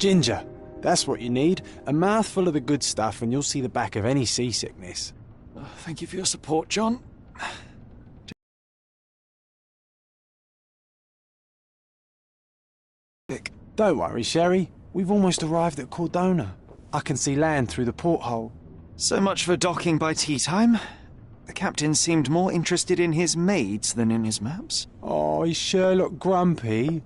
Ginger. That's what you need. A mouthful of the good stuff and you'll see the back of any seasickness. Thank you for your support, John. Don't worry, Sherry. We've almost arrived at Cordona. I can see land through the porthole. So much for docking by tea time. The captain seemed more interested in his maids than in his maps. Oh, is Sherlock grumpy?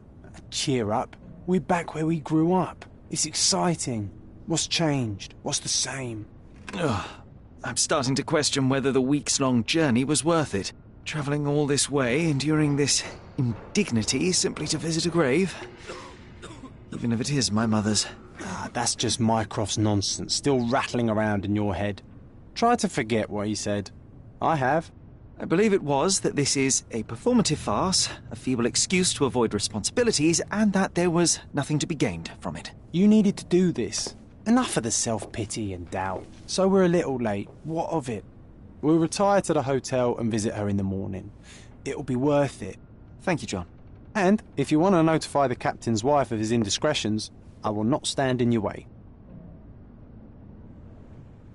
Cheer up. We're back where we grew up. It's exciting. What's changed? What's the same? Ugh. I'm starting to question whether the weeks-long journey was worth it. Travelling all this way, enduring this indignity simply to visit a grave. Even if it is my mother's. That's just Mycroft's nonsense, still rattling around in your head. Try to forget what he said. I have. I believe it was that this is a performative farce, a feeble excuse to avoid responsibilities, and that there was nothing to be gained from it. You needed to do this. Enough of the self-pity and doubt. So we're a little late. What of it? We'll retire to the hotel and visit her in the morning. It'll be worth it. Thank you, John. And if you want to notify the captain's wife of his indiscretions, I will not stand in your way.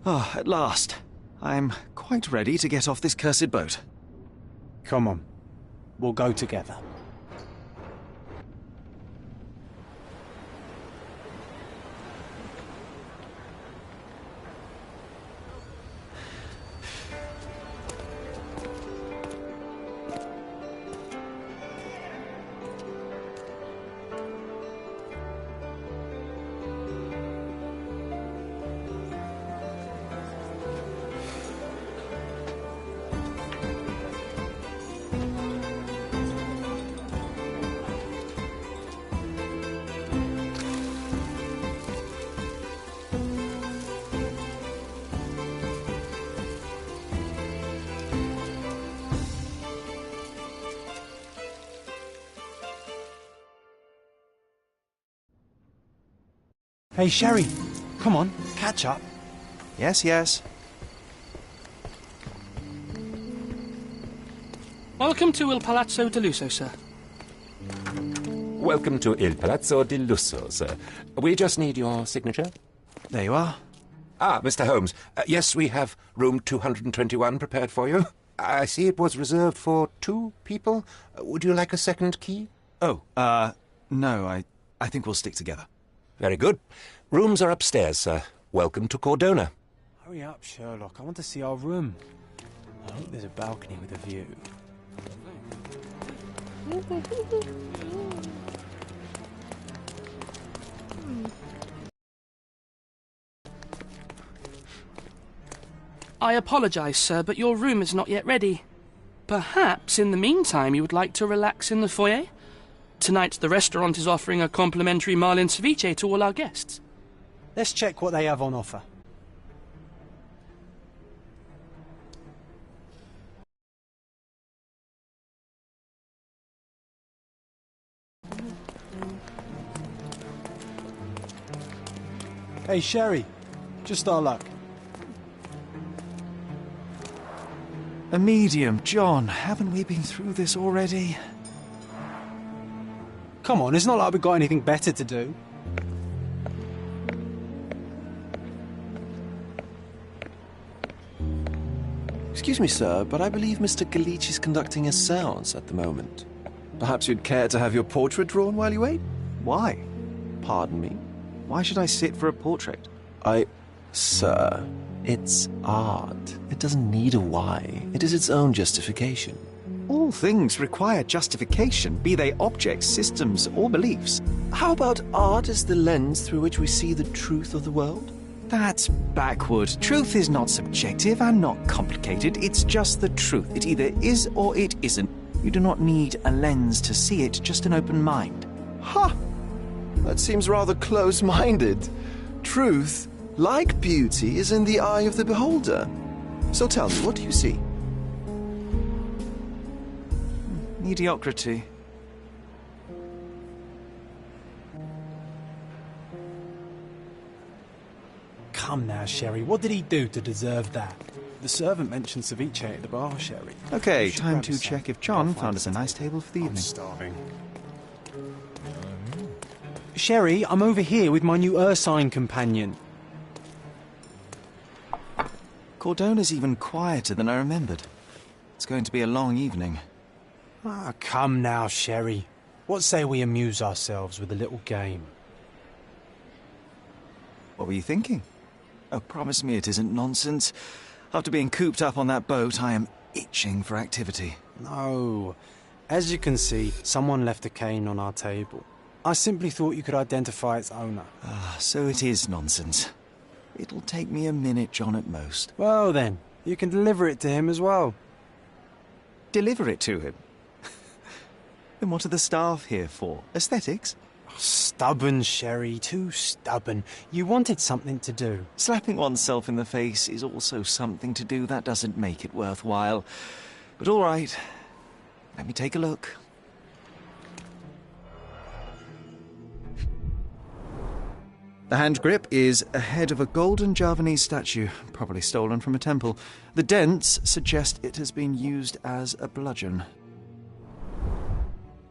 Ah, at last. I'm quite ready to get off this cursed boat. Come on. We'll go together. Hey, Sherry. Come on, catch up. Yes, yes. Welcome to Il Palazzo di Lusso, sir. Welcome to Il Palazzo di Lusso, sir. We just need your signature. There you are. Ah, Mr. Holmes. Yes, we have room 221 prepared for you. I see it was reserved for 2 people. Would you like a second key? Oh, no, I think we'll stick together. Very good. Rooms are upstairs, sir. Welcome to Cordona. Hurry up, Sherlock. I want to see our room. I hope there's a balcony with a view. I apologise, sir, but your room is not yet ready. Perhaps, in the meantime, you would like to relax in the foyer? Tonight, the restaurant is offering a complimentary marlin ceviche to all our guests. Let's check what they have on offer. Hey, Sherry. Just our luck. A medium, John. Haven't we been through this already? Come on, it's not like we've got anything better to do. Excuse me, sir, but I believe Mr. Galich is conducting a séance at the moment. Perhaps you'd care to have your portrait drawn while you wait? Why? Pardon me? Why should I sit for a portrait? Sir, it's art. It doesn't need a why. It is its own justification. All things require justification, be they objects, systems, or beliefs. How about art as the lens through which we see the truth of the world? That's backward. Truth is not subjective and not complicated. It's just the truth. It either is or it isn't. You do not need a lens to see it, just an open mind. Ha! That seems rather close-minded. Truth, like beauty, is in the eye of the beholder. So tell me, what do you see? Mediocrity. Come now, Sherry. What did he do to deserve that? The servant mentioned ceviche at the bar, Sherry. Okay, You should time grab to us check some. if John I'll found find us a nice table for the I'm evening. starving. Sherry, I'm over here with my new Ursine companion. Cordona's even quieter than I remembered. It's going to be a long evening. Ah, come now, Sherry. What say we amuse ourselves with a little game? What were you thinking? Oh, promise me it isn't nonsense. After being cooped up on that boat, I am itching for activity. No. As you can see, someone left a cane on our table. I simply thought you could identify its owner. Ah, so it is nonsense. It'll take me a minute, John, at most. Well then, you can deliver it to him as well. Deliver it to him? Then what are the staff here for? Aesthetics? Stubborn, Sherry, too stubborn. You wanted something to do. Slapping oneself in the face is also something to do. That doesn't make it worthwhile. But all right, let me take a look. The hand grip is a head of a golden Javanese statue, probably stolen from a temple. The dents suggest it has been used as a bludgeon.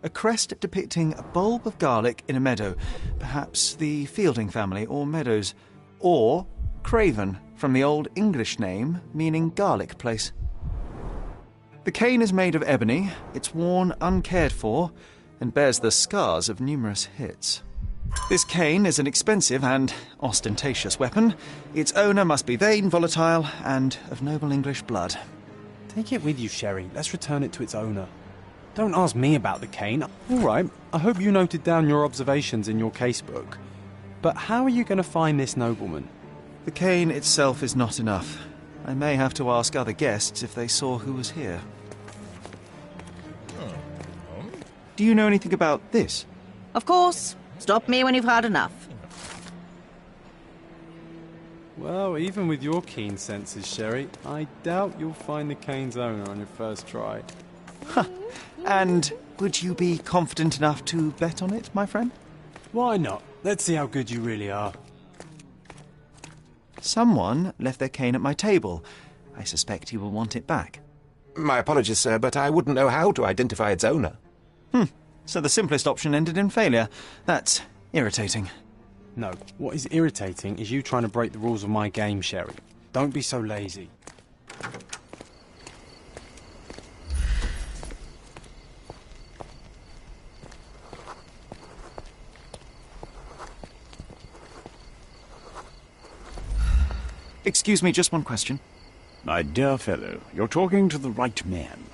A crest depicting a bulb of garlic in a meadow, perhaps the Fielding family or Meadows, or Craven, from the Old English name meaning garlic place. The cane is made of ebony, it's worn uncared for, and bears the scars of numerous hits. This cane is an expensive and ostentatious weapon. Its owner must be vain, volatile, and of noble English blood. Take it with you, Sherry. Let's return it to its owner. Don't ask me about the cane. All right, I hope you noted down your observations in your casebook. But how are you going to find this nobleman? The cane itself is not enough. I may have to ask other guests if they saw who was here. Do you know anything about this? Of course. Stop me when you've had enough. Well, even with your keen senses, Sherry, I doubt you'll find the cane's owner on your first try. And would you be confident enough to bet on it, my friend? Why not? Let's see how good you really are. Someone left their cane at my table. I suspect you will want it back. My apologies, sir, but I wouldn't know how to identify its owner. So the simplest option ended in failure. That's irritating. No, what is irritating is you trying to break the rules of my game, Sherry. Don't be so lazy. Excuse me, just one question. My dear fellow, you're talking to the right man.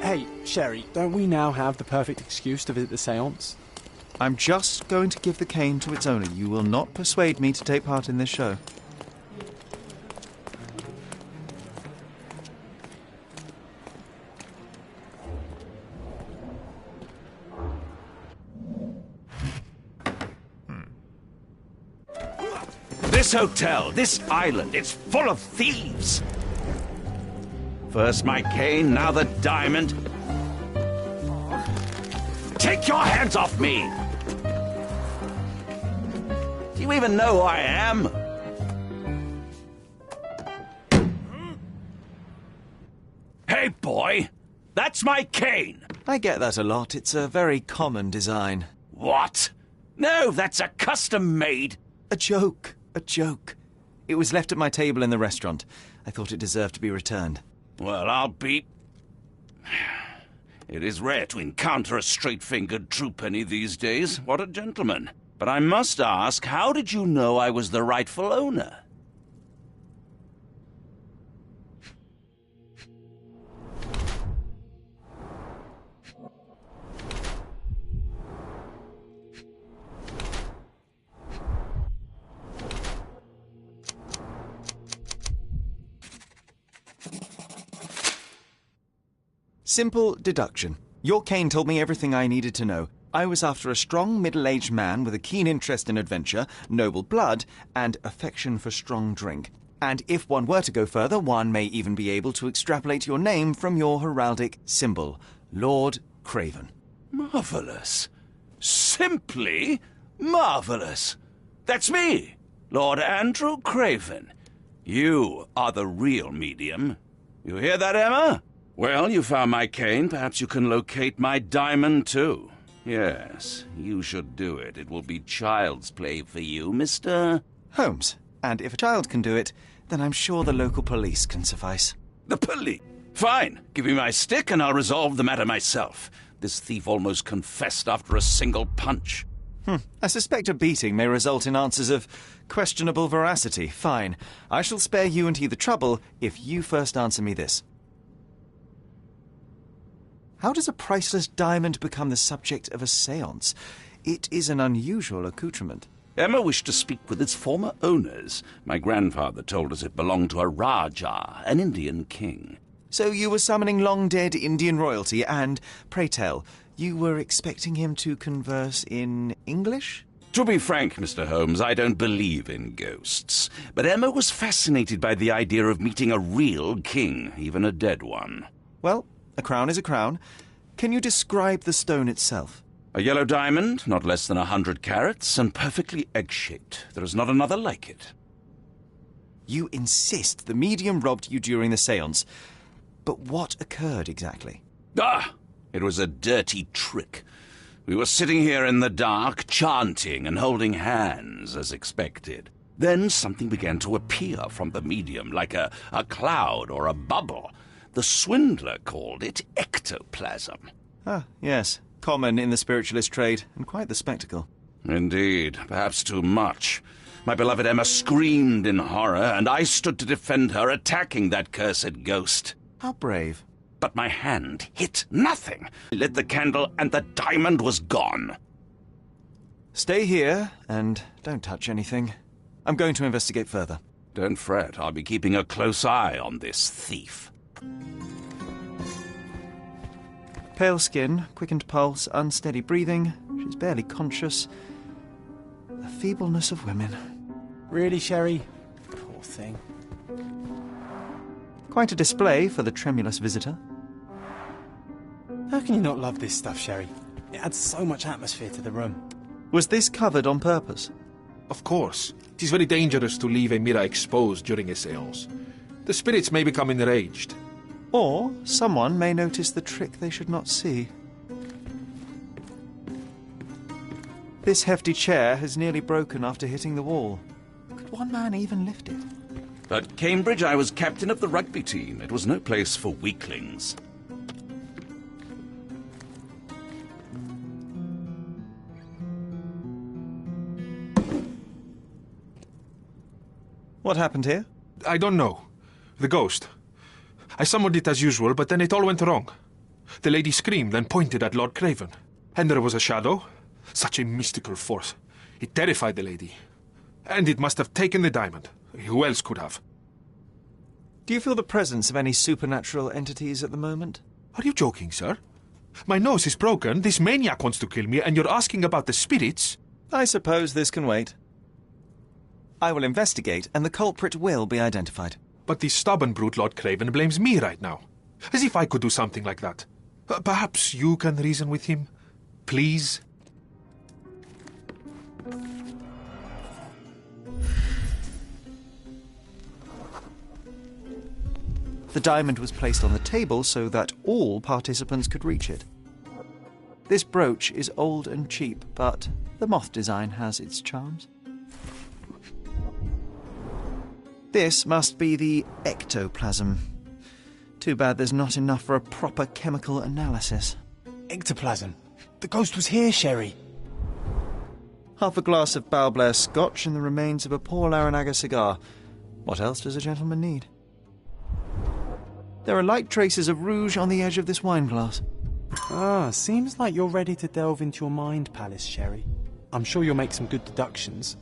Hey, Sherry, don't we now have the perfect excuse to visit the séance? I'm just going to give the cane to its owner. You will not persuade me to take part in this show. This hotel, this island, it's full of thieves. First my cane, now the diamond. Take your hands off me! Do you even know who I am? Hey, boy! That's my cane! I get that a lot. It's a very common design. What? No, that's a custom-made... A joke. A joke. It was left at my table in the restaurant. I thought it deserved to be returned. Well, I'll be... It is rare to encounter a straight-fingered true penny these days. What a gentleman. But I must ask, how did you know I was the rightful owner? Simple deduction. Your cane told me everything I needed to know. I was after a strong middle-aged man with a keen interest in adventure, noble blood, and affection for strong drink. And if one were to go further, one may even be able to extrapolate your name from your heraldic symbol, Lord Craven. Marvelous. Simply marvelous. That's me, Lord Andrew Craven. You are the real medium. You hear that, Emma? Well, you found my cane. Perhaps you can locate my diamond, too. Yes, you should do it. It will be child's play for you, Mr. Holmes. And if a child can do it, then I'm sure the local police can suffice. The police. Fine. Give me my stick and I'll resolve the matter myself. This thief almost confessed after a single punch. I suspect a beating may result in answers of questionable veracity. Fine. I shall spare you and he the trouble if you first answer me this. How does a priceless diamond become the subject of a séance? It is an unusual accoutrement. Emma wished to speak with its former owners. My grandfather told us it belonged to a Rajah, an Indian king. So you were summoning long-dead Indian royalty and, pray tell, you were expecting him to converse in English? To be frank, Mr. Holmes, I don't believe in ghosts. But Emma was fascinated by the idea of meeting a real king, even a dead one. Well, a crown is a crown. Can you describe the stone itself? A yellow diamond, not less than 100 carats, and perfectly egg-shaped. There is not another like it. You insist the medium robbed you during the séance. But what occurred exactly? It was a dirty trick. We were sitting here in the dark, chanting and holding hands, as expected. Then something began to appear from the medium, like a cloud or a bubble. The swindler called it ectoplasm. Ah, yes. Common in the spiritualist trade, and quite the spectacle. Indeed, perhaps too much. My beloved Emma screamed in horror, and I stood to defend her, attacking that cursed ghost. How brave. But my hand hit nothing. I lit the candle, and the diamond was gone. Stay here, and don't touch anything. I'm going to investigate further. Don't fret, I'll be keeping a close eye on this thief. Pale skin, quickened pulse, unsteady breathing. She's barely conscious. The feebleness of women. Really, Sherry? Poor thing. Quite a display for the tremulous visitor. How can you not love this stuff, Sherry? It adds so much atmosphere to the room. Was this covered on purpose? Of course. It is very dangerous to leave a mirror exposed during a séance. The spirits may become enraged. Or someone may notice the trick they should not see. This hefty chair has nearly broken after hitting the wall. Could one man even lift it? At Cambridge, I was captain of the rugby team. It was no place for weaklings. What happened here? I don't know. The ghost. I summoned it as usual, but then it all went wrong. The lady screamed and pointed at Lord Craven. And there was a shadow. Such a mystical force. It terrified the lady. And it must have taken the diamond. Who else could have? Do you feel the presence of any supernatural entities at the moment? Are you joking, sir? My nose is broken, this maniac wants to kill me, and you're asking about the spirits? I suppose this can wait. I will investigate, and the culprit will be identified. But the stubborn brute Lord Craven blames me right now. As if I could do something like that. Perhaps you can reason with him? Please? The diamond was placed on the table so that all participants could reach it. This brooch is old and cheap, but the moth design has its charms. This must be the ectoplasm. Too bad there's not enough for a proper chemical analysis. Ectoplasm. The ghost was here, Sherry. Half a glass of Balblair scotch and the remains of a Paul Aranaga cigar. What else does a gentleman need? There are light traces of rouge on the edge of this wine glass. Ah, seems like you're ready to delve into your mind palace, Sherry. I'm sure you'll make some good deductions.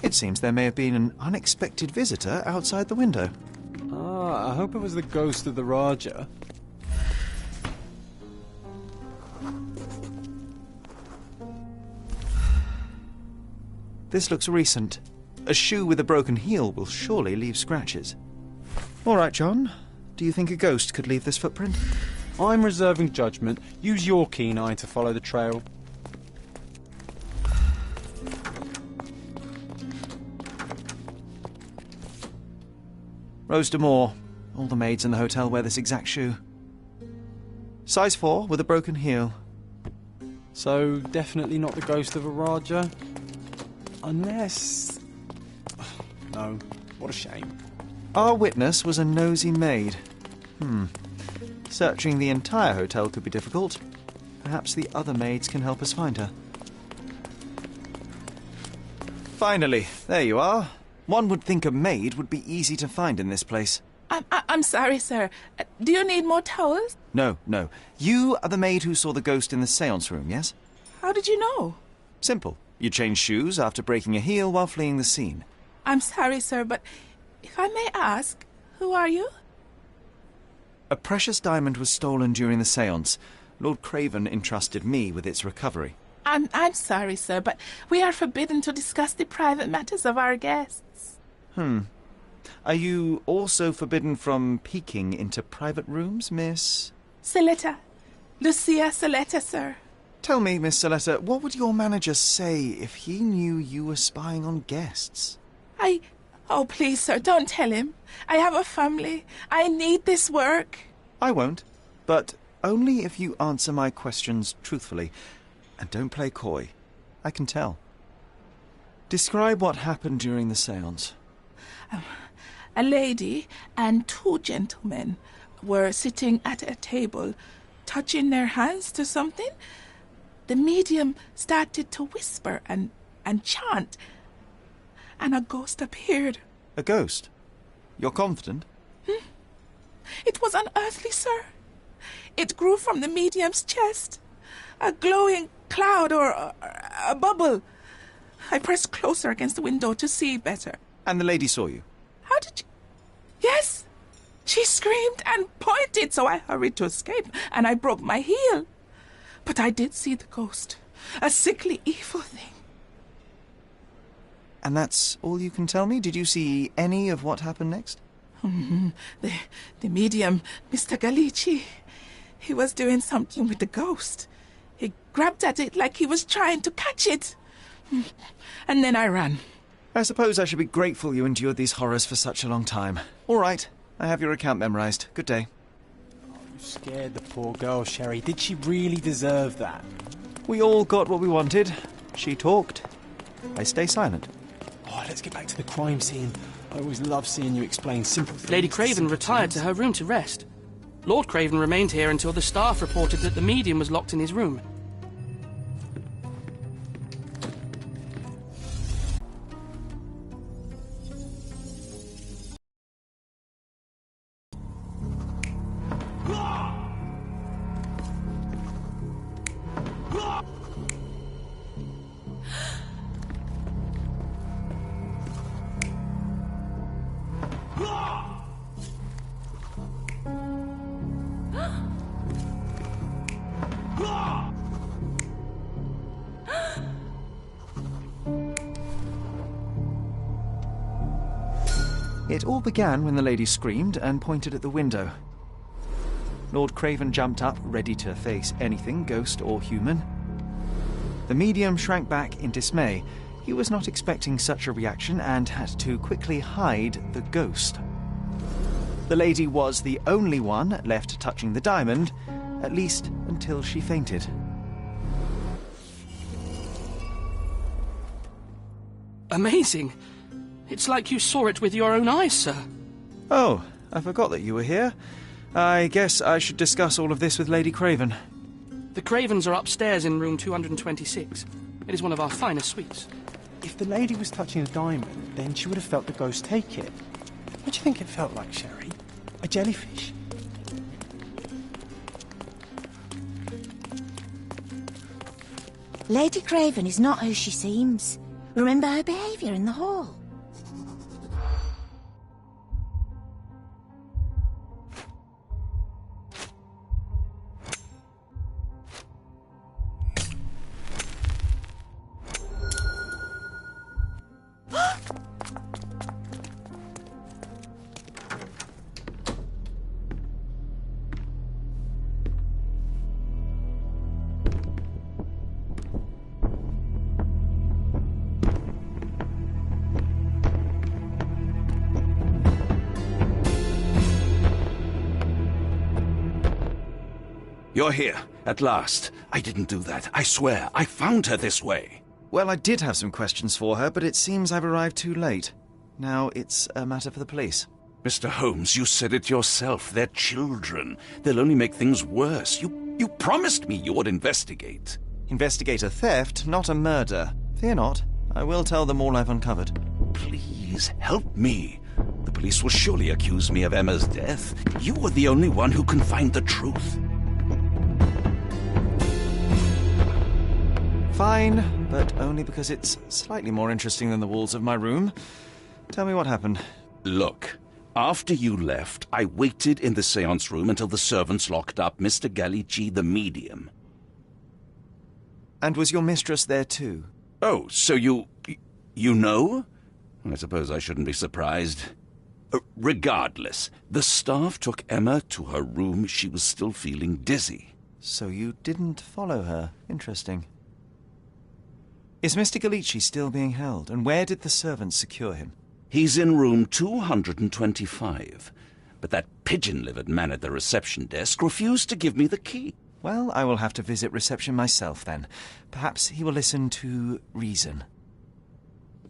It seems there may have been an unexpected visitor outside the window. Ah, I hope it was the ghost of the Rajah. This looks recent. A shoe with a broken heel will surely leave scratches. All right, John. Do you think a ghost could leave this footprint? I'm reserving judgment. Use your keen eye to follow the trail. Rose D'Amour. All the maids in the hotel wear this exact shoe. Size 4 with a broken heel. So, definitely not the ghost of a Raja? Unless... No, what a shame. Our witness was a nosy maid. Searching the entire hotel could be difficult. Perhaps the other maids can help us find her. Finally, there you are. One would think a maid would be easy to find in this place. I'm sorry, sir. Do you need more towels? No. You are the maid who saw the ghost in the séance room, yes? How did you know? Simple. You changed shoes after breaking a heel while fleeing the scene. I'm sorry, sir, but if I may ask, who are you? A precious diamond was stolen during the séance. Lord Craven entrusted me with its recovery. I'm sorry, sir, but we are forbidden to discuss the private matters of our guests. Are you also forbidden from peeking into private rooms, Miss? Saletta. Lucia Saletta, sir. Tell me, Miss Saletta, what would your manager say if he knew you were spying on guests? Oh, please, sir, don't tell him. I have a family. I need this work. I won't, but only if you answer my questions truthfully. And don't play coy. I can tell. Describe what happened during the séance. A lady and 2 gentlemen were sitting at a table, touching their hands to something. The medium started to whisper and chant, and a ghost appeared. A ghost? You're confident? It was unearthly, sir. It grew from the medium's chest. A glowing cloud or a bubble. I pressed closer against the window to see better. And the lady saw you? How did you... Yes! She screamed and pointed, so I hurried to escape, and I broke my heel. But I did see the ghost. A sickly, evil thing. And that's all you can tell me? Did you see any of what happened next? The medium, Mr. Galici, he was doing something with the ghost. He grabbed at it like he was trying to catch it. And then I ran. I suppose I should be grateful you endured these horrors for such a long time. All right, I have your account memorized. Good day. You scared the poor girl, Sherry. Did she really deserve that? We all got what we wanted. She talked. I stay silent. Oh, let's get back to the crime scene. I always love seeing you explain simple things. Lady Craven retired to her room to rest. Lord Craven remained here until the staff reported that the medium was locked in his room. It all began when the lady screamed and pointed at the window. Lord Craven jumped up, ready to face anything, ghost or human. The medium shrank back in dismay. He was not expecting such a reaction and had to quickly hide the ghost. The lady was the only one left touching the diamond, at least until she fainted. Amazing. It's like you saw it with your own eyes, sir. Oh, I forgot that you were here. I guess I should discuss all of this with Lady Craven. The Cravens are upstairs in room 226. It is one of our finest suites. If the lady was touching a diamond, then she would have felt the ghost take it. What do you think it felt like, Sherry? A jellyfish? Lady Craven is not who she seems. Remember her behaviour in the hall. You're here, at last. I didn't do that. I swear, I found her this way. Well, I did have some questions for her, but it seems I've arrived too late. Now it's a matter for the police. Mr. Holmes, you said it yourself. They're children. They'll only make things worse. You promised me you would investigate. Investigate a theft, not a murder. Fear not. I will tell them all I've uncovered. Please, help me. The police will surely accuse me of Emma's death. You are the only one who can find the truth. Fine, but only because it's slightly more interesting than the walls of my room. Tell me what happened. Look, after you left, I waited in the seance room until the servants locked up Mr. Gallici, the medium. And was your mistress there too? Oh, so you know? I suppose I shouldn't be surprised. Regardless, the staff took Emma to her room. She was still feeling dizzy. So you didn't follow her. Interesting. Is Mr. Gallici still being held, and where did the servants secure him? He's in room 225, but that pigeon-livered man at the reception desk refused to give me the key. Well, I will have to visit reception myself, then. Perhaps he will listen to reason.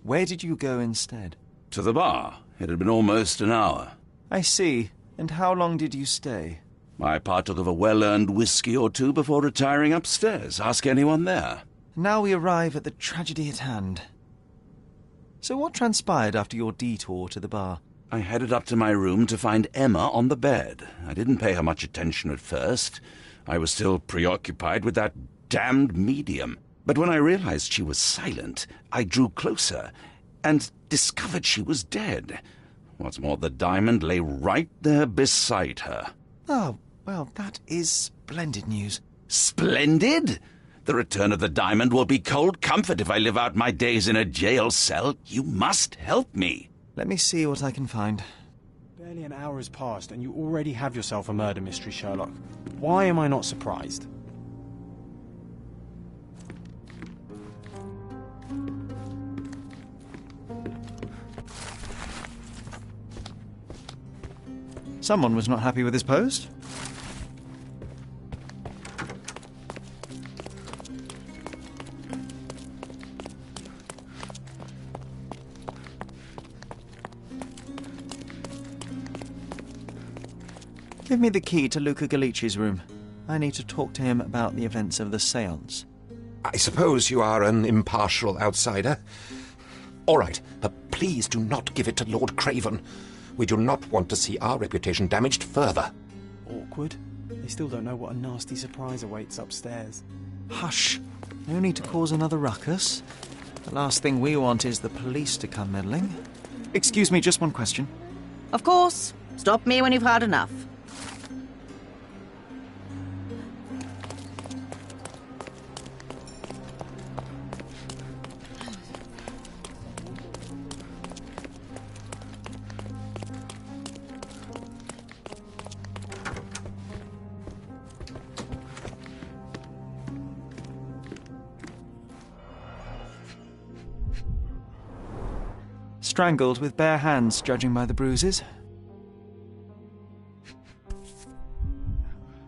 Where did you go instead? To the bar. It had been almost an hour. I see. And how long did you stay? I partook of a well-earned whiskey or two before retiring upstairs. Ask anyone there. Now we arrive at the tragedy at hand. So what transpired after your detour to the bar? I headed up to my room to find Emma on the bed. I didn't pay her much attention at first. I was still preoccupied with that damned medium. But when I realized she was silent, I drew closer and discovered she was dead. What's more, the diamond lay right there beside her. Oh, well, that is splendid news. Splendid? The return of the diamond will be cold comfort if I live out my days in a jail cell. You must help me. Let me see what I can find. Barely an hour has passed and you already have yourself a murder mystery, Sherlock. Why am I not surprised? Someone was not happy with his post. Give me the key to Luca Gallici's room. I need to talk to him about the events of the séance. I suppose you are an impartial outsider. All right, but please do not give it to Lord Craven. We do not want to see our reputation damaged further. Awkward. They still don't know what a nasty surprise awaits upstairs. Hush. No need to cause another ruckus. The last thing we want is the police to come meddling. Excuse me, just one question. Of course. Stop me when you've had enough. Strangled with bare hands, judging by the bruises.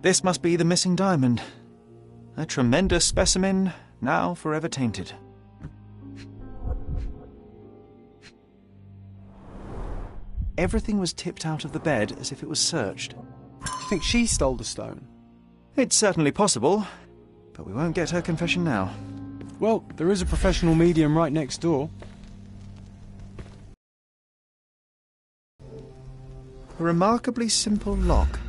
This must be the missing diamond. A tremendous specimen, now forever tainted. Everything was tipped out of the bed as if it was searched. Do you think she stole the stone? It's certainly possible, but we won't get her confession now. Well, there is a professional medium right next door. A remarkably simple lock.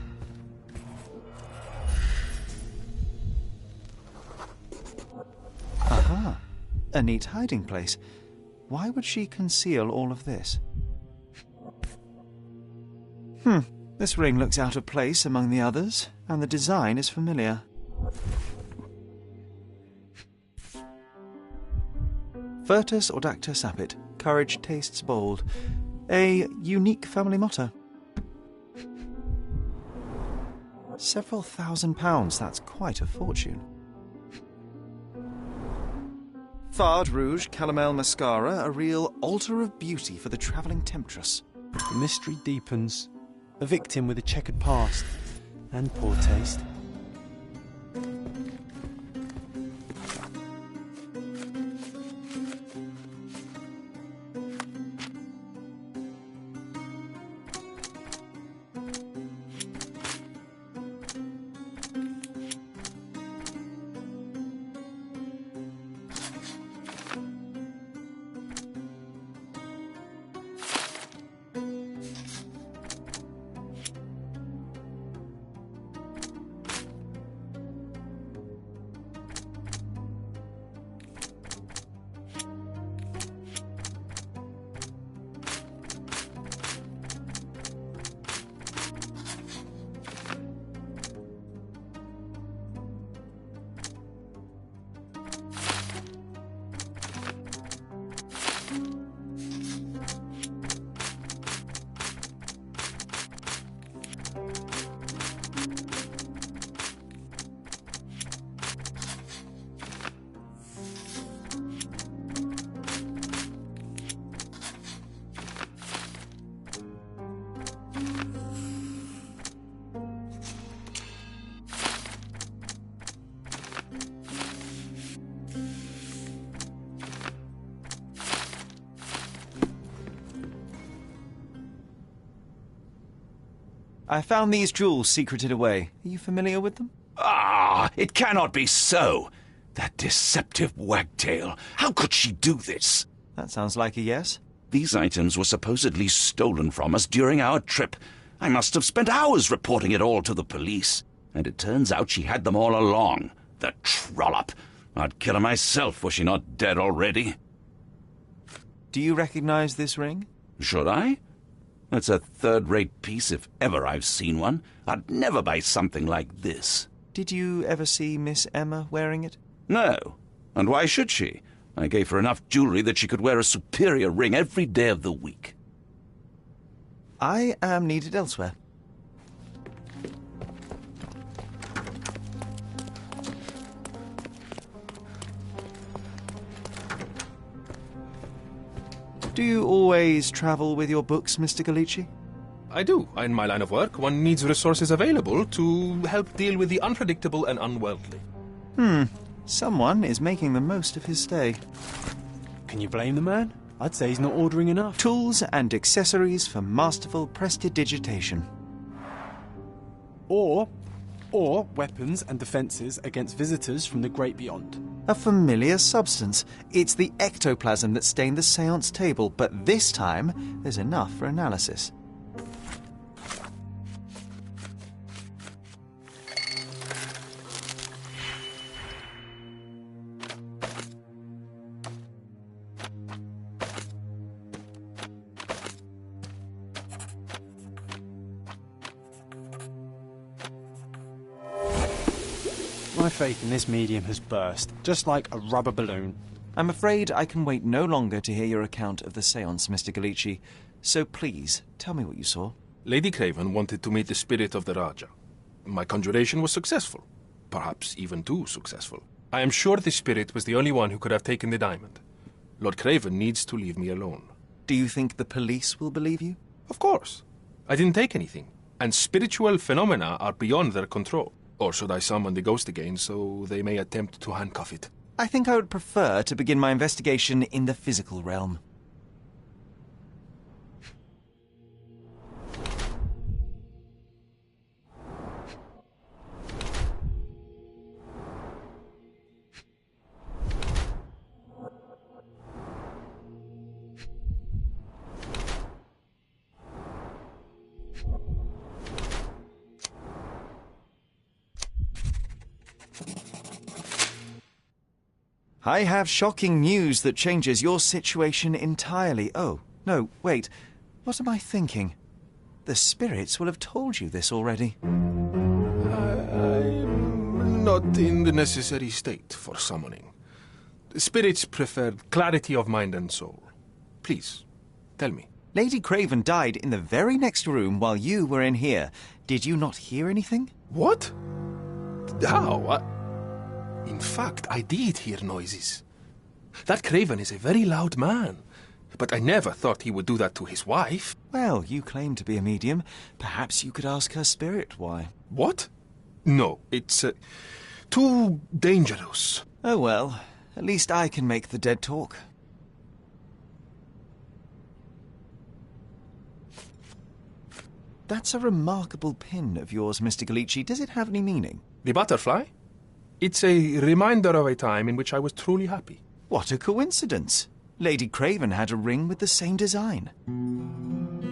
Aha! A neat hiding place. Why would she conceal all of this? This ring looks out of place among the others, and the design is familiar. Virtus audacta sapit. Courage tastes bold. A unique family motto. Several £1,000s, that's quite a fortune. Fard Rouge Calomel Mascara, a real altar of beauty for the travelling temptress. The mystery deepens. A victim with a checkered past and poor taste. I found these jewels secreted away. Are you familiar with them? Ah, it cannot be so. That deceptive wagtail. How could she do this? That sounds like a yes. These items were supposedly stolen from us during our trip. I must have spent hours reporting it all to the police. And it turns out she had them all along. The trollop. I'd kill her myself, was she not dead already? Do you recognize this ring? Should I? It's a third-rate piece if ever I've seen one. I'd never buy something like this. Did you ever see Miss Emma wearing it? No. And why should she? I gave her enough jewelry that she could wear a superior ring every day of the week. I am needed elsewhere. Do you always travel with your books, Mr. Galici? I do. In my line of work, one needs resources available to help deal with the unpredictable and unworldly. Someone is making the most of his stay. Can you blame the man? I'd say he's not ordering enough. Tools and accessories for masterful prestidigitation. Or weapons and defences against visitors from the great beyond. A familiar substance. It's the ectoplasm that stained the seance table, but this time there's enough for analysis. My faith in this medium has burst, just like a rubber balloon. I'm afraid I can wait no longer to hear your account of the seance, Mr. Galici. So please, tell me what you saw. Lady Craven wanted to meet the spirit of the Raja. My conjuration was successful. Perhaps even too successful. I am sure the spirit was the only one who could have taken the diamond. Lord Craven needs to leave me alone. Do you think the police will believe you? Of course. I didn't take anything. And spiritual phenomena are beyond their control. Or should I summon the ghost again so they may attempt to handcuff it? I think I would prefer to begin my investigation in the physical realm. I have shocking news that changes your situation entirely. Oh, no, wait. What am I thinking? The spirits will have told you this already. I'm not in the necessary state for summoning. The spirits preferred clarity of mind and soul. Please, tell me. Lady Craven died in the very next room while you were in here. Did you not hear anything? What? How? In fact, I did hear noises. That Craven is a very loud man, but I never thought he would do that to his wife. Well, you claim to be a medium. Perhaps you could ask her spirit why. What? No, it's too dangerous. Oh well, at least I can make the dead talk. That's a remarkable pin of yours, Mr. Galici. Does it have any meaning? The butterfly? It's a reminder of a time in which I was truly happy. What a coincidence. Lady Craven had a ring with the same design.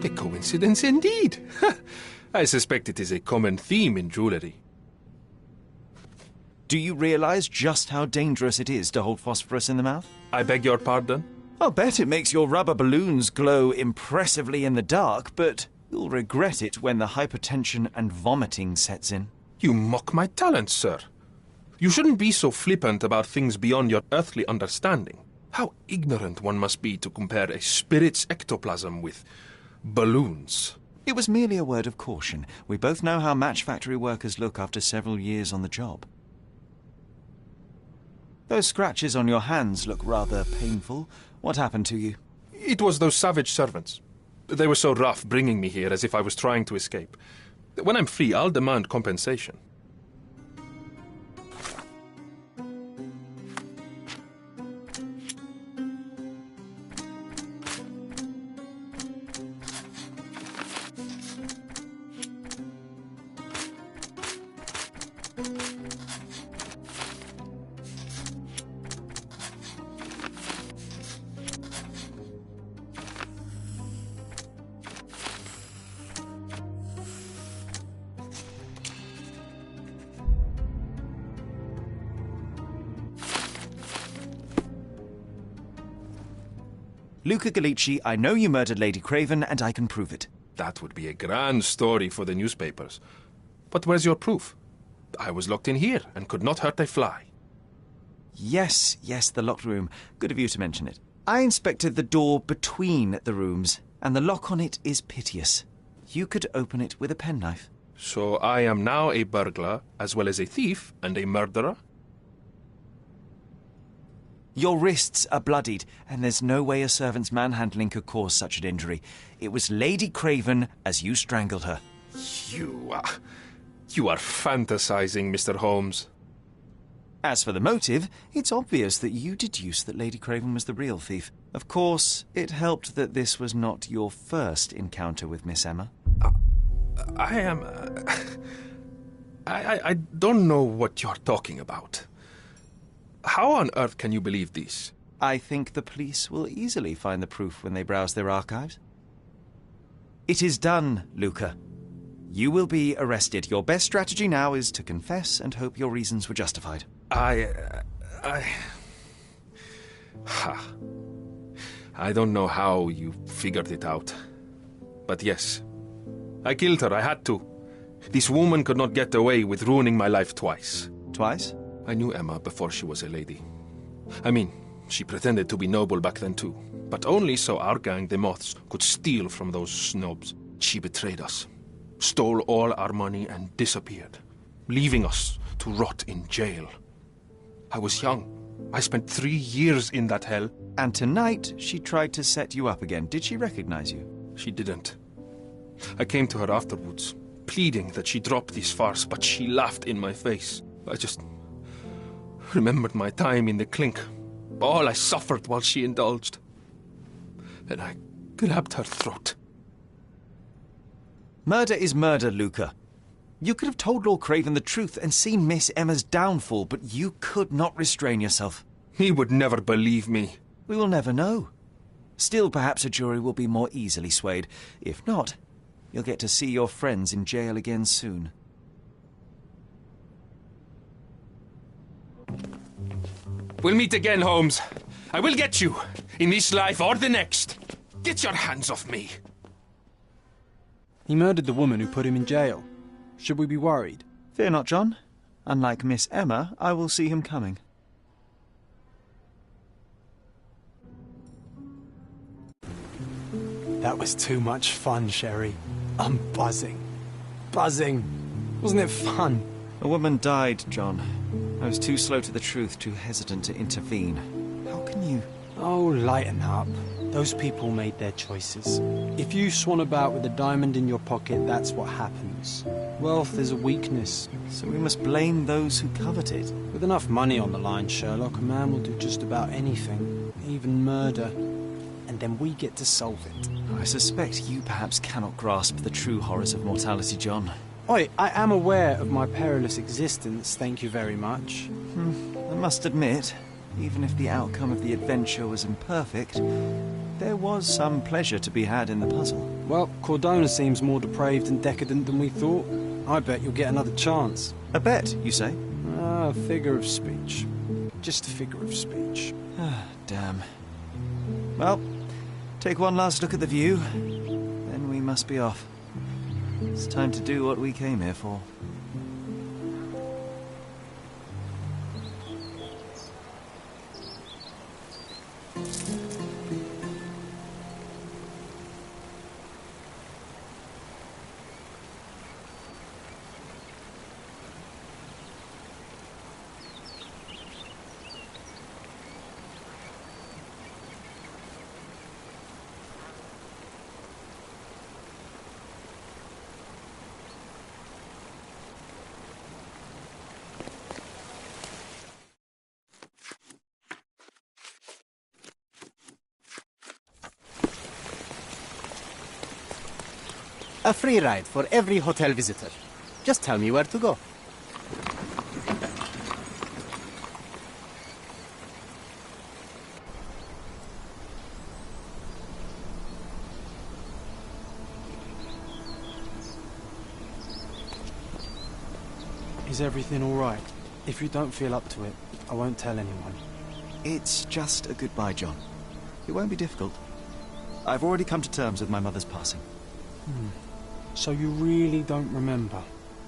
A coincidence indeed. I suspect it is a common theme in jewellery. Do you realize just how dangerous it is to hold phosphorus in the mouth? I beg your pardon? I'll bet it makes your rubber balloons glow impressively in the dark, but you'll regret it when the hypertension and vomiting sets in. You mock my talents, sir. You shouldn't be so flippant about things beyond your earthly understanding. How ignorant one must be to compare a spirit's ectoplasm with balloons. It was merely a word of caution. We both know how match factory workers look after several years on the job. Those scratches on your hands look rather painful. What happened to you? It was those savage servants. They were so rough bringing me here as if I was trying to escape. When I'm free, I'll demand compensation. Luca Gallici, I know you murdered Lady Craven, and I can prove it. That would be a grand story for the newspapers. But where's your proof? I was locked in here and could not hurt a fly. Yes, the locked room. Good of you to mention it. I inspected the door between the rooms, and the lock on it is piteous. You could open it with a penknife. So I am now a burglar, as well as a thief and a murderer? Your wrists are bloodied, and there's no way a servant's manhandling could cause such an injury. It was Lady Craven as you strangled her. You are fantasizing, Mr. Holmes. As for the motive, it's obvious that you deduced that Lady Craven was the real thief. Of course, it helped that this was not your first encounter with Miss Emma. I don't know what you're talking about. How on earth can you believe this? I think the police will easily find the proof when they browse their archives. It is done, Luca. You will be arrested. Your best strategy now is to confess and hope your reasons were justified. I don't know how you figured it out. But yes, I killed her. I had to. This woman could not get away with ruining my life twice. Twice? I knew Emma before she was a lady. I mean, she pretended to be noble back then too. But only so our gang, the Moths, could steal from those snobs. She betrayed us, stole all our money and disappeared, leaving us to rot in jail. I was young. I spent 3 years in that hell. And tonight, she tried to set you up again. Did she recognize you? She didn't. I came to her afterwards, pleading that she drop this farce, but she laughed in my face. I just remembered my time in the clink, all I suffered while she indulged. And I grabbed her throat. Murder is murder, Luca. You could have told Lord Craven the truth and seen Miss Emma's downfall, but you could not restrain yourself. He would never believe me. We will never know. Still, perhaps a jury will be more easily swayed. If not, you'll get to see your friends in jail again soon. We'll meet again, Holmes. I will get you, in this life or the next. Get your hands off me. He murdered the woman who put him in jail. Should we be worried? Fear not, John. Unlike Miss Emma, I will see him coming. That was too much fun, Sherry. I'm buzzing. Buzzing. Wasn't it fun? A woman died, John. I was too slow to the truth, too hesitant to intervene. How can you... Oh, lighten up. Those people made their choices. If you swan about with a diamond in your pocket, that's what happens. Wealth is a weakness. So we must blame those who covet it. With enough money on the line, Sherlock, a man will do just about anything, even murder. And then we get to solve it. I suspect you perhaps cannot grasp the true horrors of mortality, John. Oi, I am aware of my perilous existence, thank you very much. I must admit, even if the outcome of the adventure was imperfect, there was some pleasure to be had in the puzzle. Well, Cordona seems more depraved and decadent than we thought. I bet you'll get another chance. A bet, you say? A figure of speech. Just a figure of speech. Ah, damn. Well, take one last look at the view, then we must be off. It's time to do what we came here for. A free ride for every hotel visitor. Just tell me where to go. Is everything all right? If you don't feel up to it, I won't tell anyone. It's just a goodbye, John. It won't be difficult. I've already come to terms with my mother's passing. So you really don't remember?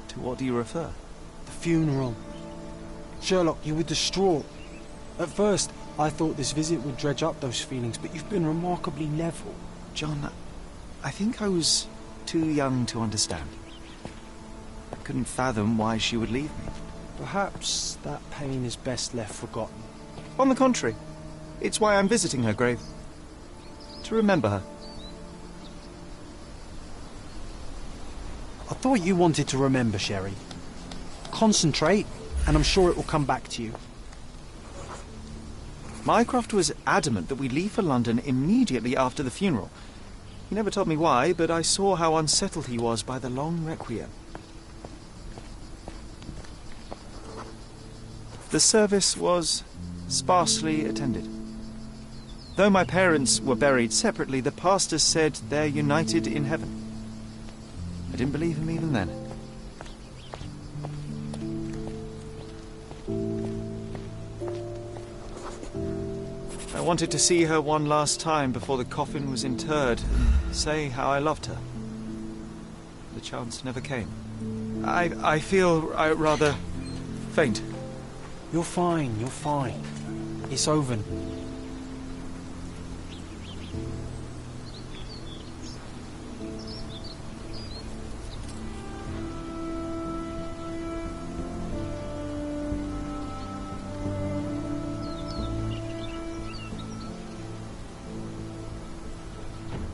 To what do you refer? The funeral. Sherlock, you were distraught. At first, I thought this visit would dredge up those feelings, but you've been remarkably level. John, I think I was too young to understand. I couldn't fathom why she would leave me. Perhaps that pain is best left forgotten. On the contrary, it's why I'm visiting her grave. To remember her. I thought you wanted to remember, Sherry. Concentrate, and I'm sure it will come back to you. Mycroft was adamant that we leave for London immediately after the funeral. He never told me why, but I saw how unsettled he was by the long requiem. The service was sparsely attended. Though my parents were buried separately, the pastor said they're united in heaven. I didn't believe him even then. I wanted to see her one last time before the coffin was interred and say how I loved her. The chance never came. I feel rather faint. You're fine, you're fine. It's over.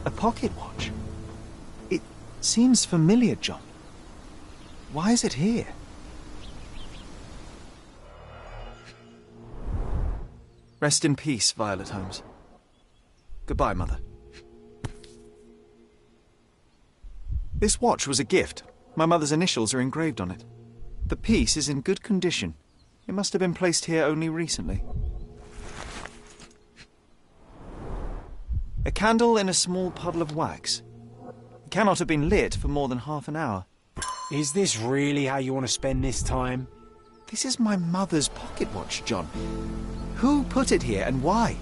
A pocket watch? It seems familiar, John. Why is it here? Rest in peace, Violet Holmes. Goodbye, Mother. This watch was a gift. My mother's initials are engraved on it. The piece is in good condition. It must have been placed here only recently. A candle in a small puddle of wax. It cannot have been lit for more than half an hour. Is this really how you want to spend this time? This is my mother's pocket watch, John. Who put it here and why?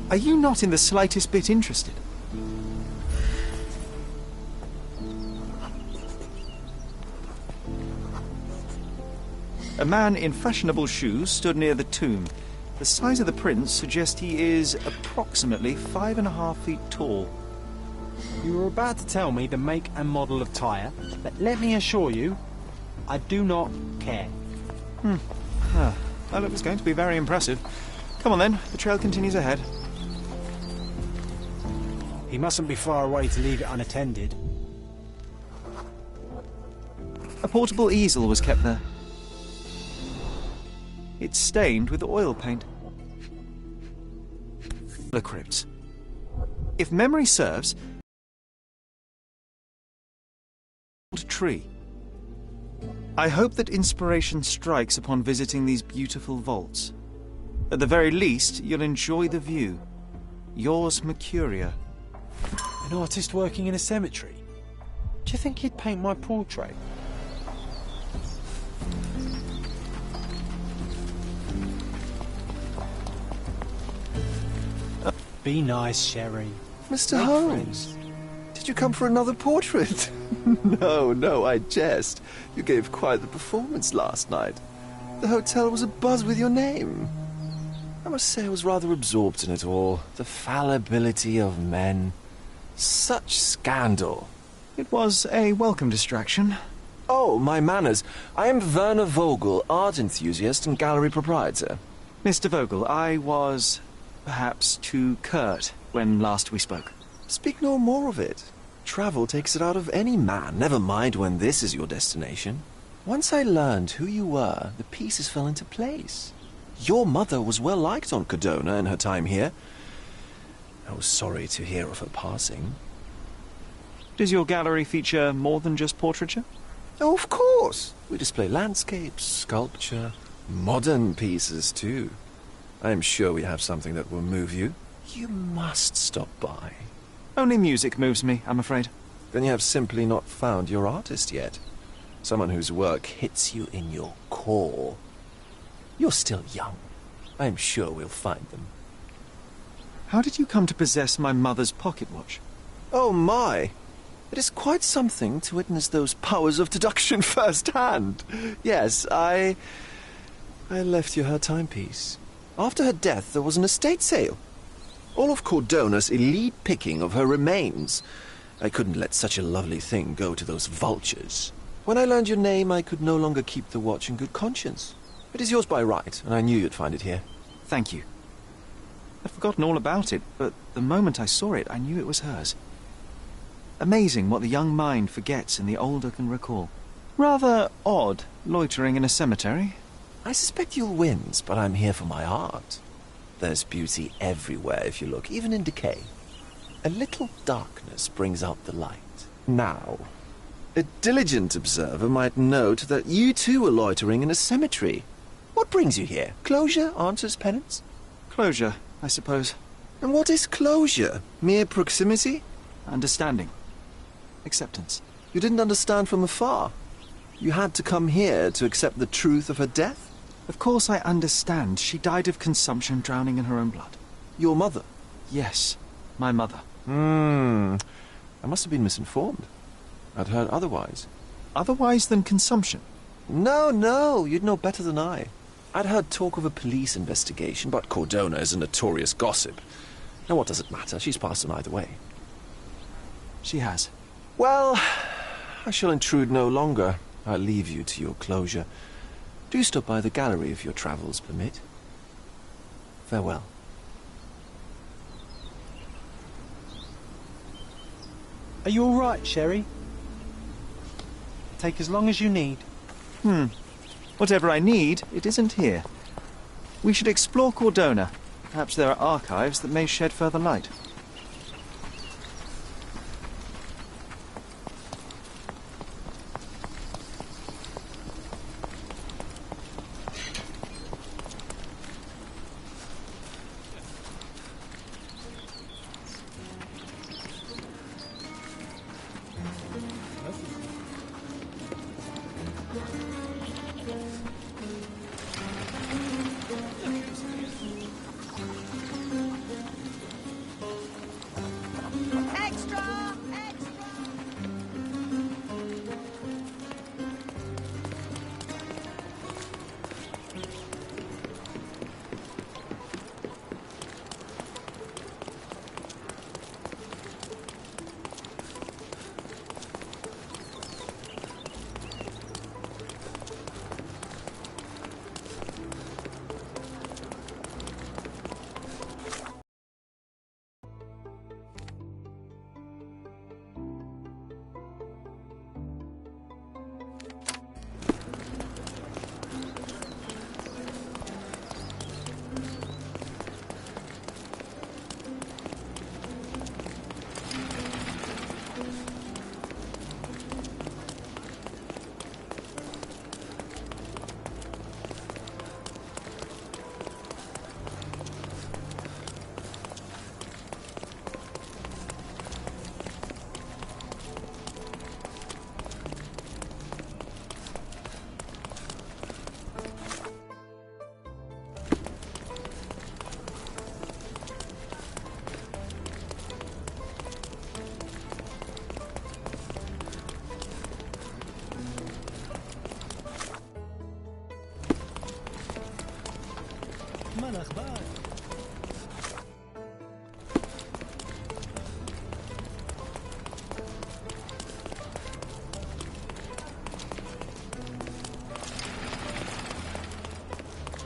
Are you not in the slightest bit interested? A man in fashionable shoes stood near the tomb. The size of the prints suggest he is approximately 5.5 feet tall. You were about to tell me the make and model of tyre, but let me assure you, I do not care. Well, it was going to be very impressive. Come on then, the trail continues ahead. He mustn't be far away to leave it unattended. A portable easel was kept there. It's stained with oil paint. The crypts. If memory serves, a tree. I hope that inspiration strikes upon visiting these beautiful vaults. At the very least, you'll enjoy the view. Yours, Mercuria. An artist working in a cemetery? Do you think he'd paint my portrait? Be nice, Sherry. Mr. Holmes, did you come for another portrait? No, I jest. You gave quite the performance last night. The hotel was abuzz with your name. I must say I was rather absorbed in it all. The fallibility of men. Such scandal. It was a welcome distraction. Oh, my manners. I am Werner Vogel, art enthusiast and gallery proprietor. Mr. Vogel, I was perhaps too curt when last we spoke. Speak no more of it. Travel takes it out of any man, never mind when this is your destination. Once I learned who you were, the pieces fell into place. Your mother was well liked on Codona in her time here. I was sorry to hear of her passing. Does your gallery feature more than just portraiture? Oh, of course. We display landscapes, sculpture, modern pieces too. I am sure we have something that will move you. You must stop by. Only music moves me, I'm afraid. Then you have simply not found your artist yet. Someone whose work hits you in your core. You're still young. I'm sure we'll find them. How did you come to possess my mother's pocket watch? Oh my! It is quite something to witness those powers of deduction firsthand. Yes, I left you her timepiece. After her death, there was an estate sale. All of Cordona's elite picking of her remains. I couldn't let such a lovely thing go to those vultures. When I learned your name, I could no longer keep the watch in good conscience. It is yours by right, and I knew you'd find it here. Thank you. I'd forgotten all about it, but the moment I saw it, I knew it was hers. Amazing what the young mind forgets and the older can recall. Rather odd, loitering in a cemetery. I suspect you'll win, but I'm here for my art. There's beauty everywhere if you look, even in decay. A little darkness brings out the light. Now, a diligent observer might note that you too were loitering in a cemetery. What brings you here? Closure answers penance? Closure, I suppose. And what is closure? Mere proximity? Understanding. Acceptance. You didn't understand from afar. You had to come here to accept the truth of her death? Of course I understand. She died of consumption, drowning in her own blood. Your mother? Yes, my mother. I must have been misinformed. I'd heard otherwise. Otherwise than consumption? No, you'd know better than I. I'd heard talk of a police investigation, but Cordona is a notorious gossip. Now what does it matter? She's passed on either way. She has. Well, I shall intrude no longer. I'll leave you to your closure. Do stop by the gallery if your travels permit. Farewell. Are you all right, Sherry? Take as long as you need. Whatever I need, it isn't here. We should explore Cordona. Perhaps there are archives that may shed further light.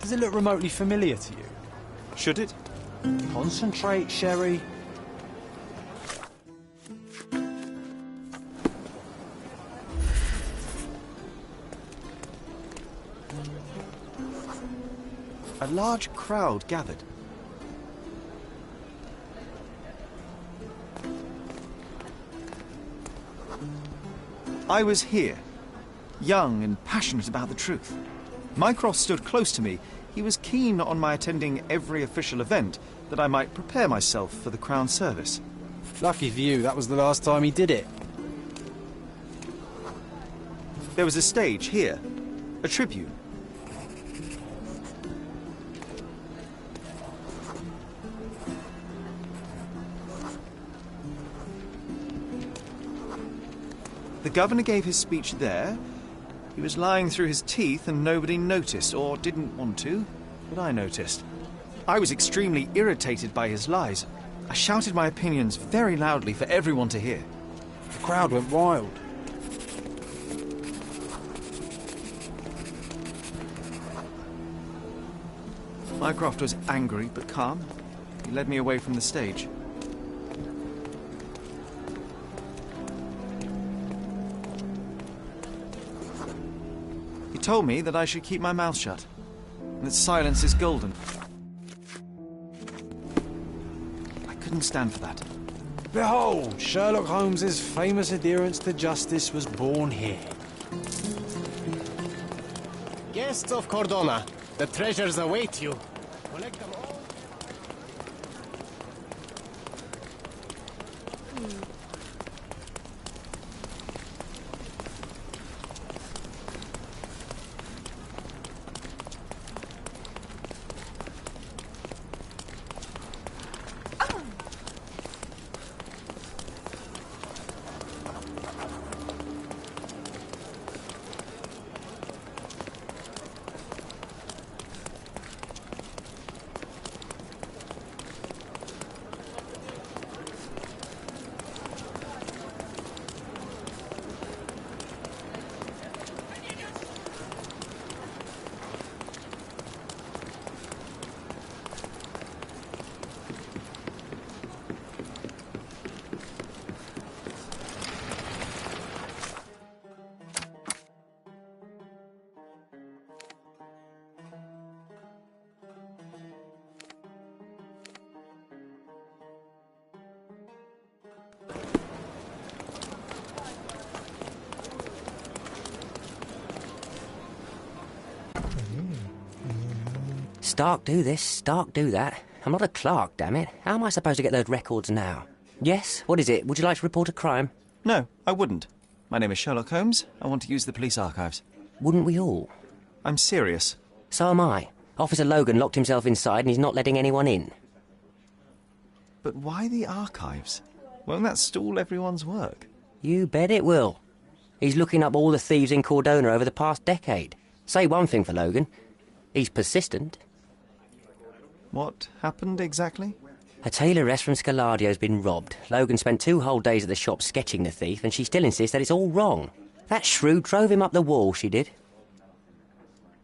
Does it look remotely familiar to you? Should it? Concentrate, Sherry. A large crowd gathered. I was here, young and passionate about the truth. Mycroft stood close to me. He was keen on my attending every official event, that I might prepare myself for the Crown service. Lucky for you, that was the last time he did it. There was a stage here. A tribune. The governor gave his speech there. He was lying through his teeth and nobody noticed, or didn't want to, but I noticed. I was extremely irritated by his lies. I shouted my opinions very loudly for everyone to hear. The crowd went wild. Mycroft was angry but calm. He led me away from the stage. He told me that I should keep my mouth shut, and that silence is golden. I couldn't stand for that. Behold, Sherlock Holmes's famous adherence to justice was born here. Guests of Cordona, the treasures await you. Collect them all. Stark do this, Stark do that. I'm not a clerk, damn it. How am I supposed to get those records now? Yes? What is it? Would you like to report a crime? No, I wouldn't. My name is Sherlock Holmes. I want to use the police archives. Wouldn't we all? I'm serious. So am I. Officer Logan locked himself inside and he's not letting anyone in. But why the archives? Won't that stall everyone's work? You bet it will. He's looking up all the thieves in Cordona over the past decade. Say one thing for Logan. He's persistent. What happened exactly? A tailoress from Scaladio's been robbed. Logan spent 2 whole days at the shop sketching the thief, and she still insists that it's all wrong. That shrew drove him up the wall, she did.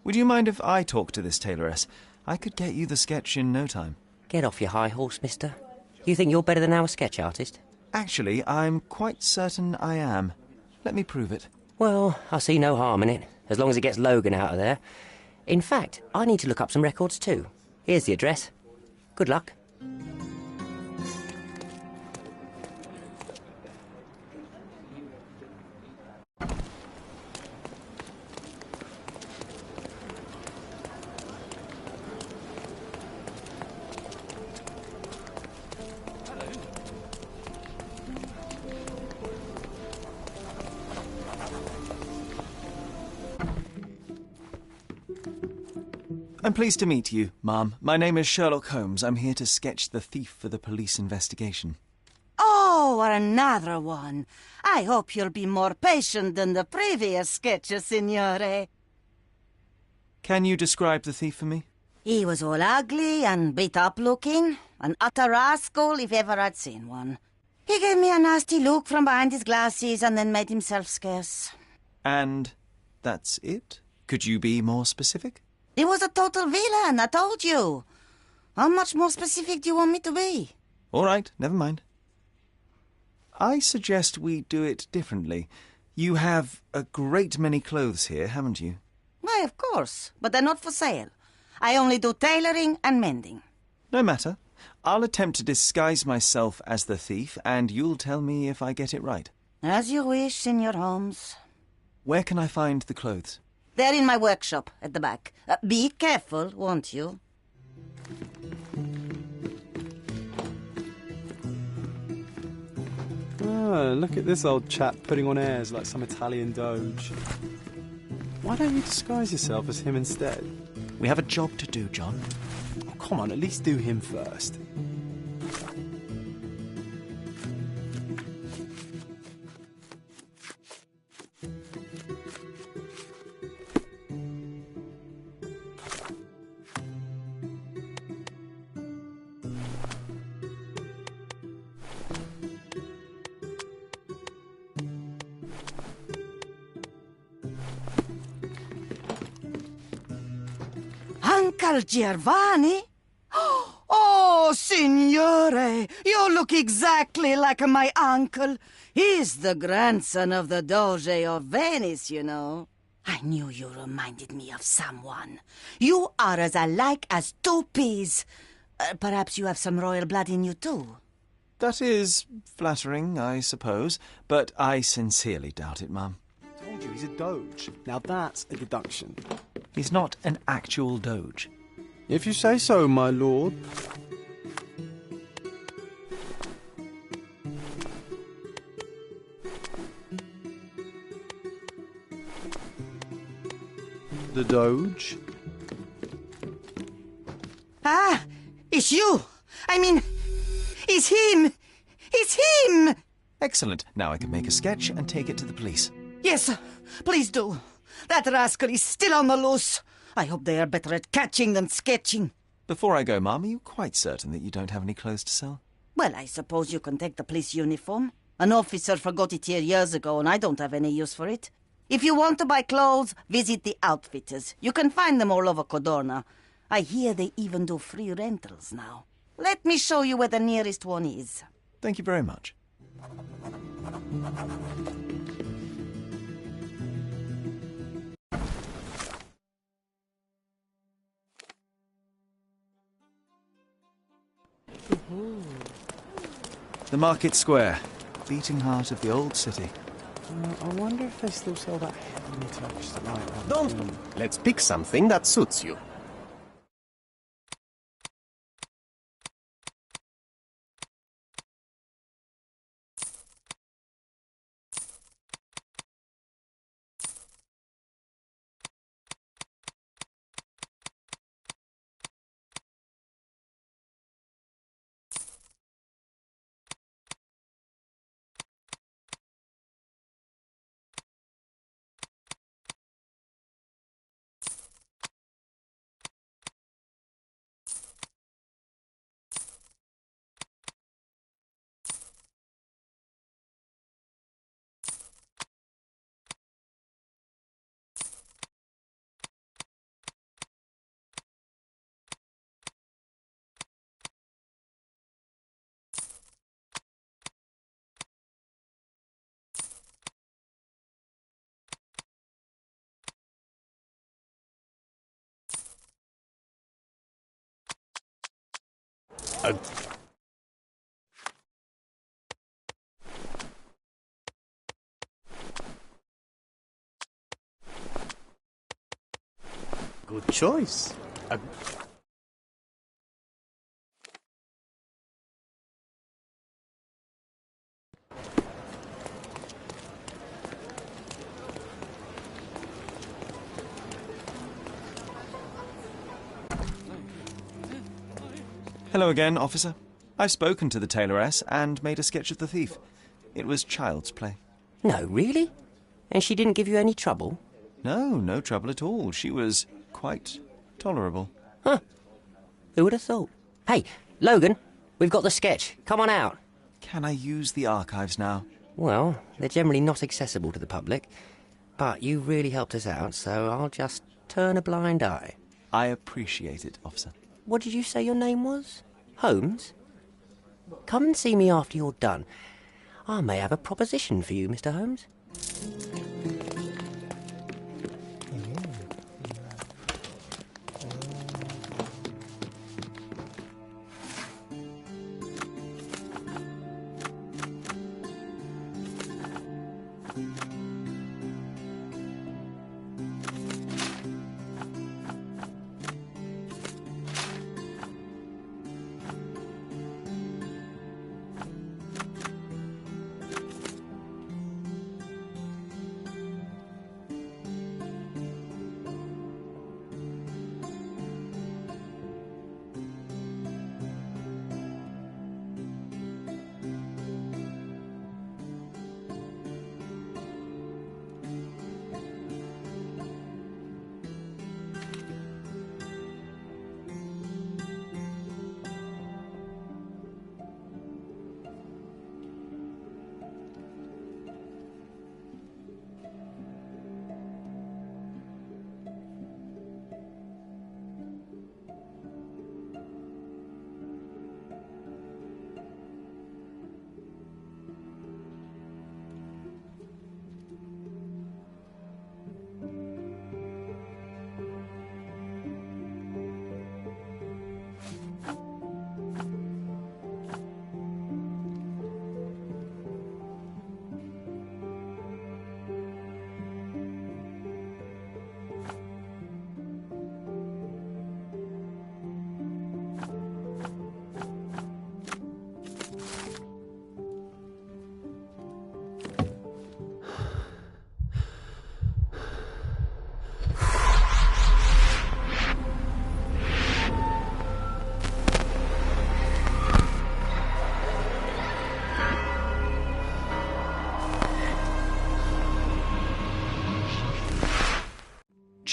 Would you mind if I talk to this tailoress? I could get you the sketch in no time. Get off your high horse, mister. You think you're better than our sketch artist? Actually, I'm quite certain I am. Let me prove it. Well, I see no harm in it, as long as it gets Logan out of there. In fact, I need to look up some records too. Here's the address. Good luck. I'm pleased to meet you, ma'am. My name is Sherlock Holmes. I'm here to sketch the thief for the police investigation. Oh, another one. I hope you'll be more patient than the previous sketches, signore. Can you describe the thief for me? He was all ugly and beat-up looking. An utter rascal if ever I'd seen one. He gave me a nasty look from behind his glasses and then made himself scarce. And that's it? Could you be more specific? He was a total villain, I told you. How much more specific do you want me to be? All right, never mind. I suggest we do it differently. You have a great many clothes here, haven't you? Why, of course, but they're not for sale. I only do tailoring and mending. No matter. I'll attempt to disguise myself as the thief, and you'll tell me if I get it right. As you wish, Senor Holmes. Where can I find the clothes? They're in my workshop at the back. Be careful, won't you? Look at this old chap putting on airs like some Italian doge. Why don't you disguise yourself as him instead? We have a job to do, John. Oh, come on, at least do him first. Uncle Giovanni? Oh, signore, you look exactly like my uncle. He's the grandson of the Doge of Venice, you know. I knew you reminded me of someone. You are as alike as two peas. Perhaps you have some royal blood in you, too. That is flattering, I suppose, but I sincerely doubt it, Mum. I told you, he's a doge. Now that's a deduction. He's not an actual doge. If you say so, my lord. The doge? Ah, it's you. I mean, it's him. It's him. Excellent. Now I can make a sketch and take it to the police. Yes, please do. That rascal is still on the loose. I hope they are better at catching than sketching. Before I go, Mum, are you quite certain that you don't have any clothes to sell? Well, I suppose you can take the police uniform. An officer forgot it here years ago, and I don't have any use for it. If you want to buy clothes, visit the outfitters. You can find them all over Codorna. I hear they even do free rentals now. Let me show you where the nearest one is. Thank you very much. The Market Square, beating heart of the old city. I wonder if they still sell that heavenly touch tonight. Don't. Let's pick something that suits you. Good choice. Hello again, officer. I've spoken to the tailoress and made a sketch of the thief. It was child's play. No, really? And she didn't give you any trouble? No trouble at all. She was quite tolerable. Huh. Who would have thought? Hey, Logan, we've got the sketch. Come on out. Can I use the archives now? Well, they're generally not accessible to the public. But you really helped us out, so I'll just turn a blind eye. I appreciate it, officer. What did you say your name was? Holmes? Come and see me after you're done. I may have a proposition for you, Mr. Holmes.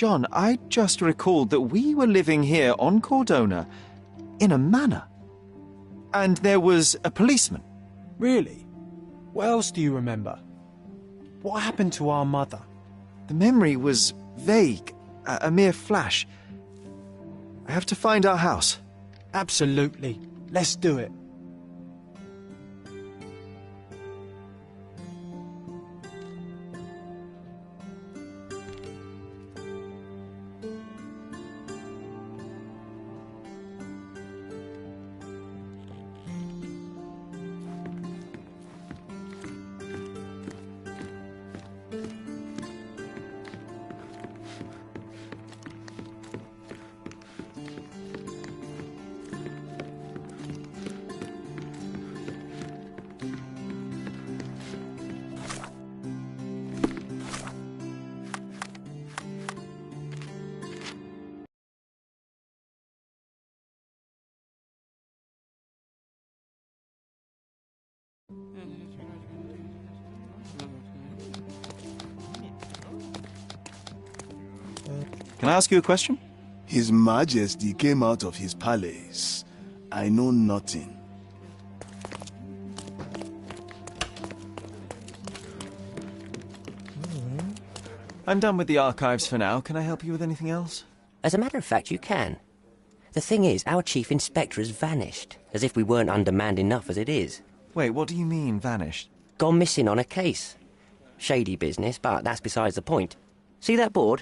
John, I just recalled that we were living here on Cordona in a manor. And there was a policeman. Really? What else do you remember? What happened to our mother? The memory was vague, a mere flash. I have to find our house. Absolutely. Let's do it. Can I ask you a question? His Majesty came out of his palace. I know nothing. I'm done with the archives for now. Can I help you with anything else? As a matter of fact, you can. The thing is, our chief inspector has vanished, as if we weren't undermanned enough as it is. Wait, what do you mean, vanished? Gone missing on a case. Shady business, but that's besides the point. See that board?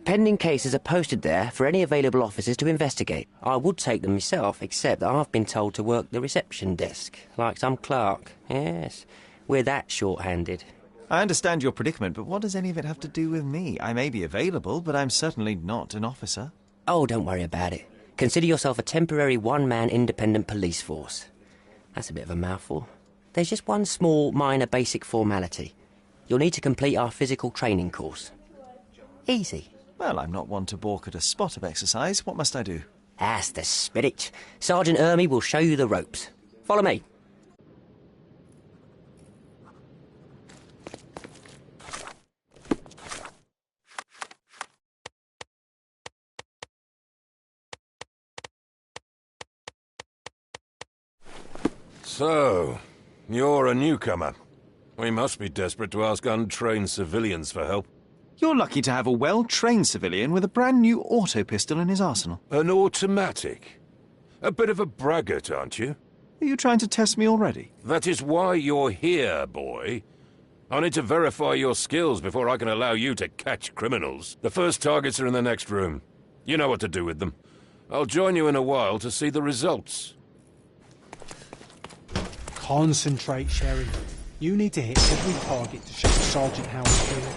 Pending cases are posted there for any available officers to investigate. I would take them myself, except that I've been told to work the reception desk, like some clerk. Yes, we're that short-handed. I understand your predicament, but what does any of it have to do with me? I may be available, but I'm certainly not an officer. Oh, don't worry about it. Consider yourself a temporary one-man independent police force. That's a bit of a mouthful. There's just one small, minor, basic formality. You'll need to complete our physical training course. Easy. Well, I'm not one to balk at a spot of exercise. What must I do? That's the spirit. Sergeant Ermy will show you the ropes. Follow me. So, you're a newcomer. We must be desperate to ask untrained civilians for help. You're lucky to have a well-trained civilian with a brand new auto pistol in his arsenal. An automatic? A bit of a braggart, aren't you? Are you trying to test me already? That is why you're here, boy. I need to verify your skills before I can allow you to catch criminals. The first targets are in the next room. You know what to do with them. I'll join you in a while to see the results. Concentrate, Sherry. You need to hit every target to show Sergeant how we do it.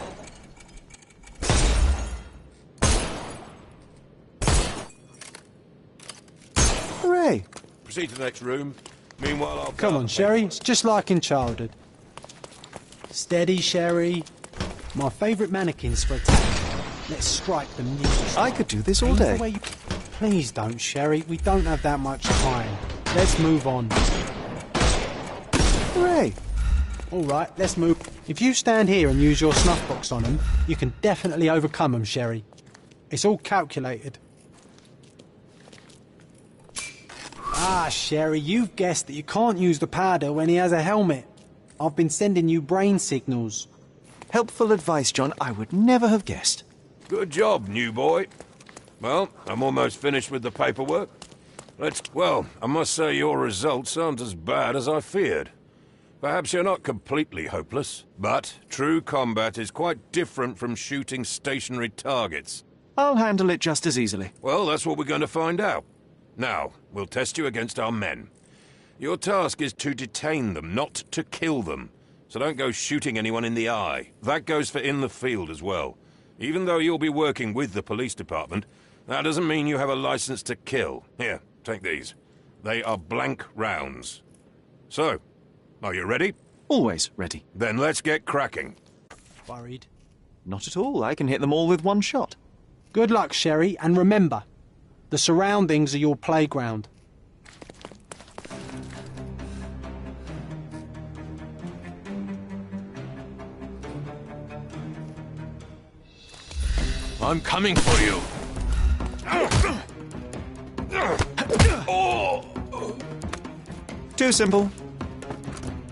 Hooray! Proceed to the next room. Meanwhile, I'll... Come on, Sherry. It's just like in childhood. Steady, Sherry. My favourite mannequins for attack. Let's strike them neatly. I could do this all day. Please don't, Sherry. We don't have that much time. Let's move on. Hooray! All right, let's move. If you stand here and use your snuff box on them, you can definitely overcome them, Sherry. It's all calculated. Ah, Sherry, you've guessed that you can't use the powder when he has a helmet. I've been sending you brain signals. Helpful advice, John. I would never have guessed. Good job, new boy. Well, I'm almost finished with the paperwork. Well, I must say your results aren't as bad as I feared. Perhaps you're not completely hopeless, but true combat is quite different from shooting stationary targets. I'll handle it just as easily. Well, that's what we're going to find out. Now, we'll test you against our men. Your task is to detain them, not to kill them. So don't go shooting anyone in the eye. That goes for in the field as well. Even though you'll be working with the police department, that doesn't mean you have a license to kill. Here, take these. They are blank rounds. So, are you ready? Always ready. Then let's get cracking. Worried? Not at all. I can hit them all with one shot. Good luck, Sherry, and remember, the surroundings are your playground. I'm coming for you. Too simple.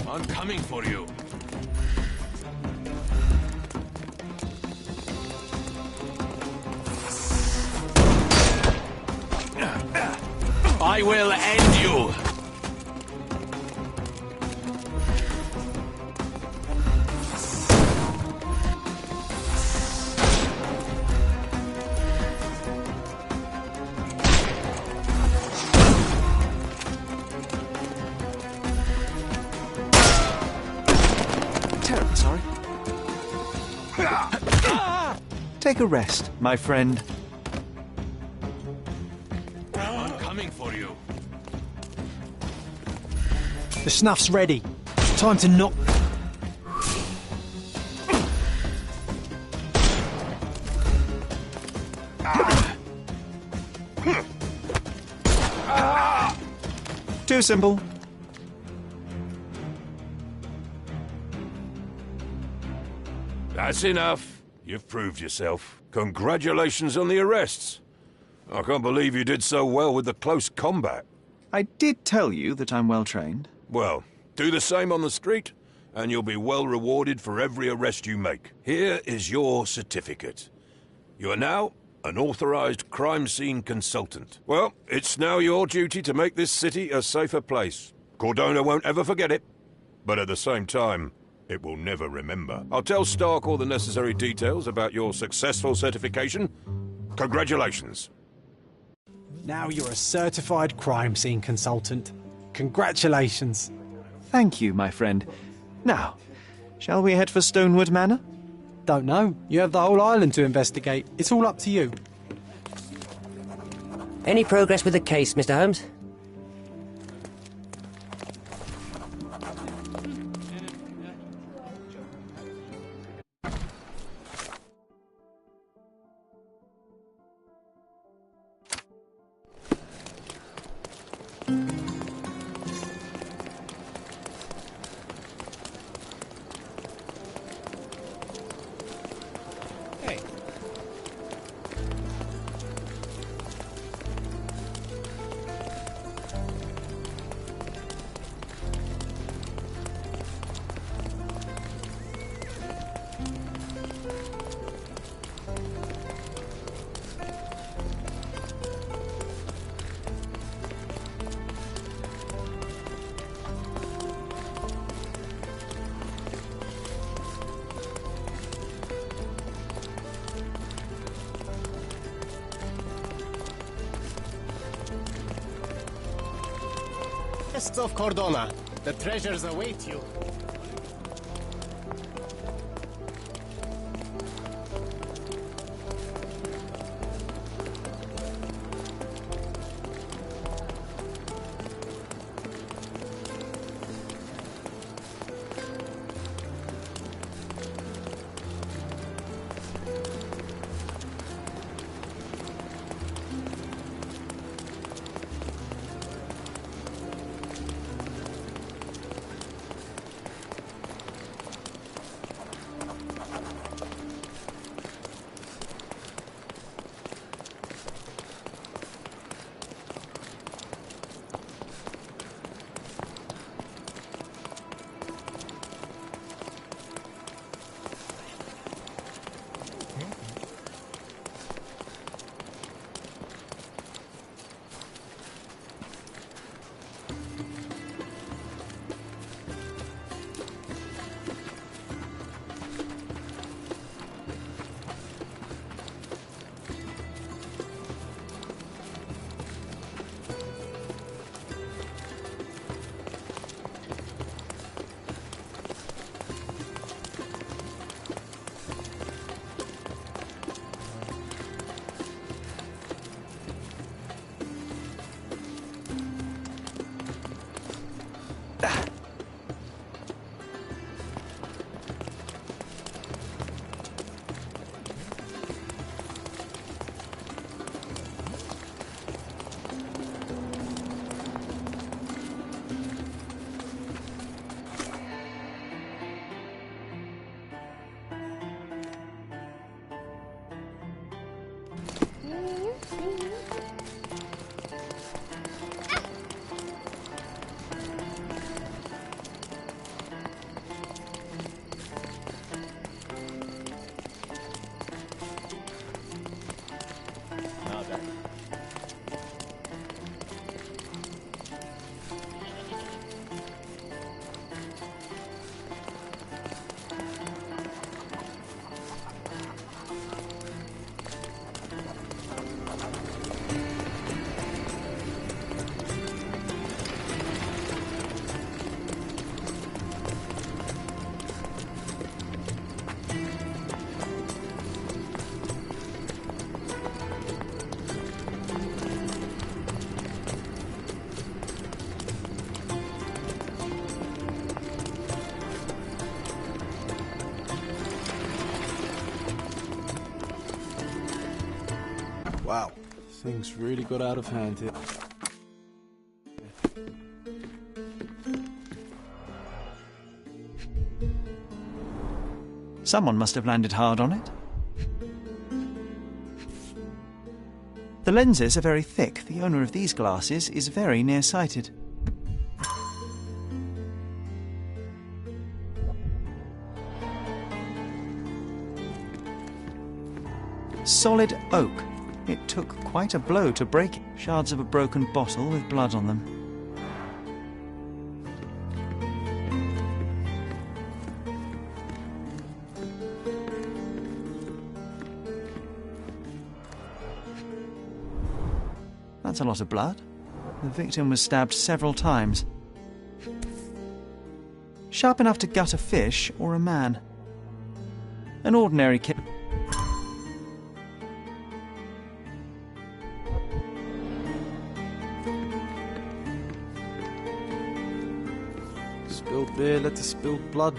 I'm coming for you. I will end you. Terribly sorry. Take a rest, my friend. I'm coming for you. The snuff's ready. Time to knock. Too simple. That's enough. You've proved yourself. Congratulations on the arrests. I can't believe you did so well with the close combat. I did tell you that I'm well trained. Well, do the same on the street, and you'll be well rewarded for every arrest you make. Here is your certificate. You are now an authorized crime scene consultant. Well, it's now your duty to make this city a safer place. Cordona won't ever forget it, but at the same time, it will never remember. I'll tell Stark all the necessary details about your successful certification. Congratulations. Now you're a certified crime scene consultant. Congratulations. Thank you, my friend. Now, shall we head for Stonewood Manor? Don't know. You have the whole island to investigate. It's all up to you. Any progress with the case, Mr. Holmes? Guests of Cordona, the treasures await you. Wow, things really got out of hand here. Someone must have landed hard on it. The lenses are very thick. The owner of these glasses is very nearsighted. Solid oak. It took quite a blow to break it. Shards of a broken bottle with blood on them. That's a lot of blood. The victim was stabbed several times. Sharp enough to gut a fish or a man. An ordinary kill. Spilled beer led to spilled blood.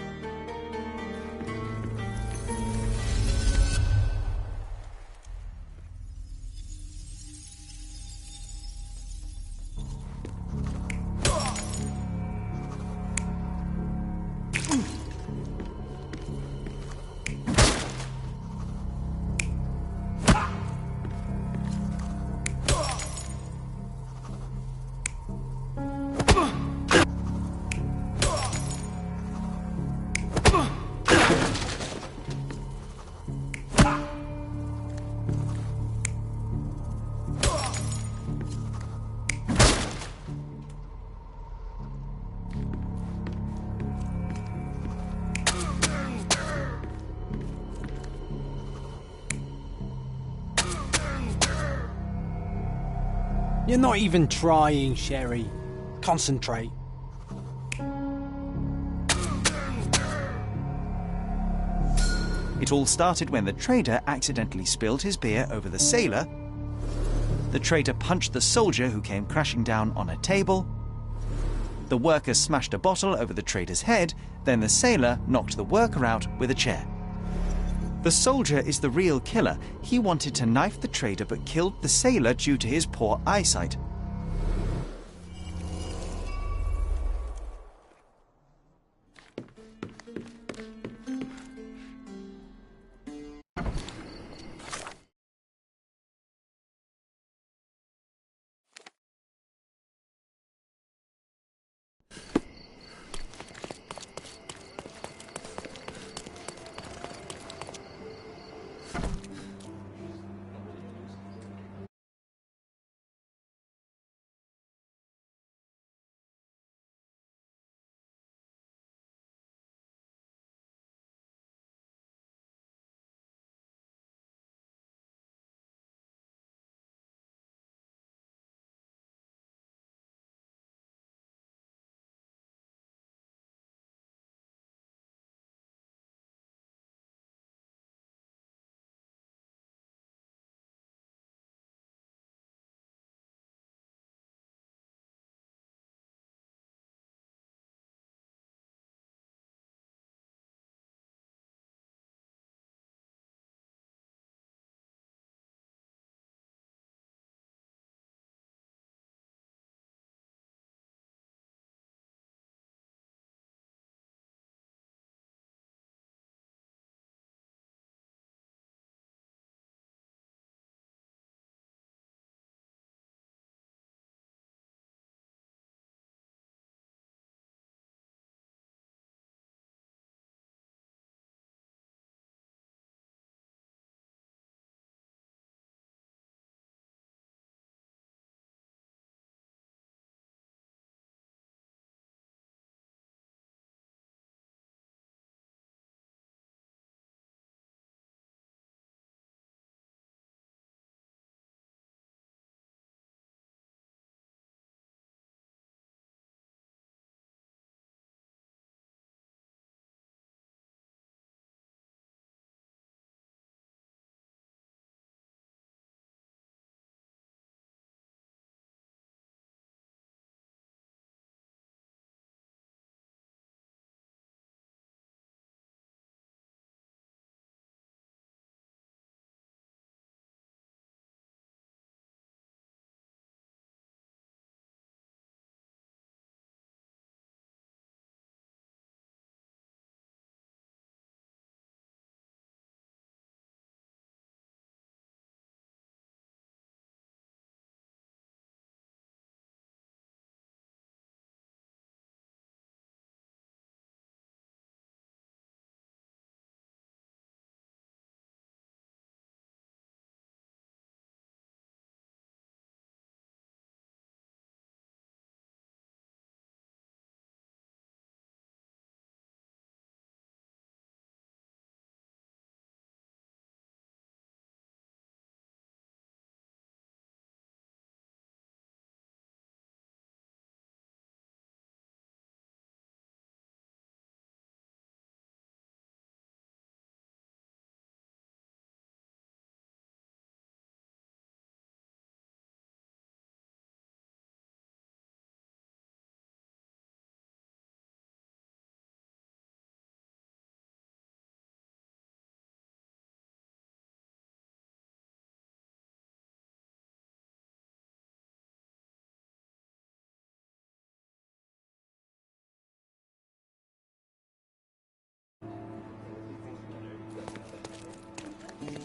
You're not even trying, Sherry. Concentrate. It all started when the trader accidentally spilled his beer over the sailor. The traitor punched the soldier who came crashing down on a table. The worker smashed a bottle over the trader's head, then the sailor knocked the worker out with a chair. The soldier is the real killer. He wanted to knife the trader but killed the sailor due to his poor eyesight.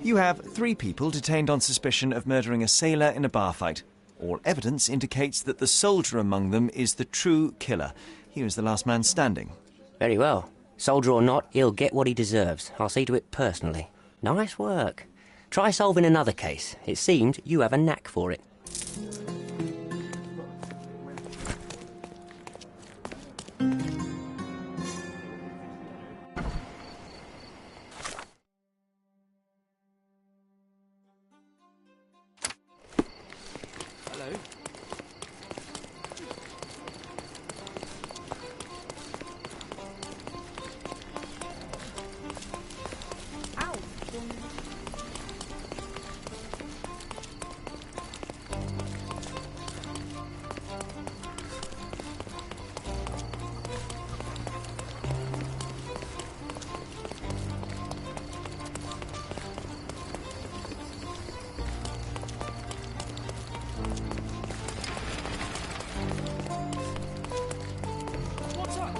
You have 3 people detained on suspicion of murdering a sailor in a bar fight. All evidence indicates that the soldier among them is the true killer. He was the last man standing. Very well. Soldier or not, he'll get what he deserves. I'll see to it personally. Nice work. Try solving another case. It seems you have a knack for it. Hello. What's up?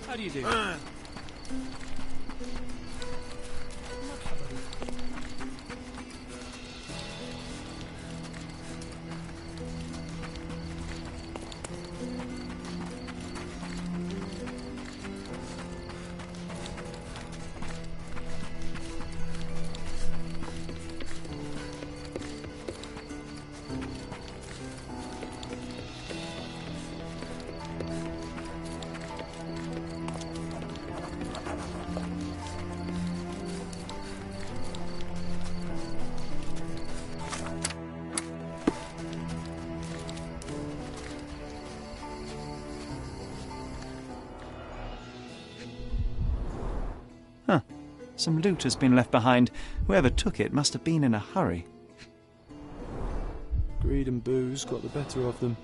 How do you do? Huh. Some loot has been left behind. Whoever took it must have been in a hurry. Greed and booze got the better of them.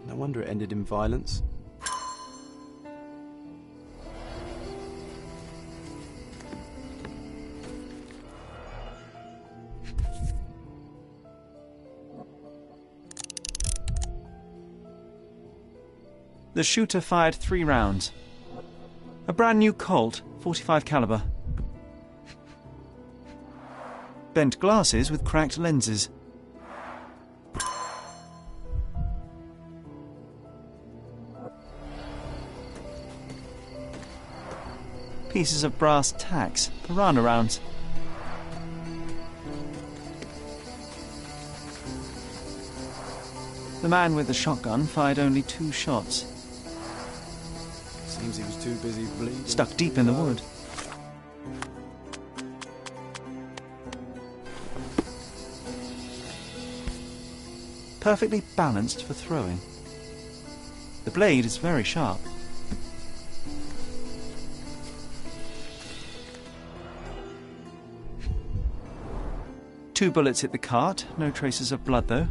No wonder it ended in violence. The shooter fired 3 rounds. A brand new Colt, 45 caliber. Bent glasses with cracked lenses. Pieces of brass tacks, piranha rounds. The man with the shotgun fired only 2 shots. Seems he was too busy bleeding. Stuck deep in the wood. Perfectly balanced for throwing. The blade is very sharp. Two bullets hit the cart, no traces of blood though.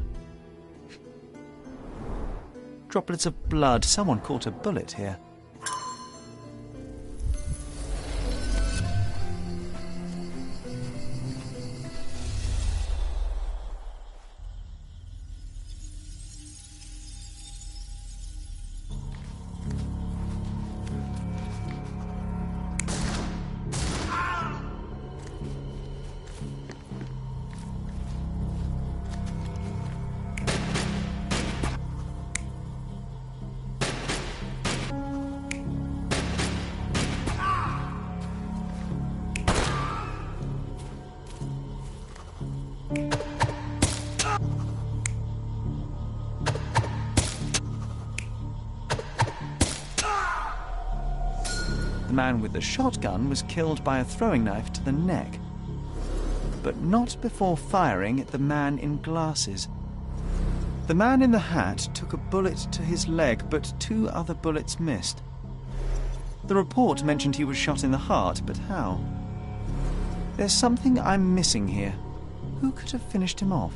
Droplets of blood, someone caught a bullet here. The man with the shotgun was killed by a throwing knife to the neck, but not before firing at the man in glasses. The man in the hat took a bullet to his leg, but 2 other bullets missed. The report mentioned he was shot in the heart, but how? There's something I'm missing here. Who could have finished him off?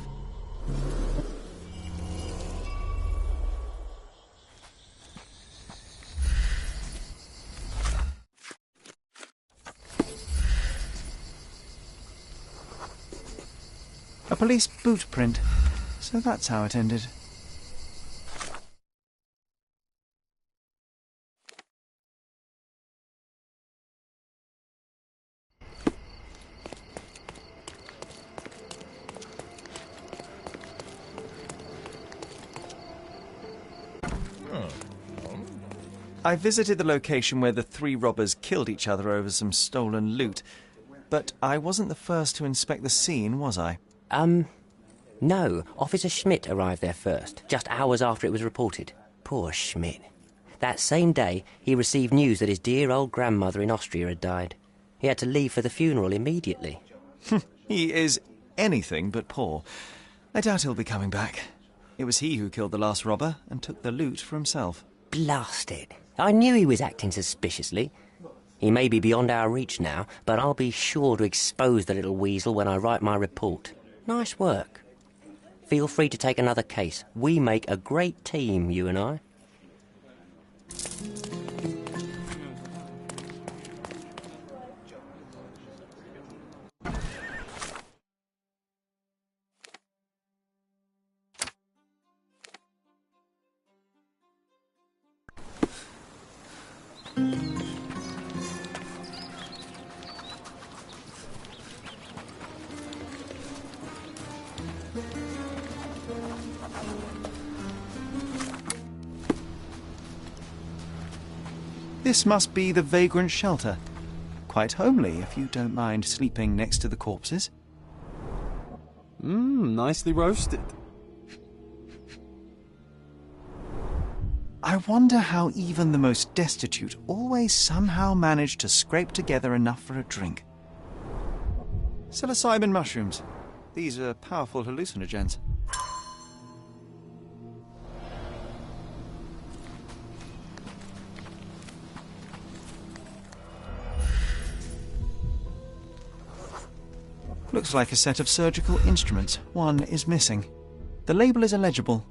police boot print. So that's how it ended. I visited the location where the three robbers killed each other over some stolen loot, but I wasn't the first to inspect the scene, was I? No. Officer Schmidt arrived there first, just hours after it was reported. Poor Schmidt. That same day, he received news that his dear old grandmother in Austria had died. He had to leave for the funeral immediately. He is anything but poor. I doubt he'll be coming back. It was he who killed the last robber and took the loot for himself. Blast it. I knew he was acting suspiciously. He may be beyond our reach now, but I'll be sure to expose the little weasel when I write my report. Nice work. Feel free to take another case. We make a great team, you and I. This must be the vagrant shelter. Quite homely, if you don't mind sleeping next to the corpses. Nicely roasted. I wonder how even the most destitute always somehow manage to scrape together enough for a drink. Psilocybin mushrooms. These are powerful hallucinogens. Looks like a set of surgical instruments. One is missing. The label is illegible.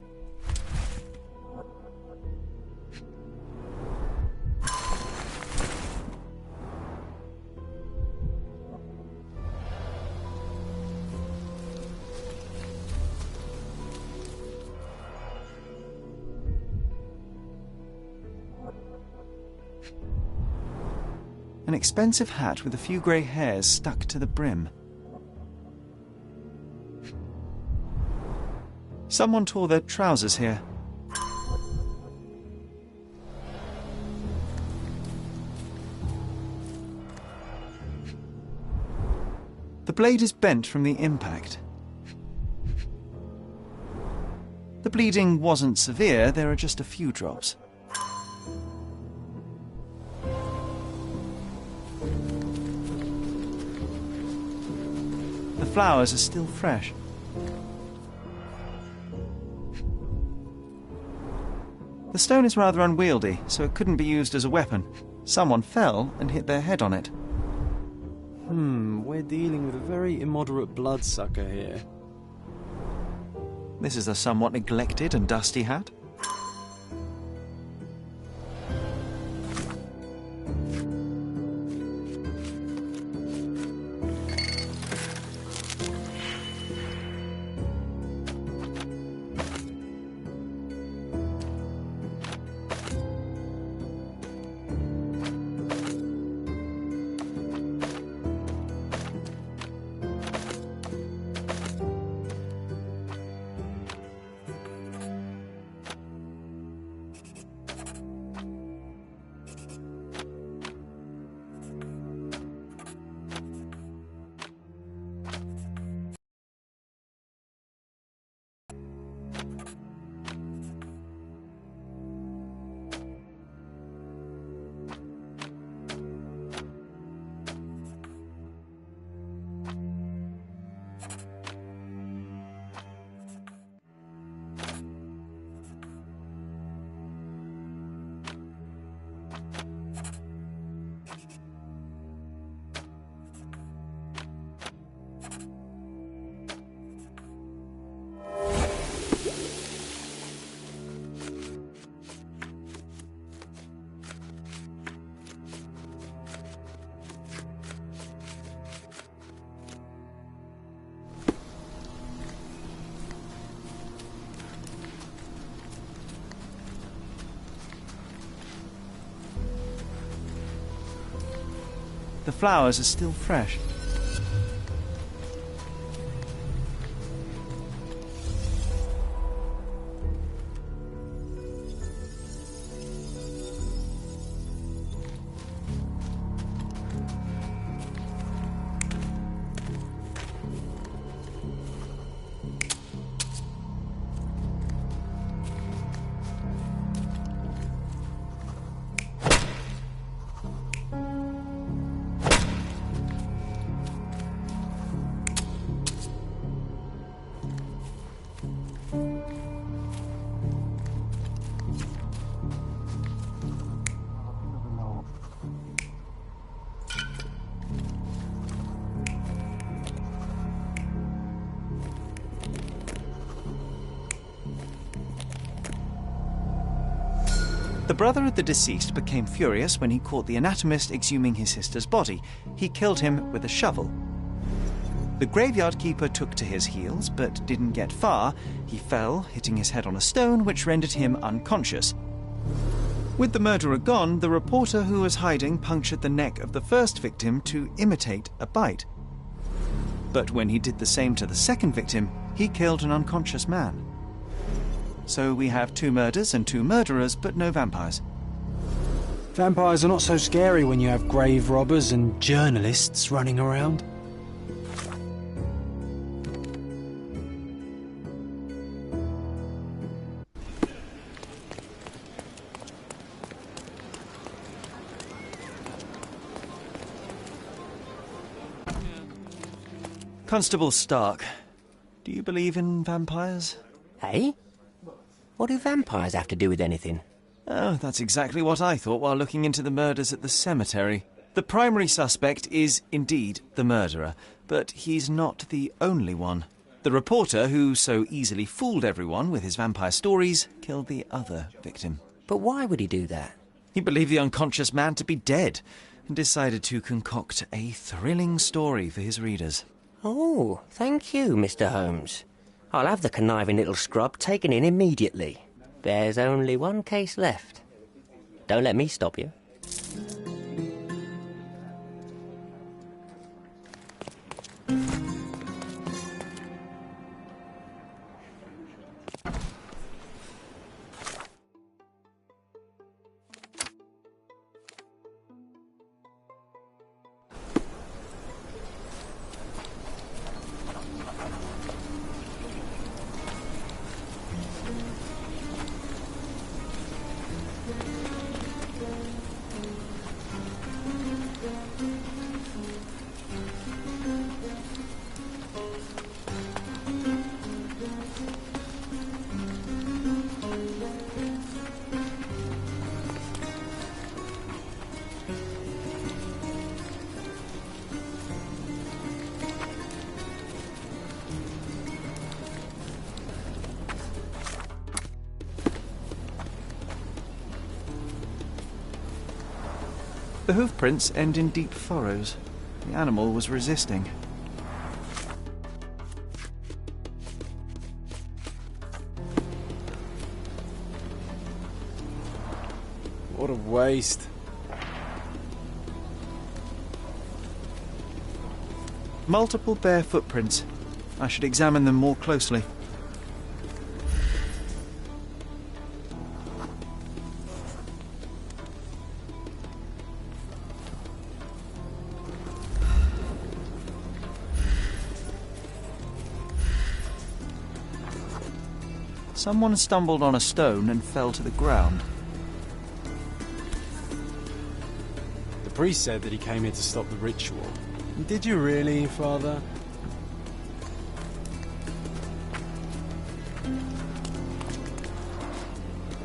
An expensive hat with a few grey hairs stuck to the brim. Someone tore their trousers here. The blade is bent from the impact. The bleeding wasn't severe, there are just a few drops. The flowers are still fresh. The stone is rather unwieldy, so it couldn't be used as a weapon. Someone fell and hit their head on it. We're dealing with a very immoderate bloodsucker here. This is a somewhat neglected and dusty hat. The flowers are still fresh. The brother of the deceased became furious when he caught the anatomist exhuming his sister's body. He killed him with a shovel. The graveyard keeper took to his heels, but didn't get far. He fell, hitting his head on a stone, which rendered him unconscious. With the murderer gone, the reporter who was hiding punctured the neck of the first victim to imitate a bite. But when he did the same to the second victim, he killed an unconscious man. So we have 2 murders and 2 murderers, but no vampires. Vampires are not so scary when you have grave robbers and journalists running around. Constable Stark, do you believe in vampires? Eh? What do vampires have to do with anything? Oh, that's exactly what I thought while looking into the murders at the cemetery. The primary suspect is indeed the murderer, but he's not the only one. The reporter, who so easily fooled everyone with his vampire stories, killed the other victim. But why would he do that? He believed the unconscious man to be dead and decided to concoct a thrilling story for his readers. Oh, thank you, Mr. Holmes. I'll have the conniving little scrub taken in immediately. There's only one case left. Don't let me stop you. The hoof prints end in deep furrows. The animal was resisting. What a waste. Multiple bare footprints. I should examine them more closely. Someone stumbled on a stone and fell to the ground. The priest said that he came here to stop the ritual. Did you really, Father?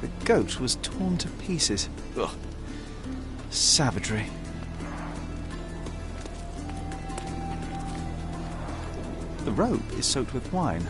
The goat was torn to pieces. Ugh. Savagery. The robe is soaked with wine.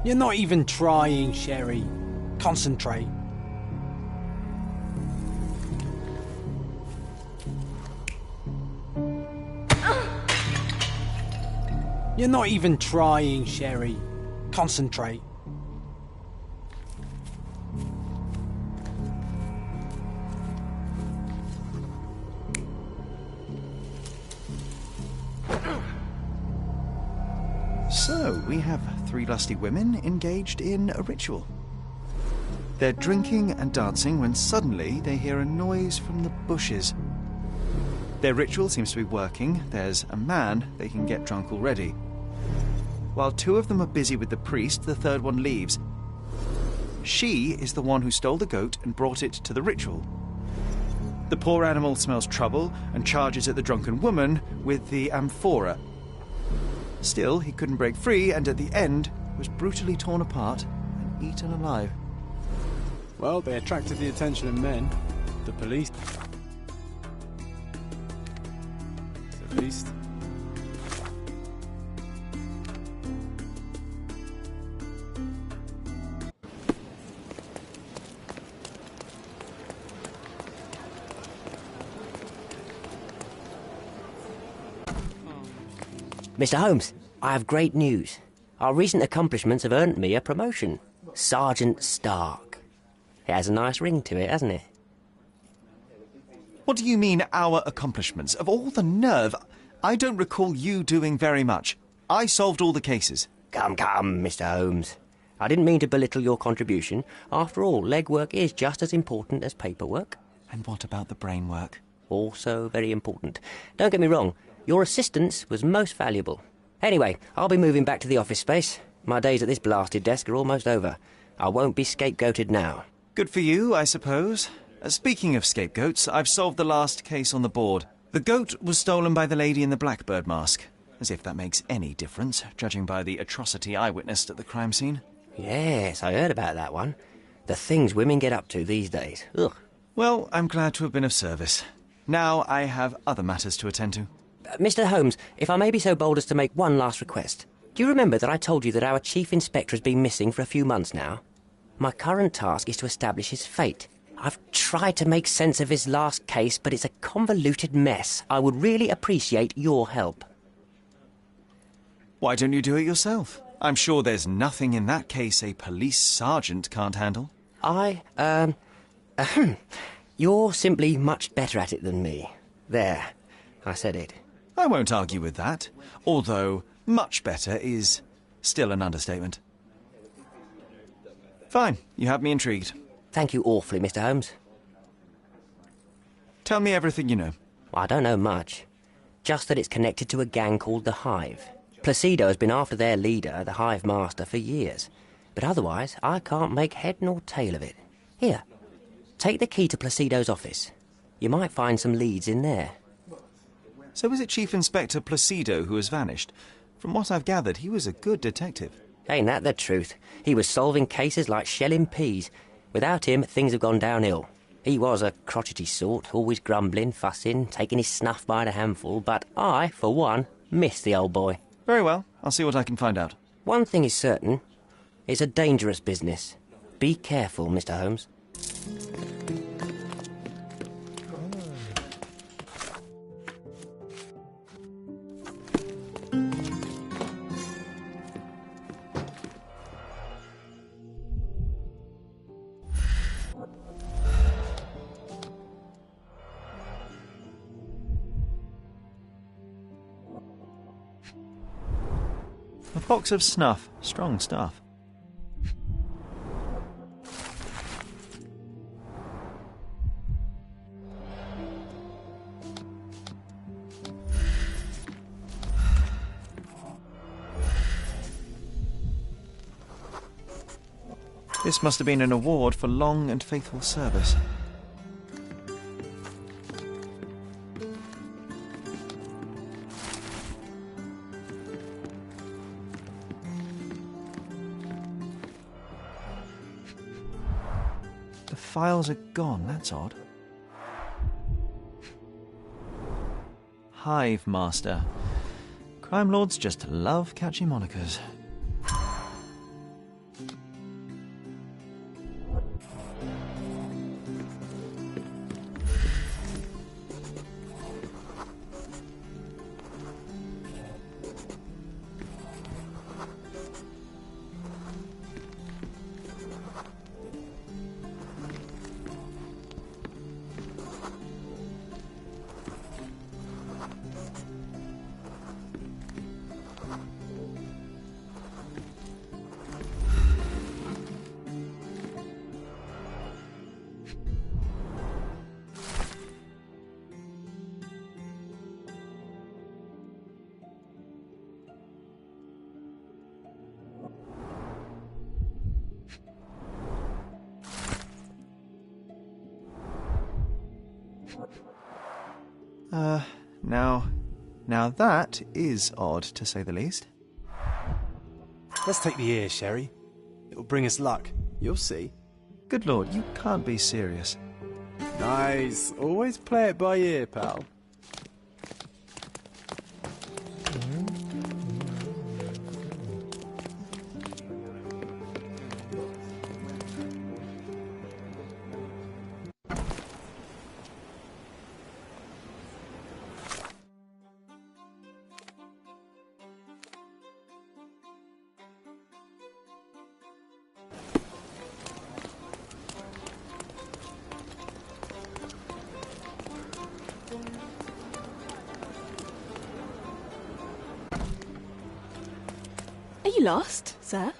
You're not even trying, Sherry. Concentrate. You're not even trying, Sherry. Concentrate. So, we have 3 lusty women engaged in a ritual. They're drinking and dancing when suddenly they hear a noise from the bushes. Their ritual seems to be working. There's a man they can get drunk already. While 2 of them are busy with the priest, the 3rd one leaves. She is the one who stole the goat and brought it to the ritual. The poor animal smells trouble and charges at the drunken woman with the amphora. Still, he couldn't break free, and at the end was brutally torn apart and eaten alive. Well, they attracted the attention of men. The police. At least. Mr. Holmes, I have great news. Our recent accomplishments have earned me a promotion. Sergeant Stark. It has a nice ring to it, hasn't it? What do you mean, our accomplishments? Of all the nerve, I don't recall you doing very much. I solved all the cases. Come, Mr. Holmes. I didn't mean to belittle your contribution. After all, legwork is just as important as paperwork. And what about the brain work? Also very important. Don't get me wrong, your assistance was most valuable. Anyway, I'll be moving back to the office space. My days at this blasted desk are almost over. I won't be scapegoated now. Good for you, I suppose. Speaking of scapegoats, I've solved the last case on the board. The goat was stolen by the lady in the blackbird mask. As if that makes any difference, judging by the atrocity I witnessed at the crime scene. Yes, I heard about that one. The things women get up to these days. Ugh. Well, I'm glad to have been of service. Now I have other matters to attend to. Mr. Holmes, if I may be so bold as to make one last request. Do you remember that I told you that our chief inspector has been missing for a few months now? My current task is to establish his fate. I've tried to make sense of his last case, but it's a convoluted mess. I would really appreciate your help. Why don't you do it yourself? I'm sure there's nothing in that case a police sergeant can't handle. You're simply much better at it than me. There, I said it. I won't argue with that, although much better is still an understatement. Fine, you have me intrigued. Thank you awfully, Mr. Holmes. Tell me everything you know. I don't know much. Just that it's connected to a gang called the Hive. Placido has been after their leader, the Hive Master, for years. But otherwise, I can't make head nor tail of it. Here, take the key to Placido's office. You might find some leads in there. So is it Chief Inspector Placido who has vanished? From what I've gathered, he was a good detective. Ain't that the truth? He was solving cases like shelling peas. Without him, things have gone downhill. He was a crotchety sort, always grumbling, fussing, taking his snuff by the handful, but I, for one, miss the old boy. Very well, I'll see what I can find out. One thing is certain. It's a dangerous business. Be careful, Mr. Holmes. A box of snuff. Strong stuff. This must have been an award for long and faithful service. The files are gone, that's odd. Hive Master. Crime lords just love catchy monikers. Now that is odd, to say the least. Let's take the ear, Sherry. It'll bring us luck. You'll see. Good lord, you can't be serious. Nice. Always play it by ear, pal. Are you lost, sir?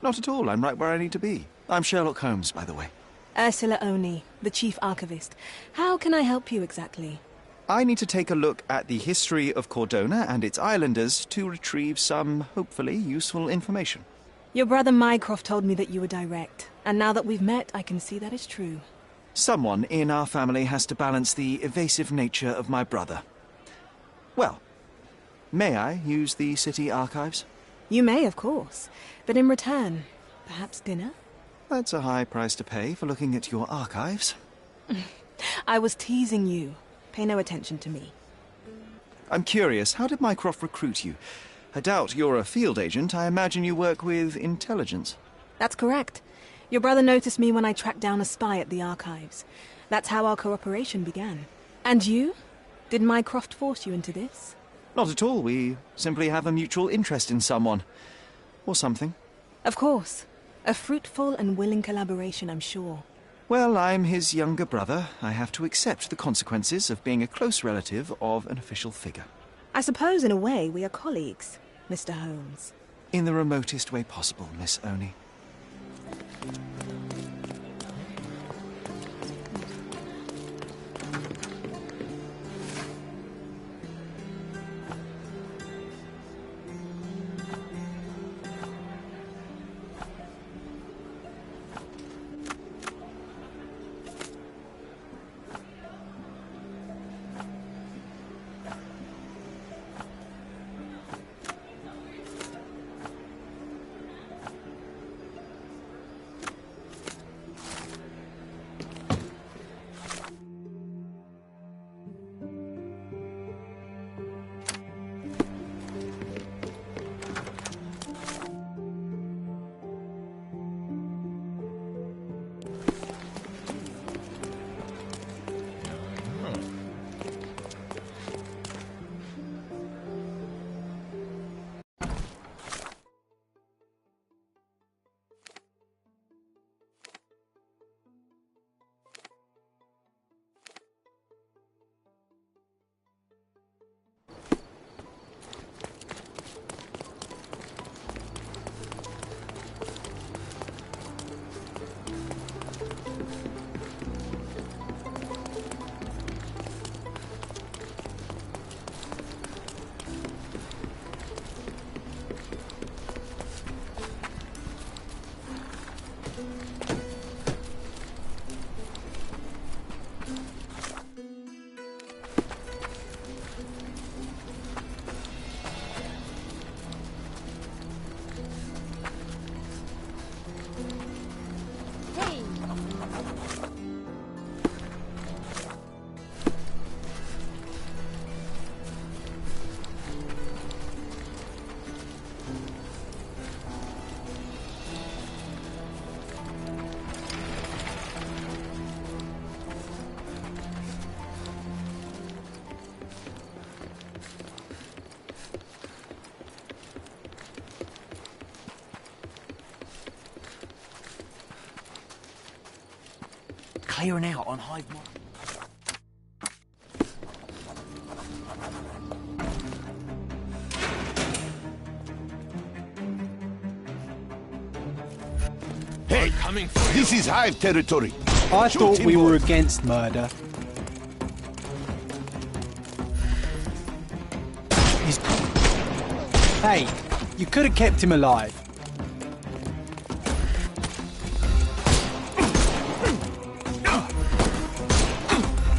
Not at all. I'm right where I need to be. I'm Sherlock Holmes, by the way. Ursula Oni, the chief archivist. How can I help you exactly? I need to take a look at the history of Cordona and its islanders to retrieve some, hopefully, useful information. Your brother Mycroft told me that you were direct, and now that we've met, I can see that is true. Someone in our family has to balance the evasive nature of my brother. Well, may I use the city archives? You may, of course, but in return, perhaps dinner? That's a high price to pay for looking at your archives. I was teasing you. Pay no attention to me. I'm curious, how did Mycroft recruit you? I doubt you're a field agent. I imagine you work with intelligence. That's correct. Your brother noticed me when I tracked down a spy at the archives. That's how our cooperation began. And you? Did Mycroft force you into this? Not at all. We simply have a mutual interest in someone. Or something. Of course. A fruitful and willing collaboration, I'm sure. Well, I'm his younger brother. I have to accept the consequences of being a close relative of an official figure. I suppose, in a way, we are colleagues, Mr. Holmes. In the remotest way possible, Miss Oni. Clearing out on Hive Mine. Hey, this is Hive territory. I Shoot thought him, we were boy. against murder. Hey, you could have kept him alive.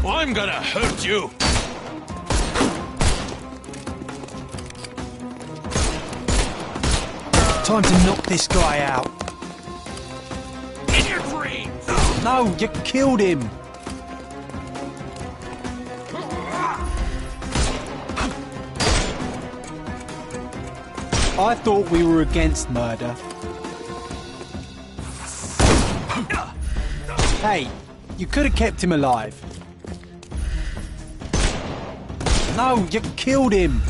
I'm gonna hurt you! Time to knock this guy out. In your dreams! No, you killed him. I thought we were against murder. Hey, you could have kept him alive. No, you killed him.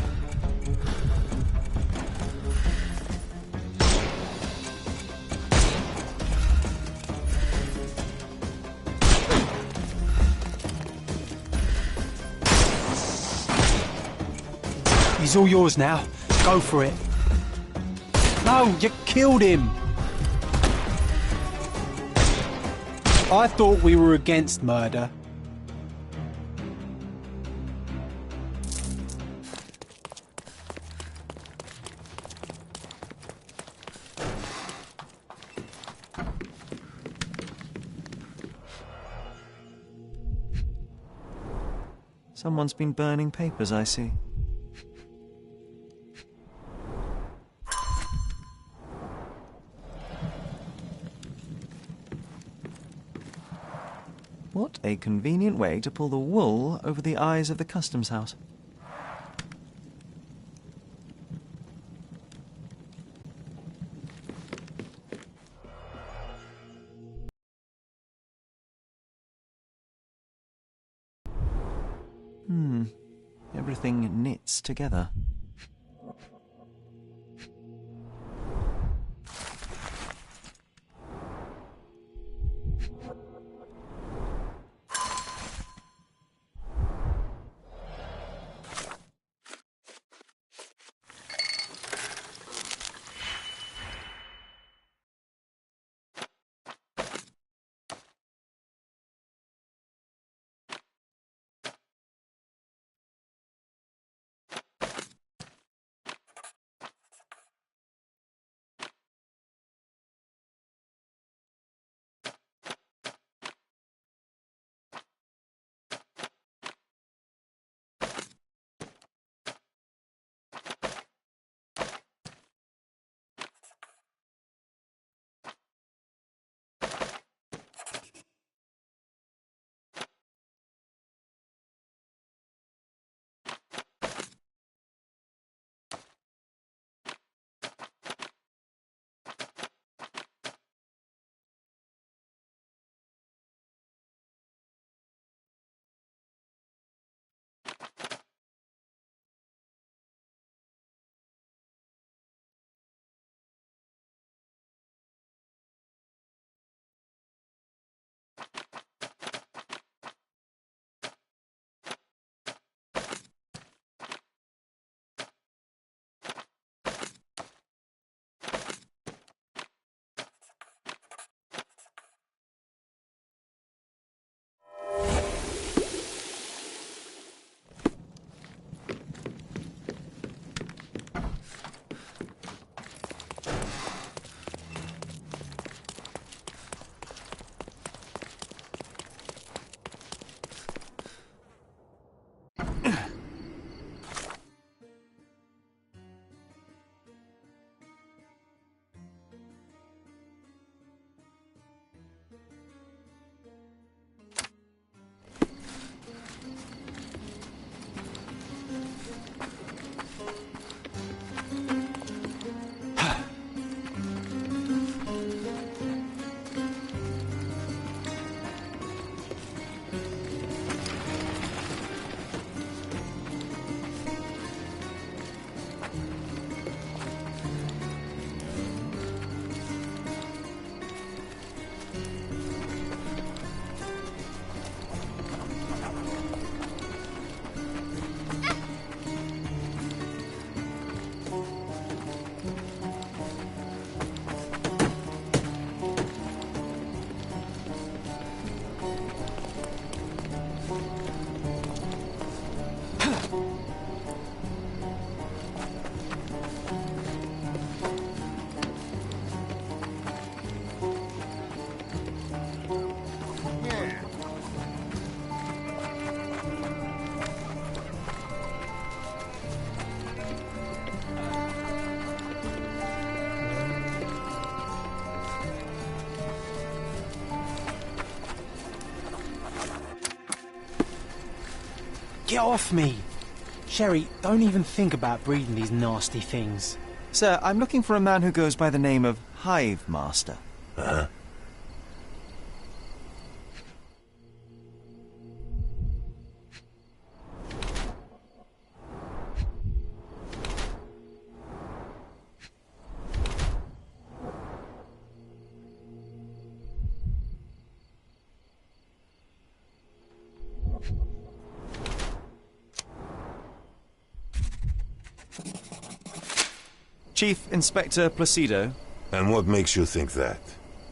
He's all yours now. Go for it. No, you killed him. I thought we were against murder. Someone's been burning papers, I see. What a convenient way to pull the wool over the eyes of the customs house. Everything knits together. Get off me! Sherry, don't even think about breathing these nasty things. Sir, I'm looking for a man who goes by the name of Hive Master. Huh? Chief Inspector Placido. And what makes you think that?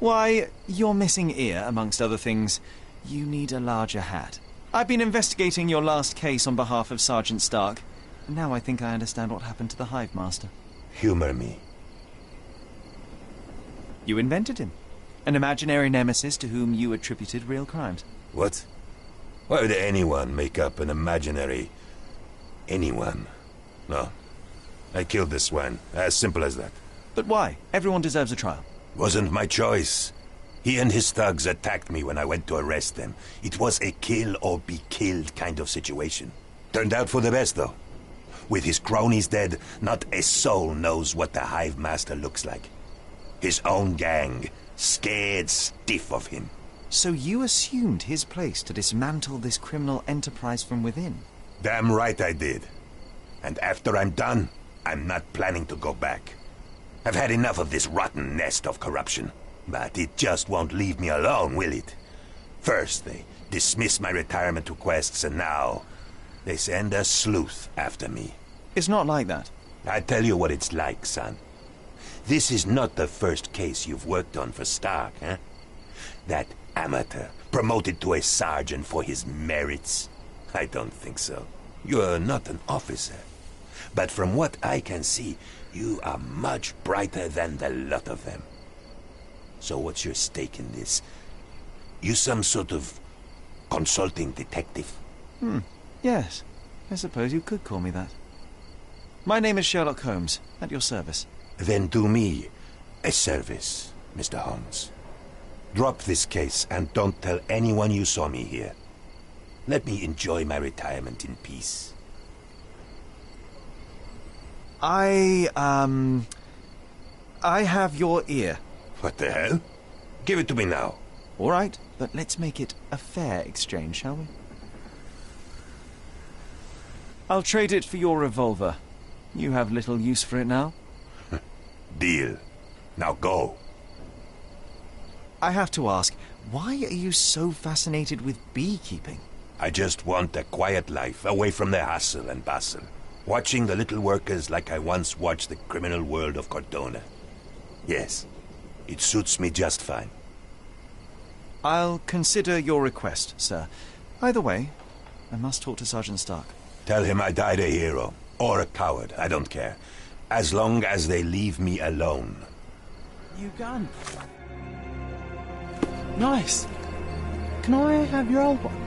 Why, your missing ear, amongst other things. You need a larger hat. I've been investigating your last case on behalf of Sergeant Stark. Now I think I understand what happened to the Hive Master. Humor me. You invented him. An imaginary nemesis to whom you attributed real crimes. What? Why would anyone make up an imaginary... anyone? No. I killed this swine. As simple as that. But why? Everyone deserves a trial. Wasn't my choice. He and his thugs attacked me when I went to arrest them. It was a kill or be killed kind of situation. Turned out for the best, though. With his cronies dead, not a soul knows what the Hive Master looks like. His own gang, scared stiff of him. So you assumed his place to dismantle this criminal enterprise from within? Damn right I did. And after I'm done, I'm not planning to go back. I've had enough of this rotten nest of corruption. But it just won't leave me alone, will it? First, they dismiss my retirement requests, and now they send a sleuth after me. It's not like that. I tell you what it's like, son. This is not the first case you've worked on for Stark, huh? That amateur promoted to a sergeant for his merits? I don't think so. You're not an officer. But from what I can see, you are much brighter than the lot of them. So what's your stake in this? You some sort of consulting detective? Yes. I suppose you could call me that. My name is Sherlock Holmes, at your service. Then do me a service, Mr. Holmes. Drop this case and don't tell anyone you saw me here. Let me enjoy my retirement in peace. I have your ear. What the hell? Give it to me now. All right, but let's make it a fair exchange, shall we? I'll trade it for your revolver. You have little use for it now. Deal. Now go. I have to ask, why are you so fascinated with beekeeping? I just want a quiet life, away from the hustle and bustle. Watching the little workers like I once watched the criminal world of Cordona. Yes, it suits me just fine. I'll consider your request, sir. Either way, I must talk to Sergeant Stark. Tell him I died a hero, or a coward, I don't care. As long as they leave me alone. New gun. Nice. Can I have your old one?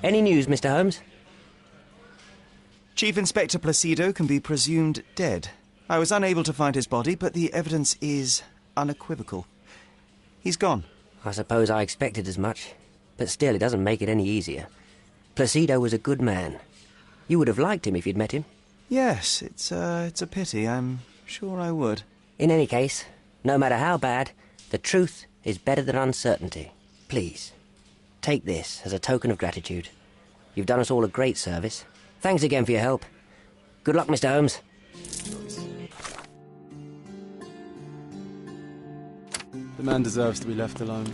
Any news, Mr. Holmes? Chief Inspector Placido can be presumed dead. I was unable to find his body, but the evidence is unequivocal. He's gone. I suppose I expected as much. But still, it doesn't make it any easier. Placido was a good man. You would have liked him if you'd met him. Yes, it's a pity. I'm sure I would. In any case, no matter how bad, the truth is better than uncertainty. Please, take this as a token of gratitude. You've done us all a great service. Thanks again for your help. Good luck, Mr. Holmes. The man deserves to be left alone.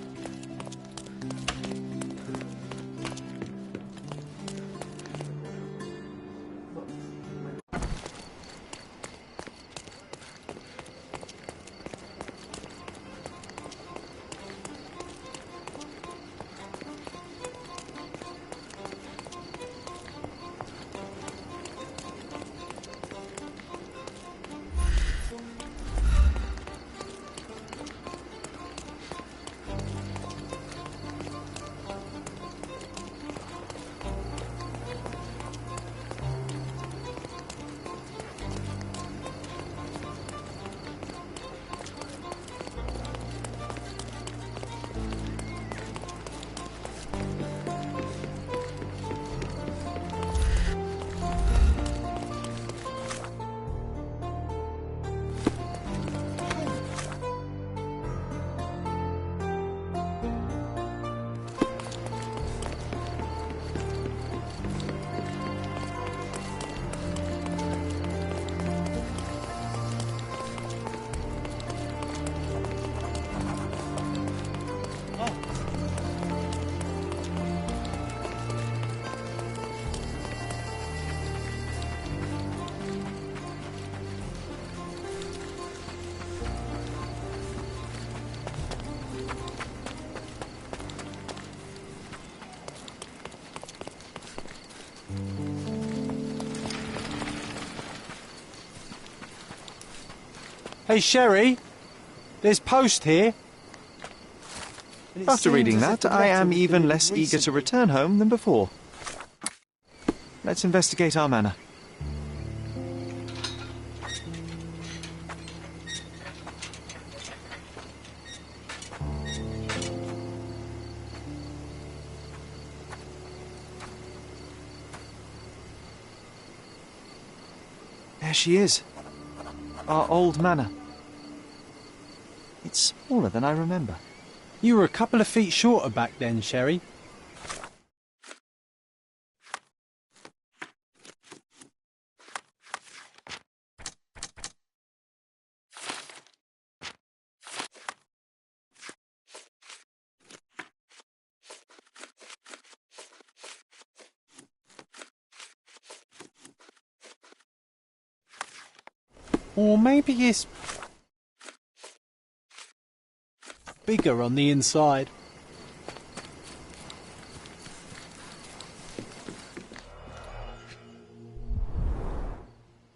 Hey, Sherry, there's post here. After reading that, I am even less eager to return home than before. Let's investigate our manor. There she is. Our old manor. It's smaller than I remember. You were a couple of feet shorter back then, Sherry. Or maybe it's bigger on the inside.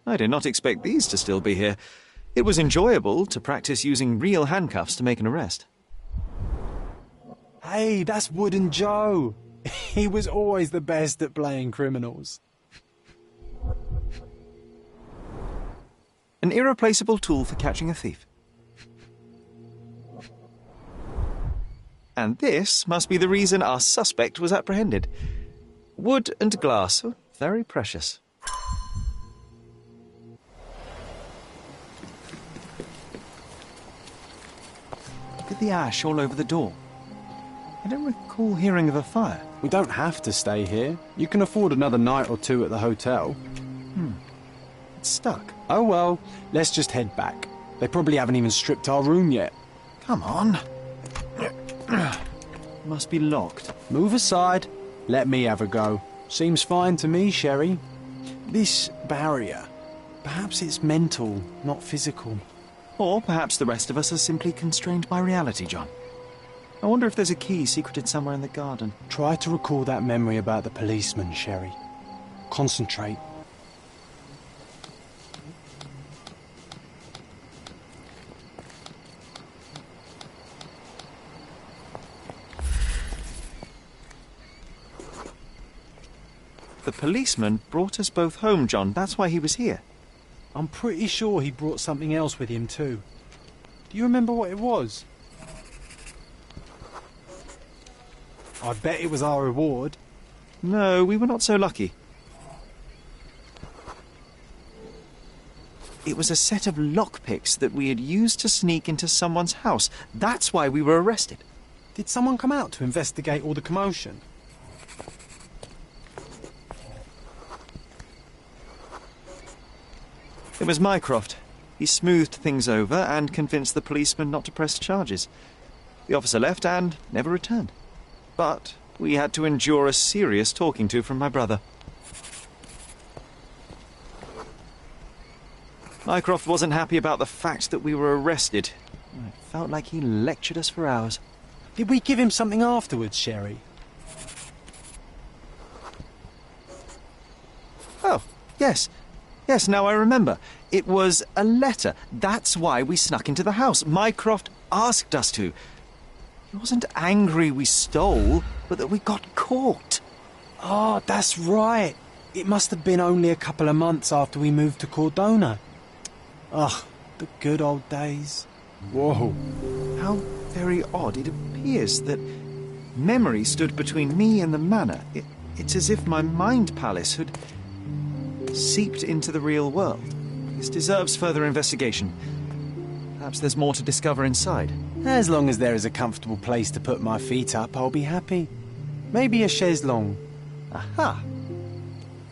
I did not expect these to still be here. It was enjoyable to practice using real handcuffs to make an arrest. Hey, that's Wooden Joe. He was always the best at playing criminals. An irreplaceable tool for catching a thief. And this must be the reason our suspect was apprehended. Wood and glass, very precious. Look at the ash all over the door. I don't recall hearing of a fire. We don't have to stay here. You can afford another night or two at the hotel. It's stuck. Oh well, let's just head back. They probably haven't even stripped our room yet. Come on. Must be locked. Move aside. Let me have a go. Seems fine to me, Sherry. This barrier, perhaps it's mental, not physical. Or perhaps the rest of us are simply constrained by reality, John. I wonder if there's a key secreted somewhere in the garden. Try to recall that memory about the policeman, Sherry. Concentrate. The policeman brought us both home, John. That's why he was here. I'm pretty sure he brought something else with him too. Do you remember what it was? I bet it was our reward. No, we were not so lucky. It was a set of lockpicks that we had used to sneak into someone's house. That's why we were arrested. Did someone come out to investigate all the commotion? It was Mycroft. He smoothed things over and convinced the policeman not to press charges. The officer left and never returned. But we had to endure a serious talking to from my brother. Mycroft wasn't happy about the fact that we were arrested. It felt like he lectured us for hours. Did we give him something afterwards, Sherry? Oh, yes. Yes, now I remember. It was a letter. That's why we snuck into the house. Mycroft asked us to. He wasn't angry we stole, but that we got caught. Oh, that's right. It must have been only a couple of months after we moved to Cordona. Ugh, the good old days. Whoa. How very odd it appears that memory stood between me and the manor. It's as if my mind palace had seeped into the real world. This deserves further investigation. Perhaps there's more to discover inside. As long as there is a comfortable place to put my feet up, I'll be happy. Maybe a chaise longue. Aha!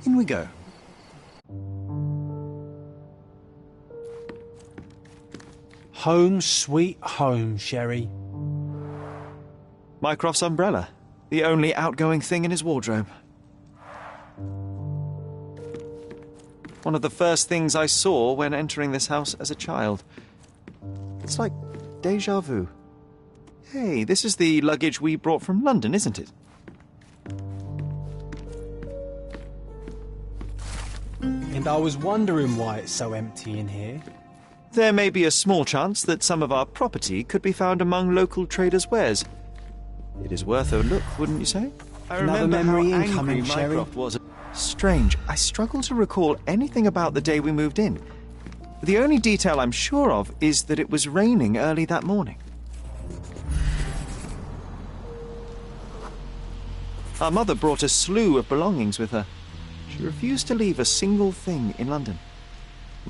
In we go. Home sweet home, Sherry. Mycroft's umbrella. The only outgoing thing in his wardrobe. One of the first things I saw when entering this house as a child. It's like déjà vu. Hey, this is the luggage we brought from London, isn't it? And I was wondering why it's so empty in here. There may be a small chance that some of our property could be found among local traders' wares. It is worth a look, wouldn't you say? I Another remember memory how incoming, angry Sherry. Mycroft was. Strange. I struggle to recall anything about the day we moved in. The only detail I'm sure of is that it was raining early that morning. Our mother brought a slew of belongings with her. She refused to leave a single thing in London.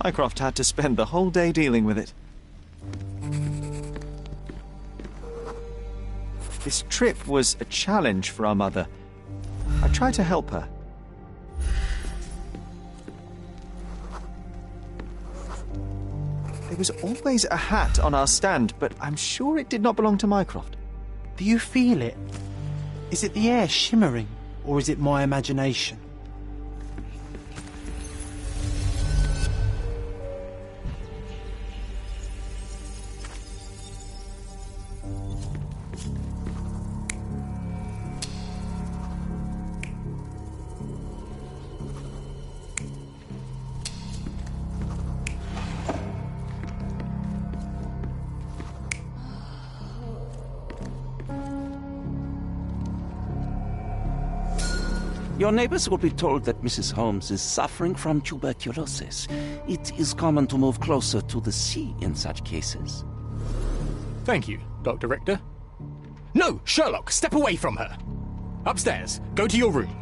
Mycroft had to spend the whole day dealing with it. This trip was a challenge for our mother. I tried to help her. There was always a hat on our stand, but I'm sure it did not belong to Mycroft. Do you feel it? Is it the air shimmering, or is it my imagination? Your neighbors will be told that Mrs. Holmes is suffering from tuberculosis. It is common to move closer to the sea in such cases. Thank you, Dr. Richter. No, Sherlock, step away from her. Upstairs, go to your room.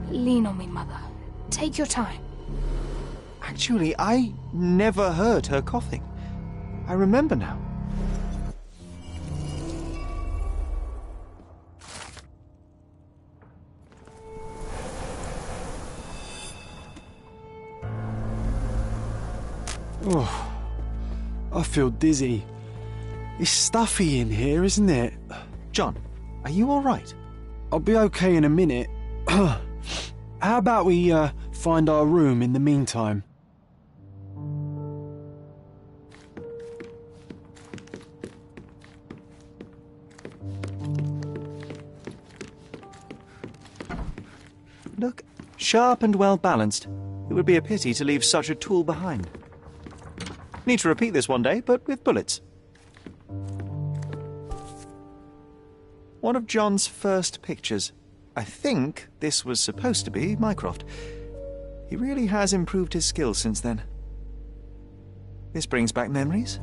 Lean on me, Mother. Take your time. Actually, I never heard her coughing. I remember now. Oh, I feel dizzy. It's stuffy in here, isn't it? John, are you all right? I'll be okay in a minute. How about we find our room in the meantime? Look, sharp and well balanced. It would be a pity to leave such a tool behind. Need to repeat this one day, but with bullets. One of John's first pictures. I think this was supposed to be Mycroft. He really has improved his skills since then. This brings back memories.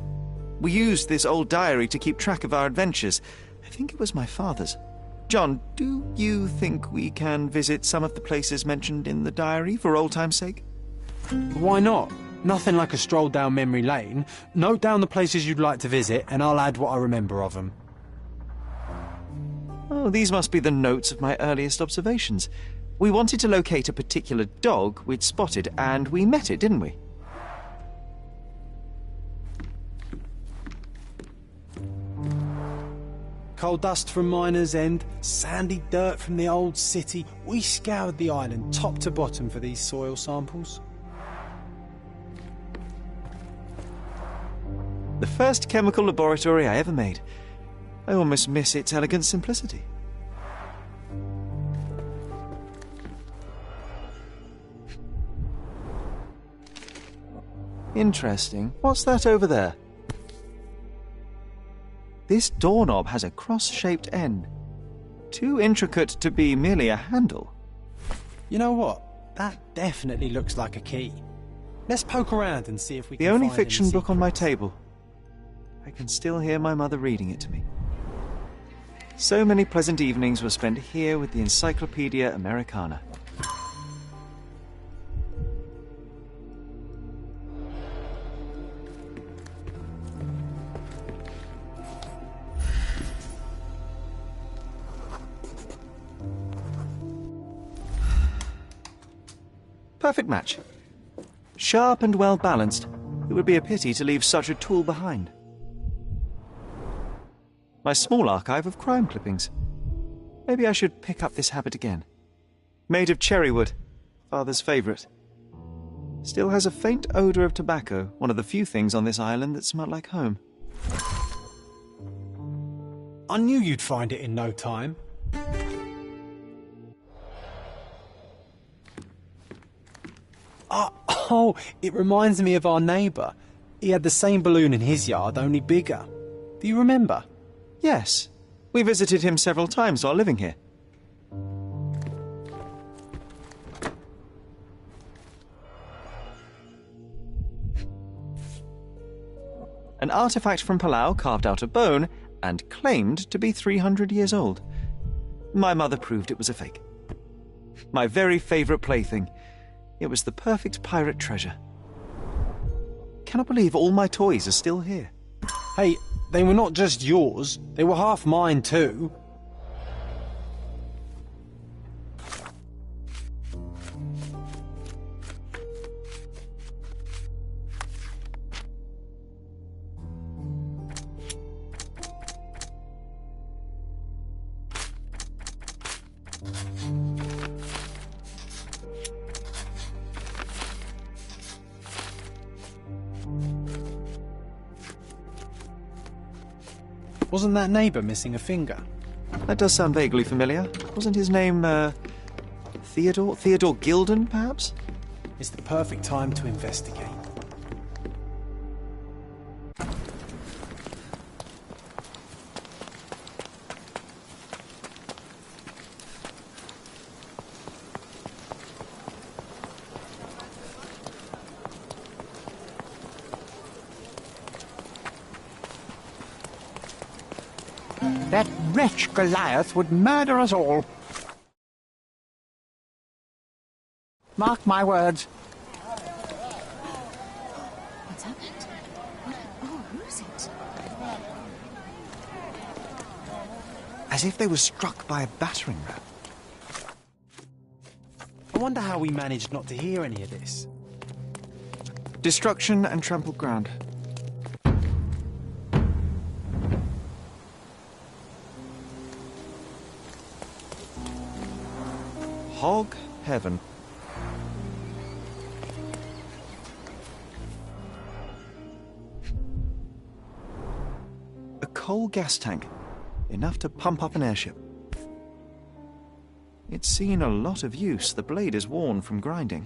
We used this old diary to keep track of our adventures. I think it was my father's. John, do you think we can visit some of the places mentioned in the diary for old time's sake? Why not? Nothing like a stroll down memory lane. Note down the places you'd like to visit, and I'll add what I remember of them. Oh, these must be the notes of my earliest observations. We wanted to locate a particular dog we'd spotted, and we met it, didn't we? Coal dust from Miner's End, sandy dirt from the old city. We scoured the island top to bottom for these soil samples. The first chemical laboratory I ever made. I almost miss its elegant simplicity. Interesting. What's that over there? This doorknob has a cross-shaped end. Too intricate to be merely a handle. You know what? That definitely looks like a key. Let's poke around and see if we can The only find fiction any book on my secrets. table. I can still hear my mother reading it to me. So many pleasant evenings were spent here with the Encyclopedia Americana. Perfect match. Sharp and well balanced. It would be a pity to leave such a tool behind. My small archive of crime clippings. Maybe I should pick up this habit again. Made of cherry wood, Father's favourite. Still has a faint odour of tobacco, one of the few things on this island that smell like home. I knew you'd find it in no time. Oh, it reminds me of our neighbour. He had the same balloon in his yard, only bigger. Do you remember? Yes. We visited him several times while living here. An artifact from Palau carved out of bone and claimed to be 300 years old. My mother proved it was a fake. My very favourite plaything. It was the perfect pirate treasure. Cannot believe all my toys are still here. Hey, they were not just yours, they were half mine too. Wasn't that neighbour missing a finger? That does sound vaguely familiar. Wasn't his name, Theodore? Theodore Gilden, perhaps? It's the perfect time to investigate. That wretch Goliath would murder us all. Mark my words. What's happened? Who is it? As if they were struck by a battering ram. I wonder how we managed not to hear any of this. Destruction and trampled ground. Hog heaven. A coal gas tank, enough to pump up an airship. It's seen a lot of use. The blade is worn from grinding.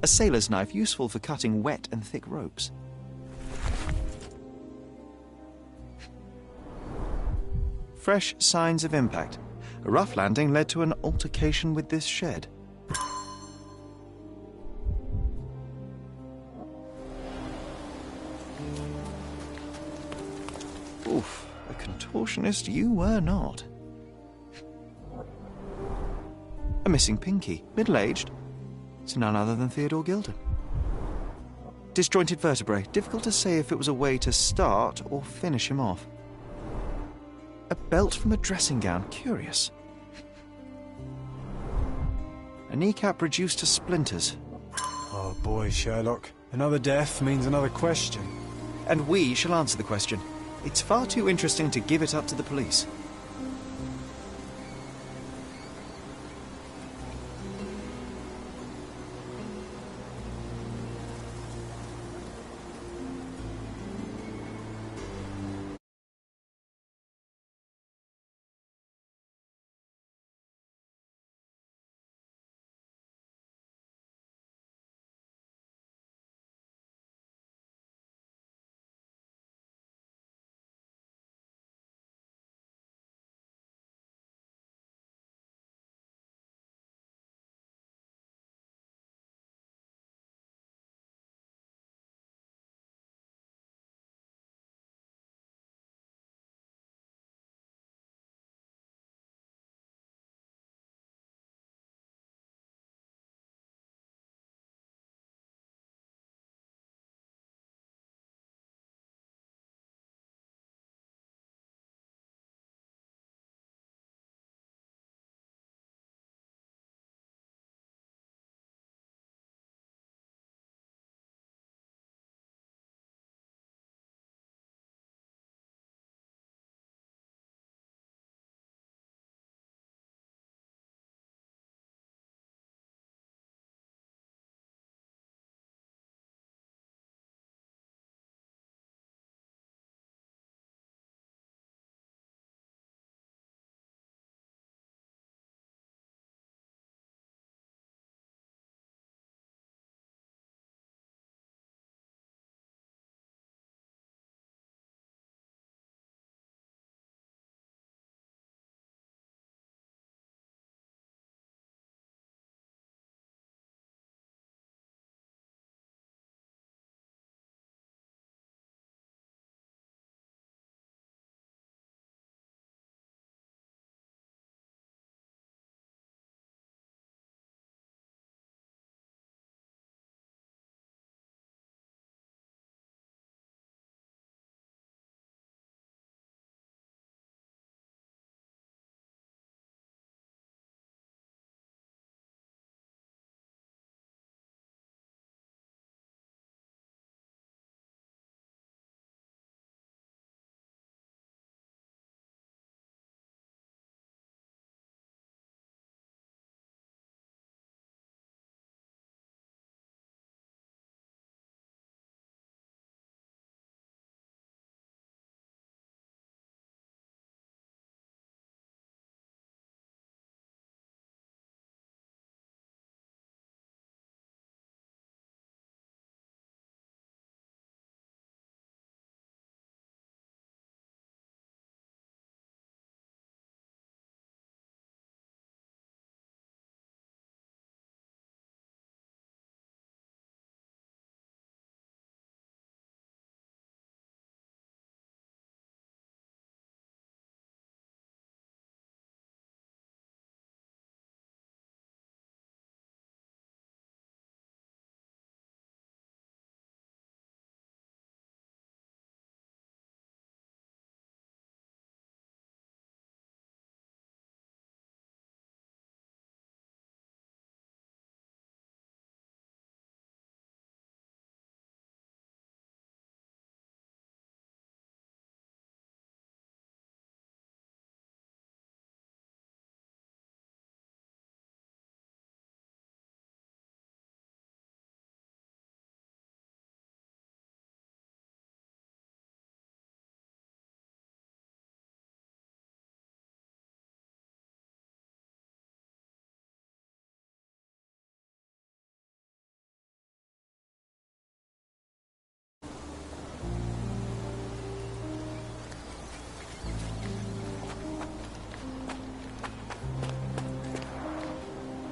A sailor's knife, useful for cutting wet and thick ropes. Fresh signs of impact. A rough landing led to an altercation with this shed. Oof, a contortionist you were not. A missing pinky, middle-aged. It's none other than Theodore Gilden. Disjointed vertebrae, difficult to say if it was a way to start or finish him off. A belt from a dressing gown, curious. A kneecap reduced to splinters. Oh boy, Sherlock. Another death means another question. And we shall answer the question. It's far too interesting to give it up to the police.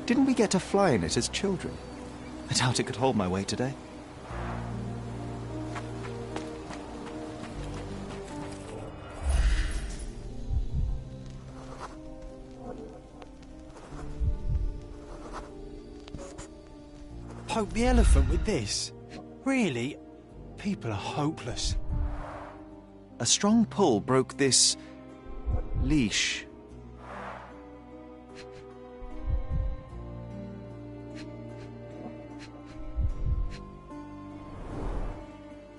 Didn't we get to fly in it as children? I doubt it could hold my weight today. Poke the elephant with this? Really? People are hopeless. A strong pull broke this leash.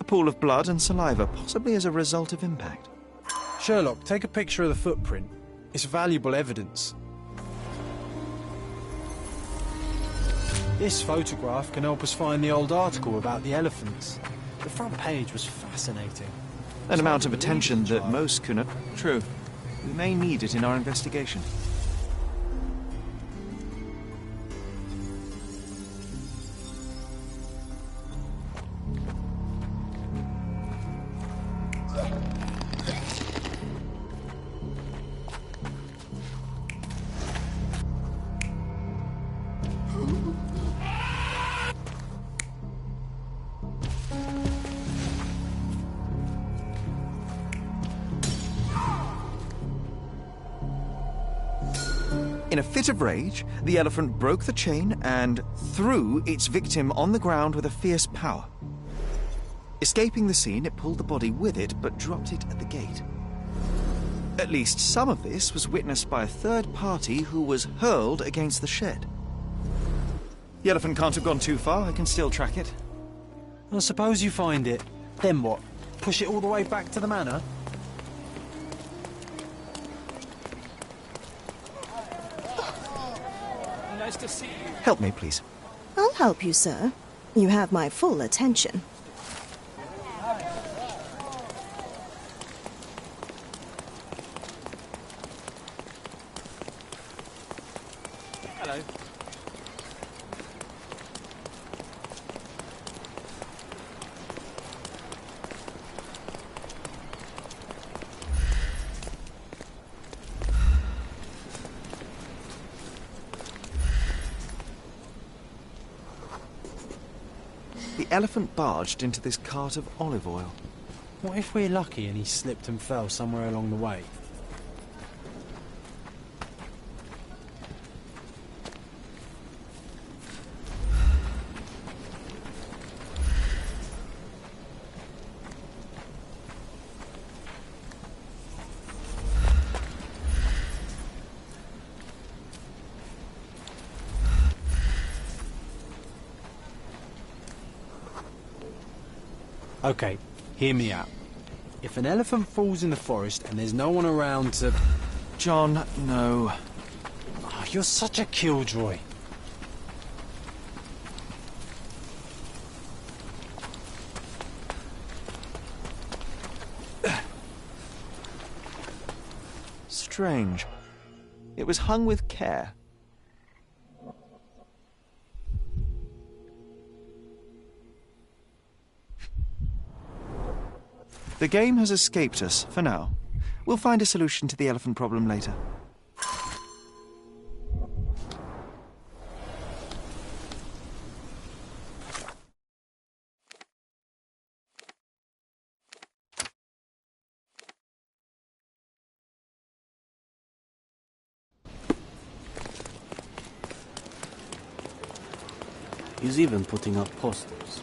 A pool of blood and saliva, possibly as a result of impact. Sherlock, take a picture of the footprint. It's valuable evidence. This photograph can help us find the old article about the elephants. The front page was fascinating. An amount of attention that most couldn't. True. We may need it in our investigation. In a fit of rage, the elephant broke the chain and threw its victim on the ground with a fierce power. Escaping the scene, it pulled the body with it, but dropped it at the gate. At least some of this was witnessed by a third party who was hurled against the shed. The elephant can't have gone too far. I can still track it. I suppose you find it. Then what? Push it all the way back to the manor? Nice to see you. Help me, please. I'll help you, sir. You have my full attention. Hello. The elephant barged into this cart of olive oil. What if we're lucky and he slipped and fell somewhere along the way? Okay, hear me out. If an elephant falls in the forest and there's no one around to... John, no. Oh, you're such a killjoy. Strange. It was hung with care. The game has escaped us, for now. We'll find a solution to the elephant problem later. He's even putting up posters.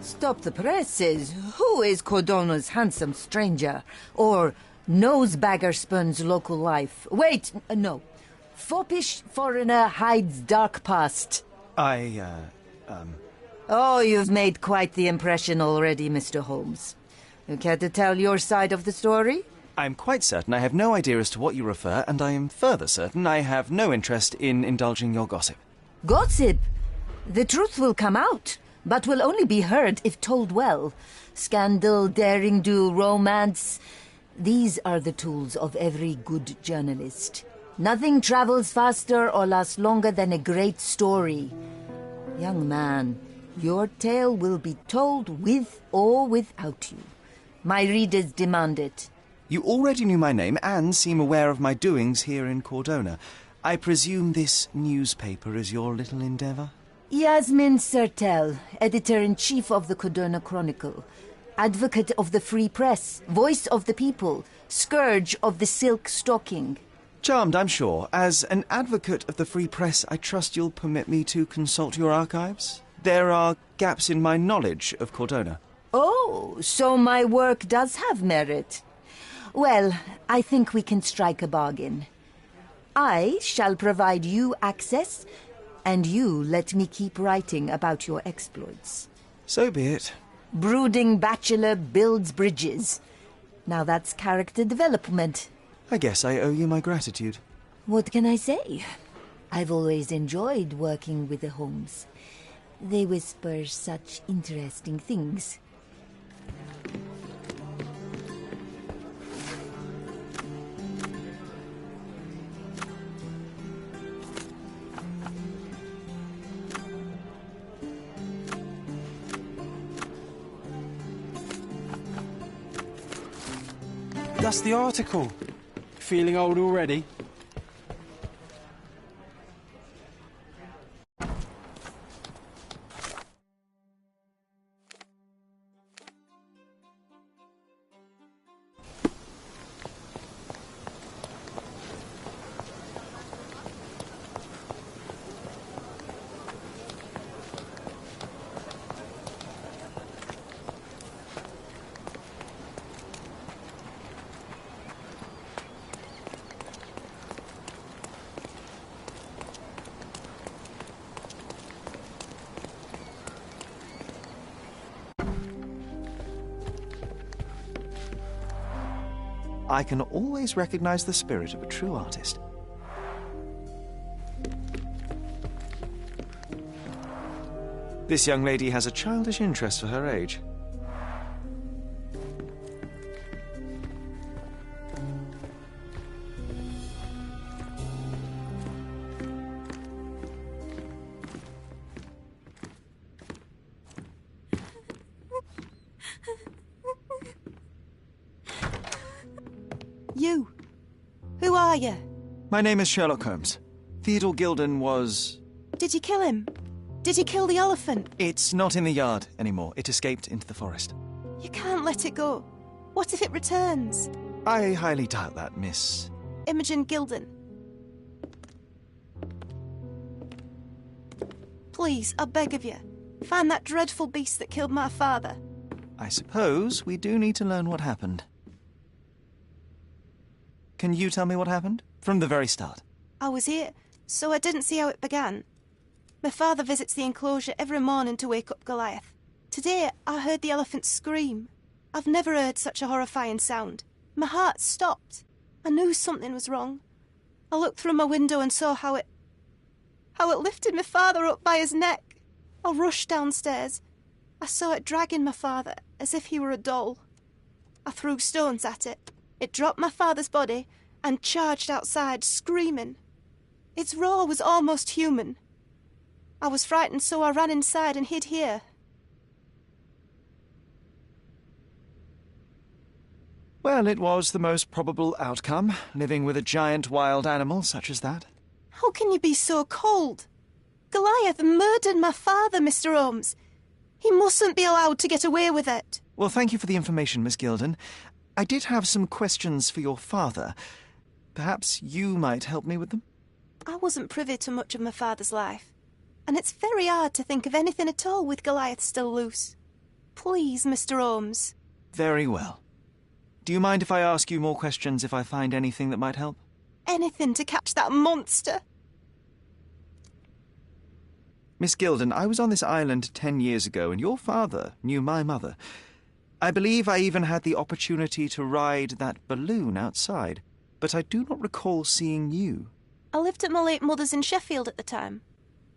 Stop the presses. Who is Cordona's handsome stranger? Or Nosebaggerspun's local life? Wait, no. Foppish foreigner hides dark past. Oh, you've made quite the impression already, Mr. Holmes. You care to tell your side of the story? I'm quite certain I have no idea as to what you refer, and I am further certain I have no interest in indulging your gossip. Gossip? The truth will come out. but will only be heard if told well. Scandal, daring-do, romance. These are the tools of every good journalist. Nothing travels faster or lasts longer than a great story. Young man, your tale will be told with or without you. My readers demand it. You already knew my name and seem aware of my doings here in Cordona. I presume this newspaper is your little endeavour? Yasmin Sertel, editor-in-chief of the Cordona Chronicle. Advocate of the free press, voice of the people, scourge of the silk stocking. Charmed, I'm sure. As an advocate of the free press, I trust you'll permit me to consult your archives? There are gaps in my knowledge of Cordona. Oh, so my work does have merit. Well, I think we can strike a bargain. I shall provide you access, and you let me keep writing about your exploits. So be it. Brooding bachelor builds bridges. Now that's character development. I guess I owe you my gratitude. What can I say? I've always enjoyed working with the Holmes. They whisper such interesting things. That's the article. Feeling old already? I can always recognize the spirit of a true artist. This young lady has a childish interest for her age. You. Who are you? My name is Sherlock Holmes. Theodore Gilden was... Did you kill him? Did you kill the elephant? It's not in the yard anymore. It escaped into the forest. You can't let it go. What if it returns? I highly doubt that, Miss... Imogen Gilden. Please, I beg of you, find that dreadful beast that killed my father. I suppose we do need to learn what happened. Can you tell me what happened? From the very start. I was here, so I didn't see how it began. My father visits the enclosure every morning to wake up Goliath. Today, I heard the elephant scream. I've never heard such a horrifying sound. My heart stopped. I knew something was wrong. I looked through my window and saw how it lifted my father up by his neck. I rushed downstairs. I saw it dragging my father as if he were a doll. I threw stones at it. It dropped my father's body and charged outside, screaming. Its roar was almost human. I was frightened, so I ran inside and hid here. Well, it was the most probable outcome, living with a giant wild animal such as that. How can you be so cold? Goliath murdered my father, Mr. Holmes. He mustn't be allowed to get away with it. Well, thank you for the information, Miss Gilden. I did have some questions for your father. Perhaps you might help me with them? I wasn't privy to much of my father's life, and it's very hard to think of anything at all with Goliath still loose. Please, Mr. Holmes. Very well. Do you mind if I ask you more questions if I find anything that might help? Anything to catch that monster. Miss Gilden, I was on this island 10 years ago, and your father knew my mother. I believe I even had the opportunity to ride that balloon outside, but I do not recall seeing you. I lived at my late mother's in Sheffield at the time.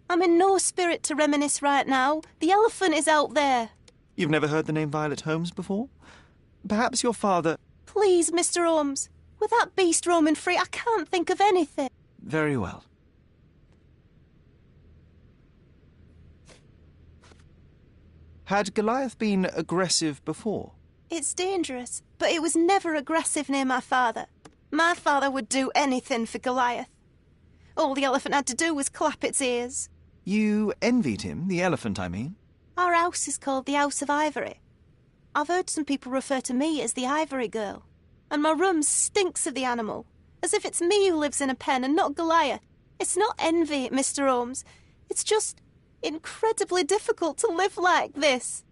I'm in no spirit to reminisce right now. The elephant is out there. You've never heard the name Violet Holmes before? Perhaps your father... Please, Mr. Holmes. With that beast roaming free, I can't think of anything. Very well. Had Goliath been aggressive before? It's dangerous, but it was never aggressive near my father. My father would do anything for Goliath. All the elephant had to do was clap its ears. You envied him, the elephant, I mean? Our house is called the House of Ivory. I've heard some people refer to me as the Ivory Girl. And my room stinks of the animal, as if it's me who lives in a pen and not Goliath. It's not envy, Mr. Holmes. It's just incredibly difficult to live like this.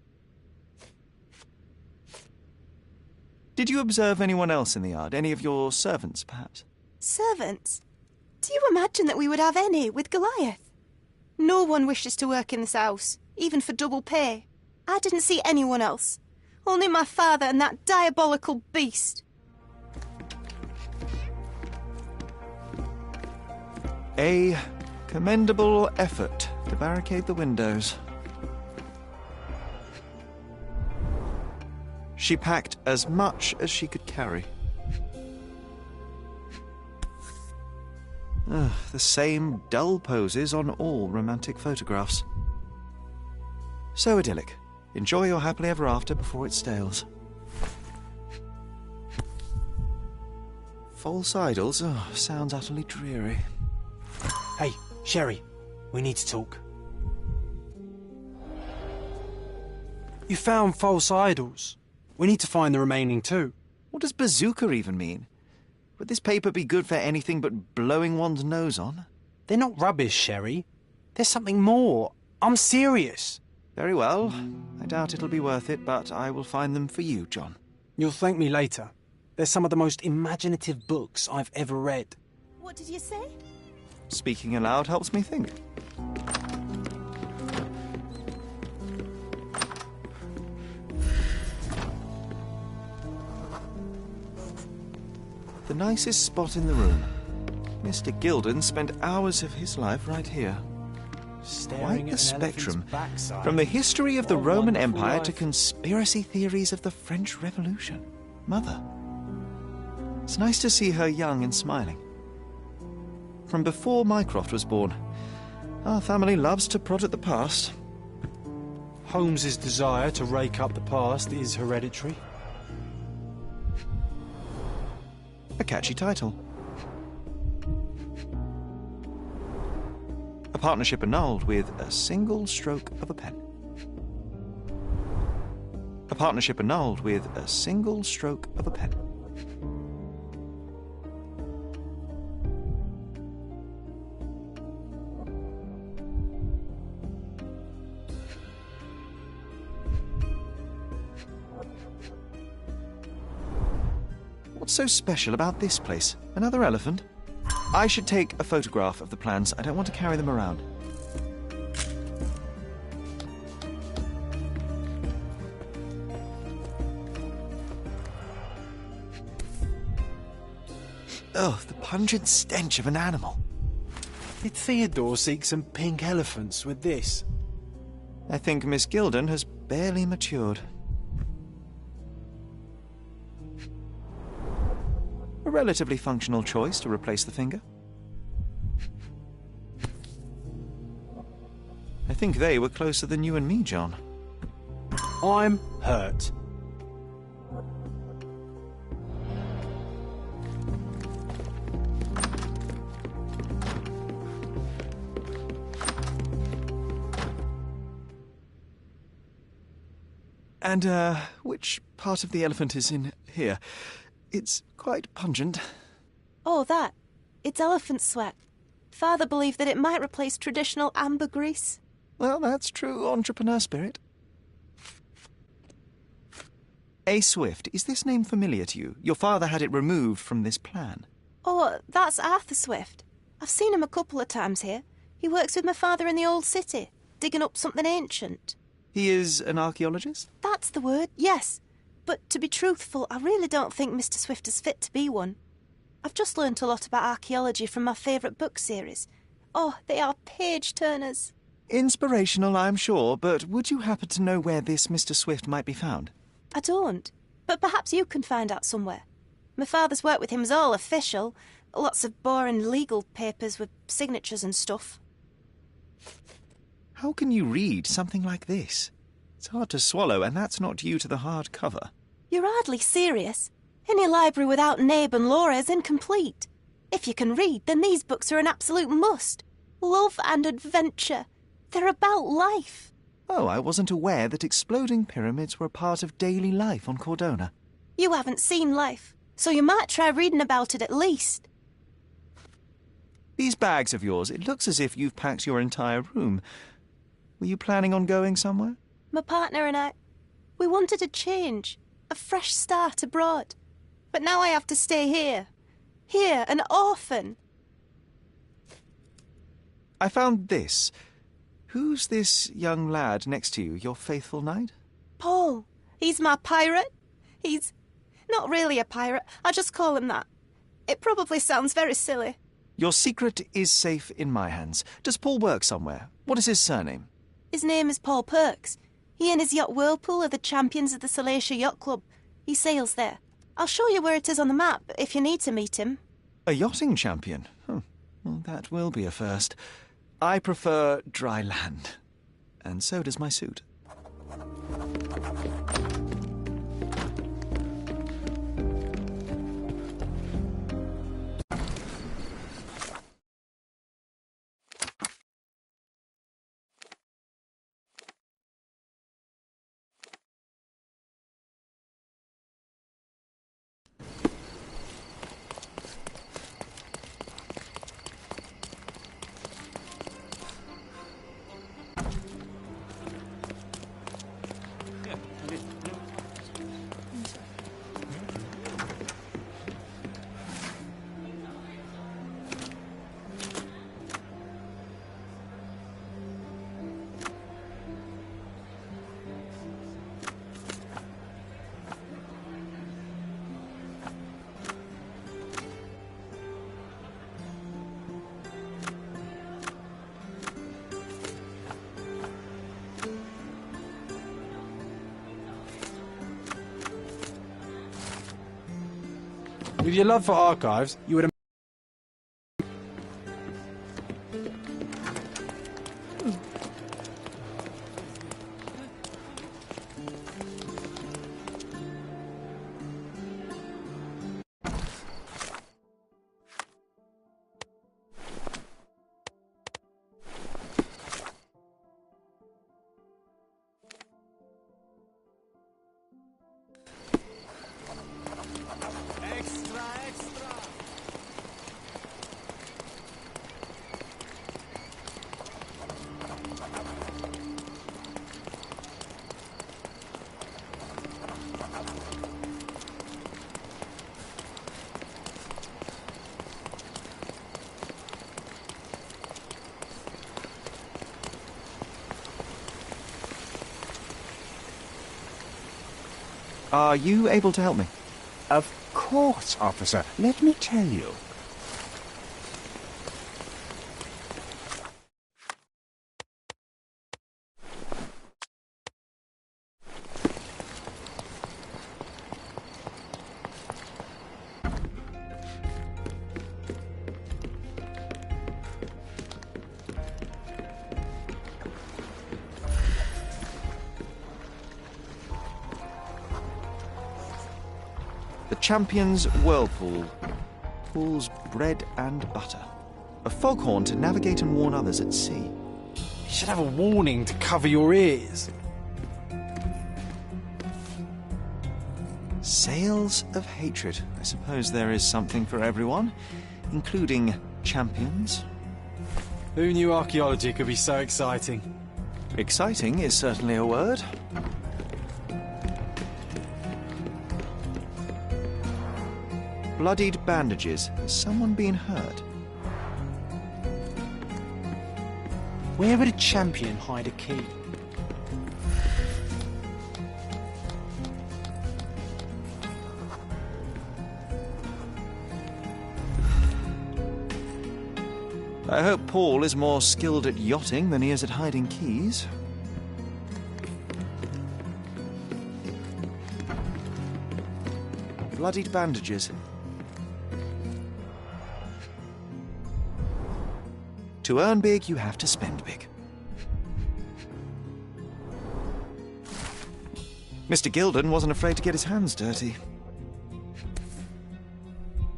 Did you observe anyone else in the yard? Any of your servants, perhaps? Servants? Do you imagine that we would have any with Goliath? No one wishes to work in this house, even for double pay. I didn't see anyone else. Only my father and that diabolical beast. A commendable effort to barricade the windows. She packed as much as she could carry. The same dull poses on all romantic photographs. So idyllic. Enjoy your happily ever after before it stales. False idols? Oh, sounds utterly dreary. Hey, Sherry, we need to talk. You found false idols. We need to find the remaining two. What does bazooka even mean? Would this paper be good for anything but blowing one's nose on? They're not rubbish, Sherry. There's something more. I'm serious. Very well. I doubt it'll be worth it, but I will find them for you, John. You'll thank me later. They're some of the most imaginative books I've ever read. What did you say? Speaking aloud helps me think. The nicest spot in the room. Mr. Gilden spent hours of his life right here. Quite the spectrum. From the history of the Roman Empire to conspiracy theories of the French Revolution. Mother. It's nice to see her young and smiling. From before Mycroft was born. Our family loves to prod at the past. Holmes's desire to rake up the past is hereditary. A catchy title. A partnership annulled with a single stroke of a pen. A partnership annulled with a single stroke of a pen. What's so special about this place? Another elephant? I should take a photograph of the plans. I don't want to carry them around. Oh, the pungent stench of an animal. Did Theodore seek some pink elephants with this? I think Miss Gilden has barely matured. A relatively functional choice to replace the finger. I think they were closer than you and me, John. I'm hurt. And, which part of the elephant is in here? It's quite pungent. Oh, that. It's elephant sweat. Father believed that it might replace traditional ambergris. Well, that's true entrepreneur spirit. A. Swift, is this name familiar to you? Your father had it removed from this plan. Oh, that's Arthur Swift. I've seen him a couple of times here. He works with my father in the old city, digging up something ancient. He is an archaeologist? That's the word, yes. But to be truthful, I really don't think Mr. Swift is fit to be one. I've just learnt a lot about archaeology from my favourite book series. Oh, they are page-turners. Inspirational, I'm sure, but would you happen to know where this Mr. Swift might be found? I don't, but perhaps you can find out somewhere. My father's work with him is all official. Lots of boring legal papers with signatures and stuff. How can you read something like this? It's hard to swallow, and that's not due to the hard cover. You're hardly serious. Any library without Nabe and Laura is incomplete. If you can read, then these books are an absolute must. Love and adventure. They're about life. Oh, I wasn't aware that exploding pyramids were a part of daily life on Cordona. You haven't seen life, so you might try reading about it at least. These bags of yours, it looks as if you've packed your entire room. Were you planning on going somewhere? My partner and I, we wanted a change, a fresh start abroad. But now I have to stay here. Here, an orphan. I found this. Who's this young lad next to you, your faithful knight? Paul. He's my pirate. He's not really a pirate. I just call him that. It probably sounds very silly. Your secret is safe in my hands. Does Paul work somewhere? What is his surname? His name is Paul Perks. He and his yacht Whirlpool are the champions of the Salacia Yacht Club. He sails there. I'll show you where it is on the map if you need to meet him. A yachting champion? Well, that will be a first. I prefer dry land. And so does my suit. With your love for archives, you would. Are you able to help me? Of course, officer. Let me tell you. Champion's Whirlpool. Pool's bread and butter. A foghorn to navigate and warn others at sea. You should have a warning to cover your ears. Sails of hatred. I suppose there is something for everyone, including champions. Who knew archaeology could be so exciting? Exciting is certainly a word. Bloodied bandages. Has someone been hurt? Where would a champion hide a key? I hope Paul is more skilled at yachting than he is at hiding keys. Bloodied bandages. To earn big, you have to spend big. Mr. Gilden wasn't afraid to get his hands dirty.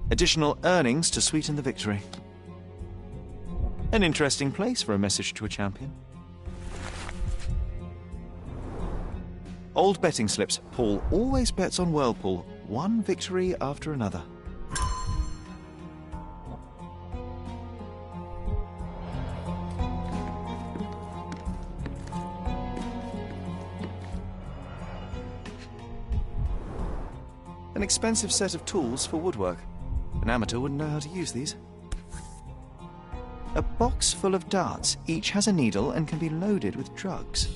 Additional earnings to sweeten the victory. An interesting place for a message to a champion. Old betting slips. Paul always bets on Whirlpool. One victory after another. An expensive set of tools for woodwork. An amateur wouldn't know how to use these. A box full of darts. Each has a needle and can be loaded with drugs.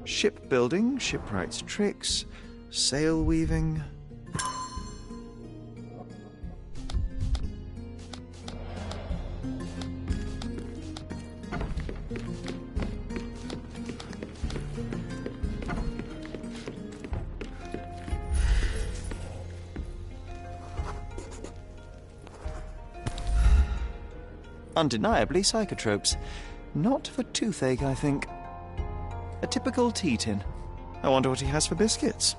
Shipbuilding, shipwright's tricks, sail weaving. Undeniably psychotropes. Not for toothache, I think. A typical tea tin. I wonder what he has for biscuits.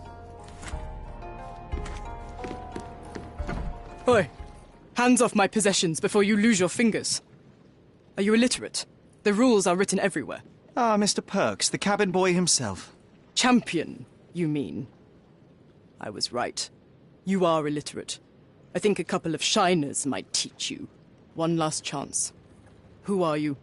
Oi! Hands off my possessions before you lose your fingers. Are you illiterate? The rules are written everywhere. Ah, Mr. Perks, the cabin boy himself. Champion, you mean? I was right. You are illiterate. I think a couple of shiners might teach you. One last chance. Who are you?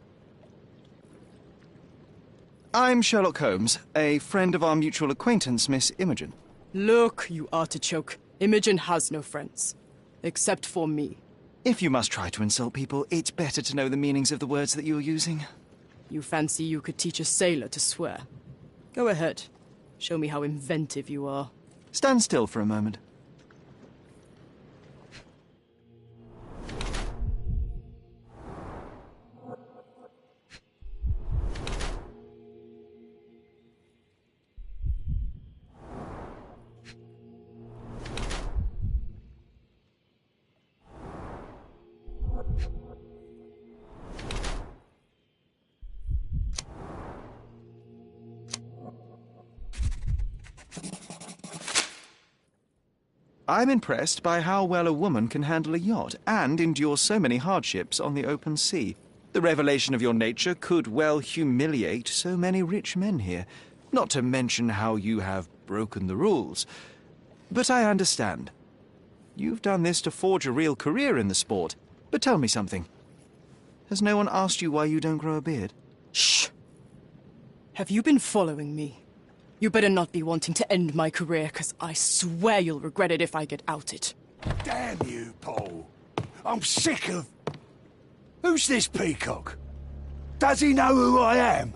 I'm Sherlock Holmes, a friend of our mutual acquaintance, Miss Imogen. Look, you artichoke. Imogen has no friends. Except for me. If you must try to insult people, it's better to know the meanings of the words that you're using. You fancy you could teach a sailor to swear? Go ahead. Show me how inventive you are. Stand still for a moment. I'm impressed by how well a woman can handle a yacht and endure so many hardships on the open sea. The revelation of your nature could well humiliate so many rich men here, not to mention how you have broken the rules. But I understand. You've done this to forge a real career in the sport. But tell me something. Has no one asked you why you don't grow a beard? Shh! Have you been following me? You better not be wanting to end my career, because I swear you'll regret it if I get outed. Damn you, Paul. I'm sick of... Who's this peacock? Does he know who I am?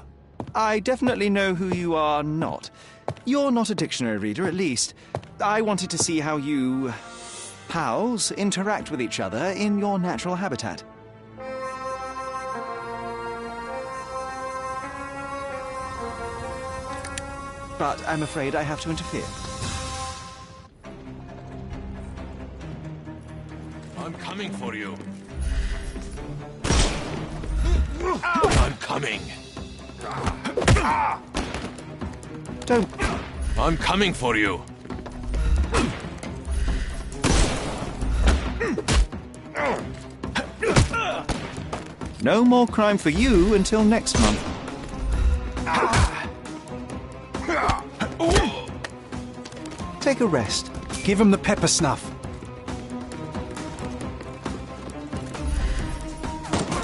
I definitely know who you are not. You're not a dictionary reader, at least. I wanted to see how you... pals interact with each other in your natural habitat. But I'm afraid I have to interfere. I'm coming for you. I'm coming. Don't. I'm coming for you. No more crime for you until next month. Take a rest. Give him the pepper snuff.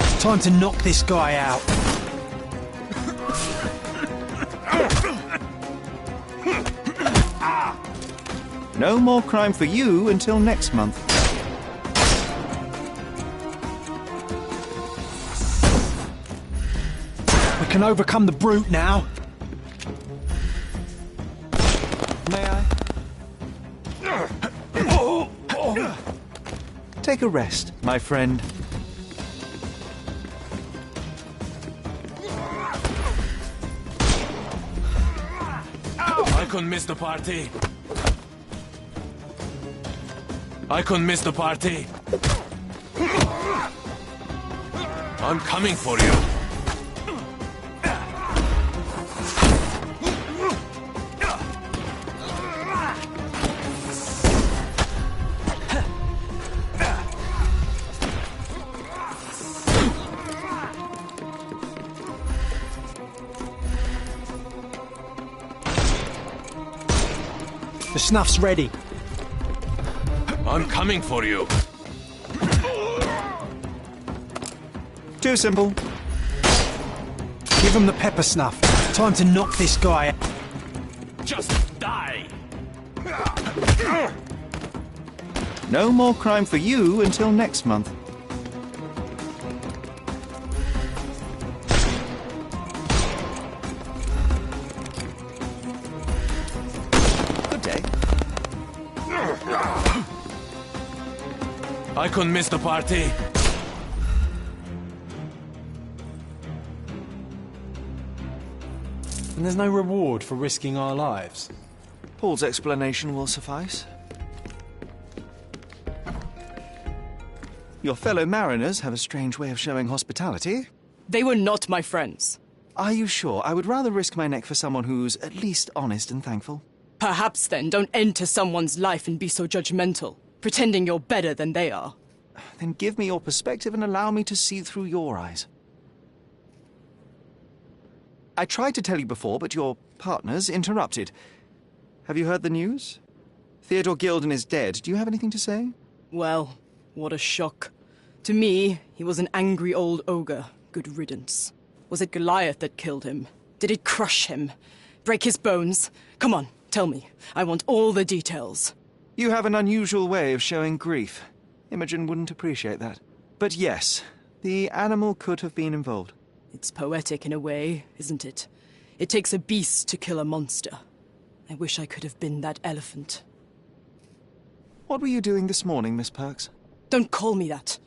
It's time to knock this guy out. No more crime for you until next month. We can overcome the brute now. May I? Take a rest, my friend. I couldn't miss the party. I couldn't miss the party. I'm coming for you. The snuff's ready. I'm coming for you. Too simple. Give him the pepper snuff. Time to knock this guy out. Just die. No more crime for you until next month. Good day. I couldn't miss the party. And there's no reward for risking our lives. Paul's explanation will suffice. Your fellow mariners have a strange way of showing hospitality. They were not my friends. Are you sure? I would rather risk my neck for someone who's at least honest and thankful. Perhaps then don't enter someone's life and be so judgmental, pretending you're better than they are. Then give me your perspective and allow me to see through your eyes. I tried to tell you before, but your partners interrupted. Have you heard the news? Theodore Gilden is dead. Do you have anything to say? Well, what a shock. To me, he was an angry old ogre. Good riddance. Was it Goliath that killed him? Did it crush him? Break his bones? Come on, tell me. I want all the details. You have an unusual way of showing grief. Imogen wouldn't appreciate that. But yes, the animal could have been involved. It's poetic in a way, isn't it? It takes a beast to kill a monster. I wish I could have been that elephant. What were you doing this morning, Miss Perks? Don't call me that.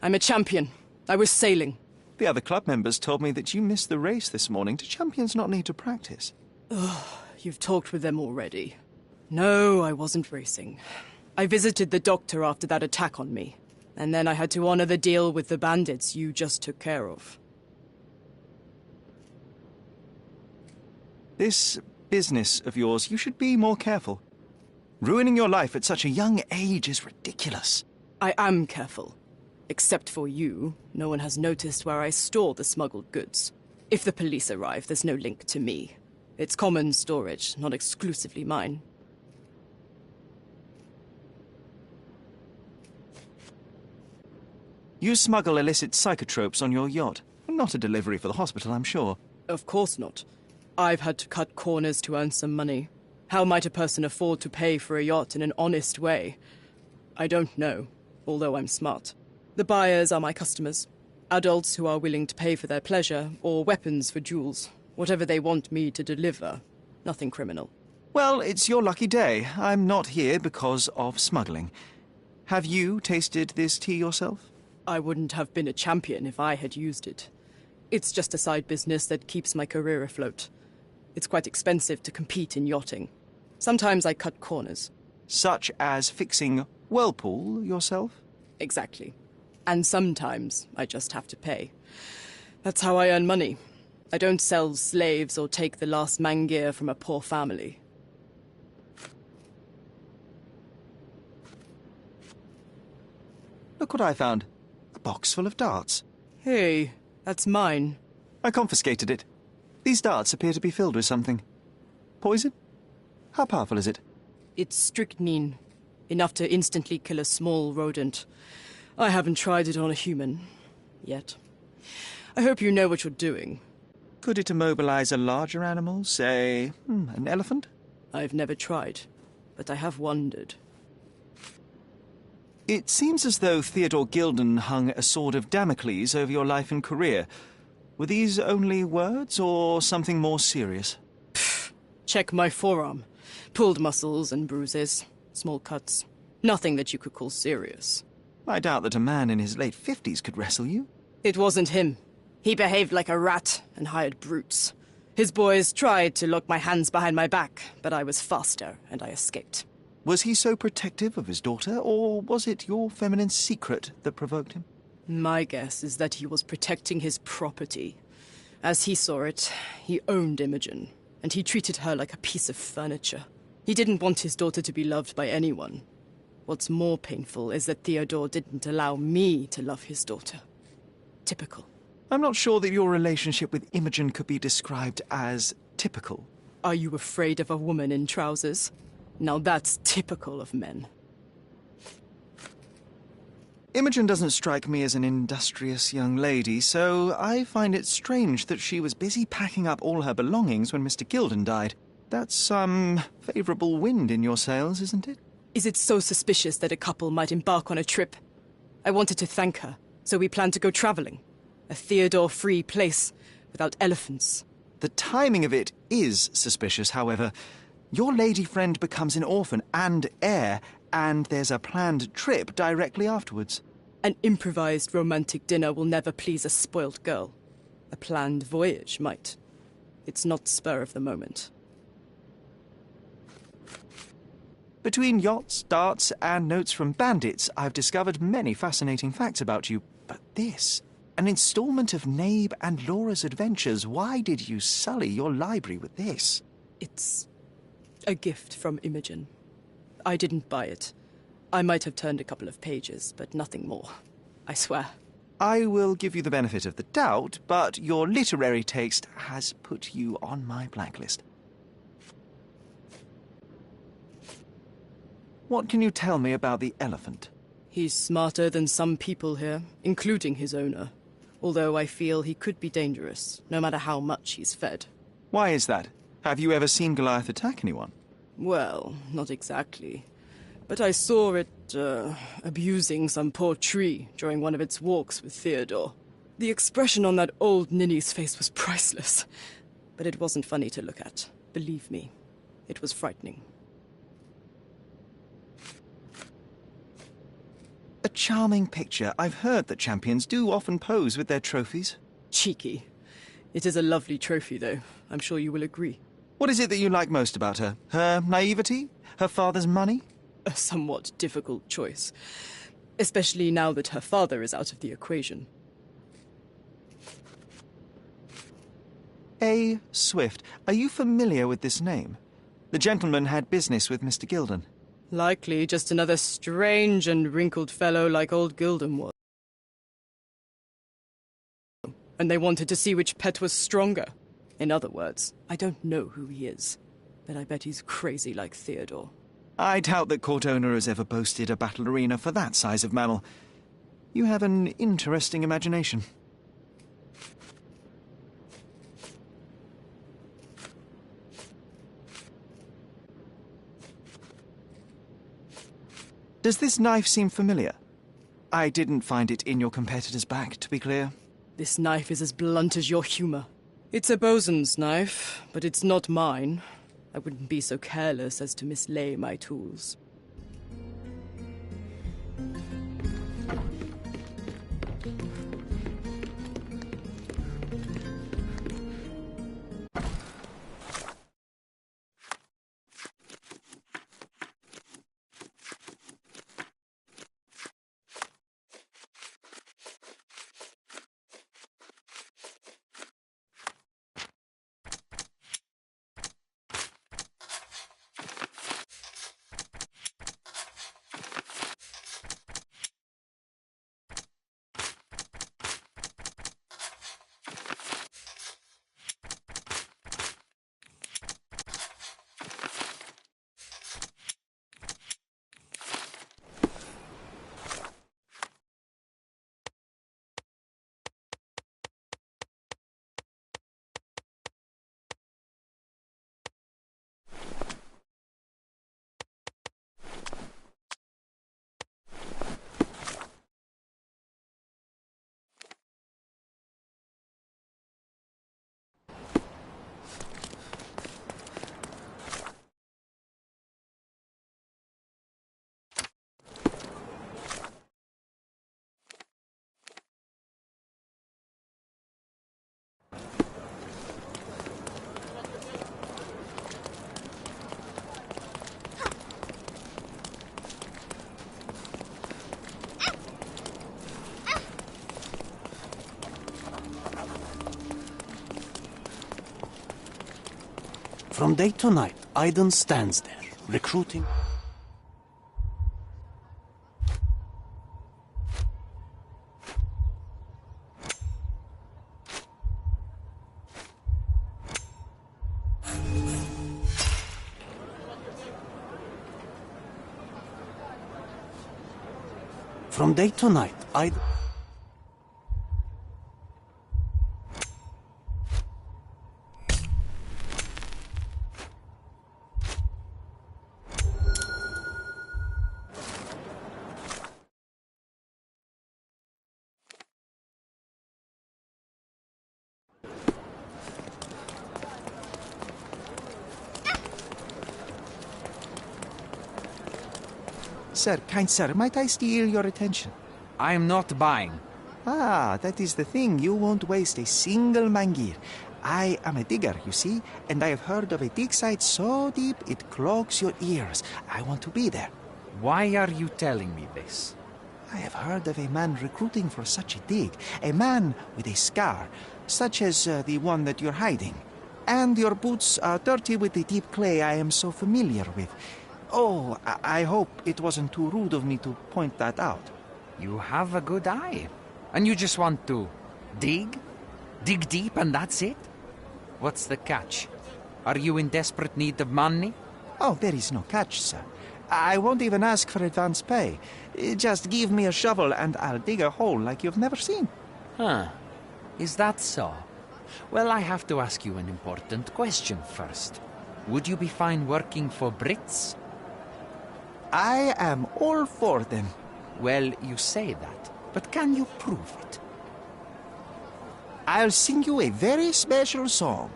I'm a champion. I was sailing. The other club members told me that you missed the race this morning. Do champions not need to practice? Ugh, you've talked with them already. No, I wasn't racing. I visited the doctor after that attack on me. And then I had to honor the deal with the bandits you just took care of. This business of yours, you should be more careful. Ruining your life at such a young age is ridiculous. I am careful. Except for you, no one has noticed where I store the smuggled goods. If the police arrive, there's no link to me. It's common storage, not exclusively mine. You smuggle illicit psychotropes on your yacht. Not a delivery for the hospital, I'm sure. Of course not. I've had to cut corners to earn some money. How might a person afford to pay for a yacht in an honest way? I don't know, although I'm smart. The buyers are my customers. Adults who are willing to pay for their pleasure, or weapons for jewels. Whatever they want me to deliver. Nothing criminal. Well, it's your lucky day. I'm not here because of smuggling. Have you tasted this tea yourself? I wouldn't have been a champion if I had used it. It's just a side business that keeps my career afloat. It's quite expensive to compete in yachting. Sometimes I cut corners. Such as fixing whirlpool yourself? Exactly. And sometimes I just have to pay. That's how I earn money. I don't sell slaves or take the last mangear from a poor family. Look what I found. A box full of darts. Hey, that's mine. I confiscated it. These darts appear to be filled with something. Poison? How powerful is it? It's strychnine. Enough to instantly kill a small rodent. I haven't tried it on a human. Yet. I hope you know what you're doing. Could it immobilize a larger animal? Say, an elephant? I've never tried, but I have wondered. It seems as though Theodore Gilden hung a sword of Damocles over your life and career. Were these only words, or something more serious? Pfft. Check my forearm. Pulled muscles and bruises. Small cuts. Nothing that you could call serious. I doubt that a man in his late 50s could wrestle you. It wasn't him. He behaved like a rat and hired brutes. His boys tried to lock my hands behind my back, but I was faster and I escaped. Was he so protective of his daughter, or was it your feminine secret that provoked him? My guess is that he was protecting his property. As he saw it, he owned Imogen, and he treated her like a piece of furniture. He didn't want his daughter to be loved by anyone. What's more painful is that Theodore didn't allow me to love his daughter. Typical. I'm not sure that your relationship with Imogen could be described as typical. Are you afraid of a woman in trousers? Now that's typical of men. Imogen doesn't strike me as an industrious young lady, so I find it strange that she was busy packing up all her belongings when Mr. Gilden died. That's some favourable wind in your sails, isn't it? Is it so suspicious that a couple might embark on a trip? I wanted to thank her, so we planned to go travelling. A Theodore-free place, without elephants. The timing of it is suspicious, however. Your lady friend becomes an orphan and heir, and there's a planned trip directly afterwards. An improvised romantic dinner will never please a spoilt girl. A planned voyage might. It's not spur of the moment. Between yachts, darts, and notes from bandits, I've discovered many fascinating facts about you. But this, an installment of Nabe and Laura's adventures, why did you sully your library with this? It's a gift from Imogen. I didn't buy it. I might have turned a couple of pages, but nothing more. I swear. I will give you the benefit of the doubt, but your literary taste has put you on my blacklist. What can you tell me about the elephant? He's smarter than some people here, including his owner. Although I feel he could be dangerous, no matter how much he's fed. Why is that? Have you ever seen Goliath attack anyone? Well, not exactly. But I saw it, abusing some poor tree during one of its walks with Theodore. The expression on that old ninny's face was priceless. But it wasn't funny to look at. Believe me, it was frightening. A charming picture. I've heard that champions do often pose with their trophies. Cheeky. It is a lovely trophy, though. I'm sure you will agree. What is it that you like most about her? Her naivety? Her father's money? A somewhat difficult choice. Especially now that her father is out of the equation. A. Swift. Are you familiar with this name? The gentleman had business with Mr. Gilden. Likely just another strange and wrinkled fellow like old Gilden was. And they wanted to see which pet was stronger. In other words, I don't know who he is, but I bet he's crazy like Theodore. I doubt that court owner has ever boasted a battle arena for that size of mammal. You have an interesting imagination. Does this knife seem familiar? I didn't find it in your competitor's back, to be clear. This knife is as blunt as your humor. It's a bosun's knife, but it's not mine. I wouldn't be so careless as to mislay my tools. From day to night, Aiden stands there, recruiting. From day to night, Aiden... Sir, kind sir, might I steal your attention? I am not buying. Ah, that is the thing. You won't waste a single mangir. I am a digger, you see, and I have heard of a dig site so deep it clogs your ears. I want to be there. Why are you telling me this? I have heard of a man recruiting for such a dig. A man with a scar, such as the one that you're hiding. And your boots are dirty with the deep clay I am so familiar with. Oh, I hope it wasn't too rude of me to point that out. You have a good eye. And you just want to dig? Dig deep and that's it? What's the catch? Are you in desperate need of money? Oh, there is no catch, sir. I won't even ask for advance pay. Just give me a shovel and I'll dig a hole like you've never seen. Huh. Is that so? Well, I have to ask you an important question first. Would you be fine working for Brits? I am all for them. Well, you say that, but can you prove it? I'll sing you a very special song.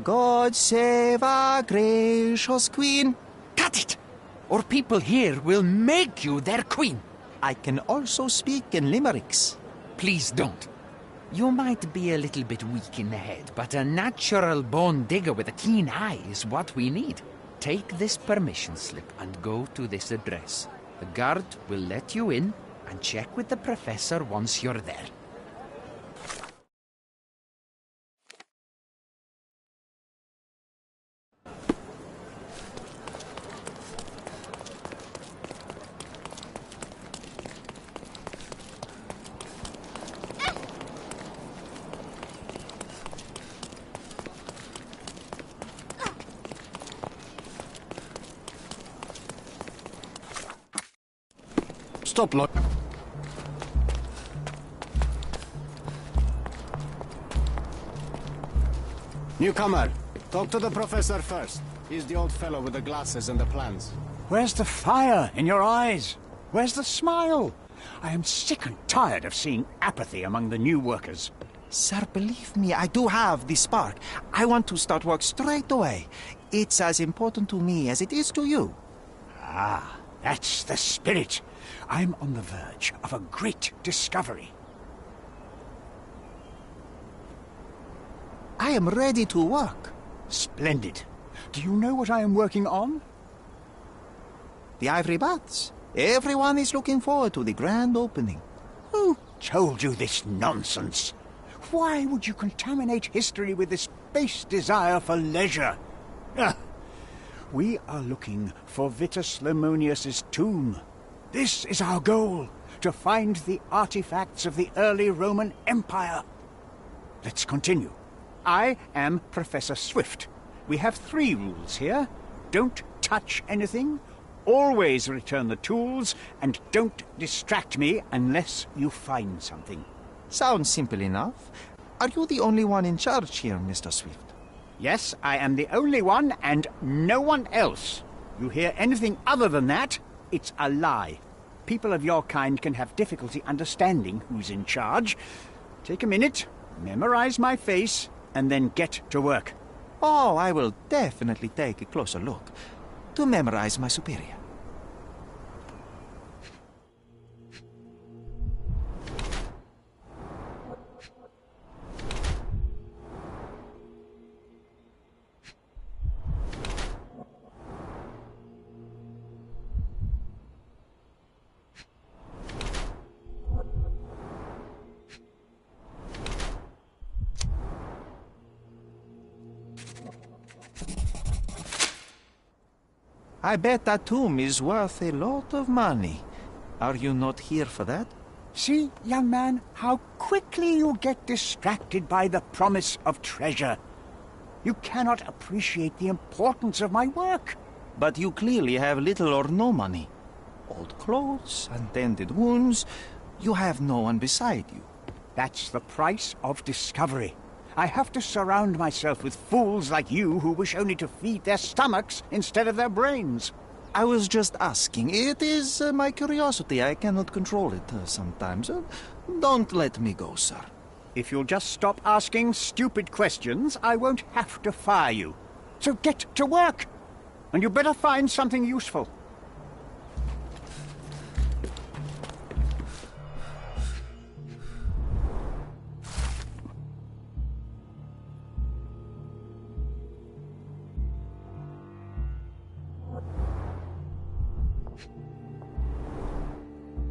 God save our gracious queen. Cut it! Or people here will make you their queen. I can also speak in limericks. Please don't. You might be a little bit weak in the head, but a natural born digger with a keen eye is what we need. Take this permission slip and go to this address. The guard will let you in and check with the professor once you're there. Stop, Lord. Newcomer, talk to the professor first. He's the old fellow with the glasses and the plans. Where's the fire in your eyes? Where's the smile? I am sick and tired of seeing apathy among the new workers. Sir, believe me, I do have the spark. I want to start work straight away. It's as important to me as it is to you. Ah, that's the spirit. I'm on the verge of a great discovery. I am ready to work. Splendid. Do you know what I am working on? The ivory baths. Everyone is looking forward to the grand opening. Who told you this nonsense? Why would you contaminate history with this base desire for leisure? We are looking for Vitus Lemonius's tomb. This is our goal, to find the artifacts of the early Roman Empire. Let's continue. I am Professor Swift. We have 3 rules here. Don't touch anything, always return the tools, and don't distract me unless you find something. Sounds simple enough. Are you the only one in charge here, Mr. Swift? Yes, I am the only one, and no one else. You hear anything other than that, it's a lie. People of your kind can have difficulty understanding who's in charge. Take a minute, memorize my face, and then get to work. Oh, I will definitely take a closer look to memorize my superior. I bet that tomb is worth a lot of money. Are you not here for that? See, young man, how quickly you get distracted by the promise of treasure. You cannot appreciate the importance of my work. But you clearly have little or no money. Old clothes, untended wounds. You have no one beside you. That's the price of discovery. I have to surround myself with fools like you who wish only to feed their stomachs instead of their brains. I was just asking. It is my curiosity. I cannot control it sometimes. Don't let me go, sir. If you'll just stop asking stupid questions, I won't have to fire you. So get to work. And you better find something useful.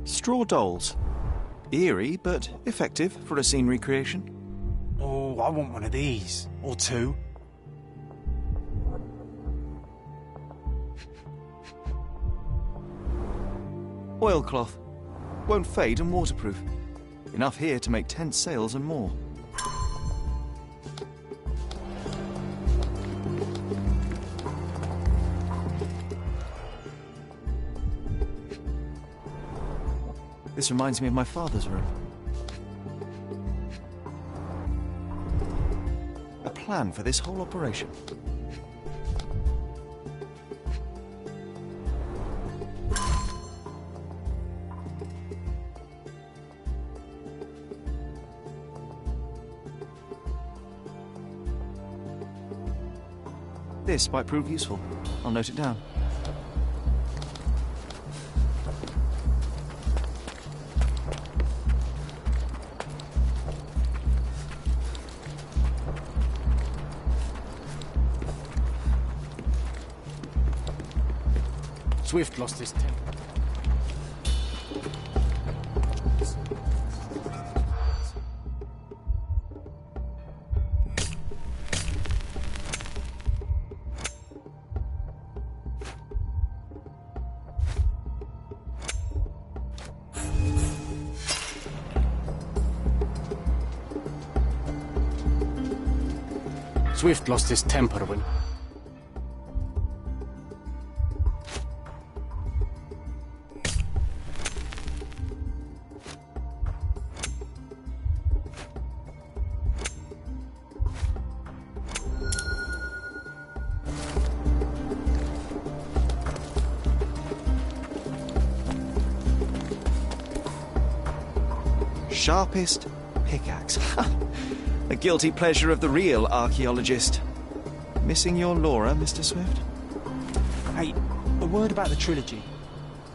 Straw dolls. Eerie, but effective for a scene recreation. Oh, I want one of these. Or two. Oilcloth. Won't fade and waterproof. Enough here to make 10 sails and more. This reminds me of my father's room. A plan for this whole operation. This might prove useful. I'll note it down. Swift lost his temper. Swift lost his temper when... Sharpest pickaxe. A guilty pleasure of the real archaeologist. Missing your Laura, Mr. Swift? Hey, a word about the trilogy.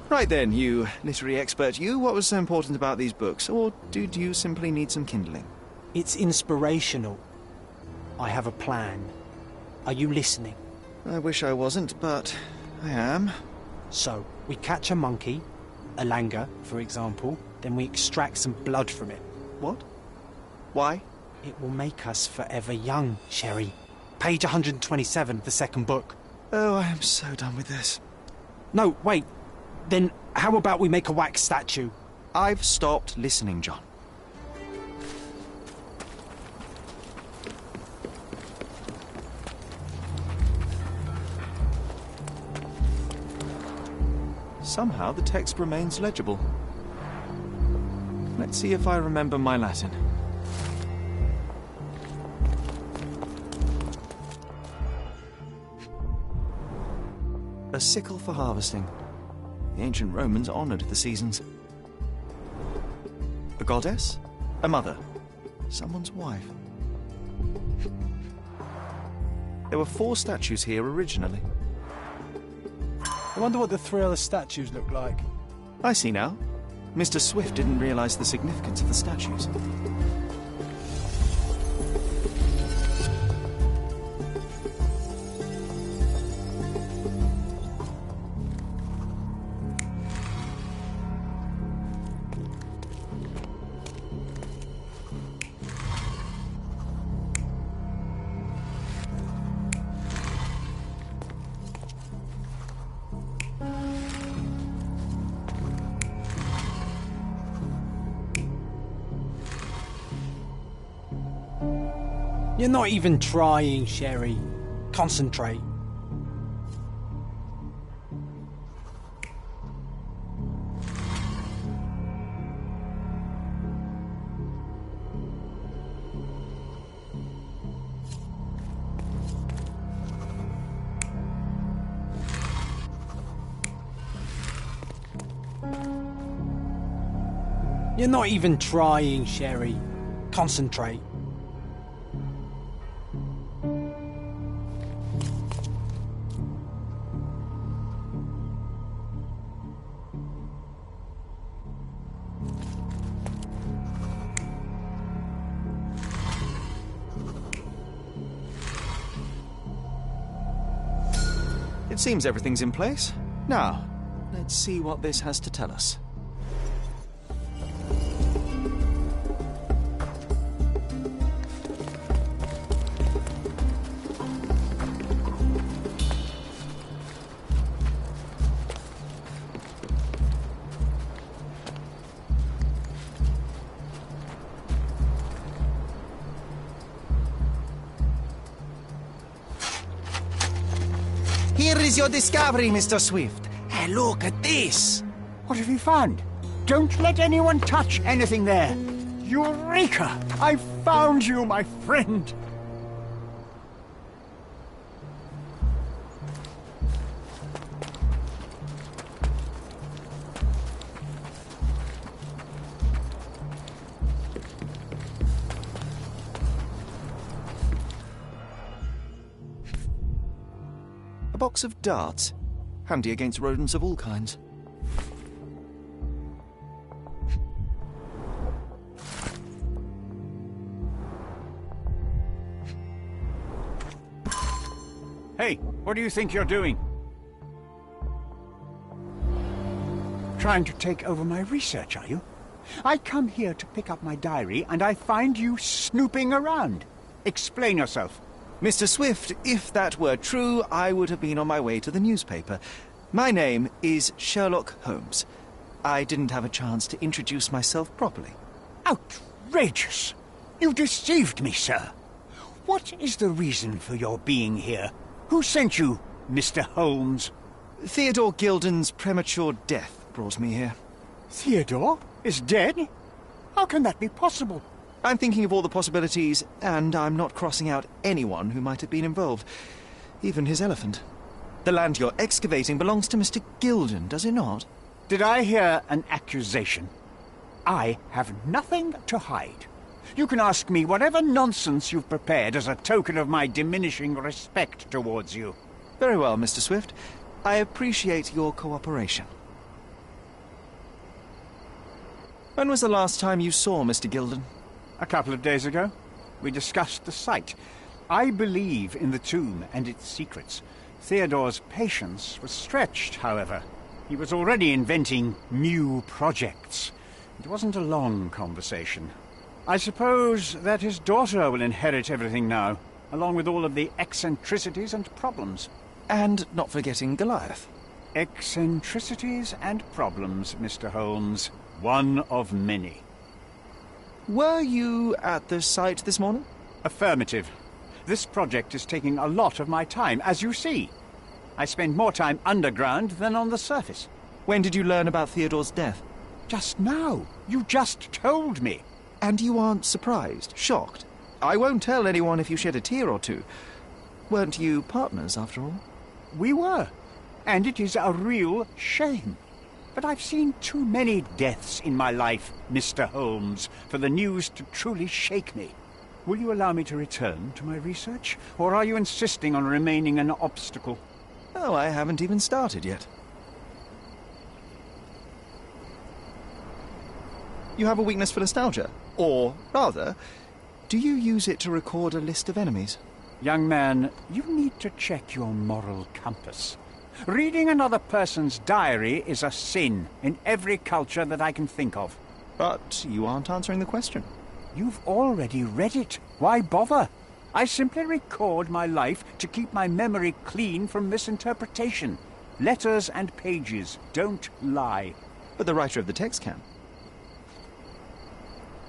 Right then, you literary expert, you. What was so important about these books? Or did you simply need some kindling? It's inspirational. I have a plan. Are you listening? I wish I wasn't, but I am. So, we catch a monkey, a langur, for example, then we extract some blood from it. What? Why? It will make us forever young, Sherry. Page 127 of the second book. Oh, I am so done with this. No, wait. Then how about we make a wax statue? I've stopped listening, John. Somehow the text remains legible. Let's see if I remember my Latin. A sickle for harvesting. The ancient Romans honored the seasons. A goddess? A mother? Someone's wife? There were 4 statues here originally. I wonder what the 3 other statues look like. I see now. Mr. Swift didn't realize the significance of the statues. You're not even trying, Sherry. Concentrate. You're not even trying, Sherry. Concentrate. It seems everything's in place. Now, let's see what this has to tell us. Here is your discovery, Mr. Swift. Hey, look at this. What have you found? Don't let anyone touch anything there. Eureka! I found you, my friend. A box of darts. Handy against rodents of all kinds. Hey, what do you think you're doing? Trying to take over my research, are you? I come here to pick up my diary, and I find you snooping around. Explain yourself. Mr. Swift, if that were true, I would have been on my way to the newspaper. My name is Sherlock Holmes. I didn't have a chance to introduce myself properly. Outrageous! You deceived me, sir. What is the reason for your being here? Who sent you, Mr. Holmes? Theodore Gilden's premature death brought me here. Theodore is dead? How can that be possible? I'm thinking of all the possibilities, and I'm not crossing out anyone who might have been involved. Even his elephant. The land you're excavating belongs to Mr. Gilden, does it not? Did I hear an accusation? I have nothing to hide. You can ask me whatever nonsense you've prepared as a token of my diminishing respect towards you. Very well, Mr. Swift. I appreciate your cooperation. When was the last time you saw Mr. Gilden? A couple of days ago. We discussed the site. I believe in the tomb and its secrets. Theodore's patience was stretched, however. He was already inventing new projects. It wasn't a long conversation. I suppose that his daughter will inherit everything now, along with all of the eccentricities and problems. And not forgetting Goliath. Eccentricities and problems, Mr. Holmes. One of many. Were you at the site this morning? Affirmative. This project is taking a lot of my time, as you see. I spend more time underground than on the surface. When did you learn about Theodore's death? Just now. You just told me. And you aren't surprised, shocked? I won't tell anyone if you shed a tear or two. Weren't you partners, after all? We were. And it is a real shame. But I've seen too many deaths in my life, Mr. Holmes, for the news to truly shake me. Will you allow me to return to my research? Or are you insisting on remaining an obstacle? Oh, I haven't even started yet. You have a weakness for nostalgia? Or, rather, do you use it to record a list of enemies? Young man, you need to check your moral compass. Reading another person's diary is a sin in every culture that I can think of. But you aren't answering the question. You've already read it. Why bother? I simply record my life to keep my memory clean from misinterpretation. Letters and pages don't lie. But the writer of the text can.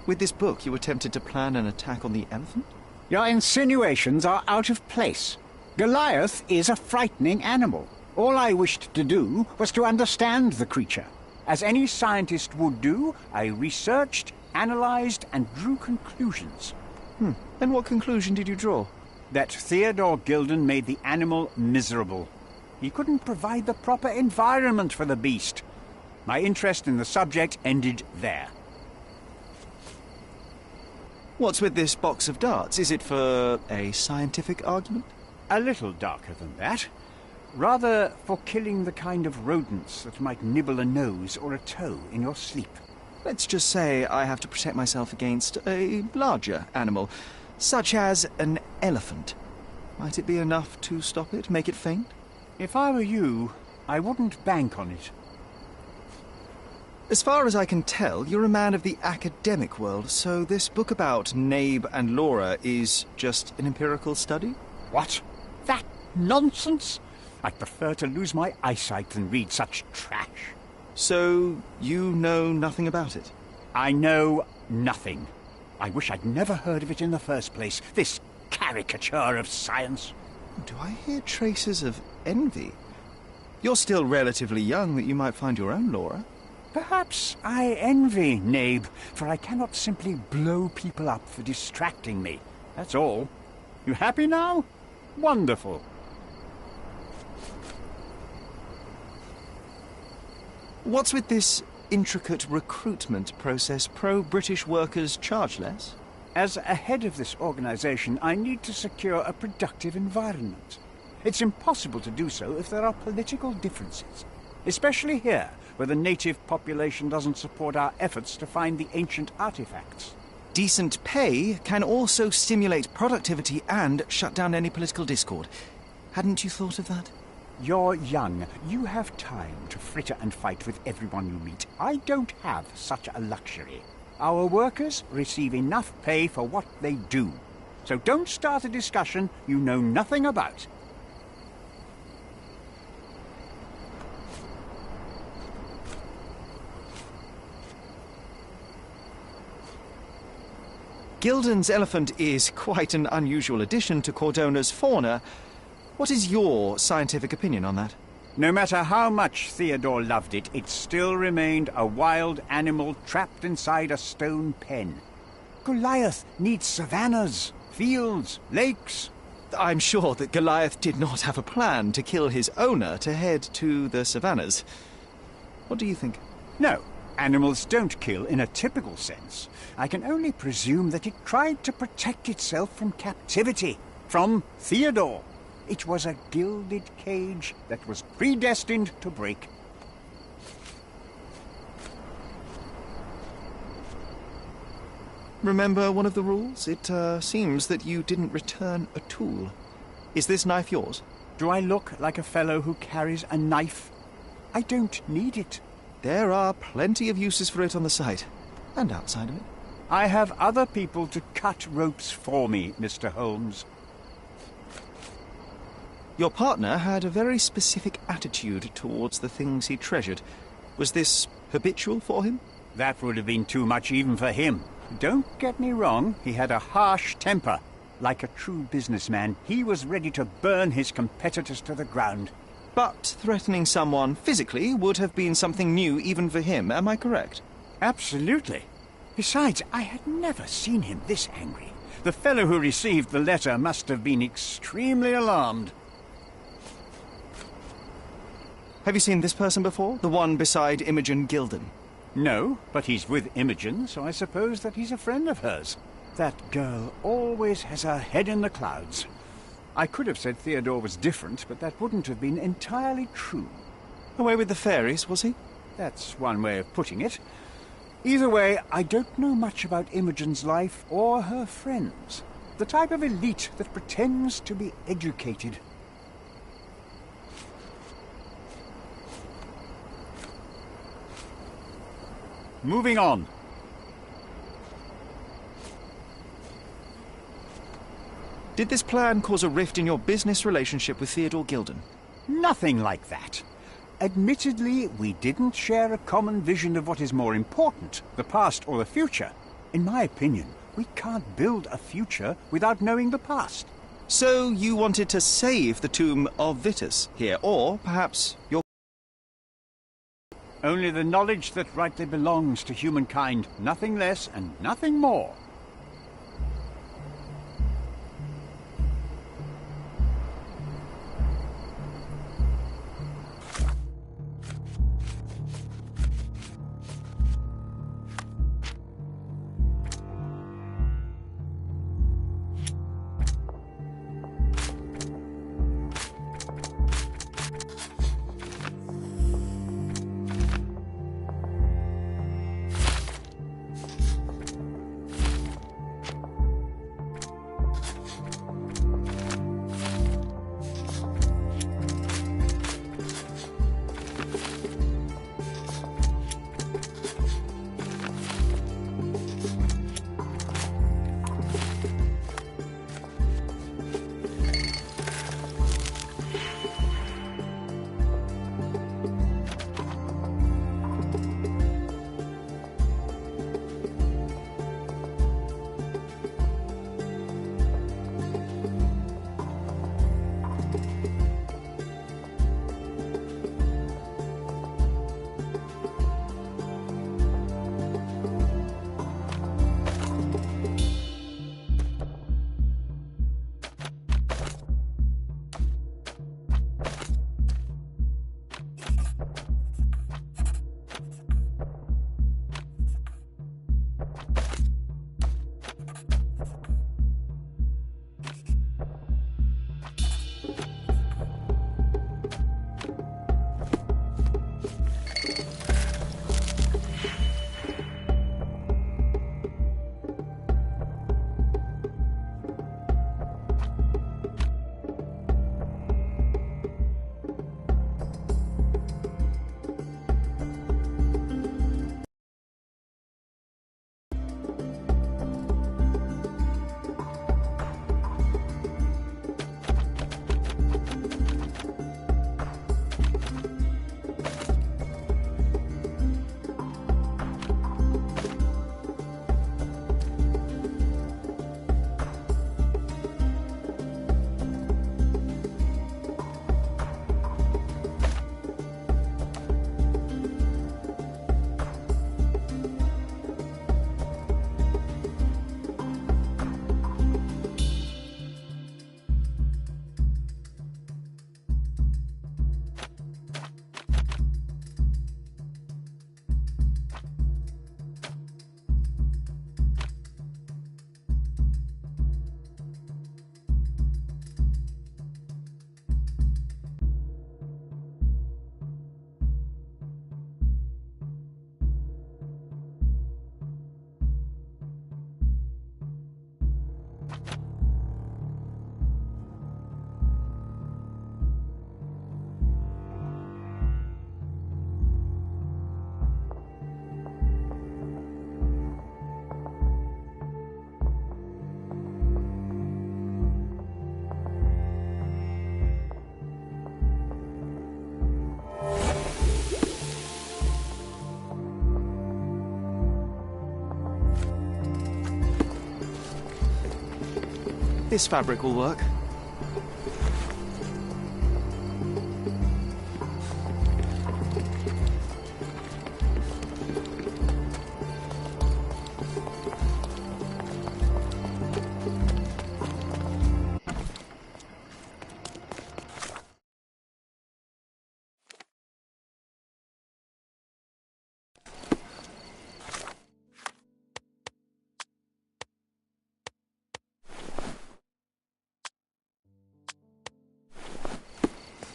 With this book, you attempted to plan an attack on the elephant? Your insinuations are out of place. Goliath is a frightening animal. All I wished to do was to understand the creature. As any scientist would do, I researched, analyzed, and drew conclusions. And what conclusion did you draw? That Theodore Gilden made the animal miserable. He couldn't provide the proper environment for the beast. My interest in the subject ended there. What's with this box of darts? Is it for a scientific argument? A little darker than that. Rather for killing the kind of rodents that might nibble a nose or a toe in your sleep. Let's just say I have to protect myself against a larger animal, such as an elephant. Might it be enough to stop it, make it faint? If I were you, I wouldn't bank on it. As far as I can tell, you're a man of the academic world, so this book about Nabe and Laura is just an empirical study? What? That nonsense? I'd prefer to lose my eyesight than read such trash. So, you know nothing about it? I know nothing. I wish I'd never heard of it in the first place, this caricature of science. Do I hear traces of envy? You're still relatively young that you might find your own Laura. Perhaps I envy Nabe, for I cannot simply blow people up for distracting me. That's all. You happy now? Wonderful. What's with this intricate recruitment process? Pro-British workers charge less? As a head of this organization, I need to secure a productive environment. It's impossible to do so if there are political differences, especially here, where the native population doesn't support our efforts to find the ancient artifacts. Decent pay can also stimulate productivity and shut down any political discord. Hadn't you thought of that? You're young. You have time to fritter and fight with everyone you meet. I don't have such a luxury. Our workers receive enough pay for what they do. So don't start a discussion you know nothing about. Gilden's elephant is quite an unusual addition to Cordona's fauna. What is your scientific opinion on that? No matter how much Theodore loved it, it still remained a wild animal trapped inside a stone pen. Goliath needs savannas, fields, lakes. I'm sure that Goliath did not have a plan to kill his owner to head to the savannas. What do you think? No, animals don't kill in a typical sense. I can only presume that it tried to protect itself from captivity, from Theodore. It was a gilded cage that was predestined to break. Remember one of the rules? It seems that you didn't return a tool. Is this knife yours? Do I look like a fellow who carries a knife? I don't need it. There are plenty of uses for it on the site, and outside of it. I have other people to cut ropes for me, Mr. Holmes. Your partner had a very specific attitude towards the things he treasured. Was this habitual for him? That would have been too much even for him. Don't get me wrong, he had a harsh temper. Like a true businessman, he was ready to burn his competitors to the ground. But threatening someone physically would have been something new even for him, am I correct? Absolutely. Besides, I had never seen him this angry. The fellow who received the letter must have been extremely alarmed. Have you seen this person before? The one beside Imogen Gilden? No, but he's with Imogen, so I suppose that he's a friend of hers. That girl always has her head in the clouds. I could have said Theodore was different, but that wouldn't have been entirely true. Away with the fairies, was he? That's one way of putting it. Either way, I don't know much about Imogen's life or her friends. The type of elite that pretends to be educated. Moving on. Did this plan cause a rift in your business relationship with Theodore Gilden? Nothing like that. Admittedly, we didn't share a common vision of what is more important, the past or the future. In my opinion, We can't build a future without knowing the past. So you wanted to save the tomb of Vitus here, or perhaps your... Only the knowledge that rightly belongs to humankind, nothing less and nothing more. This fabric will work.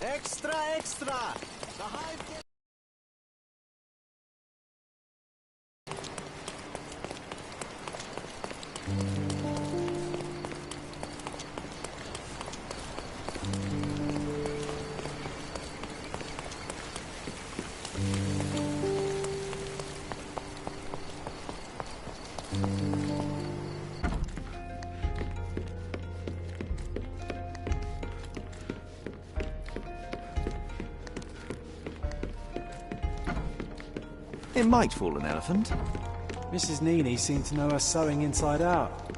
Extra, extra! The hive gets... It might fool an elephant. Mrs. Nini seemed to know her sewing inside out.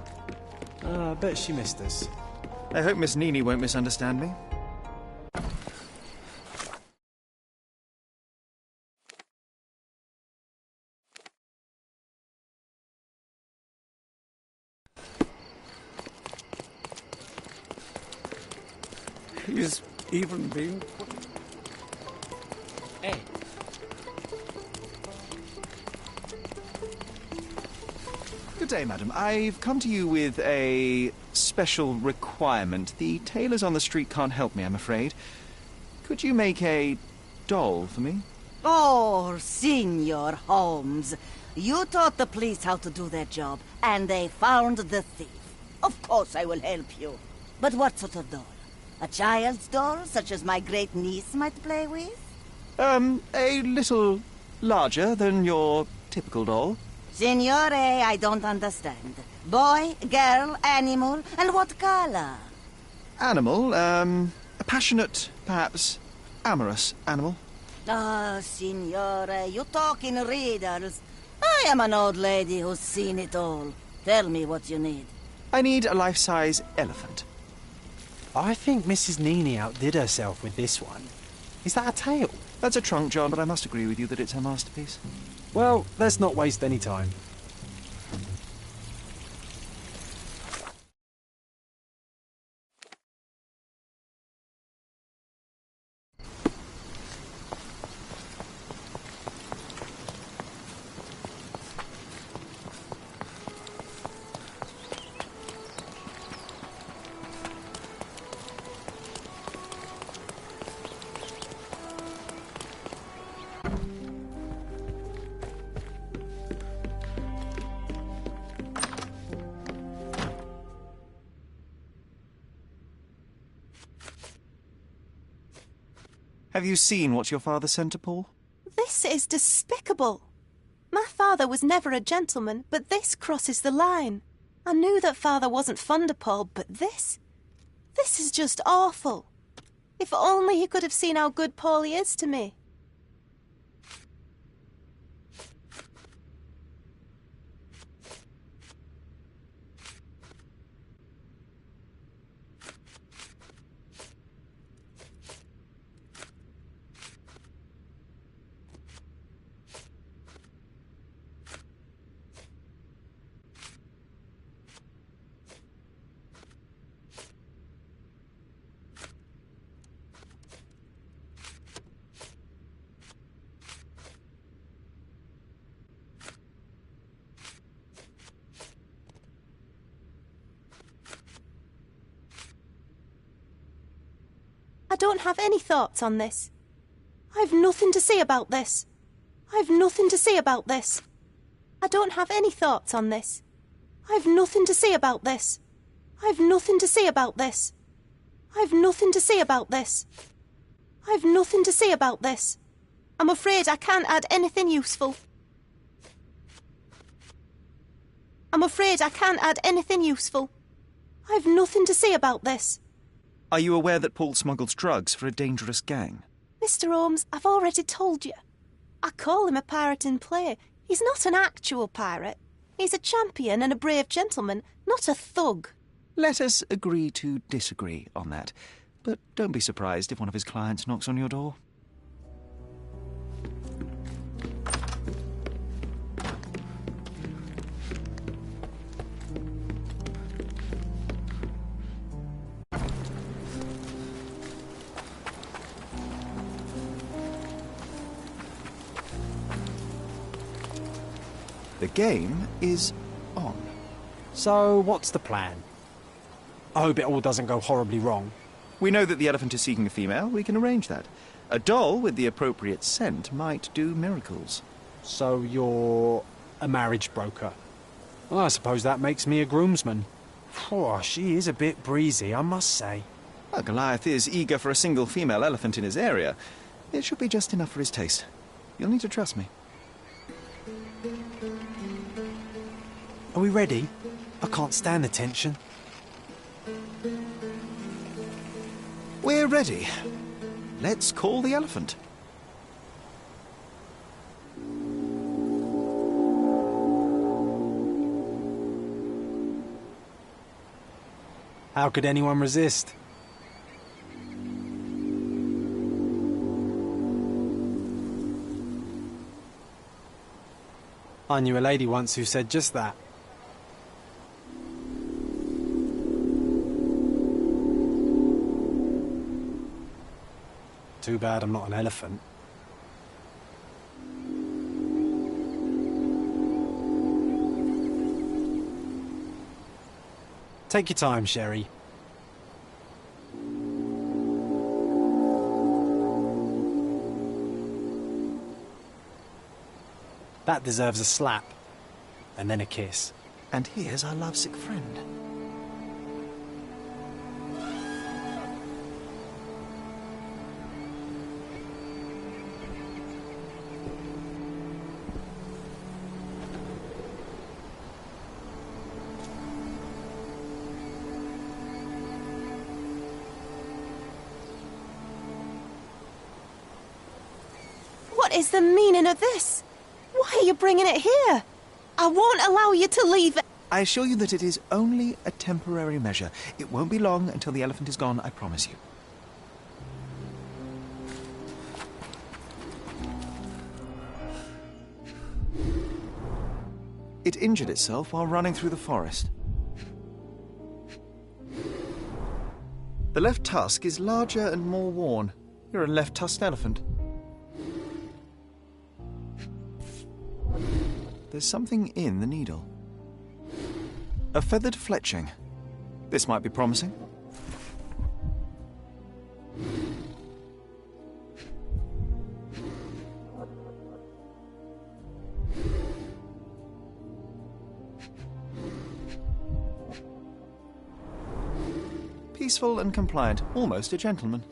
I bet she missed us. I hope Miss Nini won't misunderstand me. He's even been... Hey. Good day, madam. I've come to you with a special requirement. The tailors on the street can't help me, I'm afraid. Could you make a doll for me? Oh, Senor Holmes. You taught the police how to do their job, and they found the thief. Of course I will help you. But what sort of doll? A child's doll, such as my great-niece might play with? A little larger than your typical doll. Signore, I don't understand. Boy, girl, animal, and what color? Animal, a passionate, perhaps amorous animal. Ah, Signore, you talk in riddles. I am an old lady who's seen it all. Tell me what you need. I need a life-size elephant. I think Mrs. Nini outdid herself with this one. Is that a tail? That's a trunk, John, but I must agree with you that it's her masterpiece. Well, let's not waste any time. Have you seen what your father sent to Paul? This is despicable. My father was never a gentleman, but this crosses the line. I knew that father wasn't fond of Paul, but this is just awful. If only he could have seen how good Paulie is to me. I don't have any thoughts on this. I've nothing to say about this. I've nothing to say about this. I don't have any thoughts on this. I've nothing to say about this. I've nothing to say about this. I've nothing to say about this. I've nothing to say about this. I'm afraid I can't add anything useful. I'm afraid I can't add anything useful. I've nothing to say about this. Are you aware that Paul smuggles drugs for a dangerous gang? Mr. Holmes, I've already told you. I call him a pirate in play. He's not an actual pirate. He's a champion and a brave gentleman, not a thug. Let us agree to disagree on that. But don't be surprised if one of his clients knocks on your door. The game is on. So, what's the plan? I hope it all doesn't go horribly wrong. We know that the elephant is seeking a female. We can arrange that. A doll with the appropriate scent might do miracles. So you're a marriage broker? Well, I suppose that makes me a groomsman. Oh, she is a bit breezy, I must say. Well, Goliath is eager for a single female elephant in his area. It should be just enough for his taste. You'll need to trust me. Are we ready? I can't stand the tension. We're ready. Let's call the elephant. How could anyone resist? I knew a lady once who said just that. Too bad I'm not an elephant. Take your time, Sherry. That deserves a slap. And then a kiss. And here's our lovesick friend. What is the meaning of this? Why are you bringing it here? I won't allow you to leave it. I assure you that it is only a temporary measure. It won't be long until the elephant is gone, I promise you. It injured itself while running through the forest. The left tusk is larger and more worn. You're a left-tusked elephant. There's something in the needle. A feathered fletching. This might be promising. Peaceful and compliant, almost a gentleman.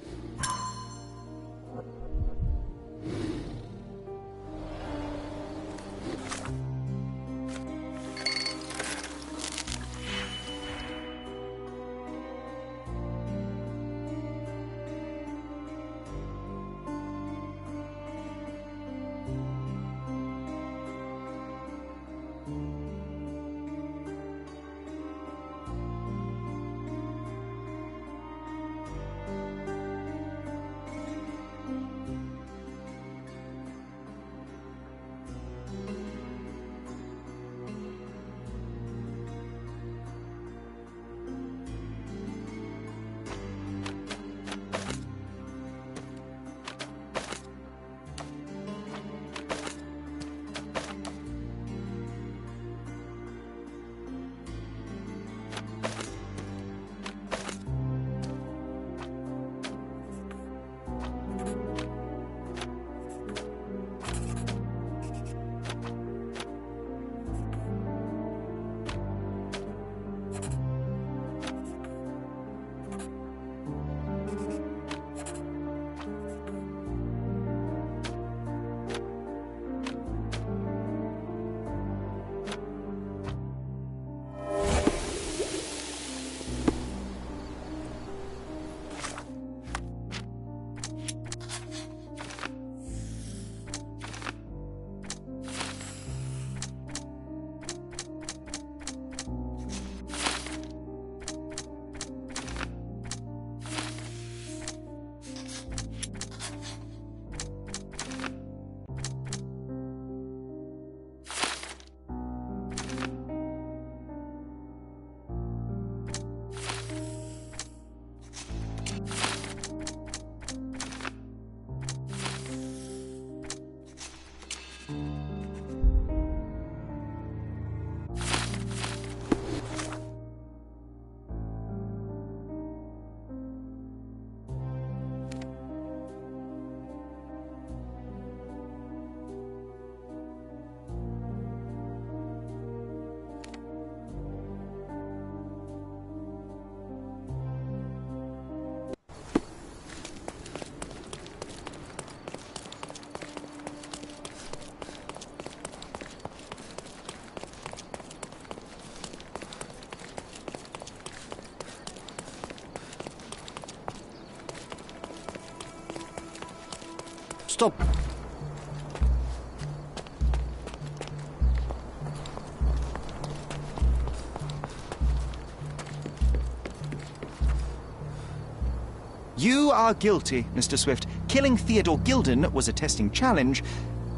You are guilty, Mr. Swift. Killing Theodore Gilden was a testing challenge.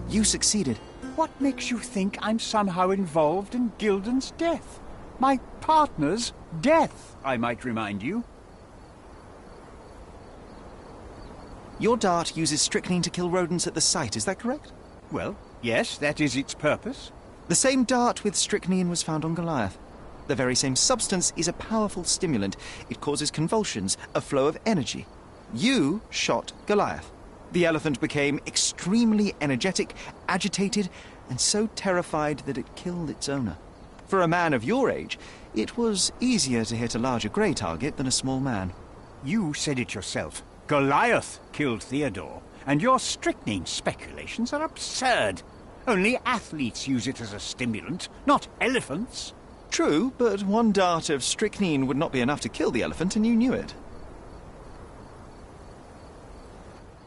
You succeeded. What makes you think I'm somehow involved in Gilden's death? My partner's death, I might remind you. Your dart uses strychnine to kill rodents at the site, is that correct? Well, yes, that is its purpose. The same dart with strychnine was found on Goliath. The very same substance is a powerful stimulant. It causes convulsions, a flow of energy. You shot Goliath. The elephant became extremely energetic, agitated, and so terrified that it killed its owner. For a man of your age, it was easier to hit a larger grey target than a small man. You said it yourself. Goliath killed Theodore, and your strychnine speculations are absurd. Only athletes use it as a stimulant, not elephants. True, but one dart of strychnine would not be enough to kill the elephant, and you knew it.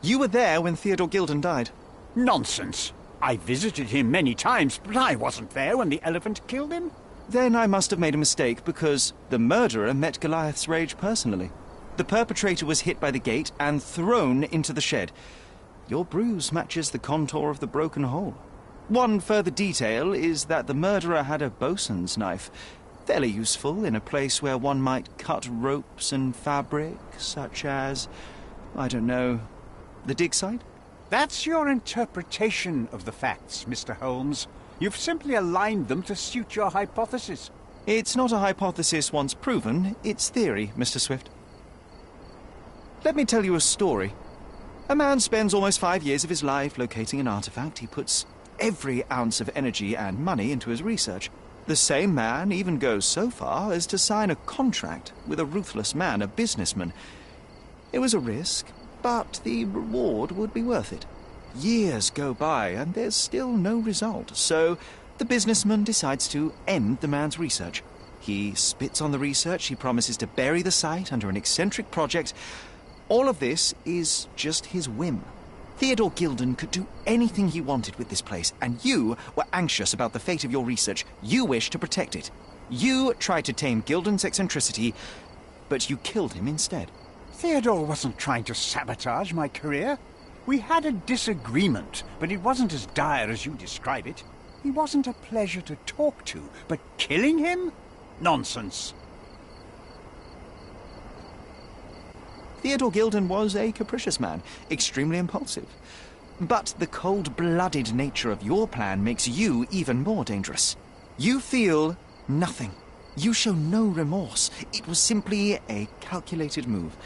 You were there when Theodore Gilden died. Nonsense. I visited him many times, but I wasn't there when the elephant killed him. Then I must have made a mistake, because the murderer met Goliath's rage personally. The perpetrator was hit by the gate and thrown into the shed. Your bruise matches the contour of the broken hole. One further detail is that the murderer had a bosun's knife, fairly useful in a place where one might cut ropes and fabric, such as, I don't know, the dig site? That's your interpretation of the facts, Mr. Holmes. You've simply aligned them to suit your hypothesis. It's not a hypothesis once proven, it's theory, Mr. Swift. Let me tell you a story. A man spends almost 5 years of his life locating an artifact. He puts every ounce of energy and money into his research. The same man even goes so far as to sign a contract with a ruthless man, a businessman. It was a risk, but the reward would be worth it. Years go by and there's still no result, so the businessman decides to end the man's research. He spits on the research, he promises to bury the site under an eccentric project. All of this is just his whim. Theodore Gilden could do anything he wanted with this place, and you were anxious about the fate of your research. You wished to protect it. You tried to tame Gilden's eccentricity, but you killed him instead. Theodore wasn't trying to sabotage my career. We had a disagreement, but it wasn't as dire as you describe it. He wasn't a pleasure to talk to, but killing him? Nonsense. Theodore Gilden was a capricious man, extremely impulsive. But the cold-blooded nature of your plan makes you even more dangerous. You feel nothing. You show no remorse. It was simply a calculated move.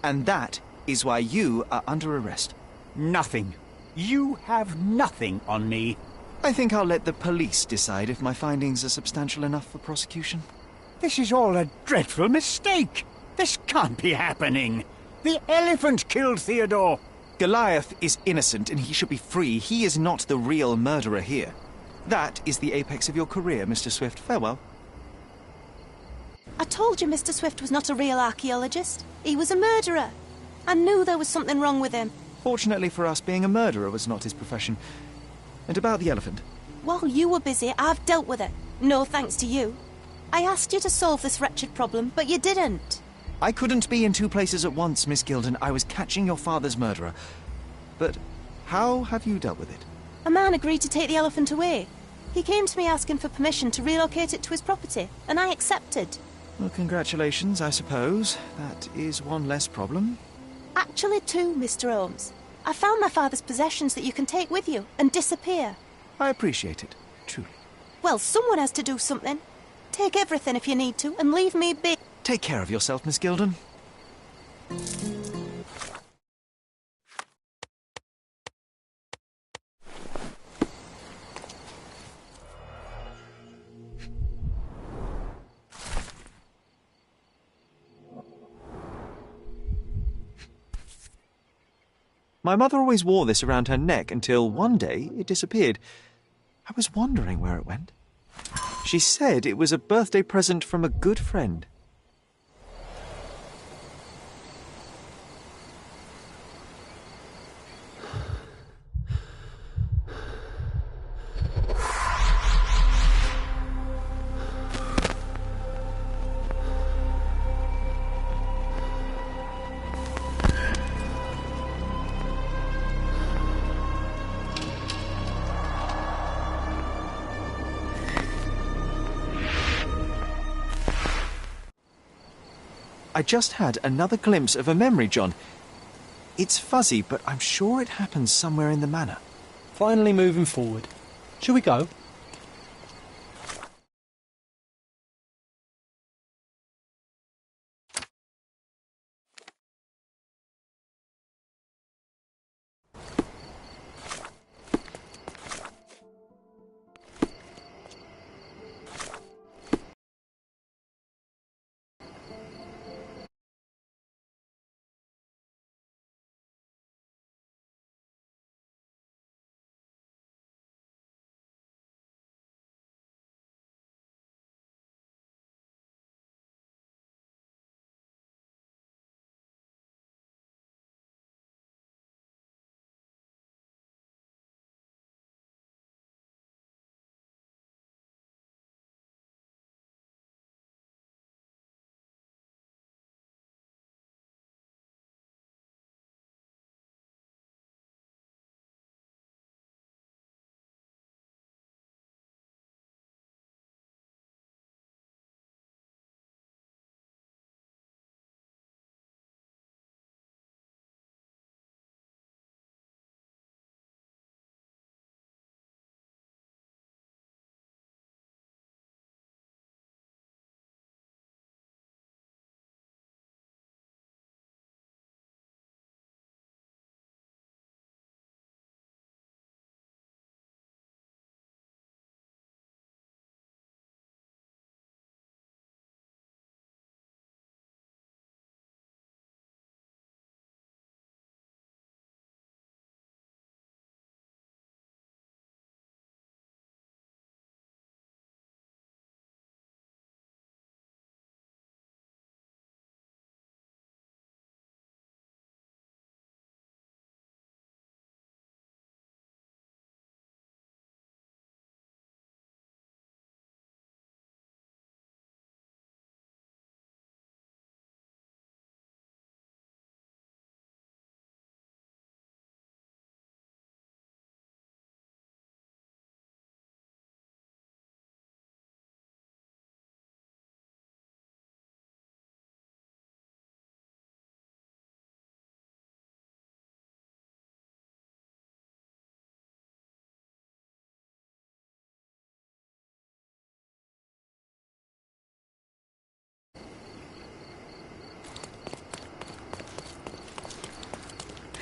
And that is why you are under arrest. Nothing. You have nothing on me. I think I'll let the police decide if my findings are substantial enough for prosecution. This is all a dreadful mistake. This can't be happening. The elephant killed Theodore. Goliath is innocent and he should be free. He is not the real murderer here. That is the apex of your career, Mr. Swift. Farewell. I told you Mr. Swift was not a real archaeologist. He was a murderer. I knew there was something wrong with him. Fortunately for us, being a murderer was not his profession. And about the elephant? While you were busy, I've dealt with it. No thanks to you. I asked you to solve this wretched problem, but you didn't. I couldn't be in two places at once, Miss Gilden. I was catching your father's murderer. But how have you dealt with it? A man agreed to take the elephant away. He came to me asking for permission to relocate it to his property, and I accepted. Well, congratulations, I suppose. That is one less problem. Actually, two, Mr. Holmes. I found my father's possessions that you can take with you and disappear. I appreciate it, truly. Well, someone has to do something. Take everything if you need to, and leave me be. Take care of yourself, Miss Gilden. My mother always wore this around her neck until one day it disappeared. I was wondering where it went. She said it was a birthday present from a good friend. I just had another glimpse of a memory, John. It's fuzzy, but I'm sure it happens somewhere in the manor. Finally moving forward. Shall we go?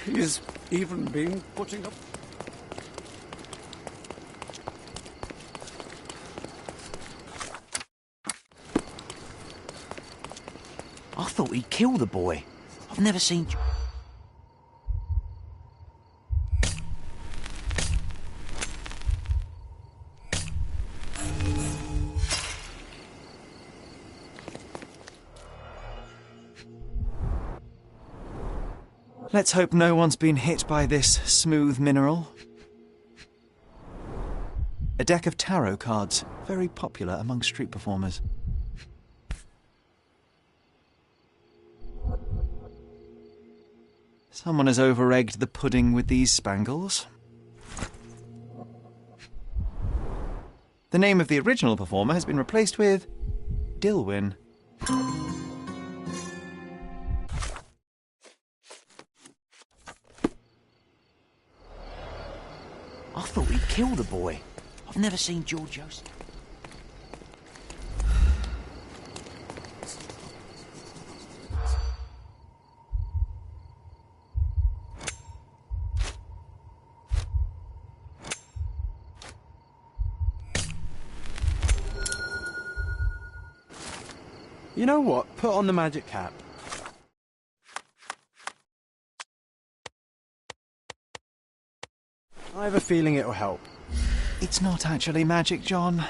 He's even been putting up... I thought he'd kill the boy. I've never seen... Let's hope no one's been hit by this smooth mineral. A deck of tarot cards, very popular among street performers. Someone has over-egged the pudding with these spangles. The name of the original performer has been replaced with Dilwyn. I thought he'd kill the boy. I've never seen Georgios. You know what? Put on the magic cap. I have a feeling it'll help. It's not actually magic, John.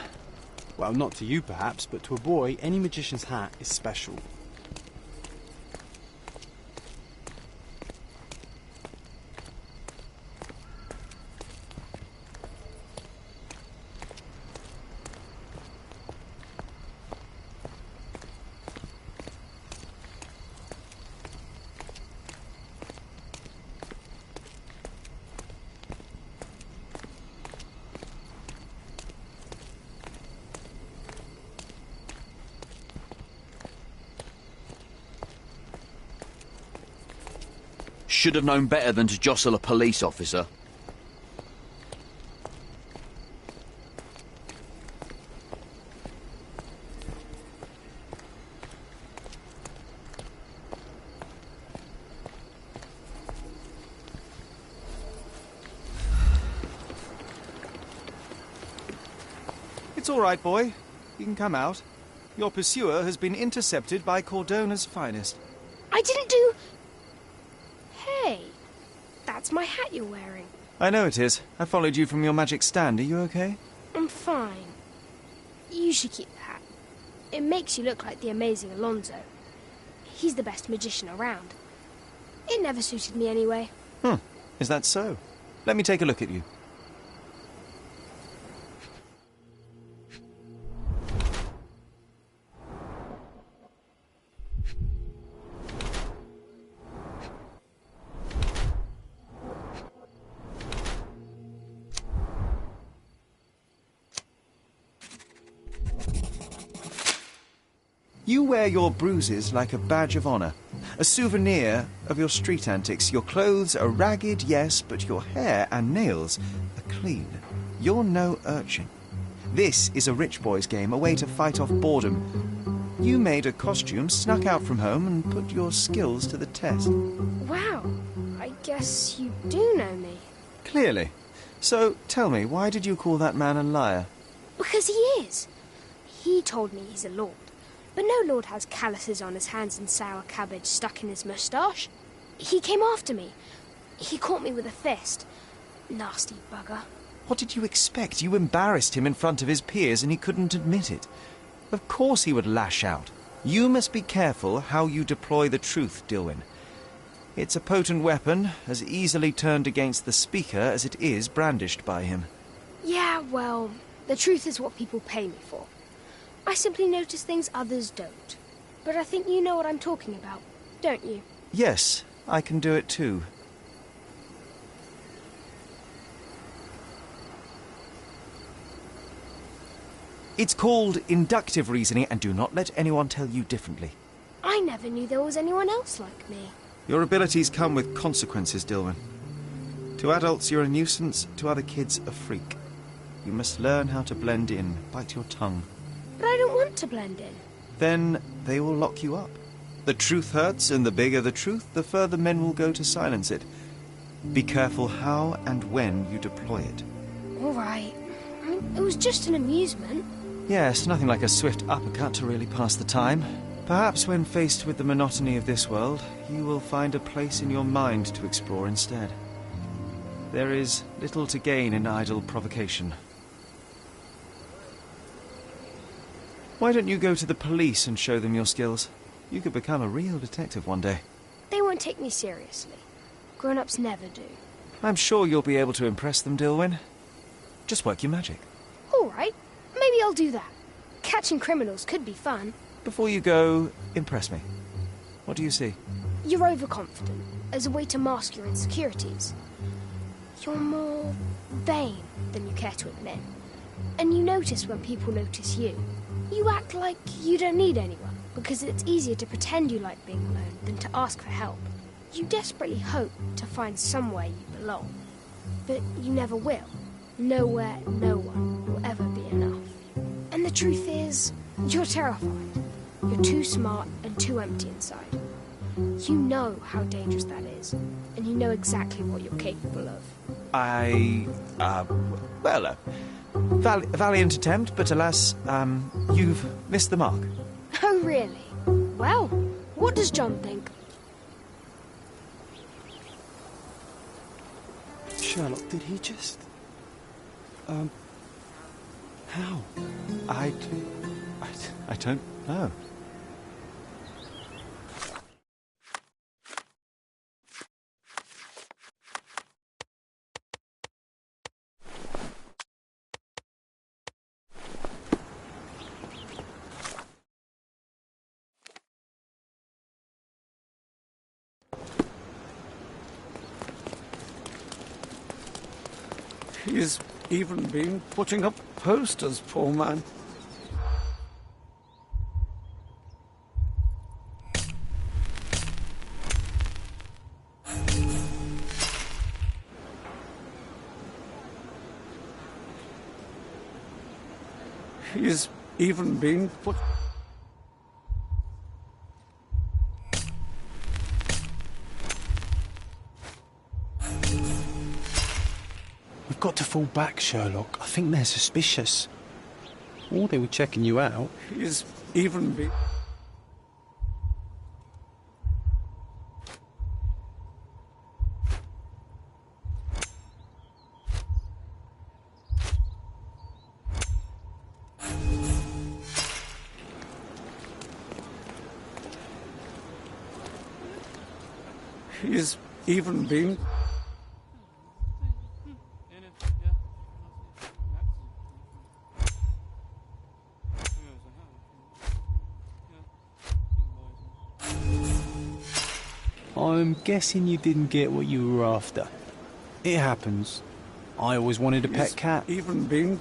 Well, not to you perhaps, but to a boy, any magician's hat is special. Should have known better than to jostle a police officer. It's all right, boy. You can come out. Your pursuer has been intercepted by Cordona's finest. I didn't do... Hey, that's my hat you're wearing. I know it is. I followed you from your magic stand. Are you okay? I'm fine. You should keep the hat. It makes you look like the amazing Alonzo. He's the best magician around. It never suited me anyway. Is that so? Let me take a look at you. You wear your bruises like a badge of honor, a souvenir of your street antics. Your clothes are ragged, yes, but your hair and nails are clean. You're no urchin. This is a rich boy's game, a way to fight off boredom. You made a costume, snuck out from home, and put your skills to the test. Wow, I guess you do know me. Clearly. So, tell me, why did you call that man a liar? Because he is. He told me he's a lord. But no lord has calluses on his hands and sour cabbage stuck in his moustache. He came after me. He caught me with a fist. Nasty bugger. What did you expect? You embarrassed him in front of his peers and he couldn't admit it. Of course he would lash out. You must be careful how you deploy the truth, Dilwyn. It's a potent weapon, as easily turned against the speaker as it is brandished by him. Yeah, well, the truth is what people pay me for. I simply notice things others don't. But I think you know what I'm talking about, don't you? Yes, I can do it too. It's called inductive reasoning, and do not let anyone tell you differently. I never knew there was anyone else like me. Your abilities come with consequences, Dilwyn. To adults, you're a nuisance. To other kids, a freak. You must learn how to blend in. Bite your tongue. But I don't want to blend in. Then they will lock you up. The truth hurts, and the bigger the truth, the further men will go to silence it. Be careful how and when you deploy it. All right. I mean, it was just an amusement. Yes, nothing like a swift uppercut to really pass the time. Perhaps when faced with the monotony of this world, you will find a place in your mind to explore instead. There is little to gain in idle provocation. Why don't you go to the police and show them your skills? You could become a real detective one day. They won't take me seriously. Grown-ups never do. I'm sure you'll be able to impress them, Dilwyn. Just work your magic. All right. Maybe I'll do that. Catching criminals could be fun. Before you go, impress me. What do you see? You're overconfident, as a way to mask your insecurities. You're more vain than you care to admit. And you notice when people notice you. You act like you don't need anyone, because it's easier to pretend you like being alone than to ask for help. You desperately hope to find somewhere you belong. But you never will. Nowhere, no one will ever be enough. And the truth is, you're terrified. You're too smart and too empty inside. You know how dangerous that is, and you know exactly what you're capable of. Valiant attempt, but alas, you've missed the mark. Oh, really? Well, what does John think? Sherlock, did he just... how? I don't know. He's even been putting up posters, poor man. He's even been put... We've got to fall back, Sherlock. I think they're suspicious. Or they were checking you out. He's even been... He's even been... I'm guessing you didn't get what you were after. It happens. I always wanted a pet cat. Even been...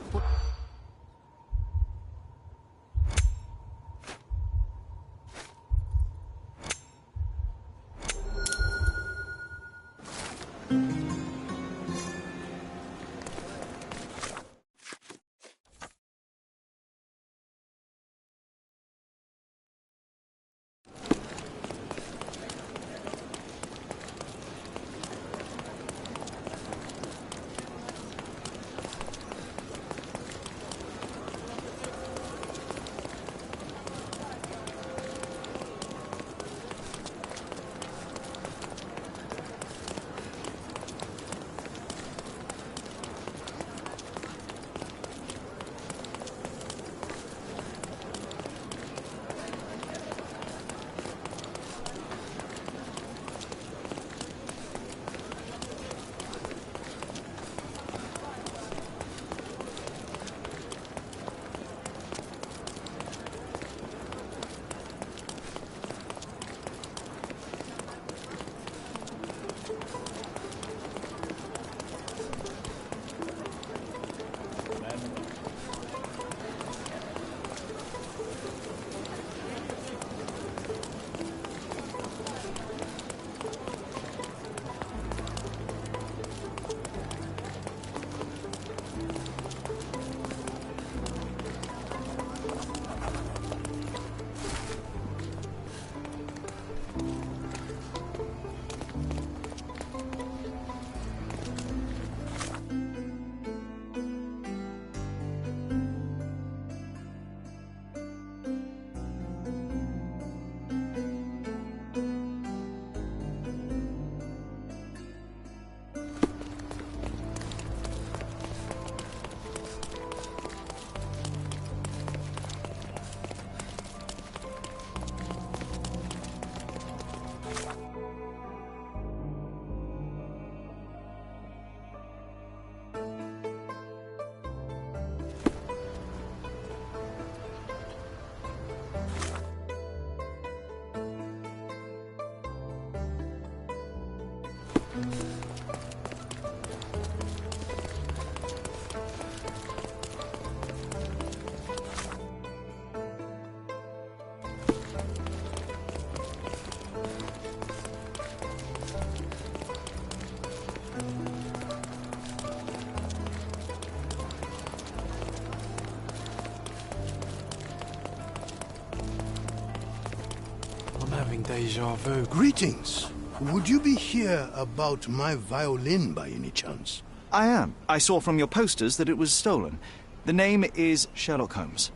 Deja vu. Greetings. Would you be here about my violin by any chance? I am. I saw from your posters that it was stolen. The name is Sherlock Holmes.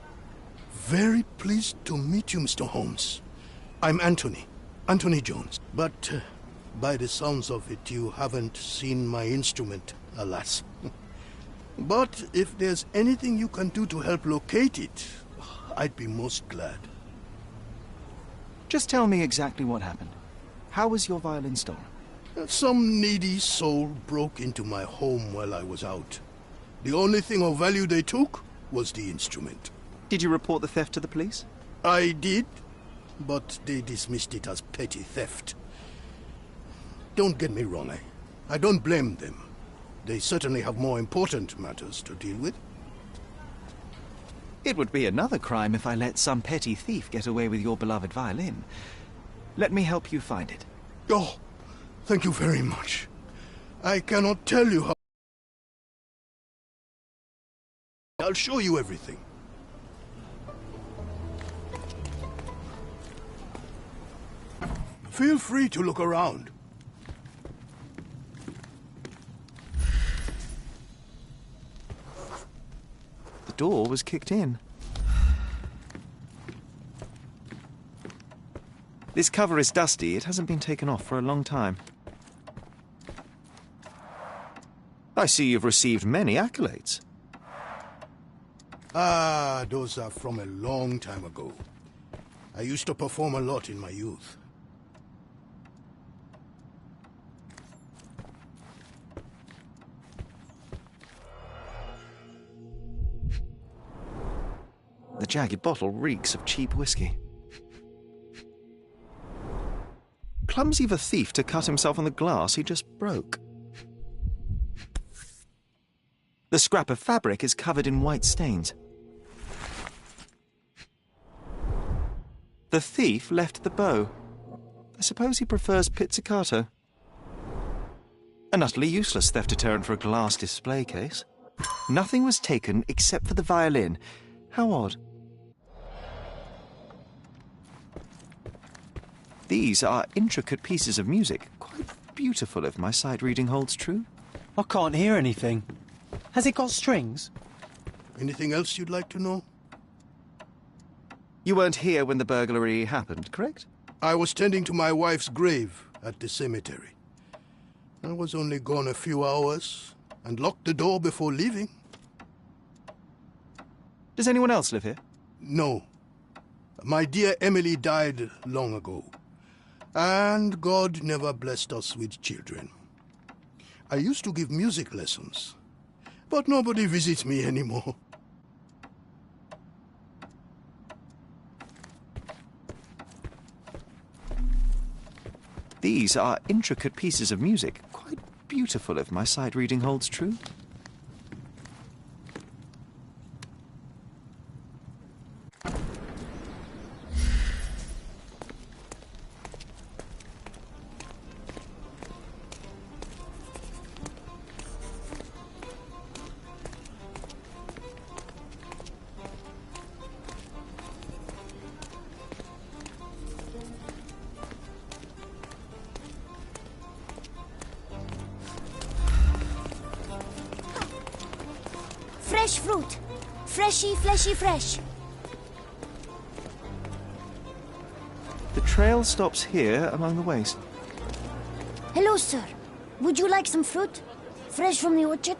Very pleased to meet you, Mr. Holmes. I'm Anthony Jones. But by the sounds of it, you haven't seen my instrument, alas. But if there's anything you can do to help locate it, I'd be most glad. Just tell me exactly what happened. How was your violin stolen? Some needy soul broke into my home while I was out. The only thing of value they took was the instrument. Did you report the theft to the police? I did, but they dismissed it as petty theft. Don't get me wrong, I don't blame them. They certainly have more important matters to deal with. It would be another crime if I let some petty thief get away with your beloved violin. Let me help you find it. Oh, thank you very much. I cannot tell you how... I'll show you everything. Feel free to look around. The door was kicked in. This cover is dusty. It hasn't been taken off for a long time. I see you've received many accolades. Ah, those are from a long time ago. I used to perform a lot in my youth. The jagged bottle reeks of cheap whiskey. Clumsy of a thief to cut himself on the glass he just broke. The scrap of fabric is covered in white stains. The thief left the bow. I suppose he prefers pizzicato. An utterly useless theft deterrent for a glass display case. Nothing was taken except for the violin. How odd. These are intricate pieces of music. Quite beautiful if my sight reading holds true. I can't hear anything. Has it got strings? Anything else you'd like to know? You weren't here when the burglary happened, correct? I was tending to my wife's grave at the cemetery. I was only gone a few hours and locked the door before leaving. Does anyone else live here? No. My dear Emily died long ago. And God never blessed us with children. I used to give music lessons, but nobody visits me anymore. These are intricate pieces of music. Quite beautiful if my sight reading holds true. Fresh fruit. Freshy, fleshy, fresh. The trail stops here among the waste. Hello, sir. Would you like some fruit? Fresh from the orchard?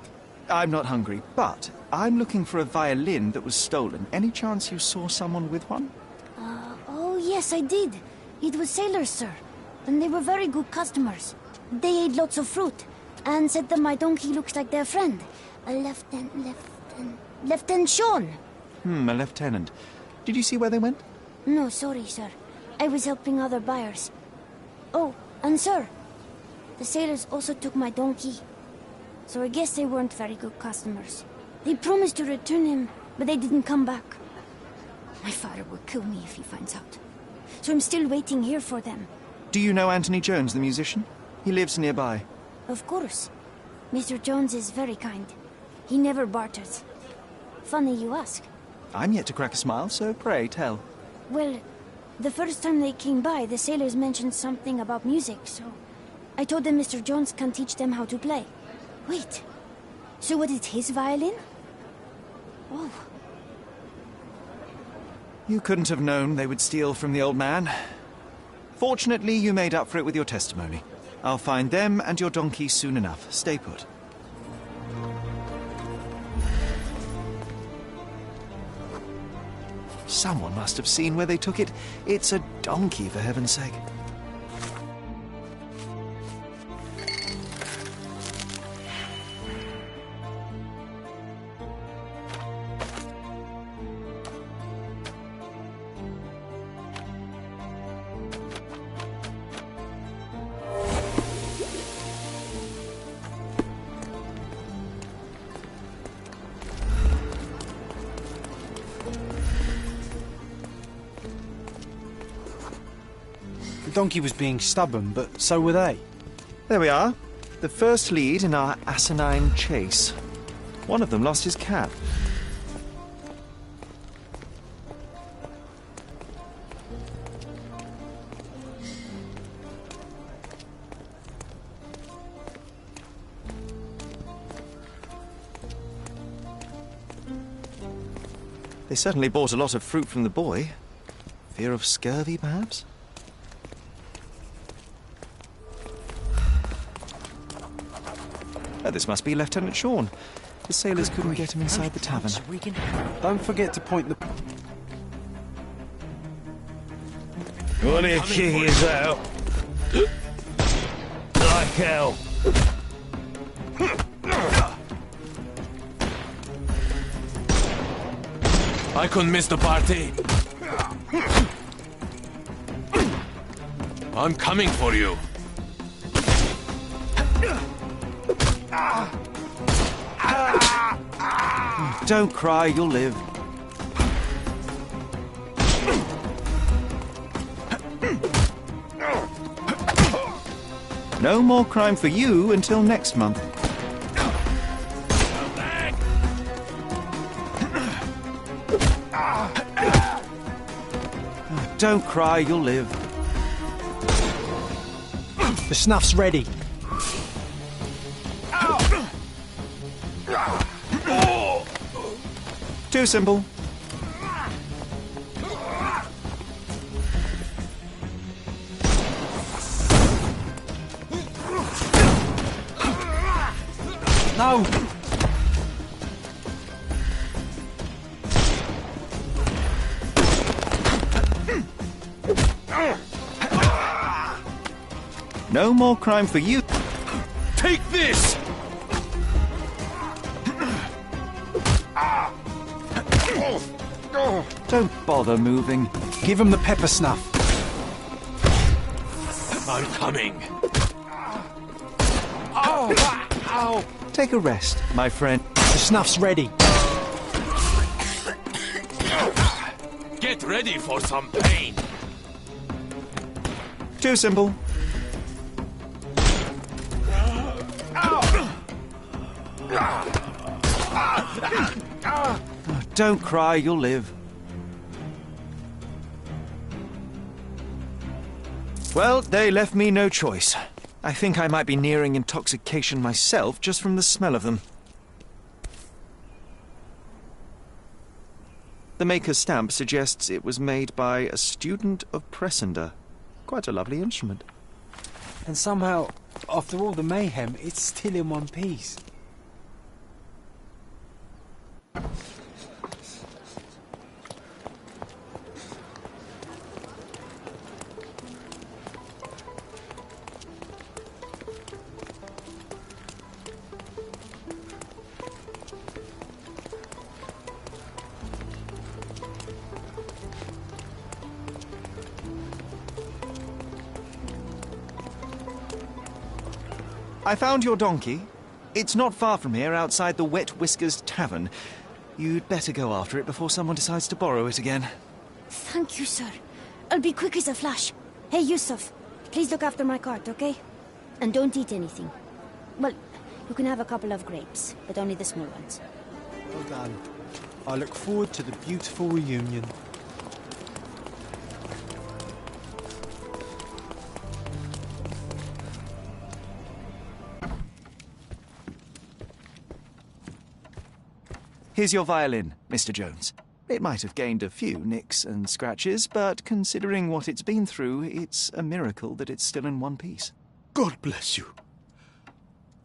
I'm not hungry, but I'm looking for a violin that was stolen. Any chance you saw someone with one? Oh, yes, I did. It was sailors, sir. And they were very good customers. They ate lots of fruit and said that my donkey looks like their friend. Lieutenant Sean. A lieutenant. Did you see where they went? No, sorry, sir. I was helping other buyers. Oh, and sir, the sailors also took my donkey. So I guess they weren't very good customers. They promised to return him, but they didn't come back. My father will kill me if he finds out. So I'm still waiting here for them. Do you know Anthony Jones, the musician? He lives nearby. Of course. Mr. Jones is very kind. He never barters. Funny you ask. I'm yet to crack a smile, so pray tell. Well, the first time they came by, the sailors mentioned something about music, so I told them Mr. Jones can teach them how to play. Wait, so was it his violin? Oh. You couldn't have known they would steal from the old man. Fortunately, you made up for it with your testimony. I'll find them and your donkey soon enough. Stay put. Someone must have seen where they took it. It's a donkey, for heaven's sake. The donkey was being stubborn, but so were they. There we are. The first lead in our asinine chase. One of them lost his cap. They certainly bought a lot of fruit from the boy. Fear of scurvy, perhaps? Oh, this must be Lieutenant Sean. The sailors couldn't get him inside the tavern. Don't forget to point the... What a king is out. Like hell. I couldn't miss the party. I'm coming for you. Don't cry, you'll live. No more crime for you until next month. Don't cry, you'll live. The snuff's ready. Too simple. No! No more crime for you. Take this! Don't bother moving. Give him the pepper snuff. I'm coming. Ow! Take a rest, my friend. The snuff's ready. Get ready for some pain. Too simple. Don't cry, you'll live. Well, they left me no choice. I think I might be nearing intoxication myself just from the smell of them. The maker's stamp suggests it was made by a student of Pressender. Quite a lovely instrument. And somehow, after all the mayhem, it's still in one piece. I found your donkey. It's not far from here, outside the Wet Whiskers Tavern. You'd better go after it before someone decides to borrow it again. Thank you, sir. I'll be quick as a flash. Hey, Yusuf, please look after my cart, okay? And don't eat anything. Well, you can have a couple of grapes, but only the small ones. Well done. I look forward to the beautiful reunion. Here's your violin, Mr. Jones. It might have gained a few nicks and scratches, but considering what it's been through, it's a miracle that it's still in one piece. God bless you.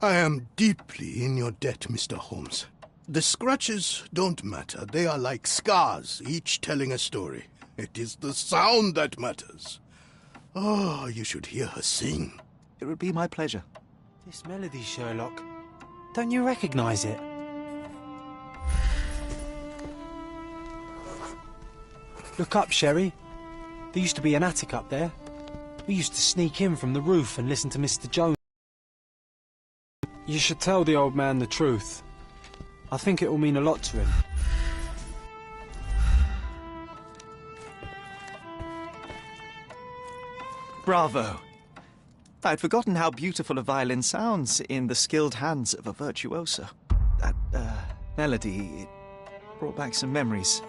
I am deeply in your debt, Mr. Holmes. The scratches don't matter. They are like scars, each telling a story. It is the sound that matters. Oh, you should hear her sing. It would be my pleasure. This melody, Sherlock. Don't you recognize it? Look up, Sherry. There used to be an attic up there. We used to sneak in from the roof and listen to Mr. Jones. You should tell the old man the truth. I think it will mean a lot to him. Bravo! I'd forgotten how beautiful a violin sounds in the skilled hands of a virtuoso. That, melody, it brought back some memories.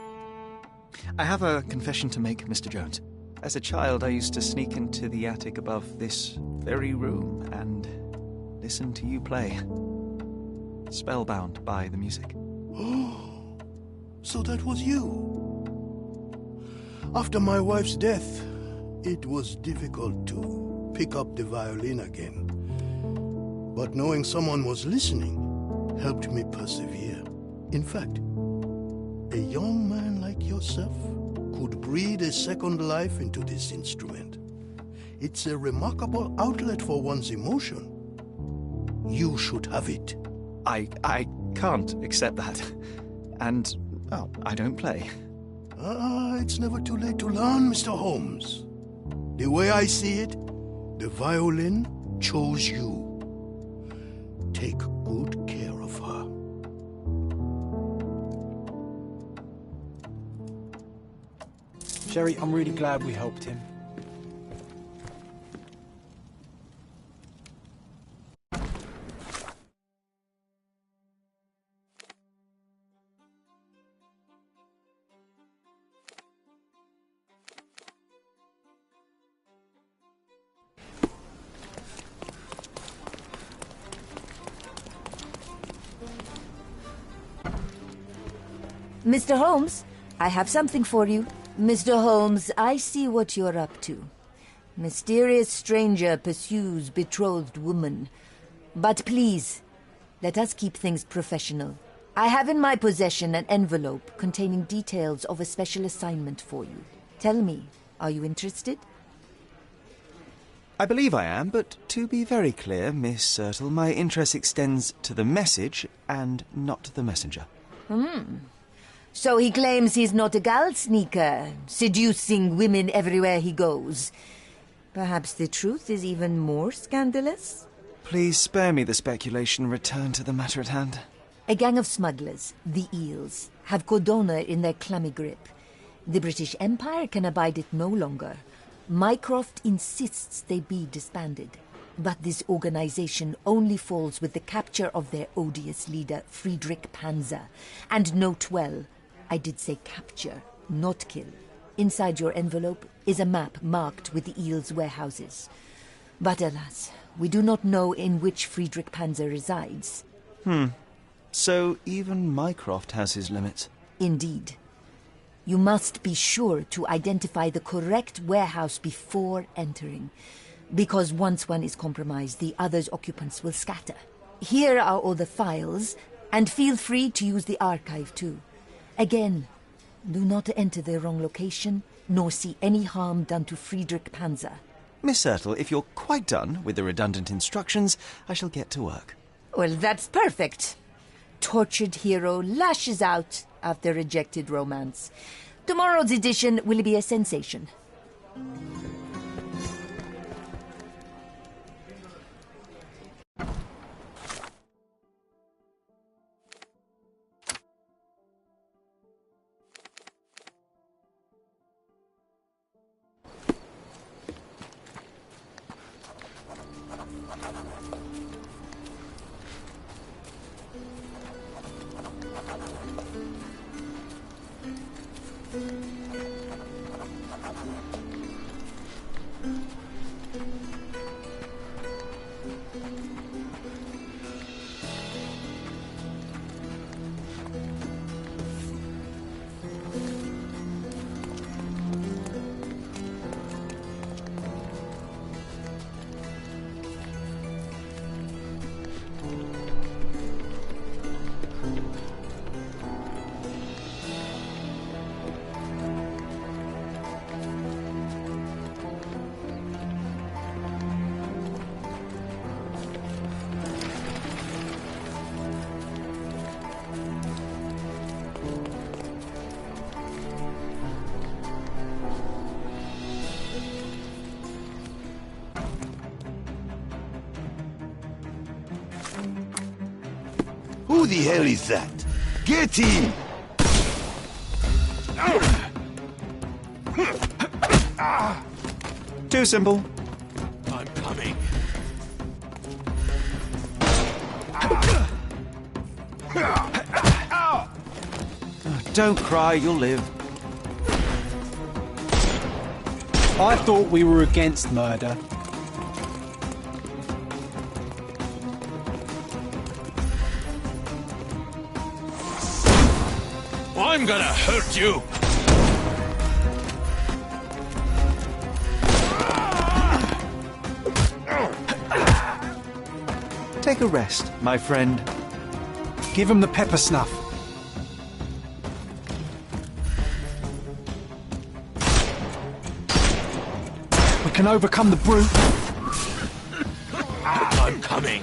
I have a confession to make, Mr. Jones. As a child, I used to sneak into the attic above this very room and listen to you play. Spellbound by the music. So that was you. After my wife's death, it was difficult to pick up the violin again. But knowing someone was listening helped me persevere. In fact, a young man like yourself could breathe a second life into this instrument. It's a remarkable outlet for one's emotion. You should have it. I can't accept that. And, well, I don't play. It's never too late to learn, Mr. Holmes. The way I see it, the violin chose you. Take good care of her. Sherry, I'm really glad we helped him. Mr. Holmes, I have something for you. Mr. Holmes, I see what you're up to. Mysterious stranger pursues betrothed woman. But please, let us keep things professional. I have in my possession an envelope containing details of a special assignment for you. Tell me, are you interested? I believe I am, but to be very clear, Miss Sertle, my interest extends to the message and not the messenger. So he claims he's not a gal sneaker, seducing women everywhere he goes. Perhaps the truth is even more scandalous? Please spare me the speculation. Return to the matter at hand. A gang of smugglers, the Eels, have Codona in their clammy grip. The British Empire can abide it no longer. Mycroft insists they be disbanded. But this organization only falls with the capture of their odious leader, Friedrich Panzer. And note well, I did say capture, not kill. Inside your envelope is a map marked with the Eels' warehouses. But alas, we do not know in which Friedrich Panzer resides. So even Mycroft has his limits. Indeed. You must be sure to identify the correct warehouse before entering. Because once one is compromised, the other's occupants will scatter. Here are all the files, and feel free to use the archive too. Again, do not enter the wrong location, nor see any harm done to Friedrich Panzer. Miss Sertle, if you're quite done with the redundant instructions, I shall get to work. Well, that's perfect. Tortured hero lashes out after rejected romance. Tomorrow's edition will be a sensation. Who the hell is that? Get him! Too simple. I'm coming. Don't cry, you'll live. I thought we were against murder. I'm I'm gonna hurt you! Take a rest, my friend. Give him the pepper snuff. We can overcome the brute. I'm coming.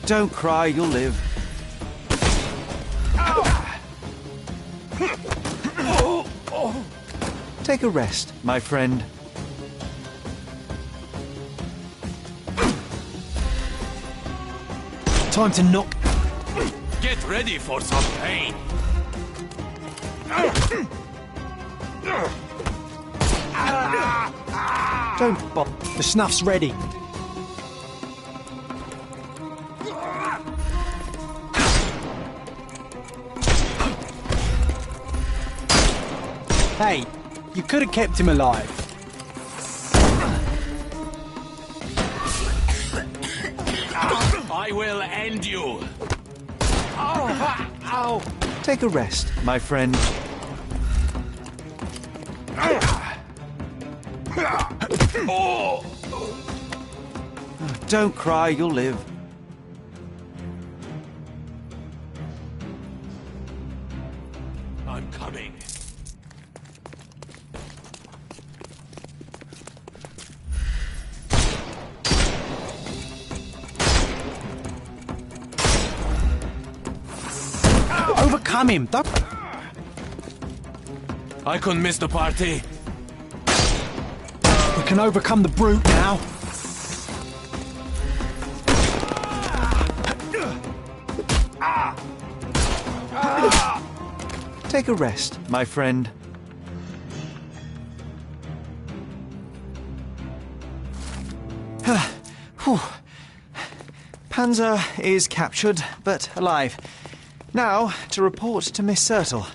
Don't cry, you'll live. Take a rest, my friend. Time to knock. Get ready for some pain. Don't bother. The snuff's ready. Hey, you could have kept him alive. I will end you. Ow! Take a rest, my friend. Don't cry, you'll live. I'm coming. Overcome him. Don't... I couldn't miss the party. We can overcome the brute now. Take a rest, my friend. Panzer is captured, but alive. Now, to report to Miss Sertle.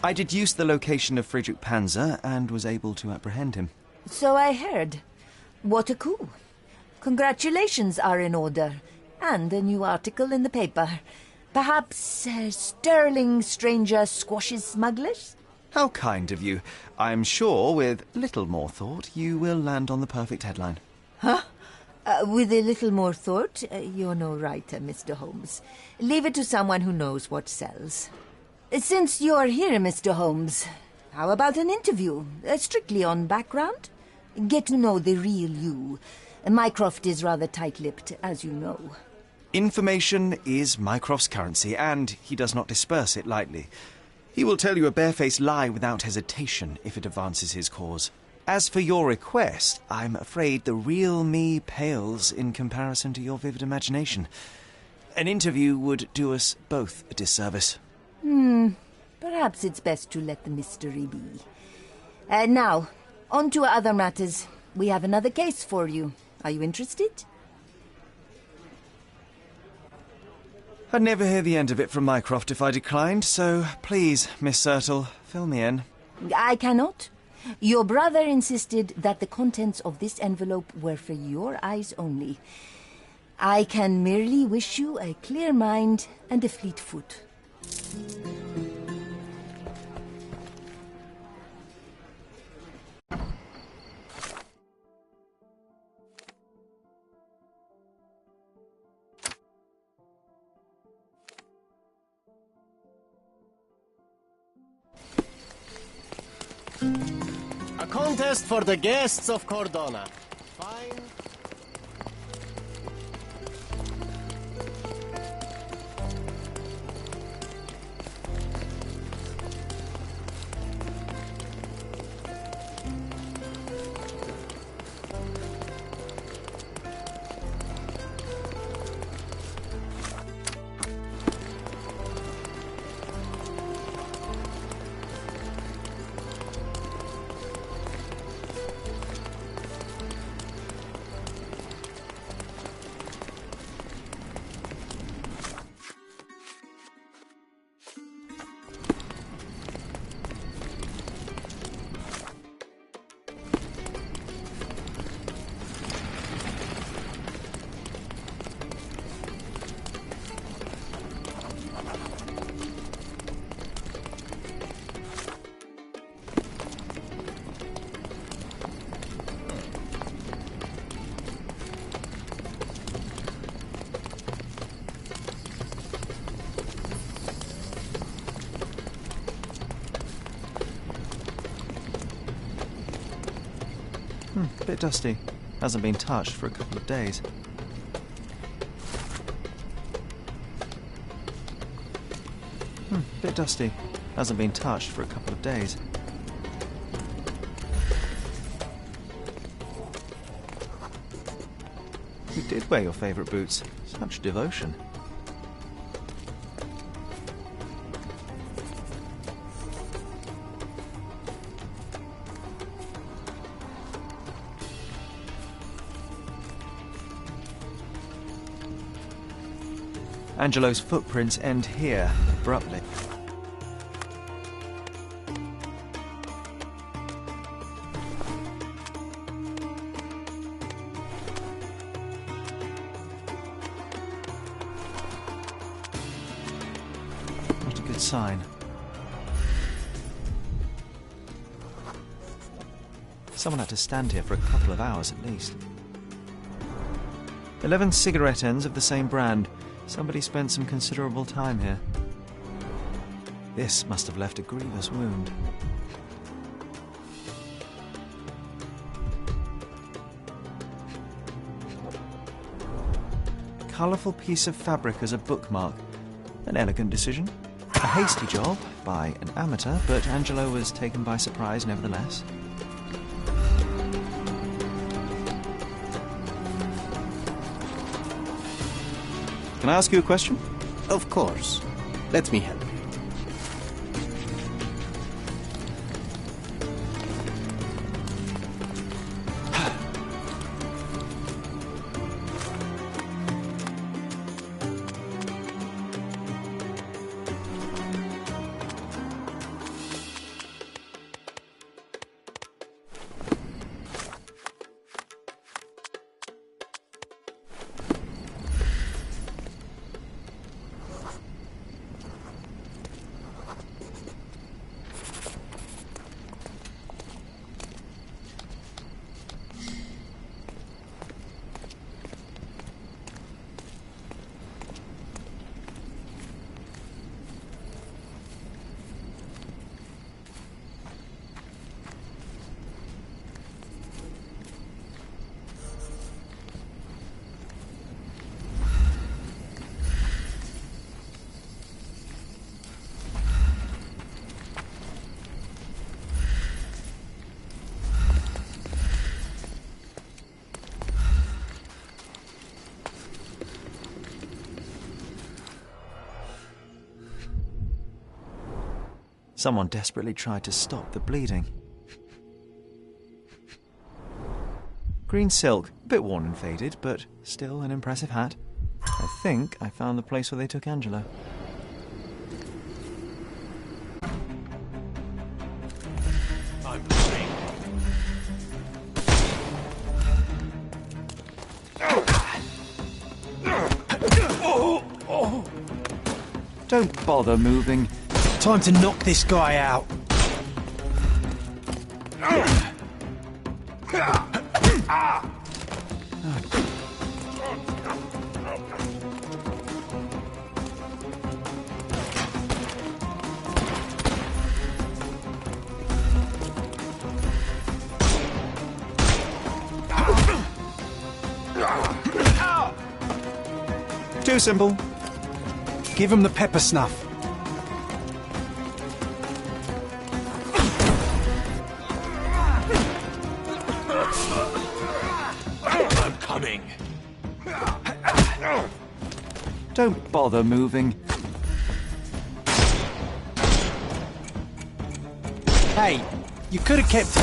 I deduced the location of Friedrich Panzer and was able to apprehend him. So I heard. What a coup. Congratulations are in order. And a new article in the paper. Perhaps sterling stranger squashes smugglers? How kind of you. I'm sure with little more thought you will land on the perfect headline. Huh? With a little more thought, you're no writer, Mr. Holmes. Leave it to someone who knows what sells. Since you're here, Mr. Holmes, how about an interview? Strictly on background? Get to know the real you. Mycroft is rather tight-lipped, as you know. Information is Mycroft's currency, and he does not disperse it lightly. He will tell you a barefaced lie without hesitation if it advances his cause. As for your request, I'm afraid the real me pales in comparison to your vivid imagination. An interview would do us both a disservice. Perhaps it's best to let the mystery be. Now, on to other matters. We have another case for you. Are you interested? I'd never hear the end of it from Mycroft if I declined, so please, Miss Sertle, fill me in. I cannot. Your brother insisted that the contents of this envelope were for your eyes only. I can merely wish you a clear mind and a fleet foot. A contest for the guests of Cordona. Fine. Bit dusty. Hasn't been touched for a couple of days. Bit dusty. Hasn't been touched for a couple of days. You did wear your favourite boots. Such devotion. Angelo's footprints end here, abruptly. Not a good sign. Someone had to stand here for a couple of hours at least. 11 cigarette ends of the same brand. Somebody spent some considerable time here. This must have left a grievous wound. Colourful piece of fabric as a bookmark. An elegant decision. A hasty job by an amateur, but Angelo was taken by surprise nevertheless. Can I ask you a question? Of course. Let me help you. Someone desperately tried to stop the bleeding. Green silk, a bit worn and faded, but still an impressive hat. I think I found the place where they took Angelo. I'm coming. Don't bother moving. Time to knock this guy out. Too simple. Give him the pepper snuff. I'm coming. Don't bother moving. Hey, you could have kept...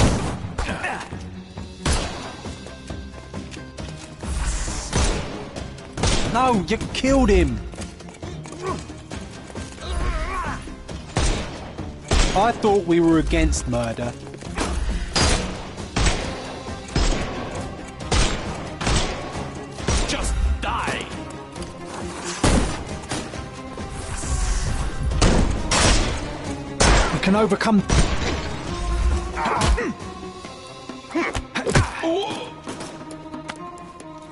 No, you killed him. I thought we were against murder. Just die. We can overcome...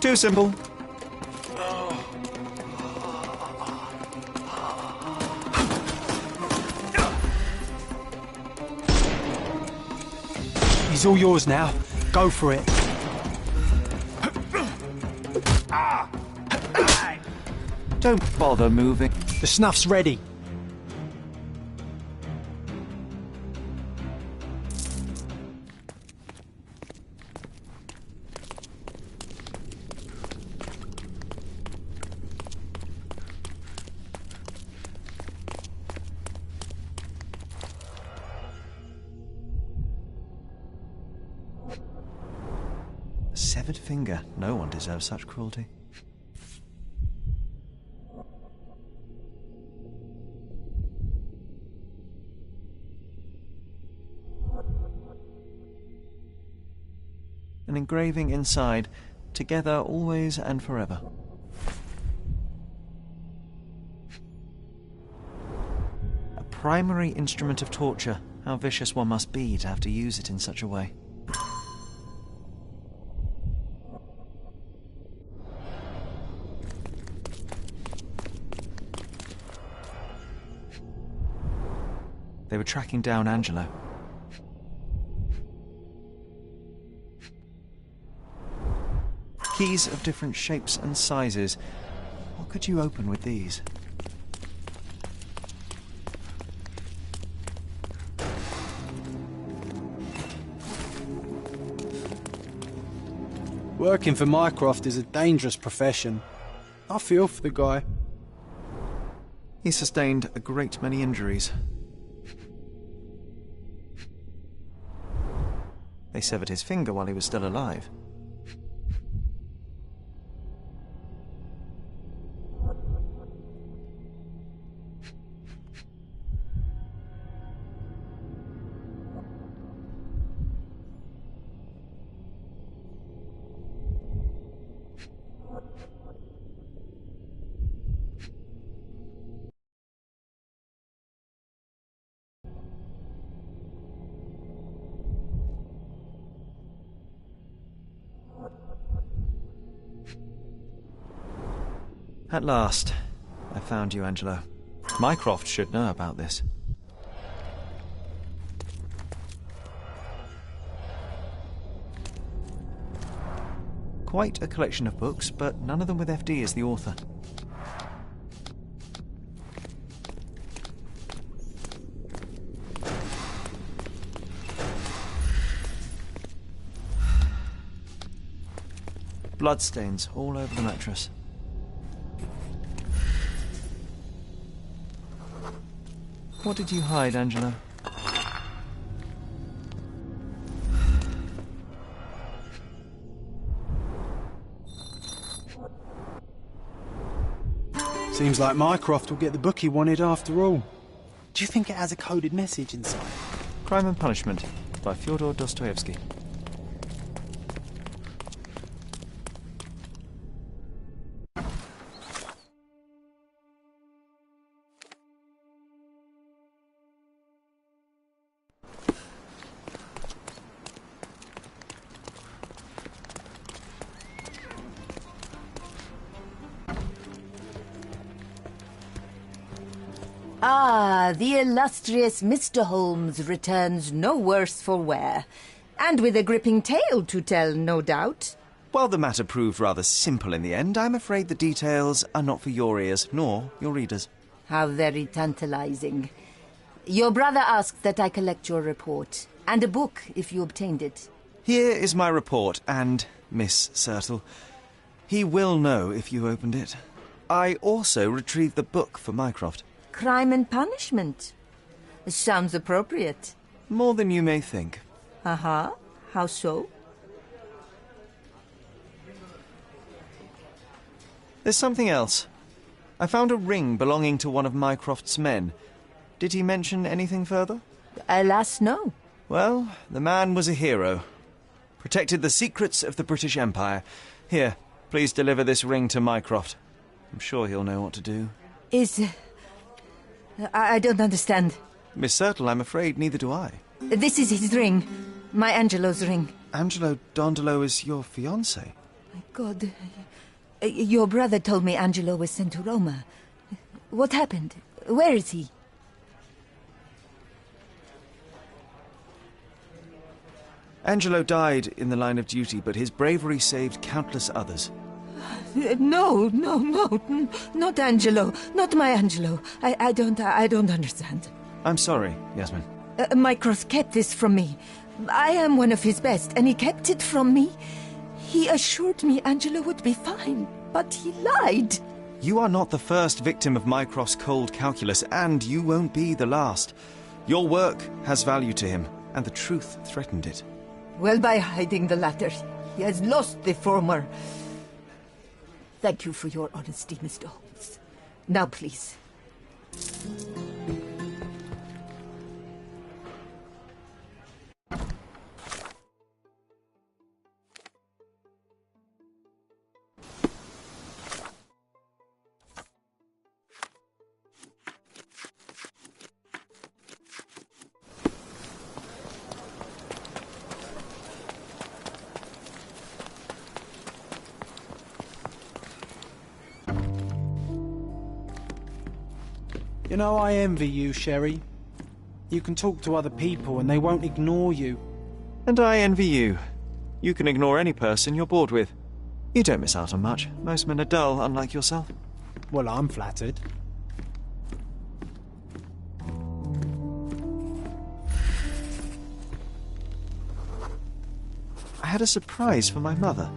Too simple. He's all yours now. Go for it. Don't bother moving. The snuff's ready. A severed finger. No one deserves such cruelty. An engraving inside, together always and forever. A primary instrument of torture. How vicious one must be to have to use it in such a way. They were tracking down Angelo. Keys of different shapes and sizes. What could you open with these? Working for Mycroft is a dangerous profession. I feel for the guy. He sustained a great many injuries. They severed his finger while he was still alive. At last, I found you, Angelo. Mycroft should know about this. Quite a collection of books, but none of them with FD as the author. Bloodstains all over the mattress. What did you hide, Angelo? Seems like Mycroft will get the book he wanted after all. Do you think it has a coded message inside? Crime and Punishment by Fyodor Dostoevsky. Ah, the illustrious Mr. Holmes returns no worse for wear. And with a gripping tale to tell, no doubt. While the matter proved rather simple in the end, I'm afraid the details are not for your ears, nor your readers. How very tantalizing. Your brother asked that I collect your report, and a book, if you obtained it. Here is my report, and Miss Sertle. He will know if you opened it. I also retrieved the book for Mycroft. Crime and Punishment. Sounds appropriate. More than you may think. Uh-huh. How so? There's something else. I found a ring belonging to one of Mycroft's men. Did he mention anything further? Alas, no. Well, the man was a hero. Protected the secrets of the British Empire. Here, please deliver this ring to Mycroft. I'm sure he'll know what to do. I don't understand. Miss Sertle, I'm afraid neither do I. This is his ring. My Angelo's ring. Angelo Dondolo is your fiancé? My God. Your brother told me Angelo was sent to Roma. What happened? Where is he? Angelo died in the line of duty, but his bravery saved countless others. No, not Angelo. Not my Angelo. I don't understand. I'm sorry, Yasmin. Mycroft kept this from me. I am one of his best, and he kept it from me. He assured me Angelo would be fine, but he lied. You are not the first victim of Mycroft's cold calculus, and you won't be the last. Your work has value to him, and the truth threatened it. Well, by hiding the latter, he has lost the former. Thank you for your honesty, Mr. Holmes. Now, please. You know, I envy you, Sherry. You can talk to other people and they won't ignore you. And I envy you. You can ignore any person you're bored with. You don't miss out on much. Most men are dull, unlike yourself. Well, I'm flattered. I had a surprise for my mother.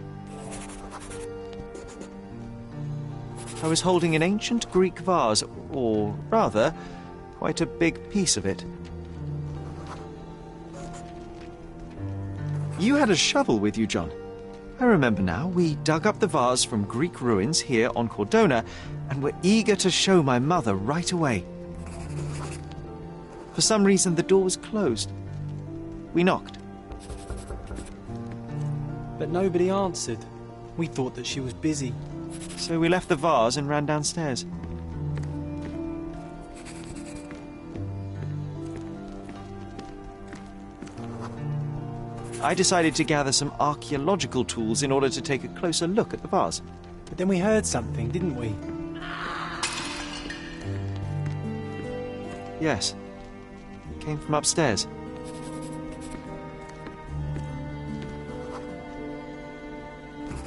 I was holding an ancient Greek vase, or rather, quite a big piece of it. You had a shovel with you, John. I remember now. We dug up the vase from Greek ruins here on Cordona and were eager to show my mother right away. For some reason, the door was closed. We knocked. But nobody answered. We thought that she was busy. So we left the vase and ran downstairs. I decided to gather some archaeological tools in order to take a closer look at the vase. But then we heard something, didn't we? Yes. It came from upstairs.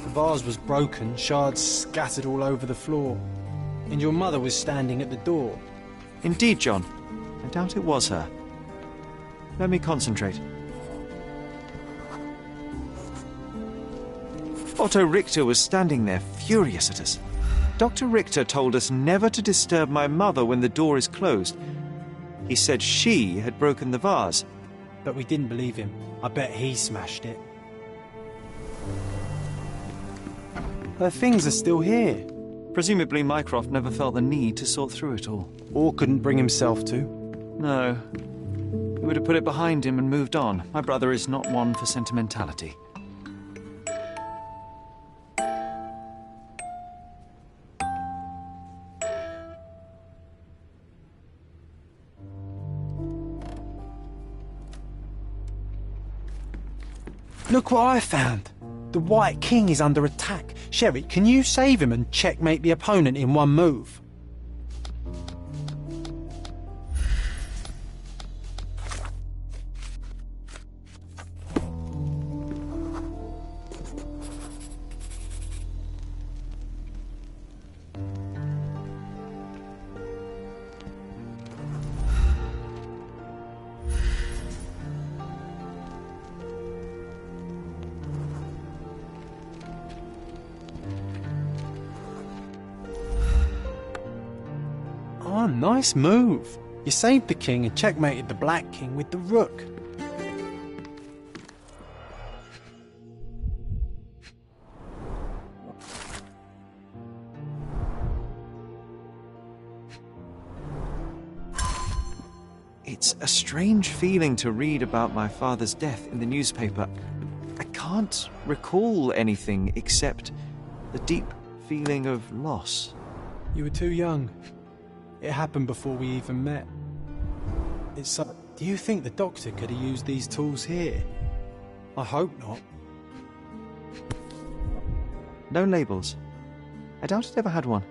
The vase was broken, shards scattered all over the floor. And your mother was standing at the door. Indeed, John. I doubt it was her. Let me concentrate. Otto Richter was standing there, furious at us. Dr. Richter told us never to disturb my mother when the door is closed. He said she had broken the vase. But we didn't believe him. I bet he smashed it. Her things are still here. Presumably Mycroft never felt the need to sort through it all. Or couldn't bring himself to. No. He would have put it behind him and moved on. My brother is not one for sentimentality. Look what I found. The White King is under attack. Sherry, can you save him and checkmate the opponent in one move? Oh, nice move. You saved the king and checkmated the Black King with the rook. It's a strange feeling to read about my father's death in the newspaper. I can't recall anything except the deep feeling of loss. You were too young. It happened before we even met. Do you think the doctor could have used these tools here? I hope not. No labels. I doubt it ever had one.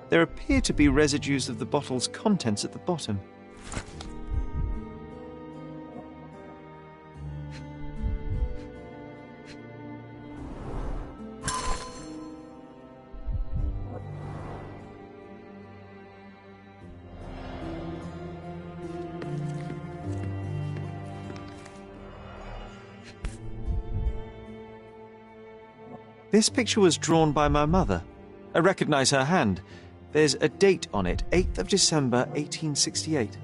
There appear to be residues of the bottle's contents at the bottom. This picture was drawn by my mother. I recognize her hand. There's a date on it, 8th of December, 1868.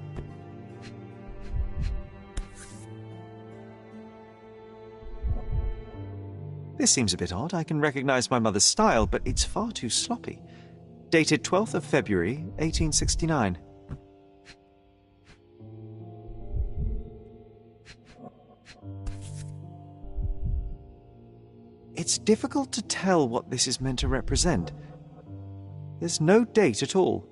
This seems a bit odd. I can recognize my mother's style, but it's far too sloppy. Dated 12th of February, 1869. It's difficult to tell what this is meant to represent. There's no date at all.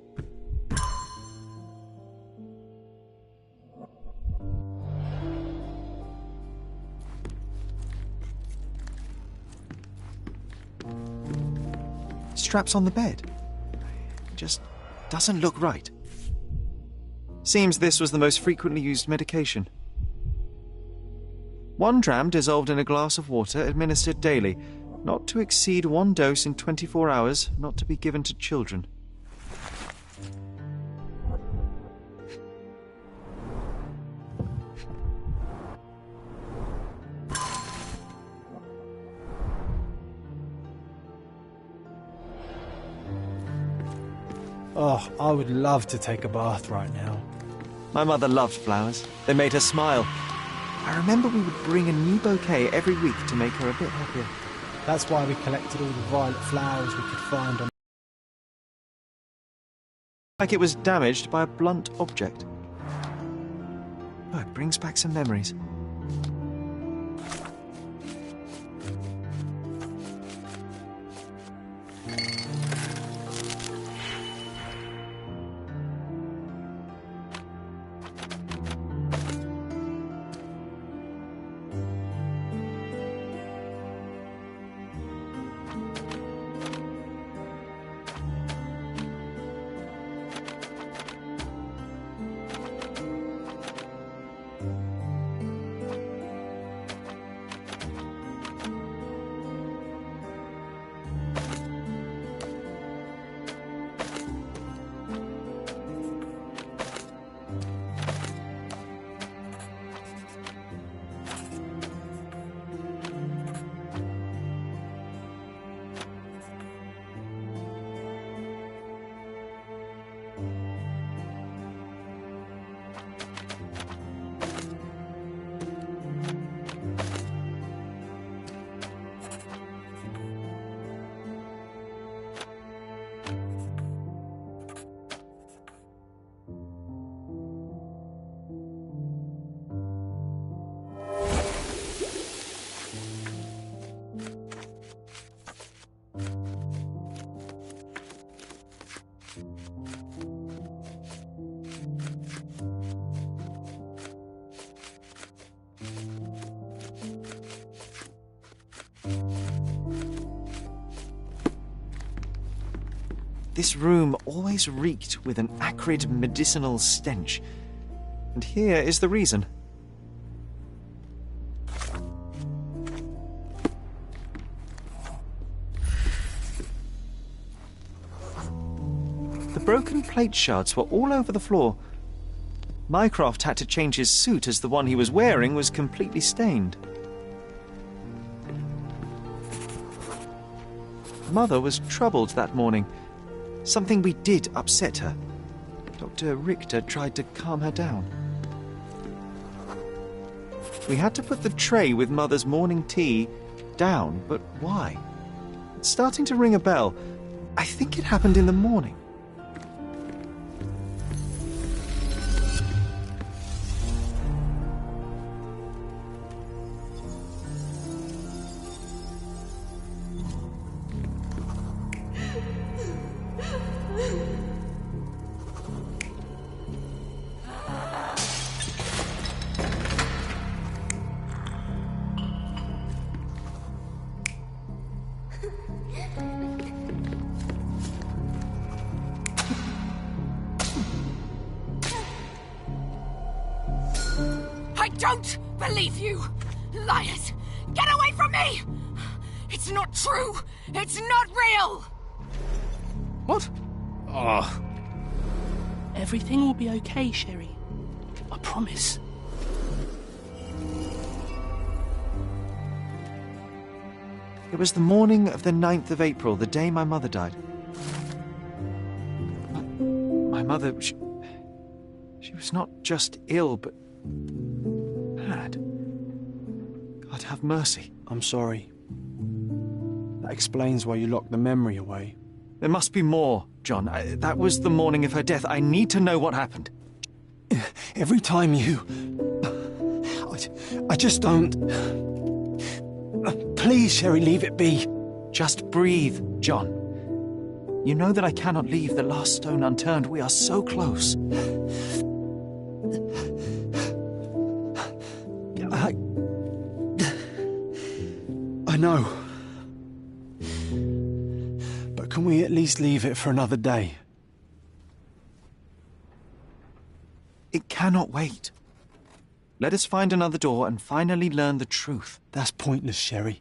Straps on the bed. It just doesn't look right. Seems this was the most frequently used medication. 1 dram dissolved in a glass of water, administered daily, not to exceed 1 dose in 24 hours, not to be given to children. Oh, I would love to take a bath right now. My mother loved flowers. They made her smile. I remember we would bring a new bouquet every week to make her a bit happier. That's why we collected all the violet flowers we could find on... Like it was damaged by a blunt object. Oh, it brings back some memories. This room always reeked with an acrid medicinal stench. And here is the reason. The broken plate shards were all over the floor. Mycroft had to change his suit as the one he was wearing was completely stained. Mother was troubled that morning. Something we did upset her. Dr. Richter tried to calm her down. We had to put the tray with Mother's morning tea down, but why? It's starting to ring a bell. I think it happened in the morning. I don't believe you! Liars! Get away from me! It's not true! It's not real! What? Oh. Everything will be okay, Sherry. I promise. It was the morning of the 9th of April, the day my mother died. My mother, she was not just ill, but mad. God have mercy. I'm sorry. That explains why you locked the memory away. There must be more, John. That was the morning of her death. I need to know what happened. Every time you... I just don't... Please, Sherry, leave it be. Just breathe, John. You know that I cannot leave the last stone unturned. We are so close. I know. But can we at least leave it for another day? It cannot wait. Let us find another door and finally learn the truth. That's pointless, Sherry.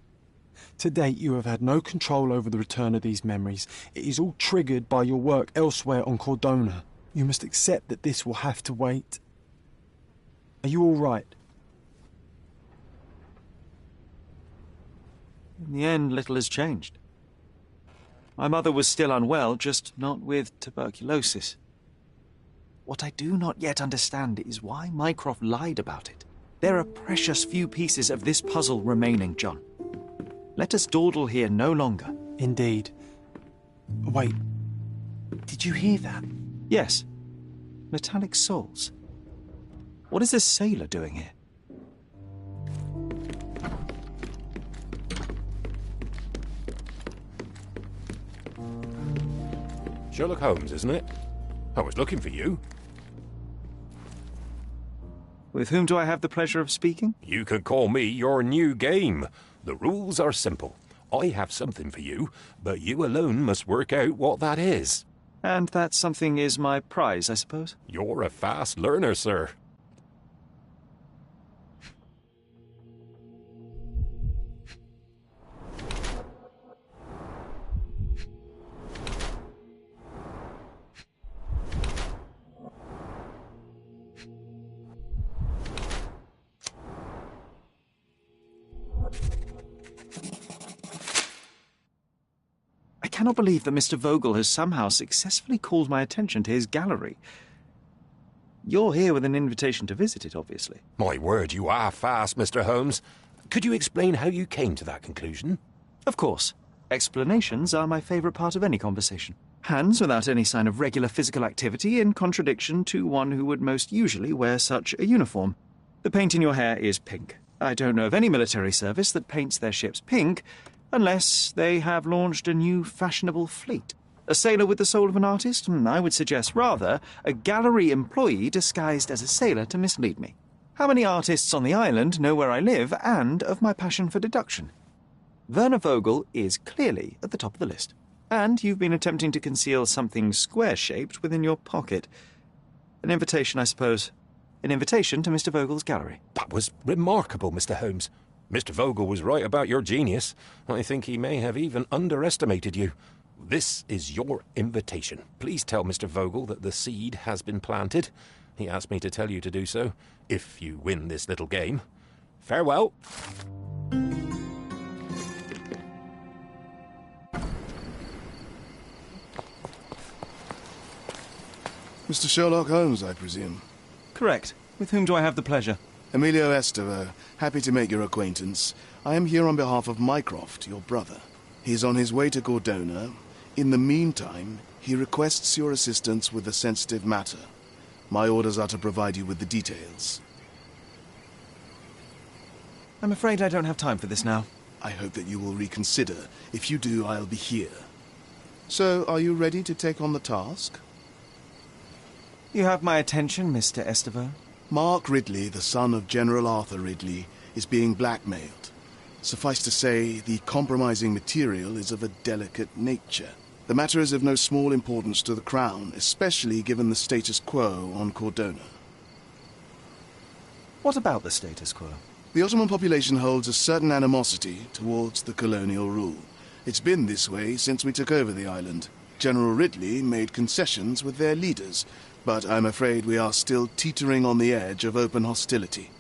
To date, you have had no control over the return of these memories. It is all triggered by your work elsewhere on Cordona. You must accept that this will have to wait. Are you all right? In the end, little has changed. My mother was still unwell, just not with tuberculosis. What I do not yet understand is why Mycroft lied about it. There are precious few pieces of this puzzle remaining, John. Let us dawdle here no longer. Indeed. Wait. Did you hear that? Yes. Metallic souls. What is this sailor doing here? Sherlock Holmes, isn't it? I was looking for you. With whom do I have the pleasure of speaking? You can call me your new game. The rules are simple. I have something for you, but you alone must work out what that is. And that something is my prize, I suppose? You're a fast learner, sir. I cannot believe that Mr. Vogel has somehow successfully called my attention to his gallery. You're here with an invitation to visit it, obviously. My word, you are fast, Mr. Holmes. Could you explain how you came to that conclusion? Of course. Explanations are my favourite part of any conversation. Hands without any sign of regular physical activity, in contradiction to one who would most usually wear such a uniform. The paint in your hair is pink. I don't know of any military service that paints their ships pink, unless they have launched a new fashionable fleet. A sailor with the soul of an artist? I would suggest rather a gallery employee disguised as a sailor to mislead me. How many artists on the island know where I live and of my passion for deduction? Werner Vogel is clearly at the top of the list. And you've been attempting to conceal something square-shaped within your pocket. An invitation, I suppose. An invitation to Mr. Vogel's gallery. That was remarkable, Mr. Holmes. Mr. Vogel was right about your genius. I think he may have even underestimated you. This is your invitation. Please tell Mr. Vogel that the seed has been planted. He asked me to tell you to do so, if you win this little game. Farewell. Mr. Sherlock Holmes, I presume? Correct. With whom do I have the pleasure? Emilio Esteva. Happy to make your acquaintance. I am here on behalf of Mycroft, your brother. He's on his way to Cordona. In the meantime, he requests your assistance with a sensitive matter. My orders are to provide you with the details. I'm afraid I don't have time for this now. I hope that you will reconsider. If you do, I'll be here. So, are you ready to take on the task? You have my attention, Mr. Esteva. Mark Ridley, the son of General Arthur Ridley, is being blackmailed. Suffice to say, the compromising material is of a delicate nature. The matter is of no small importance to the Crown, especially given the status quo on Cordona. What about the status quo? The Ottoman population holds a certain animosity towards the colonial rule. It's been this way since we took over the island. General Ridley made concessions with their leaders, but I'm afraid we are still teetering on the edge of open hostility.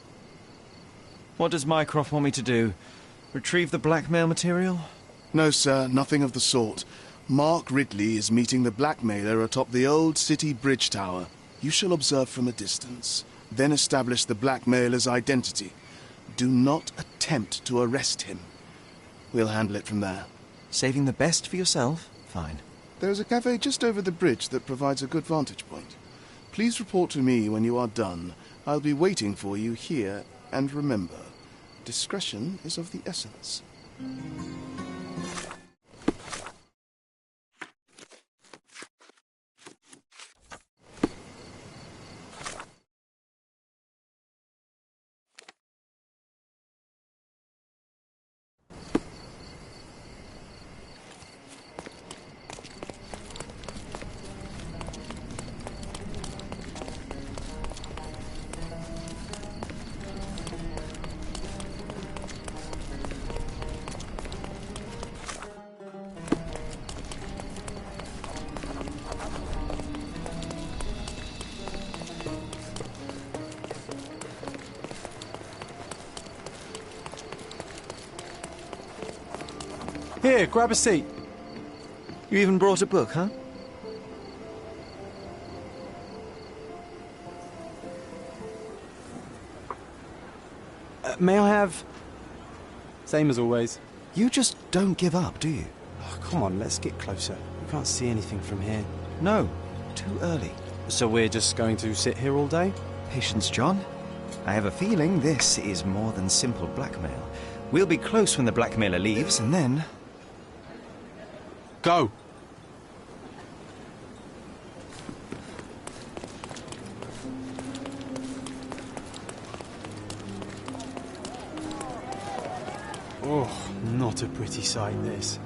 What does Mycroft want me to do? Retrieve the blackmail material? No, sir, nothing of the sort. Mark Ridley is meeting the blackmailer atop the old city bridge tower. You shall observe from a distance, then establish the blackmailer's identity. Do not attempt to arrest him. We'll handle it from there. Saving the best for yourself? Fine. There's a cafe just over the bridge that provides a good vantage point. Please report to me when you are done. I'll be waiting for you here, and remember, discretion is of the essence. Here, grab a seat. You even brought a book, huh? May I have... Same as always. You just don't give up, do you? Oh, come on, let's get closer. We can't see anything from here. No, too early. So we're just going to sit here all day? Patience, John. I have a feeling this is more than simple blackmail. We'll be close when the blackmailer leaves, and then... Go! Oh, not a pretty sight, this.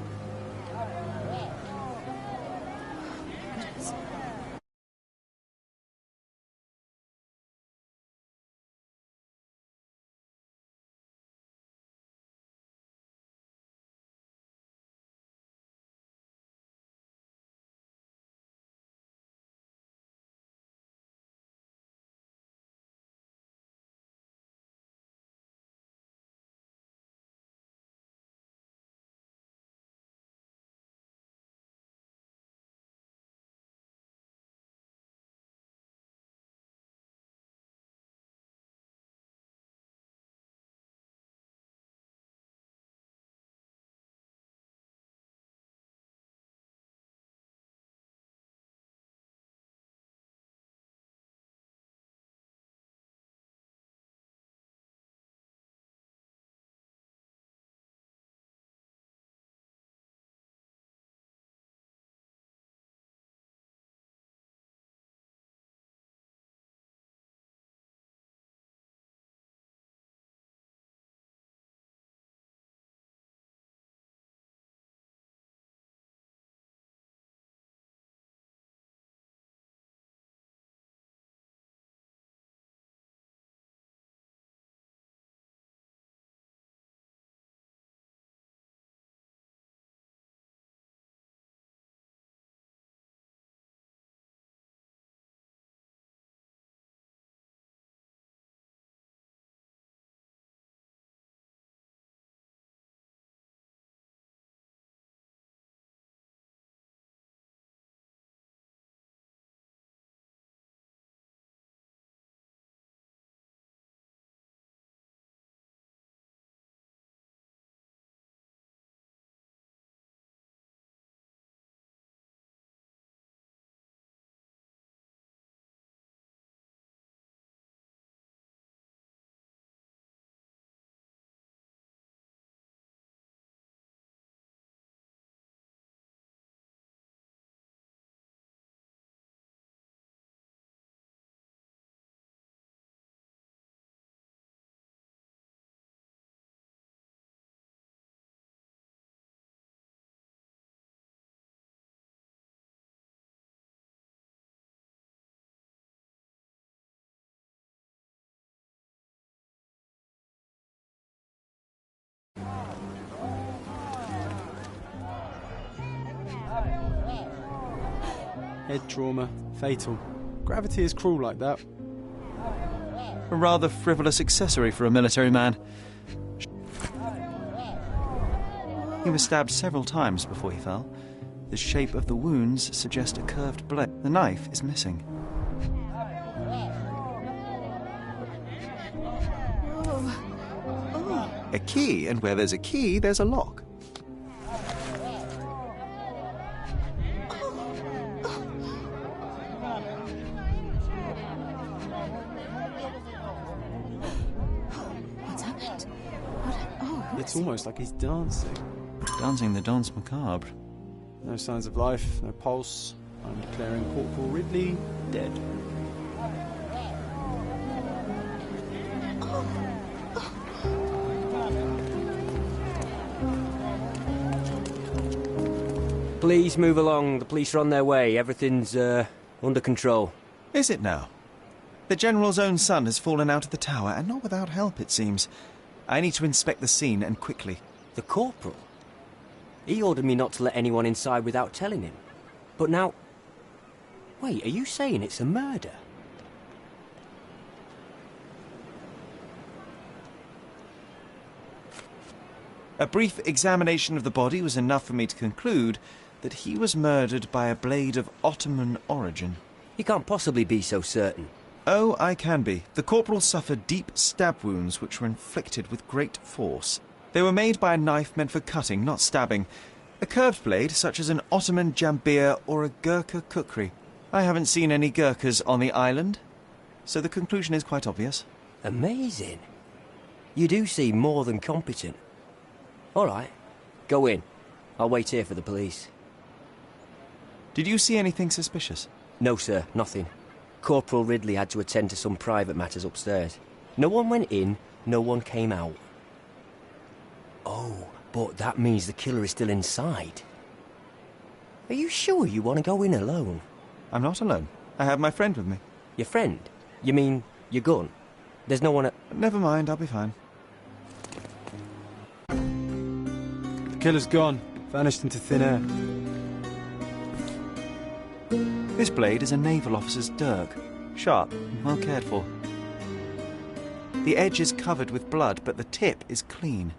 Head trauma. Fatal. Gravity is cruel like that. A rather frivolous accessory for a military man. He was stabbed several times before he fell. The shape of the wounds suggest a curved blade. The knife is missing. A key, and where there's a key, there's a lock. What's happened? It's almost like he's dancing. Dancing the danse macabre. No signs of life, no pulse. I'm declaring Corporal Ridley dead. Please move along. The police are on their way. Everything's, under control. Is it now? The General's own son has fallen out of the tower, and not without help, it seems. I need to inspect the scene, and quickly. The Corporal? He ordered me not to let anyone inside without telling him. But now... Wait, are you saying it's a murder? A brief examination of the body was enough for me to conclude that he was murdered by a blade of Ottoman origin. You can't possibly be so certain. Oh, I can be. The corporal suffered deep stab wounds which were inflicted with great force. They were made by a knife meant for cutting, not stabbing. A curved blade, such as an Ottoman jambir or a Gurkha kukri. I haven't seen any Gurkhas on the island, so the conclusion is quite obvious. Amazing. You do seem more than competent. All right, go in. I'll wait here for the police. Did you see anything suspicious? No, sir, nothing. Corporal Ridley had to attend to some private matters upstairs. No one went in, no one came out. Oh, but that means the killer is still inside. Are you sure you want to go in alone? I'm not alone. I have my friend with me. Your friend? You mean your gun? There's no one at... Never mind, I'll be fine. The killer's gone. Vanished into thin air. This blade is a naval officer's dirk. Sharp and well cared for. The edge is covered with blood, but the tip is clean.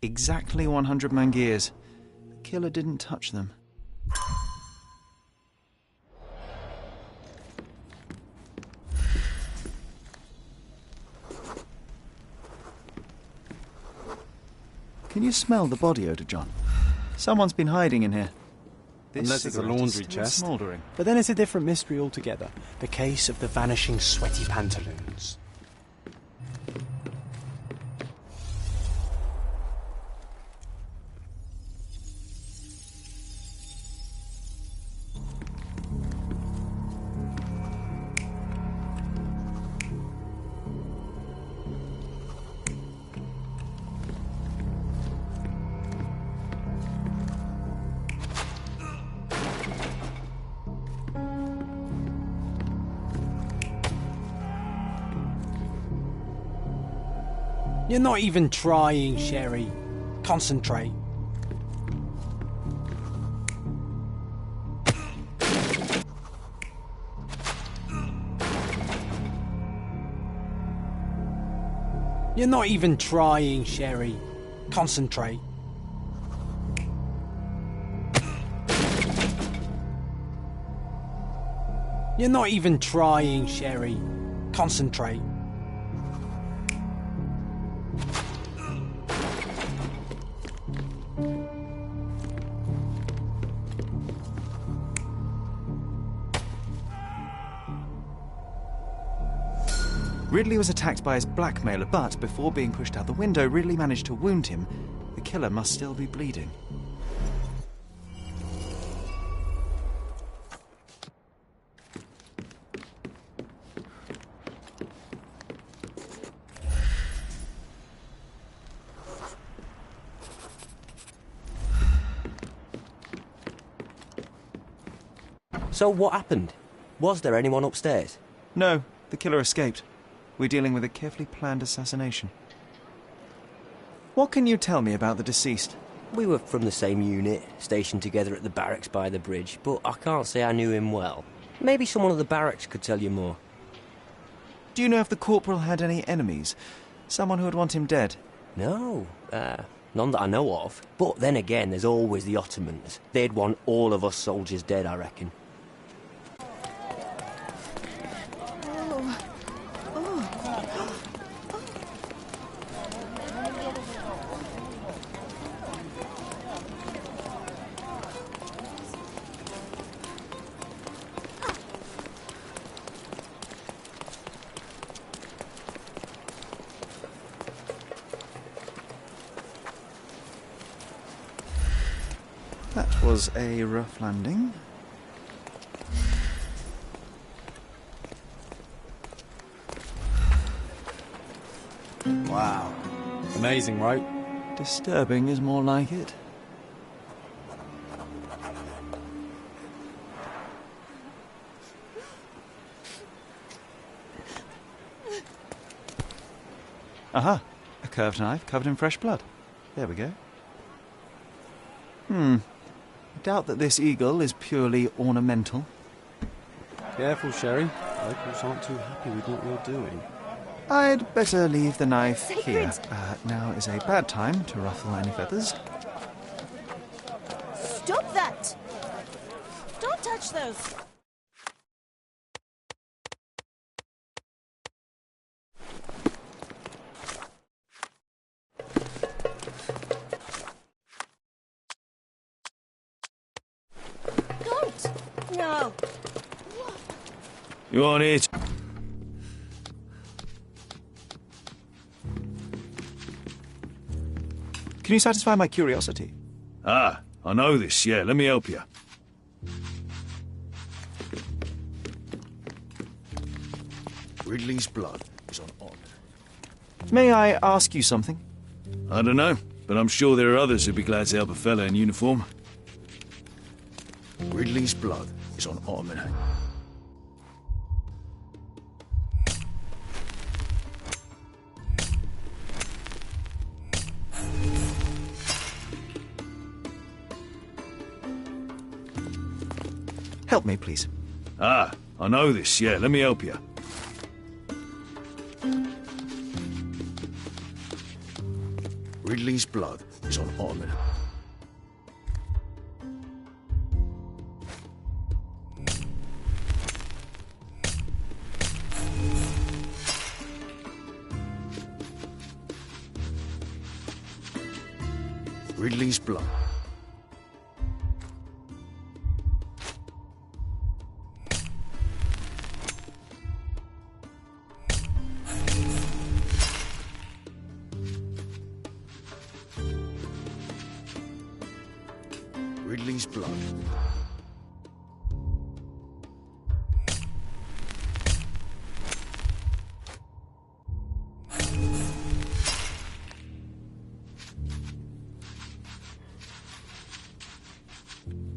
Exactly 100 mangears. The killer didn't touch them. Can you smell the body odour, John? Someone's been hiding in here. Unless it's a laundry chest. Smouldering. But then it's a different mystery altogether. The case of the vanishing sweaty pantaloons. You're not even trying, Sherry. Concentrate. You're not even trying, Sherry. Concentrate. You're not even trying, Sherry. Concentrate. Ridley was attacked by his blackmailer, but before being pushed out the window, Ridley managed to wound him. The killer must still be bleeding. So what happened? Was there anyone upstairs? No, the killer escaped. We're dealing with a carefully planned assassination. What can you tell me about the deceased? We were from the same unit, stationed together at the barracks by the bridge, but I can't say I knew him well. Maybe someone at the barracks could tell you more. Do you know if the corporal had any enemies? Someone who would want him dead? No, none that I know of. But then again, there's always the Ottomans. They'd want all of us soldiers dead, I reckon. That was a rough landing. Wow. Amazing, right? Disturbing is more like it. Aha! A curved knife covered in fresh blood. There we go. Doubt that this eagle is purely ornamental. Careful, Sherry. Locals aren't too happy with what you're doing. I'd better leave the knife Sacred. here. Now is a bad time to ruffle any feathers. Stop that! Don't touch those! Don't! No! You on it? Can you satisfy my curiosity? Ah, I know this, yeah. Let me help you. Ridley's blood is on honor. May I ask you something? I don't know, but I'm sure there are others who'd be glad to help a fella in uniform. Ridley's blood is on Ottoman. Help me, please. Ah, I know this, yeah. Let me help you. Ridley's blood is on Ottoman. Ridley's blood. Ridley's blood.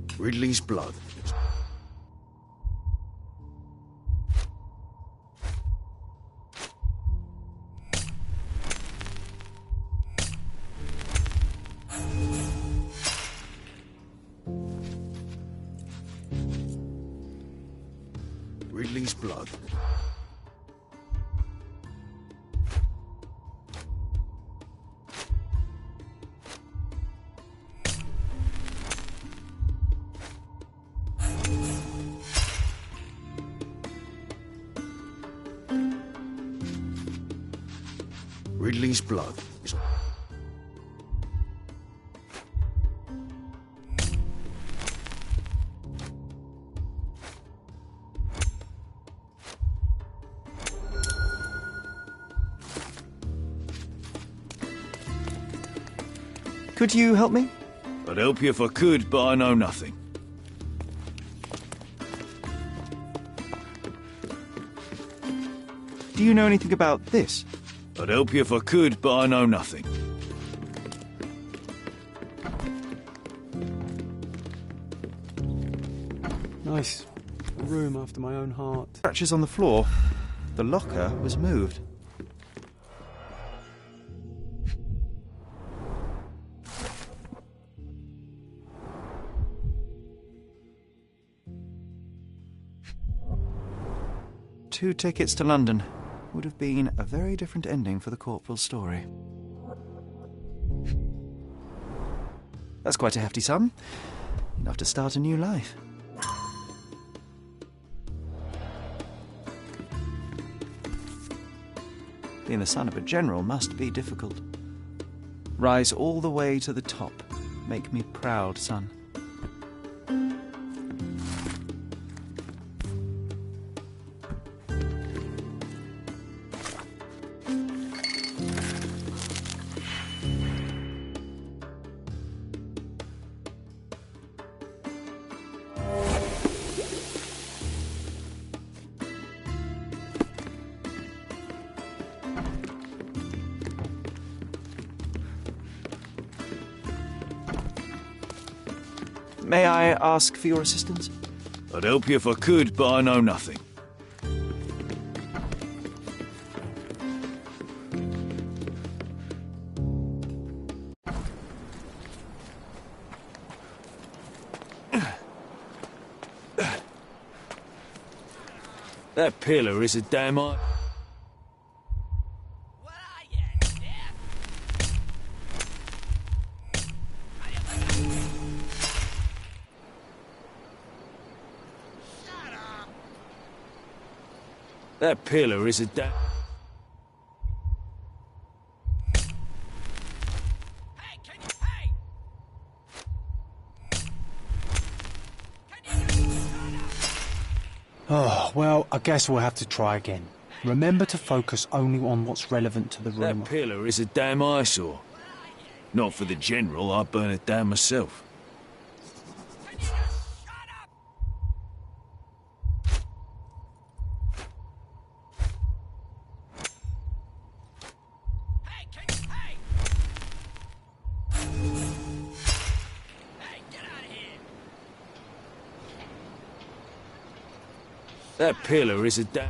Ridley's blood. Ridley's blood. Ridley's blood is on. Could you help me? I'd help you if I could, but I know nothing. Do you know anything about this? I'd help you if I could, but I know nothing. Nice. room after my own heart. Scratches on the floor. The locker was moved. Two tickets to London. Would have been a very different ending for the Corporal's story. That's quite a hefty sum. Enough to start a new life. Being the son of a general must be difficult. Rise all the way to the top. Make me proud, son. May I ask for your assistance? I'd help you if I could, but I know nothing. That pillar is a damn eye. That pillar is a damn... Oh, well, I guess we'll have to try again. Remember to focus only on what's relevant to the rumour. That pillar is a damn eyesore. Not for the general, I'd burn it down myself. That pillar is a damn...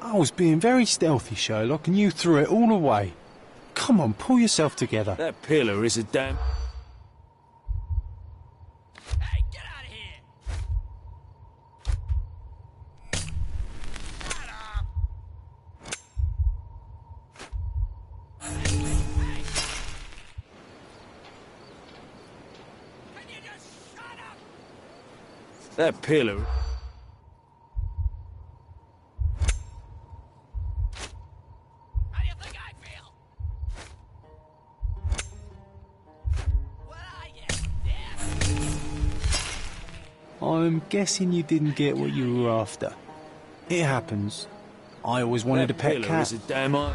I was being very stealthy, Sherlock, and you threw it all away. Come on, pull yourself together. That pillar is a damn... That pillar... I'm guessing you didn't get what you were after. It happens. I always wanted a pet pillar cat. is a damn eye...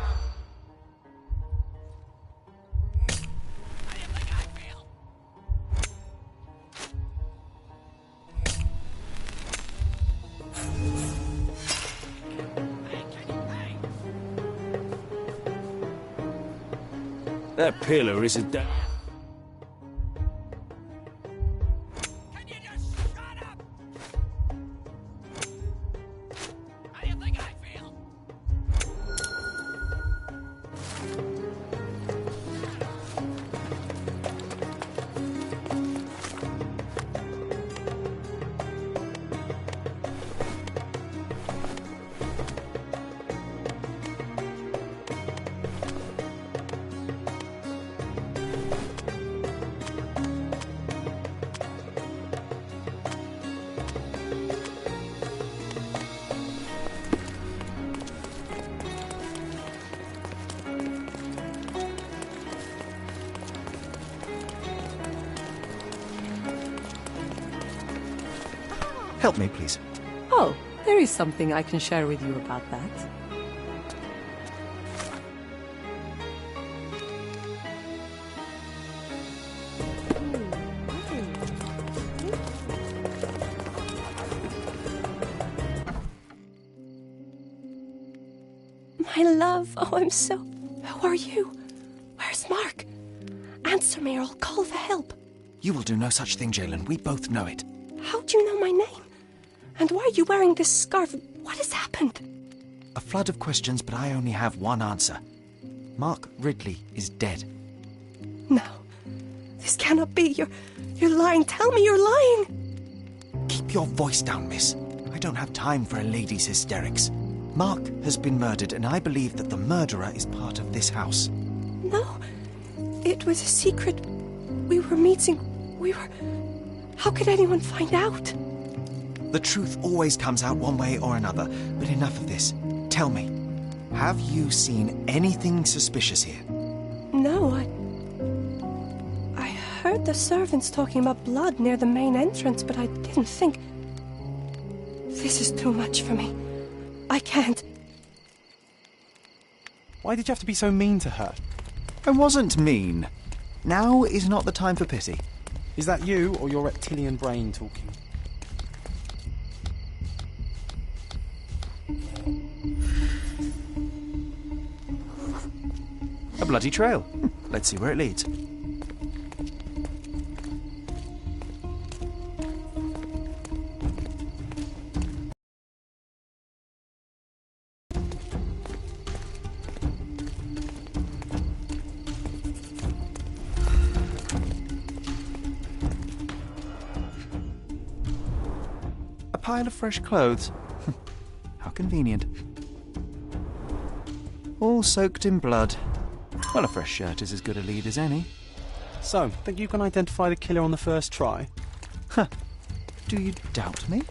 That pillar is a damn... Help me, please. Oh, there is something I can share with you about that. My love, oh, I'm so... Who are you? Where's Mark? Answer me or I'll call for help. You will do no such thing, Jalen. We both know it. How do you know my name? And why are you wearing this scarf? What has happened? A flood of questions, but I only have one answer. Mark Ridley is dead. No. This cannot be. You're lying. Tell me you're lying. Keep your voice down, miss. I don't have time for a lady's hysterics. Mark has been murdered, and I believe that the murderer is part of this house. No. It was a secret. We were meeting. How could anyone find out? The truth always comes out one way or another, but enough of this. Tell me, have you seen anything suspicious here? No, I heard the servants talking about blood near the main entrance, but I didn't think... This is too much for me. I can't. Why did you have to be so mean to her? I wasn't mean. Now is not the time for pity. Is that you or your reptilian brain talking? A bloody trail. Let's see where it leads. A pile of fresh clothes. How convenient. All soaked in blood. Well, a fresh shirt is as good a lead as any. So, think you can identify the killer on the first try? Huh. Do you doubt me?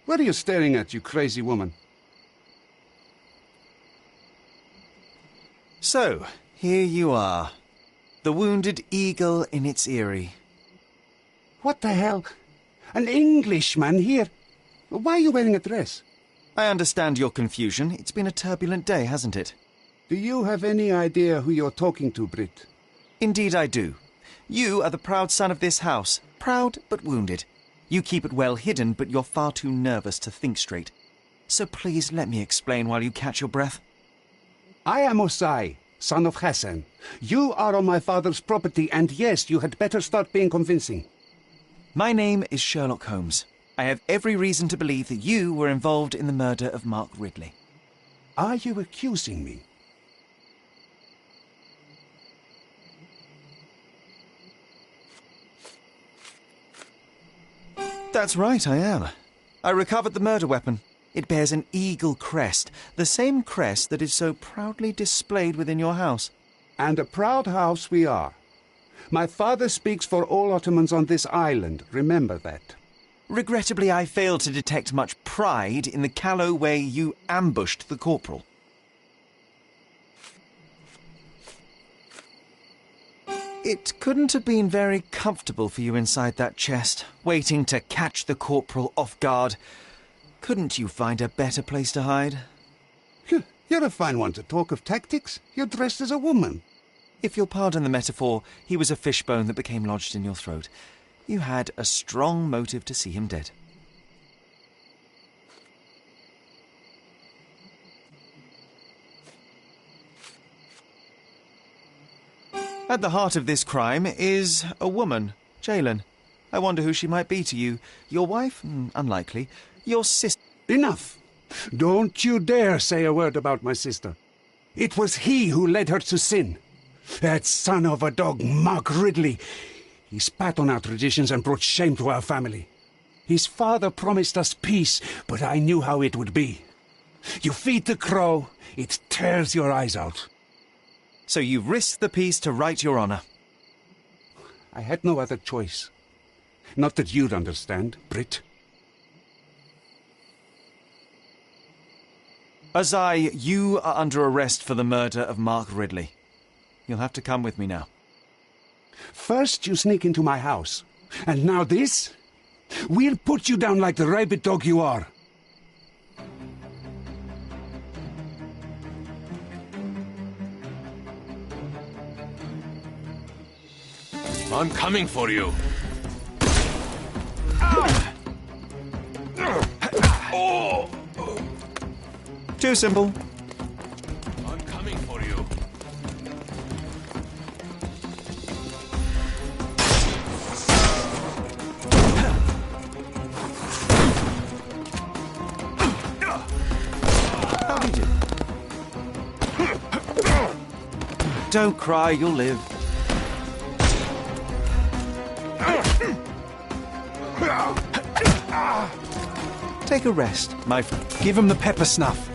What are you staring at, you crazy woman? So, here you are. The wounded eagle in its eyrie. What the hell? An Englishman here? Why are you wearing a dress? I understand your confusion. It's been a turbulent day, hasn't it? Do you have any idea who you're talking to, Brit? Indeed I do. You are the proud son of this house. Proud, but wounded. You keep it well hidden, but you're far too nervous to think straight. So please let me explain while you catch your breath. I am Osai, son of Hassan. You are on my father's property, and yes, you had better start being convincing. My name is Sherlock Holmes. I have every reason to believe that you were involved in the murder of Mark Ridley. Are you accusing me? That's right, I am. I recovered the murder weapon. It bears an eagle crest, the same crest that is so proudly displayed within your house. And a proud house we are. My father speaks for all Ottomans on this island, remember that. Regrettably, I failed to detect much pride in the callow way you ambushed the corporal. It couldn't have been very comfortable for you inside that chest, waiting to catch the corporal off guard. Couldn't you find a better place to hide? You're a fine one to talk of tactics. You're dressed as a woman. If you'll pardon the metaphor, he was a fishbone that became lodged in your throat. You had a strong motive to see him dead. At the heart of this crime is a woman, Jalen. I wonder who she might be to you. Your wife? Unlikely. Your sister? Enough! Don't you dare say a word about my sister. It was he who led her to sin. That son of a dog, Mark Ridley. He spat on our traditions and brought shame to our family. His father promised us peace, but I knew how it would be. You feed the crow, it tears your eyes out. So you risked the peace to right your honor? I had no other choice. Not that you'd understand, Brit. Azai, you are under arrest for the murder of Mark Ridley. You'll have to come with me now. First you sneak into my house, and now this? We'll put you down like the rabid dog you are. I'm coming for you. Too simple. I'm coming for you. How did you? Don't cry, you'll live. Take a rest, my friend. Give him the pepper snuff.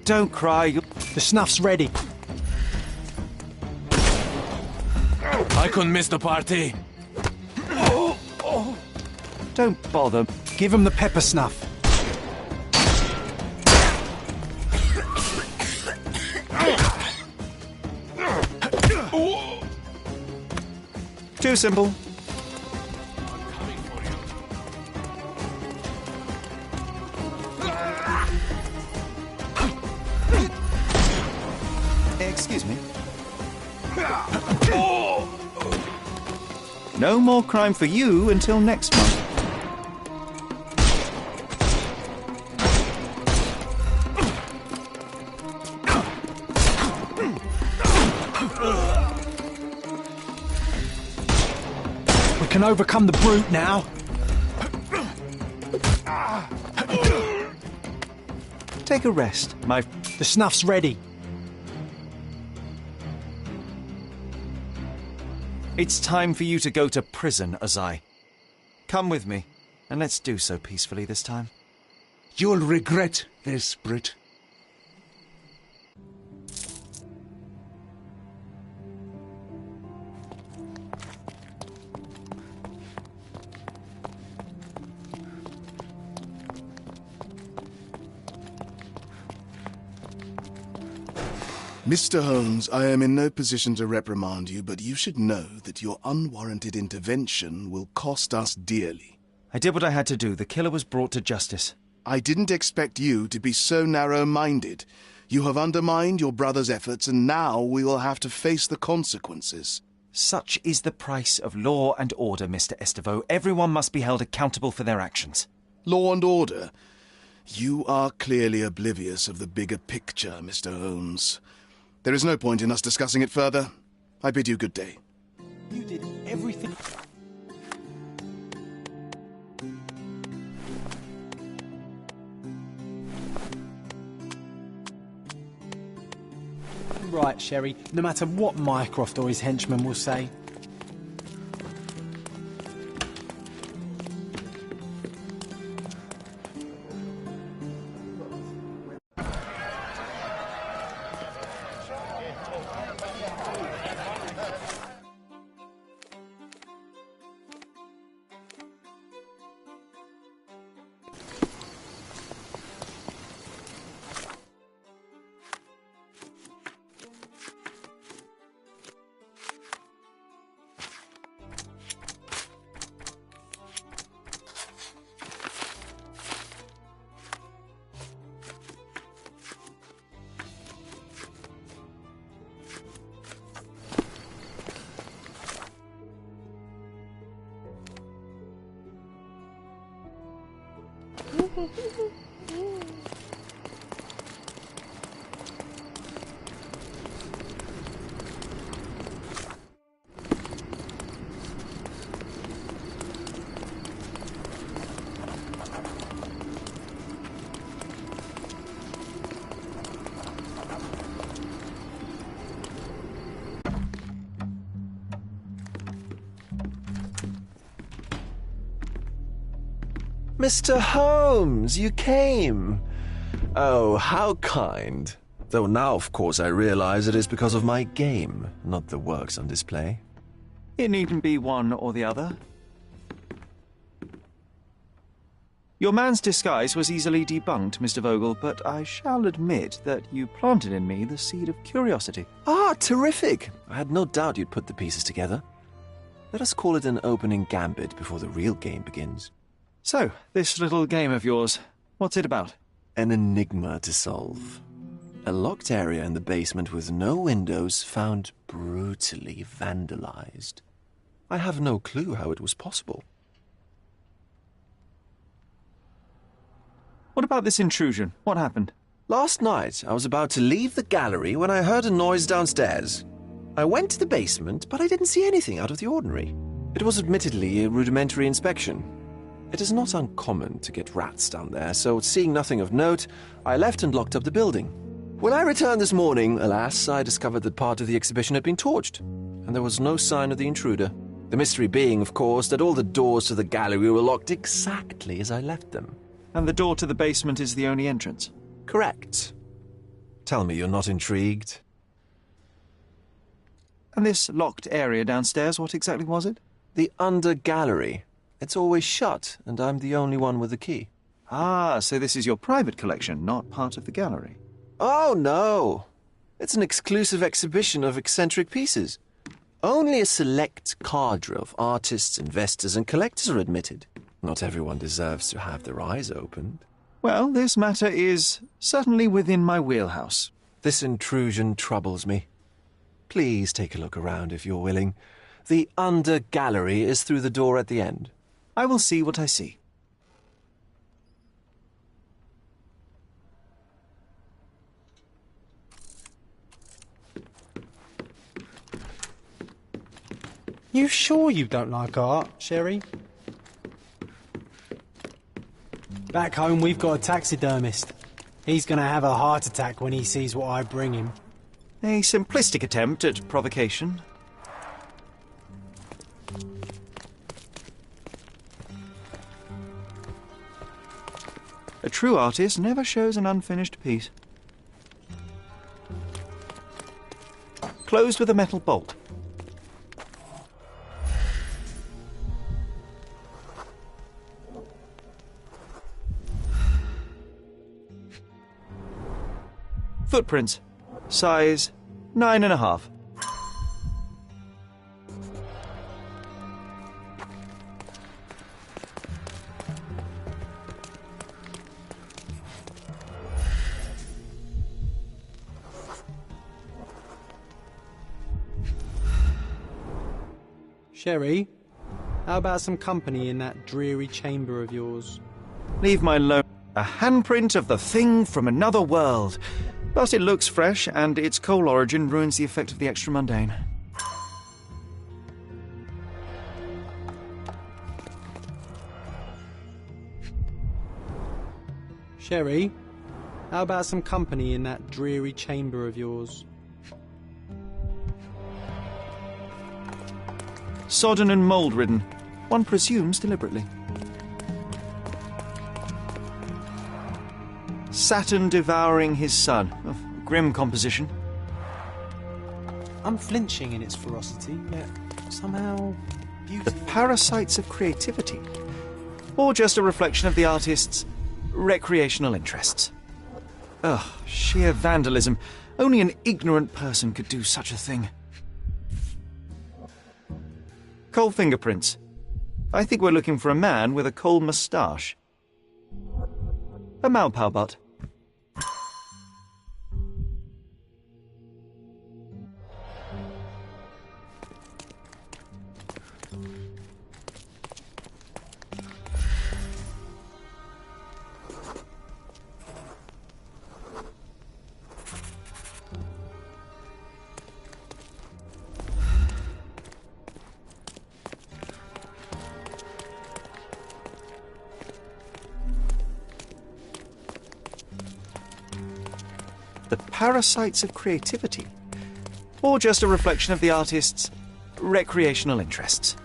Don't cry. The snuff's ready. I couldn't miss the party. Don't bother. Give him the pepper snuff. Too simple. Excuse me. No more crime for you until next month. We can overcome the brute now. Take a rest, my... The snuff's ready. It's time for you to go to prison, Azai. Come with me, and let's do so peacefully this time. You'll regret this, Brit. Mr. Holmes, I am in no position to reprimand you, but you should know that your unwarranted intervention will cost us dearly. I did what I had to do. The killer was brought to justice. I didn't expect you to be so narrow-minded. You have undermined your brother's efforts, and now we will have to face the consequences. Such is the price of law and order, Mr. Estevo. Everyone must be held accountable for their actions. Law and order? You are clearly oblivious of the bigger picture, Mr. Holmes. There is no point in us discussing it further. I bid you good day. You did everything... Right, Sherry, no matter what Mycroft or his henchmen will say. Mr. Holmes, you came. Oh, how kind. Though now, of course, I realize it is because of my game, not the works on display. It needn't be one or the other. Your man's disguise was easily debunked, Mr. Vogel, but I shall admit that you planted in me the seed of curiosity. Ah, terrific! I had no doubt you'd put the pieces together. Let us call it an opening gambit before the real game begins. So, this little game of yours, what's it about? An enigma to solve. A locked area in the basement with no windows found brutally vandalized. I have no clue how it was possible. What about this intrusion? What happened? Last night, I was about to leave the gallery when I heard a noise downstairs. I went to the basement, but I didn't see anything out of the ordinary. It was admittedly a rudimentary inspection. It is not uncommon to get rats down there, so seeing nothing of note, I left and locked up the building. When I returned this morning, alas, I discovered that part of the exhibition had been torched, and there was no sign of the intruder. The mystery being, of course, that all the doors to the gallery were locked exactly as I left them. And the door to the basement is the only entrance? Correct. Tell me you're not intrigued. And this locked area downstairs, what exactly was it? The under gallery. It's always shut, and I'm the only one with the key. Ah, so this is your private collection, not part of the gallery. Oh, no. It's an exclusive exhibition of eccentric pieces. Only a select cadre of artists, investors, and collectors are admitted. Not everyone deserves to have their eyes opened. Well, this matter is certainly within my wheelhouse. This intrusion troubles me. Please take a look around if you're willing. The under gallery is through the door at the end. I will see what I see. You sure you don't like art, Sherry? Back home, we've got a taxidermist. He's gonna have a heart attack when he sees what I bring him. A simplistic attempt at provocation. A true artist never shows an unfinished piece. Closed with a metal bolt. Footprints. Size 9.5. Sherry, how about some company in that dreary chamber of yours? Leave my alone. A handprint of the thing from another world. But it looks fresh, and its coal origin ruins the effect of the extra mundane. Sherry, how about some company in that dreary chamber of yours? Sodden and mould-ridden. One presumes deliberately. Saturn devouring his son. Oh, grim composition. Unflinching in its ferocity, yet somehow beautiful. The parasites of creativity. Or just a reflection of the artist's recreational interests. Ugh, sheer vandalism. Only an ignorant person could do such a thing. Coal fingerprints. I think we're looking for a man with a coal moustache. A Maupau butt. The parasites of creativity? Or just a reflection of the artist's recreational interests?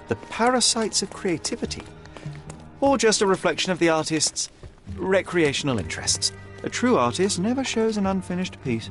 The parasites of creativity? Or just a reflection of the artist's recreational interests? A true artist never shows an unfinished piece.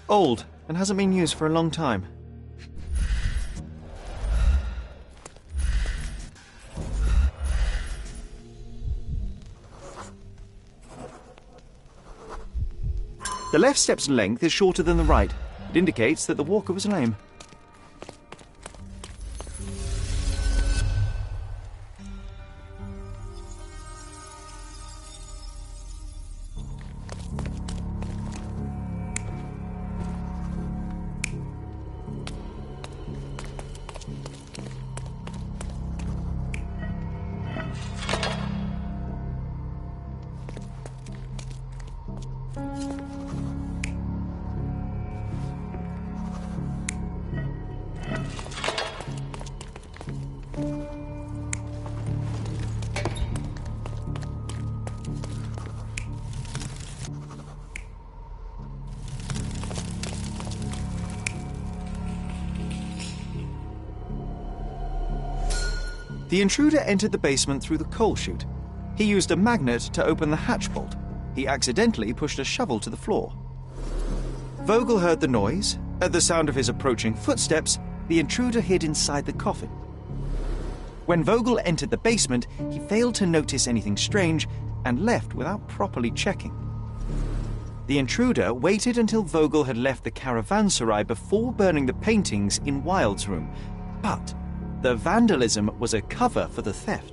Old, and hasn't been used for a long time. The left step's length is shorter than the right. It indicates that the walker was lame. The intruder entered the basement through the coal chute. He used a magnet to open the hatch bolt. He accidentally pushed a shovel to the floor. Vogel heard the noise. At the sound of his approaching footsteps, the intruder hid inside the coffin. When Vogel entered the basement, he failed to notice anything strange and left without properly checking. The intruder waited until Vogel had left the caravanserai before burning the paintings in Wilde's room, but the vandalism was a cover for the theft.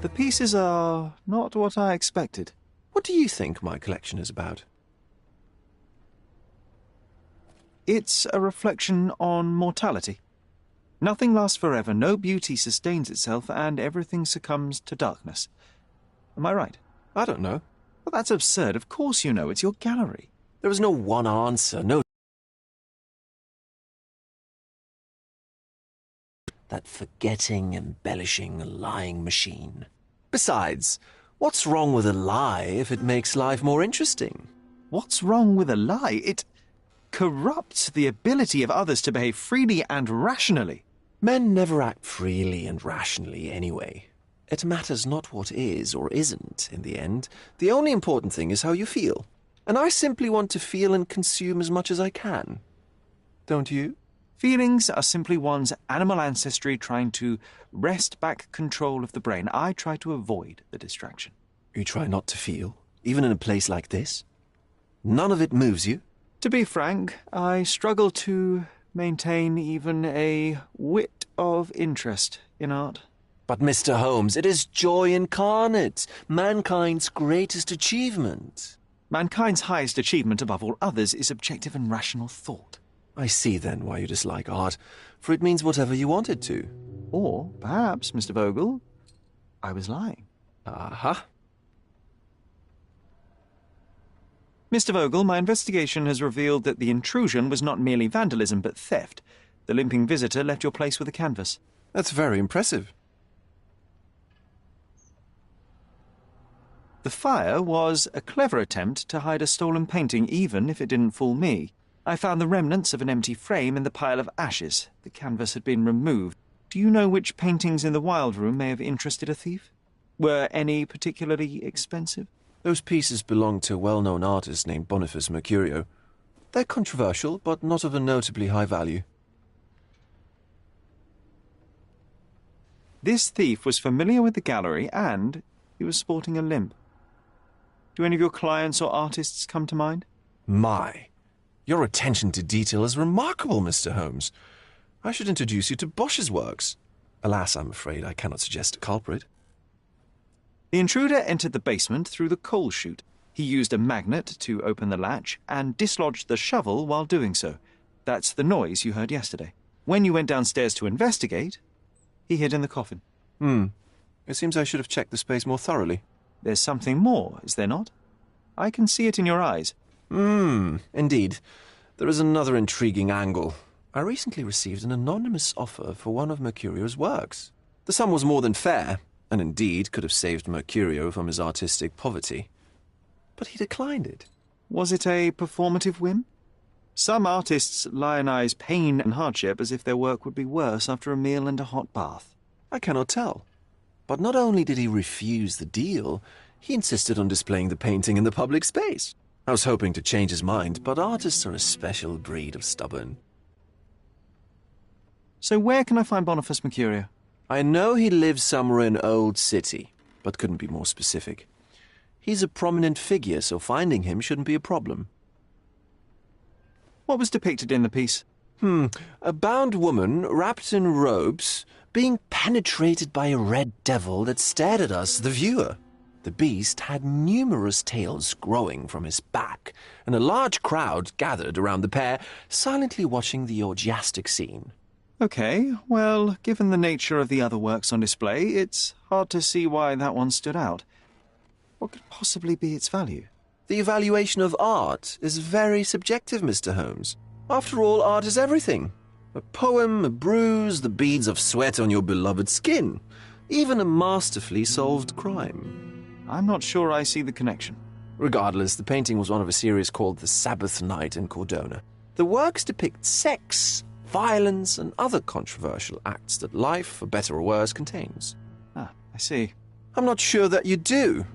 The pieces are not what I expected. What do you think my collection is about? It's a reflection on mortality. Nothing lasts forever, no beauty sustains itself, and everything succumbs to darkness. Am I right? I don't know. Well, that's absurd. Of course you know. It's your gallery. There is no one answer, no. That forgetting, embellishing, lying machine. Besides, what's wrong with a lie if it makes life more interesting? What's wrong with a lie? It corrupts the ability of others to behave freely and rationally. Men never act freely and rationally anyway. It matters not what is or isn't in the end. The only important thing is how you feel. And I simply want to feel and consume as much as I can. Don't you? Feelings are simply one's animal ancestry trying to wrest back control of the brain. I try to avoid the distraction. You try not to feel, even in a place like this? None of it moves you? To be frank, I struggle to maintain even a whit of interest in art. But, Mr. Holmes, it is joy incarnate, mankind's greatest achievement. Mankind's highest achievement above all others is objective and rational thought. I see, then, why you dislike art, for it means whatever you want it to. Or, perhaps, Mr. Vogel, I was lying. Aha. Mr. Vogel, my investigation has revealed that the intrusion was not merely vandalism, but theft. The limping visitor left your place with a canvas. That's very impressive. The fire was a clever attempt to hide a stolen painting, even if it didn't fool me. I found the remnants of an empty frame in the pile of ashes. The canvas had been removed. Do you know which paintings in the Wild Room may have interested a thief? Were any particularly expensive? Those pieces belong to a well-known artist named Boniface Mercurio. They're controversial, but not of a notably high value. This thief was familiar with the gallery, and he was sporting a limp. Do any of your clients or artists come to mind? My, your attention to detail is remarkable, Mr. Holmes. I should introduce you to Bosch's works. Alas, I'm afraid I cannot suggest a culprit. The intruder entered the basement through the coal chute. He used a magnet to open the latch and dislodged the shovel while doing so. That's the noise you heard yesterday. When you went downstairs to investigate, he hid in the coffin. It seems I should have checked the space more thoroughly. There's something more, is there not? I can see it in your eyes. Indeed. There is another intriguing angle. I recently received an anonymous offer for one of Mercurio's works. The sum was more than fair, and indeed could have saved Mercurio from his artistic poverty. But he declined it. Was it a performative whim? Some artists lionize pain and hardship as if their work would be worse after a meal and a hot bath. I cannot tell. But not only did he refuse the deal, he insisted on displaying the painting in the public space. I was hoping to change his mind, but artists are a special breed of stubborn. So where can I find Boniface Mercurio? I know he lives somewhere in Old City, but couldn't be more specific. He's a prominent figure, so finding him shouldn't be a problem. What was depicted in the piece? A bound woman, wrapped in robes, being penetrated by a red devil that stared at us, the viewer. The beast had numerous tails growing from his back, and a large crowd gathered around the pair, silently watching the orgiastic scene. Okay, well, given the nature of the other works on display, it's hard to see why that one stood out. What could possibly be its value? The evaluation of art is very subjective, Mr. Holmes. After all, art is everything. A poem, a bruise, the beads of sweat on your beloved skin. Even a masterfully solved crime. I'm not sure I see the connection. Regardless, the painting was one of a series called The Sabbath Night in Cordona. The works depict sex, violence, and other controversial acts that life, for better or worse, contains. Ah, I see. I'm not sure that you do,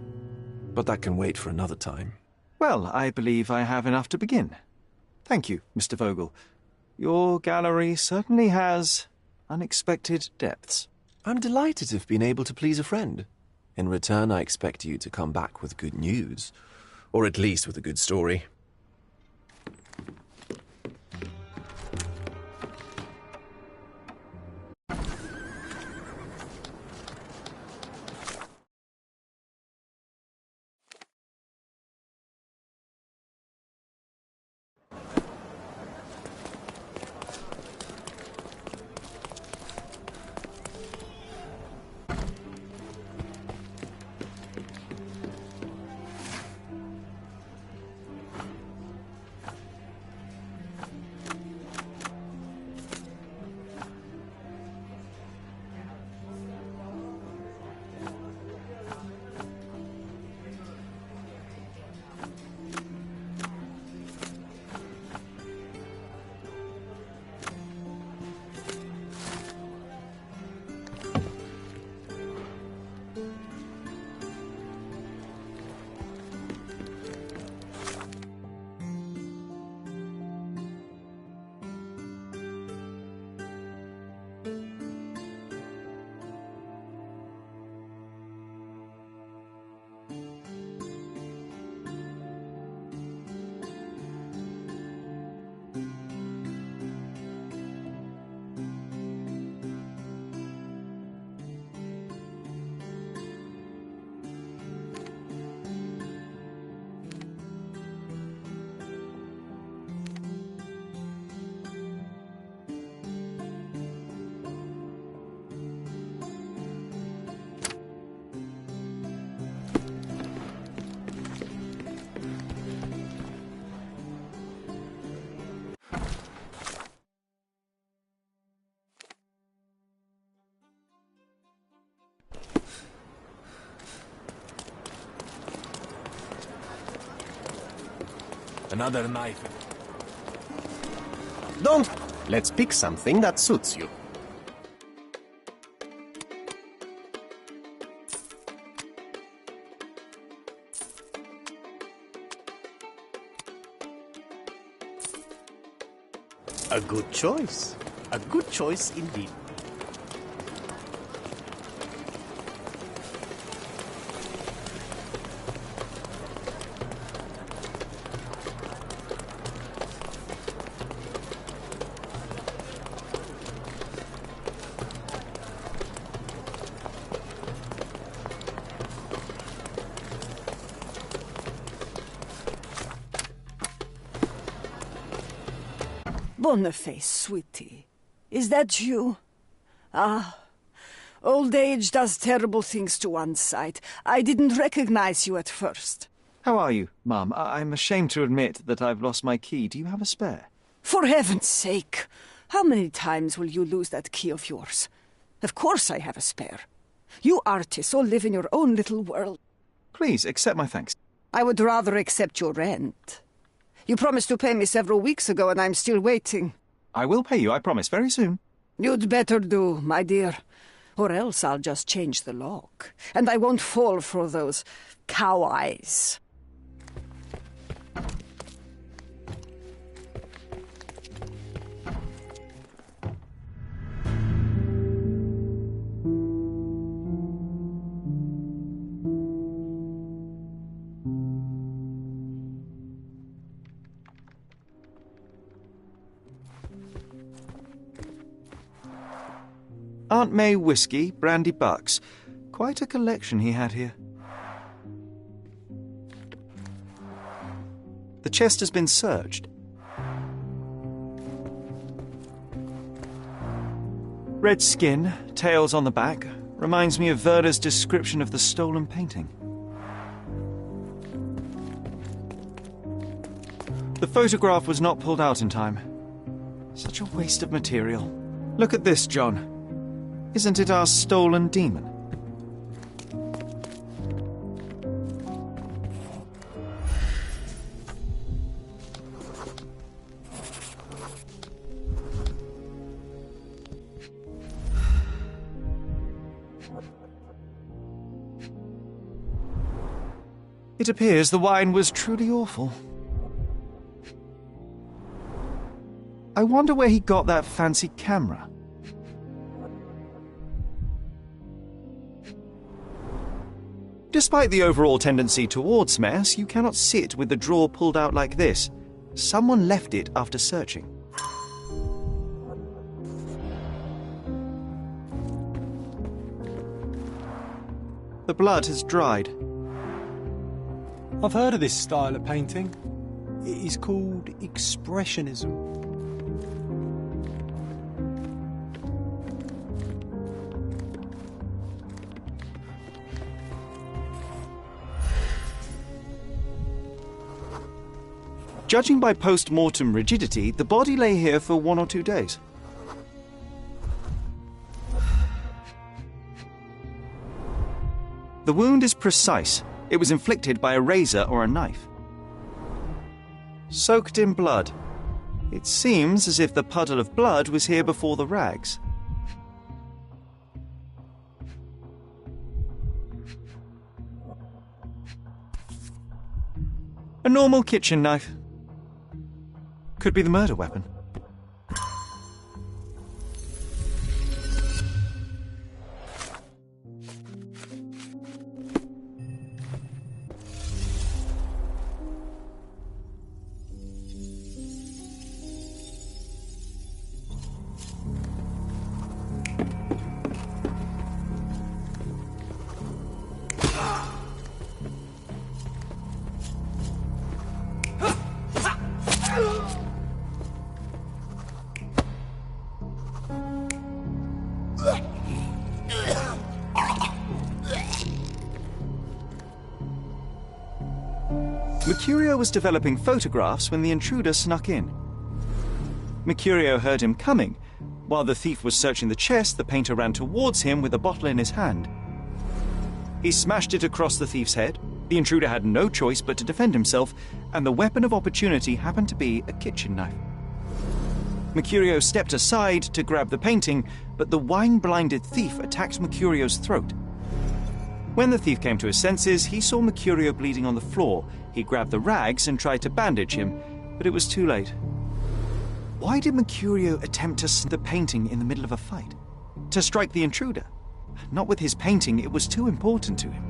but that can wait for another time. Well, I believe I have enough to begin. Thank you, Mr. Vogel. Your gallery certainly has unexpected depths. I'm delighted to have been able to please a friend. In return, I expect you to come back with good news, or at least with a good story. Another knife. Don't. Let's pick something that suits you. A good choice. A good choice indeed. Boniface, sweetie. Is that you? Ah, old age does terrible things to one's sight. I didn't recognize you at first. How are you, Mum? I'm ashamed to admit that I've lost my key. Do you have a spare? For heaven's sake! How many times will you lose that key of yours? Of course I have a spare. You artists all live in your own little world. Please, accept my thanks. I would rather accept your rent. You promised to pay me several weeks ago, and I'm still waiting. I will pay you, I promise, very soon. You'd better do, my dear. Or else I'll just change the lock. And I won't fall for those cow eyes. Aunt May whiskey, brandy bucks. Quite a collection he had here. The chest has been searched. Red skin, tails on the back, reminds me of Werder's description of the stolen painting. The photograph was not pulled out in time. Such a waste of material. Look at this, John. Isn't it our stolen demon? It appears the wine was truly awful. I wonder where he got that fancy camera. Despite the overall tendency towards mess, you cannot sit with the drawer pulled out like this. Someone left it after searching. The blood has dried. I've heard of this style of painting. It is called Expressionism. Judging by post-mortem rigidity, the body lay here for 1 or 2 days. The wound is precise. It was inflicted by a razor or a knife. Soaked in blood. It seems as if the puddle of blood was here before the rags. A normal kitchen knife. Could be the murder weapon. Mercurio was developing photographs when the intruder snuck in. Mercurio heard him coming. While the thief was searching the chest, the painter ran towards him with a bottle in his hand. He smashed it across the thief's head. The intruder had no choice but to defend himself, and the weapon of opportunity happened to be a kitchen knife. Mercurio stepped aside to grab the painting, but the wine-blinded thief attacked Mercurio's throat. When the thief came to his senses, he saw Mercurio bleeding on the floor. He grabbed the rags and tried to bandage him, but it was too late. Why did Mercurio attempt to sneak the painting in the middle of a fight? To strike the intruder? Not with his painting, it was too important to him.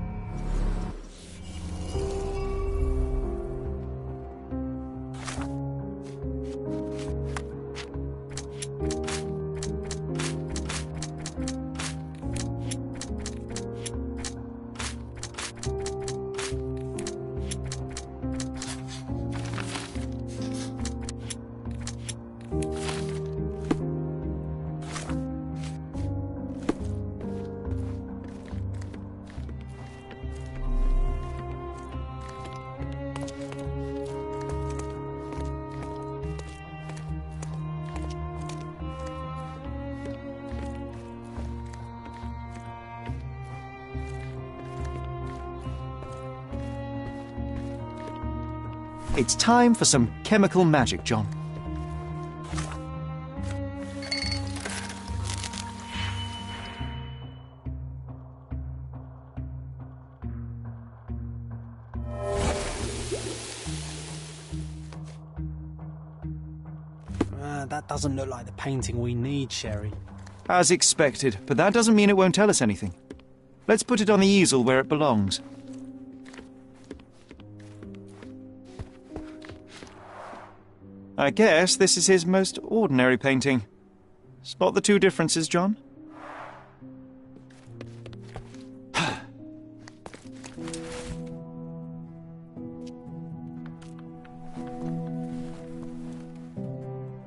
It's time for some chemical magic, John. That doesn't look like the painting we need, Sherry. As expected, but that doesn't mean it won't tell us anything. Let's put it on the easel where it belongs. I guess this is his most ordinary painting. Spot the two differences, John?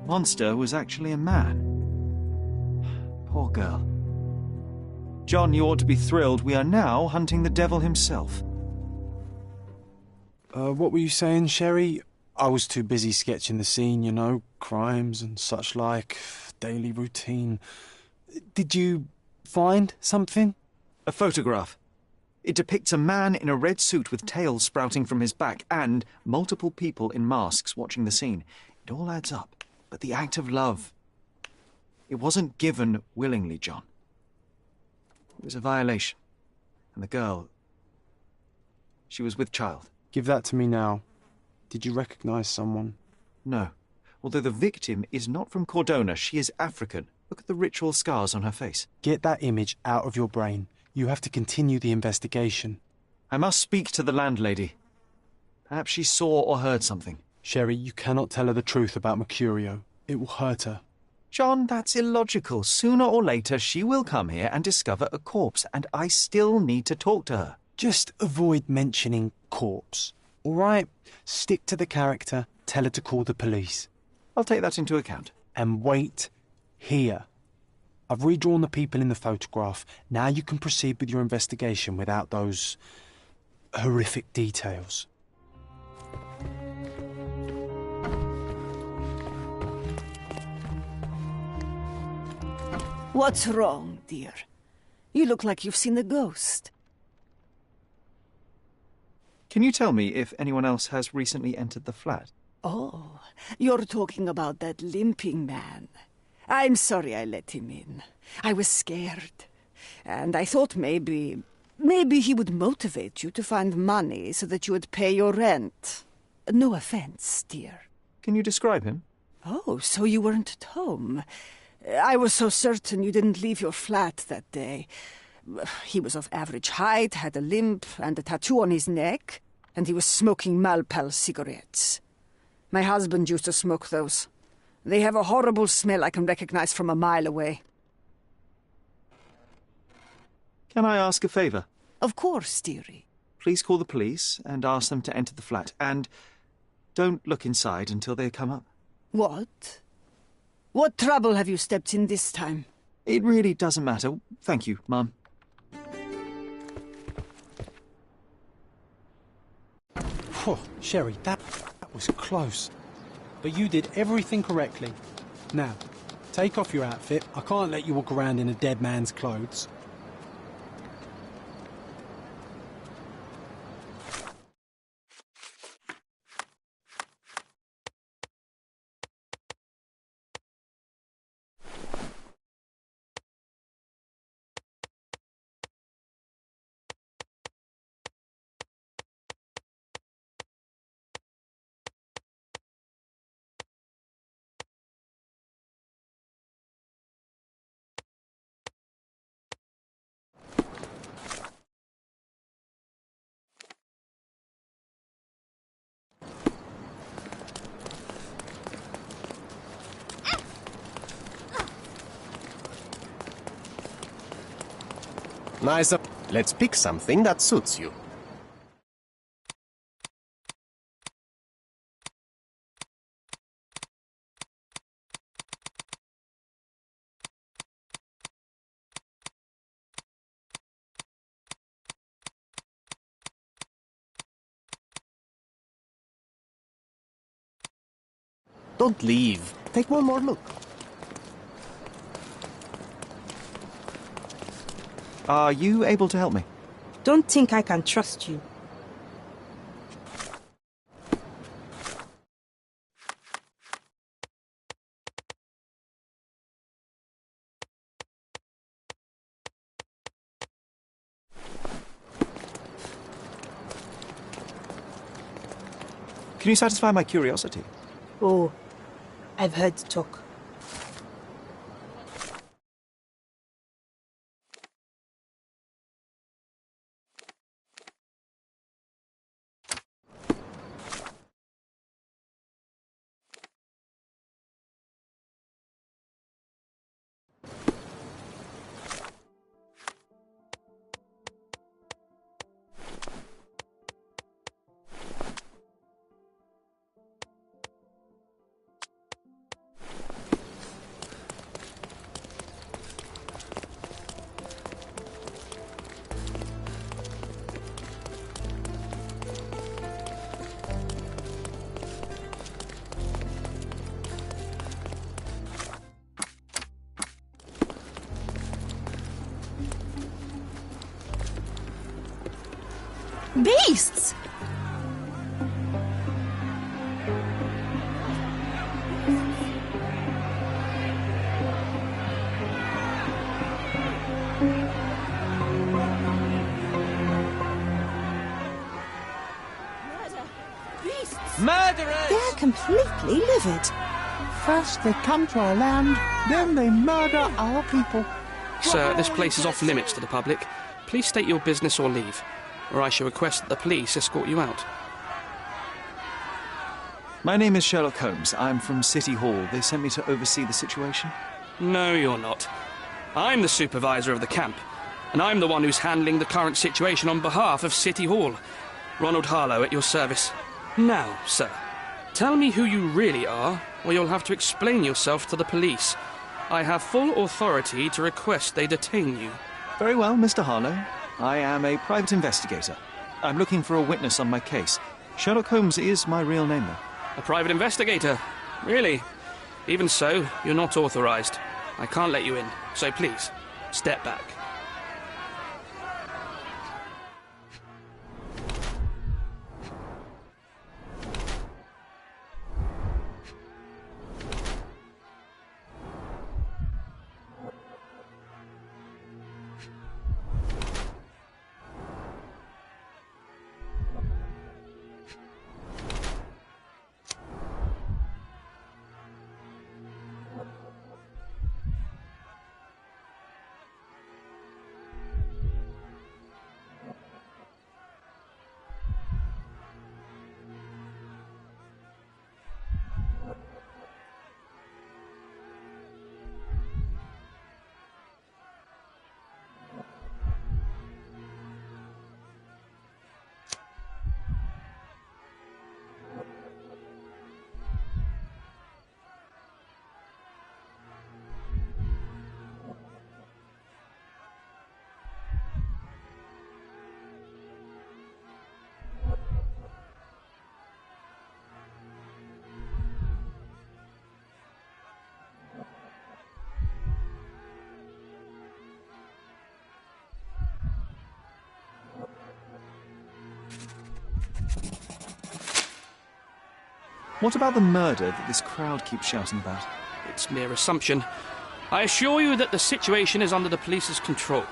Monster was actually a man. Poor girl. John, you ought to be thrilled. We are now hunting the devil himself. What were you saying, Sherry? I was too busy sketching the scene, you know, crimes and such like, daily routine. Did you find something? A photograph. It depicts a man in a red suit with tails sprouting from his back and multiple people in masks watching the scene. It all adds up. But the act of love, it wasn't given willingly, John. It was a violation. And the girl, she was with child. Give that to me now. Did you recognize someone? No. Although the victim is not from Cordona, she is African. Look at the ritual scars on her face. Get that image out of your brain. You have to continue the investigation. I must speak to the landlady. Perhaps she saw or heard something. Sherry, you cannot tell her the truth about Mercurio. It will hurt her. John, that's illogical. Sooner or later, she will come here and discover a corpse, and I still need to talk to her. Just avoid mentioning corpse, all right? Stick to the character. Tell her to call the police. I'll take that into account. And wait here. I've redrawn the people in the photograph. Now you can proceed with your investigation without those horrific details. What's wrong, dear? You look like you've seen a ghost. Can you tell me if anyone else has recently entered the flat? Oh, you're talking about that limping man. I'm sorry I let him in. I was scared. And I thought maybe he would motivate you to find money so that you would pay your rent. No offense, dear. Can you describe him? Oh, so you weren't at home. I was so certain you didn't leave your flat that day. He was of average height, had a limp and a tattoo on his neck, and he was smoking Malpal cigarettes. My husband used to smoke those. They have a horrible smell I can recognize from a mile away. Can I ask a favour? Of course, dearie. Please call the police and ask them to enter the flat, and don't look inside until they come up. What? What trouble have you stepped in this time? It really doesn't matter. Thank you, Mum. Whew, Sherry, that was close. But you did everything correctly. Now, take off your outfit. I can't let you walk around in a dead man's clothes. Nice. Let's pick something that suits you. Don't leave. Take one more look. Are you able to help me? Don't think I can trust you. Can you satisfy my curiosity? Oh, I've heard talk. Beasts! Murderers! They're completely livid. First they come to our land, then they murder our people. Sir, this place is off limits to the public. Please state your business or leave, or I shall request that the police escort you out. My name is Sherlock Holmes. I'm from City Hall. They sent me to oversee the situation. No, you're not. I'm the supervisor of the camp, and I'm the one who's handling the current situation on behalf of City Hall. Ronald Harlow at your service. Now, sir, tell me who you really are, or you'll have to explain yourself to the police. I have full authority to request they detain you. Very well, Mr. Harlow. I am a private investigator. I'm looking for a witness on my case. Sherlock Holmes is my real name, though. A private investigator? Really? Even so, you're not authorized. I can't let you in, so please, step back. What about the murder that this crowd keeps shouting about? It's mere assumption. I assure you that the situation is under the police's control.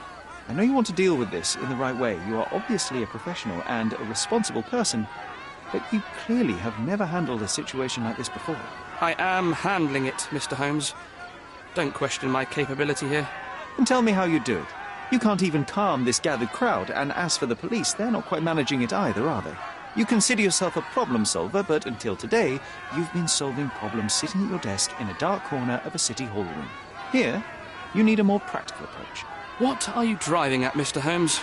I know you want to deal with this in the right way. You are obviously a professional and a responsible person, but you clearly have never handled a situation like this before. I am handling it, Mr. Holmes. Don't question my capability here. And tell me how you do it. You can't even calm this gathered crowd, and as for the police, they're not quite managing it either, are they? You consider yourself a problem solver, but until today, you've been solving problems sitting at your desk in a dark corner of a city hall room. Here, you need a more practical approach. What are you driving at, Mr. Holmes?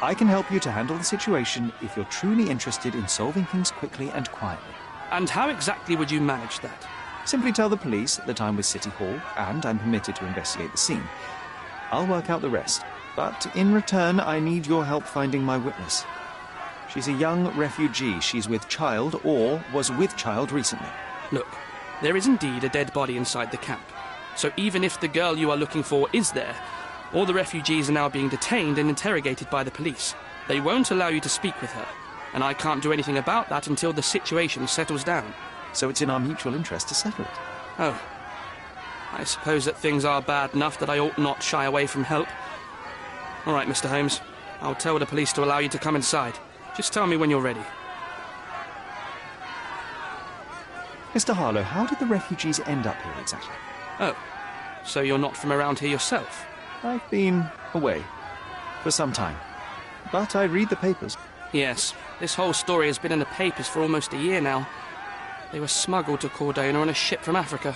I can help you to handle the situation if you're truly interested in solving things quickly and quietly. And how exactly would you manage that? Simply tell the police that I'm with City Hall and I'm permitted to investigate the scene. I'll work out the rest, but in return I need your help finding my witness. She's a young refugee. She's with child or was with child recently. Look, there is indeed a dead body inside the camp. So even if the girl you are looking for is there, all the refugees are now being detained and interrogated by the police. They won't allow you to speak with her, and I can't do anything about that until the situation settles down. So it's in our mutual interest to settle it. Oh. I suppose that things are bad enough that I ought not shy away from help. All right, Mr. Holmes. I'll tell the police to allow you to come inside. Just tell me when you're ready. Mr. Harlow, how did the refugees end up here exactly? Oh, so you're not from around here yourself? I've been away for some time, but I read the papers. Yes, this whole story has been in the papers for almost a year now. They were smuggled to Cordona on a ship from Africa.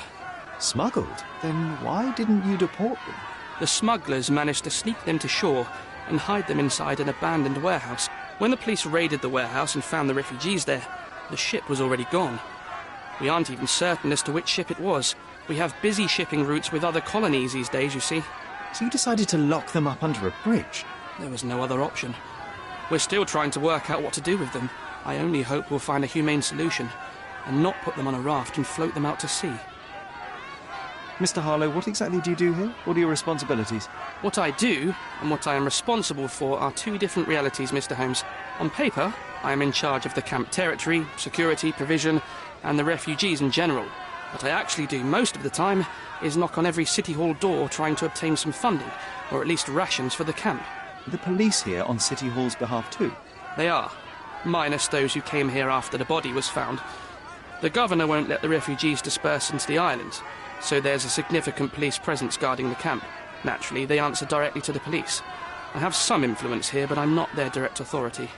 Smuggled? Then why didn't you deport them? The smugglers managed to sneak them to shore and hide them inside an abandoned warehouse. When the police raided the warehouse and found the refugees there, the ship was already gone. We aren't even certain as to which ship it was. We have busy shipping routes with other colonies these days, you see. So you decided to lock them up under a bridge? There was no other option. We're still trying to work out what to do with them. I only hope we'll find a humane solution and not put them on a raft and float them out to sea. Mr. Harlow, what exactly do you do here? What are your responsibilities? What I do and what I am responsible for are two different realities, Mr. Holmes. On paper, I am in charge of the camp territory, security, provision, and the refugees in general. What I actually do most of the time is knock on every City Hall door trying to obtain some funding, or at least rations for the camp. The police here on City Hall's behalf too? They are, minus those who came here after the body was found. The governor won't let the refugees disperse into the island, so there's a significant police presence guarding the camp. Naturally, they answer directly to the police. I have some influence here, but I'm not their direct authority.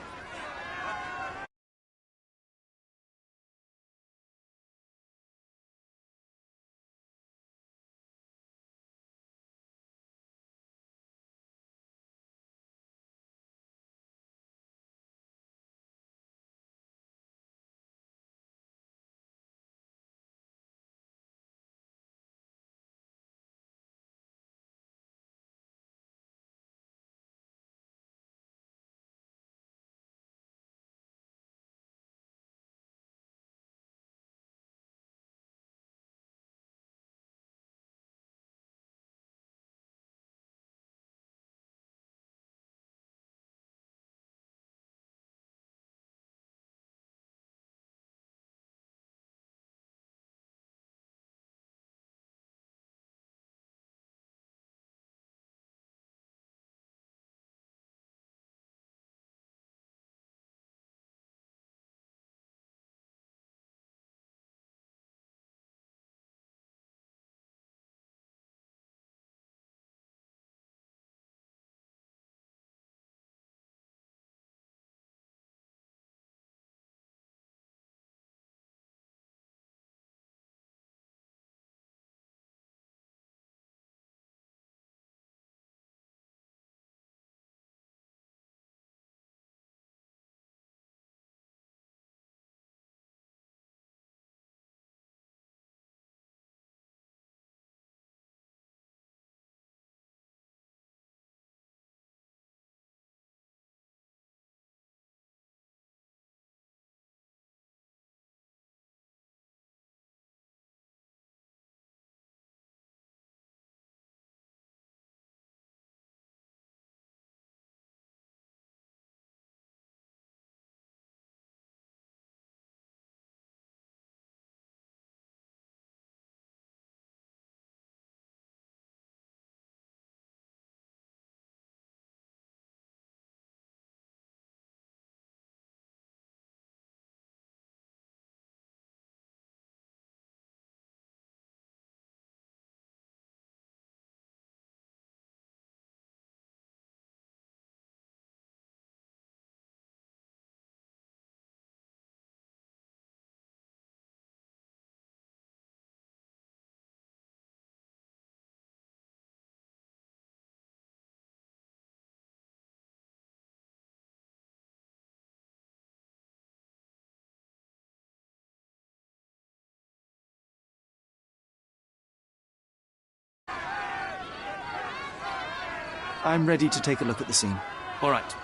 I'm ready to take a look at the scene. All right.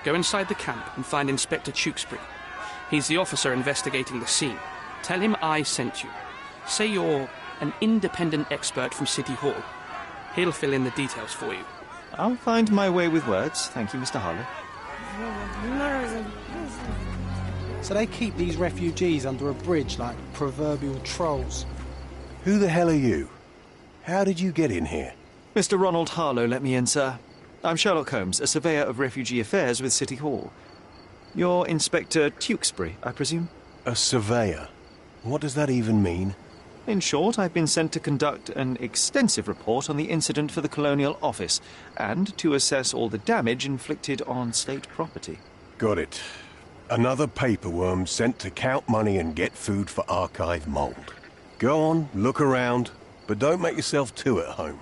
Go inside the camp and find Inspector Tewkesbury. He's the officer investigating the scene. Tell him I sent you. Say you're an independent expert from City Hall. He'll fill in the details for you. I'll find my way with words. Thank you, Mr. Harlow. So they keep these refugees under a bridge like proverbial trolls. Who the hell are you? How did you get in here? Mr. Ronald Harlow let me in, sir. I'm Sherlock Holmes, a surveyor of refugee affairs with City Hall. You're Inspector Tewkesbury, I presume? A surveyor? What does that even mean? In short, I've been sent to conduct an extensive report on the incident for the Colonial Office, and to assess all the damage inflicted on state property. Got it. Another paperworm sent to count money and get food for archive mold. Go on, look around, but don't make yourself too at home.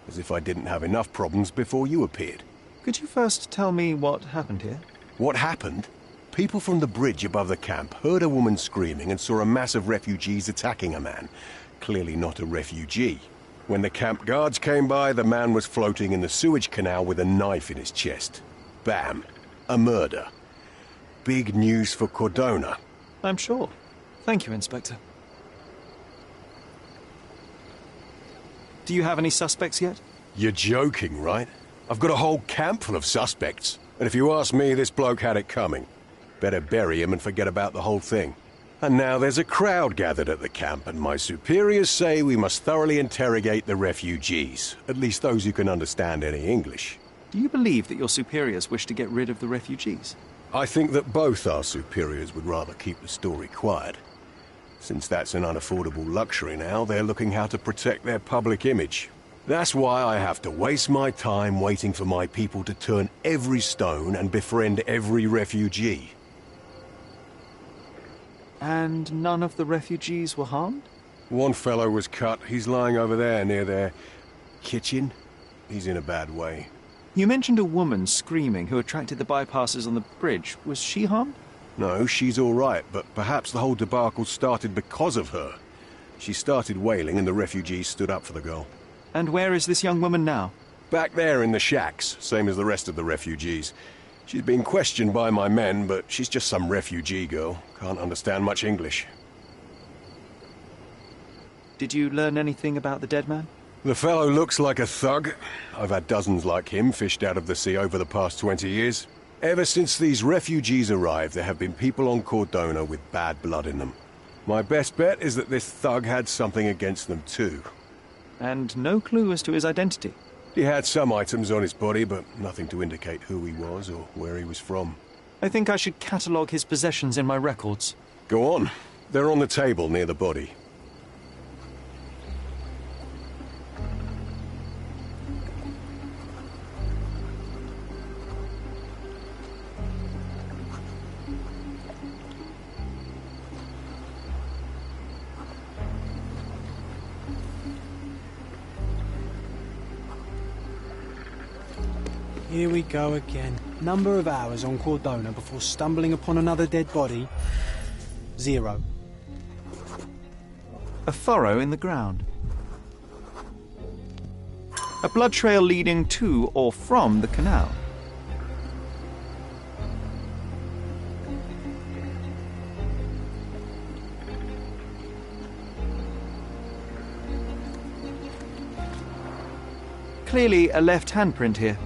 As if I didn't have enough problems before you appeared. Could you first tell me what happened here? What happened? People from the bridge above the camp heard a woman screaming and saw a mass of refugees attacking a man. Clearly not a refugee. When the camp guards came by, the man was floating in the sewage canal with a knife in his chest. Bam. A murder. Big news for Cordona. I'm sure. Thank you, Inspector. Do you have any suspects yet? You're joking, right? I've got a whole camp full of suspects. And if you ask me, this bloke had it coming. Better bury him and forget about the whole thing. And now there's a crowd gathered at the camp, and my superiors say we must thoroughly interrogate the refugees. At least those who can understand any English. Do you believe that your superiors wish to get rid of the refugees? I think that both our superiors would rather keep the story quiet. Since that's an unaffordable luxury now, they're looking how to protect their public image. That's why I have to waste my time waiting for my people to turn every stone and befriend every refugee. And none of the refugees were harmed? One fellow was cut. He's lying over there near their kitchen. He's in a bad way. You mentioned a woman screaming who attracted the bypassers on the bridge. Was she harmed? No, she's all right, but perhaps the whole debacle started because of her. She started wailing and the refugees stood up for the girl. And where is this young woman now? Back there in the shacks, same as the rest of the refugees. She's being questioned by my men, but she's just some refugee girl. Can't understand much English. Did you learn anything about the dead man? The fellow looks like a thug. I've had dozens like him fished out of the sea over the past 20 years. Ever since these refugees arrived, there have been people on Cordona with bad blood in them. My best bet is that this thug had something against them too. And no clue as to his identity? He had some items on his body, but nothing to indicate who he was or where he was from. I think I should catalogue his possessions in my records. Go on. They're on the table near the body. Here we go again. Number of hours on Cordona before stumbling upon another dead body? 0. A furrow in the ground. A blood trail leading to or from the canal. Clearly a left handprint here.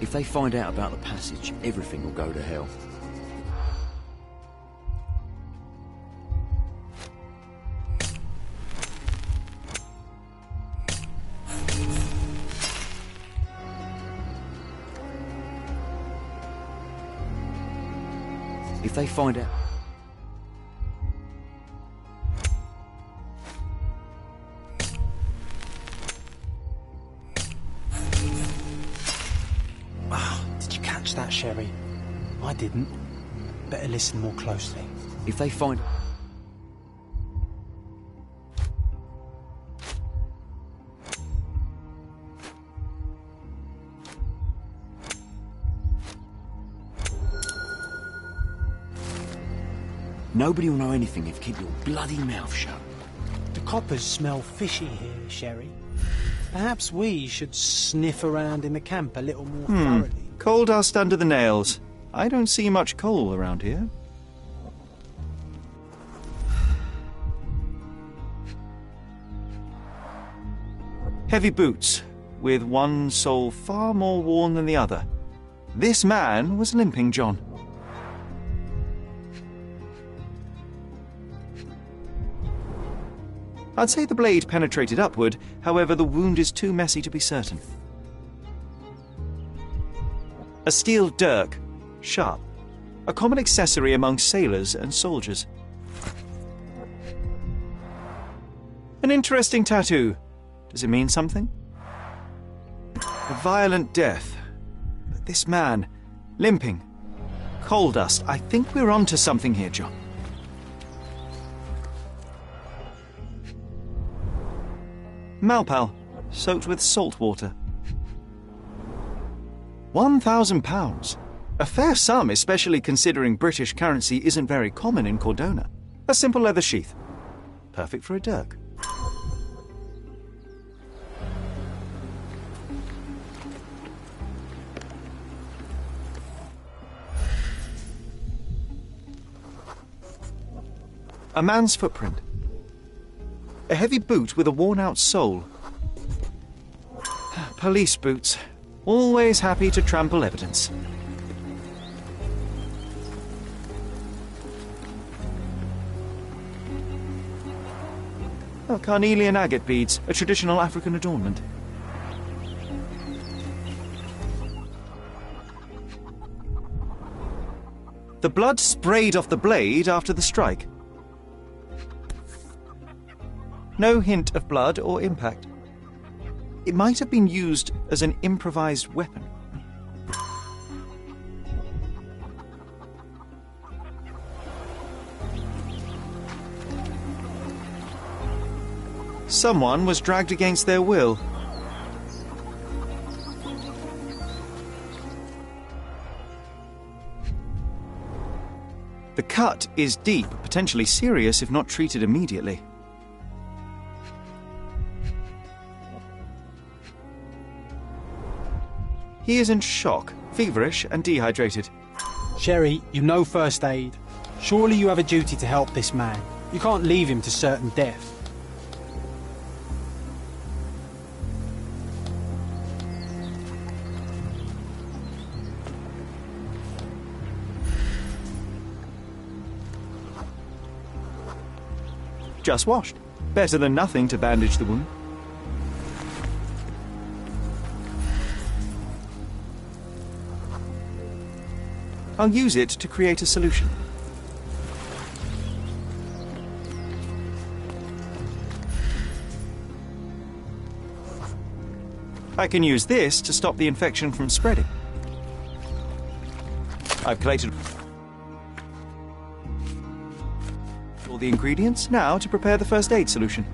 If they find out about the passage, everything will go to hell. If they find out... Did you catch that, Sherry? I didn't. Better listen more closely. If they find... Nobody will know anything if you keep your bloody mouth shut. The coppers smell fishy here, Sherry. Perhaps we should sniff around in the camp a little more thoroughly. Coal dust under the nails. I don't see much coal around here. Heavy boots, with one sole far more worn than the other. This man was limping John. I'd say the blade penetrated upward, however the wound is too messy to be certain. A steel dirk, sharp, a common accessory among sailors and soldiers. An interesting tattoo. Does it mean something? A violent death. But this man, limping, coal dust. I think we're onto something here, John. Malpal, soaked with salt water. £1,000. A fair sum, especially considering British currency isn't very common in Cordona. A simple leather sheath. Perfect for a dirk. A man's footprint. A heavy boot with a worn-out sole. Police boots. Always happy to trample evidence. Oh, carnelian agate beads, a traditional African adornment. The blood sprayed off the blade after the strike. No hint of blood or impact. It might have been used as an improvised weapon. Someone was dragged against their will. The cut is deep, potentially serious if not treated immediately. He is in shock, feverish and dehydrated. Sherry, you know first aid. Surely you have a duty to help this man. You can't leave him to certain death. Just washed. Better than nothing to bandage the wound. I'll use it to create a solution. I can use this to stop the infection from spreading. I've collated all the ingredients now to prepare the first aid solution.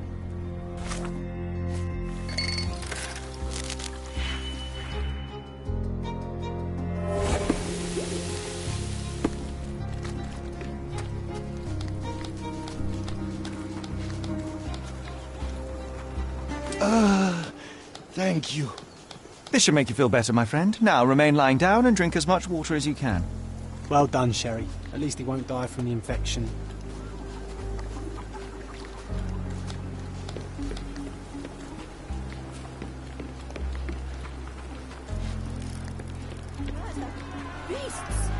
Thank you. This should make you feel better, my friend. Now remain lying down and drink as much water as you can. Well done, Sherry. At least he won't die from the infection. Beasts!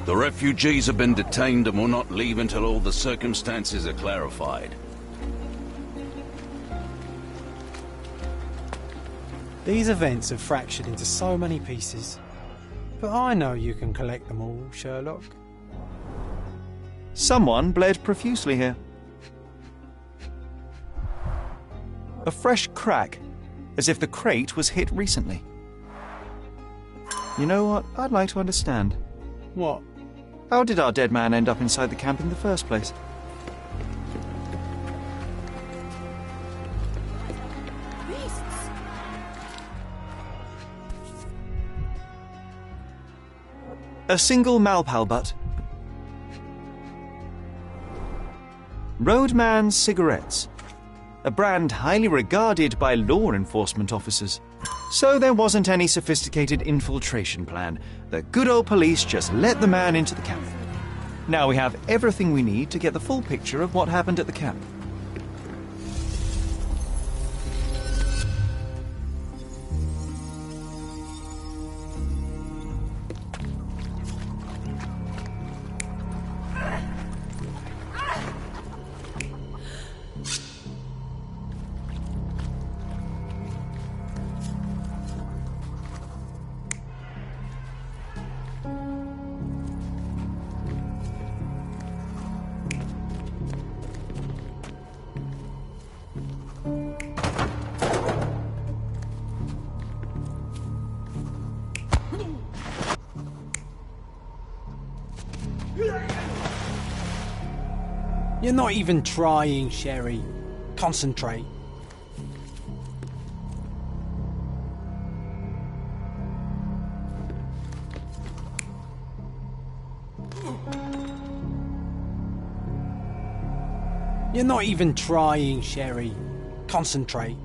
The refugees have been detained and will not leave until all the circumstances are clarified. These events have fractured into so many pieces. But I know you can collect them all, Sherlock. Someone bled profusely here. A fresh crack. as if the crate was hit recently. You know what? I'd like to understand. What? How did our dead man end up inside the camp in the first place? A single Malpalbutt. Roadman cigarettes. A brand highly regarded by law enforcement officers. So there wasn't any sophisticated infiltration plan. The good old police just let the man into the camp. Now we have everything we need to get the full picture of what happened at the camp. You're not even trying, Sherry. Concentrate. You're not even trying, Sherry. Concentrate.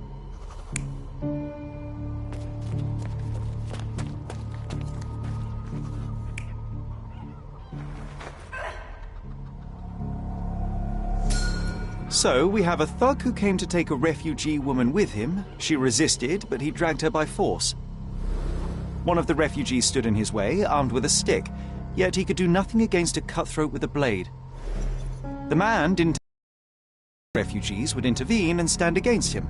So, we have a thug who came to take a refugee woman with him. She resisted, but he dragged her by force. One of the refugees stood in his way, armed with a stick, yet he could do nothing against a cutthroat with a blade. The man didn't think refugees would intervene and stand against him.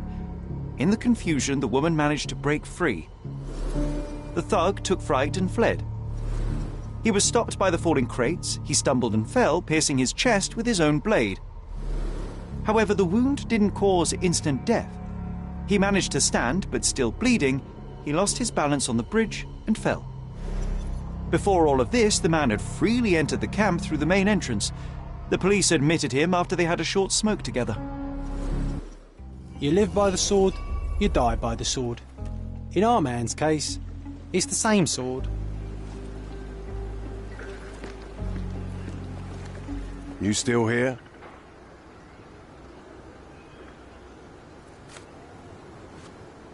In the confusion, the woman managed to break free. The thug took fright and fled. He was stopped by the falling crates. He stumbled and fell, piercing his chest with his own blade. However, the wound didn't cause instant death. He managed to stand, but still bleeding, he lost his balance on the bridge and fell. Before all of this, the man had freely entered the camp through the main entrance. The police admitted him after they had a short smoke together. You live by the sword, you die by the sword. In our man's case, it's the same sword. You still here?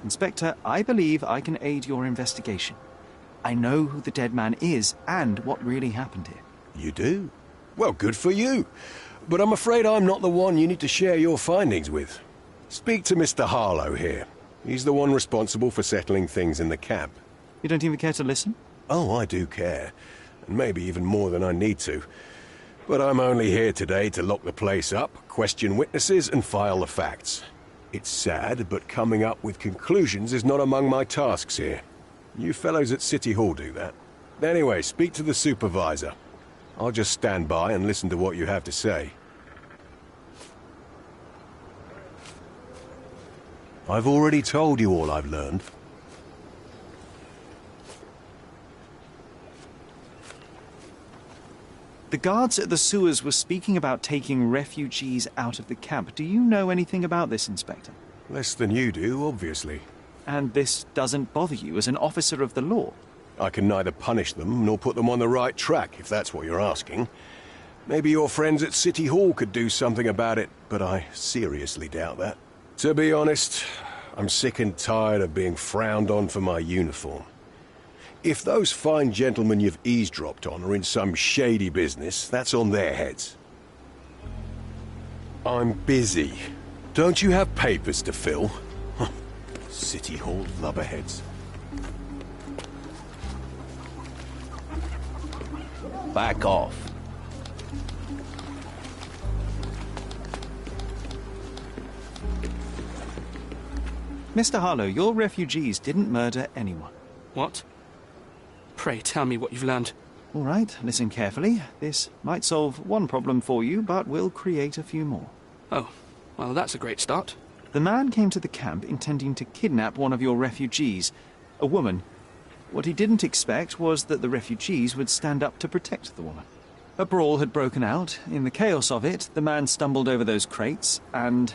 Inspector, I believe I can aid your investigation. I know who the dead man is and what really happened here. You do? Well, good for you. But I'm afraid I'm not the one you need to share your findings with. Speak to Mr. Harlow here. He's the one responsible for settling things in the camp. You don't even care to listen? Oh, I do care. And maybe even more than I need to. But I'm only here today to lock the place up, question witnesses, and file the facts. It's sad, but coming up with conclusions is not among my tasks here. You fellows at City Hall do that. Anyway, speak to the supervisor. I'll just stand by and listen to what you have to say. I've already told you all I've learned. The guards at the sewers were speaking about taking refugees out of the camp. Do you know anything about this, Inspector? Less than you do, obviously. And this doesn't bother you as an officer of the law? I can neither punish them nor put them on the right track, if that's what you're asking. Maybe your friends at City Hall could do something about it, but I seriously doubt that. To be honest, I'm sick and tired of being frowned on for my uniform. If those fine gentlemen you've eavesdropped on are in some shady business, that's on their heads. I'm busy. Don't you have papers to fill? City Hall lubberheads. Back off. Mr. Harlow, your refugees didn't murder anyone. What? Pray tell me what you've learned. All right, listen carefully. This might solve one problem for you, but will create a few more. Oh, well, that's a great start. The man came to the camp intending to kidnap one of your refugees, a woman. What he didn't expect was that the refugees would stand up to protect the woman. A brawl had broken out. In the chaos of it, the man stumbled over those crates and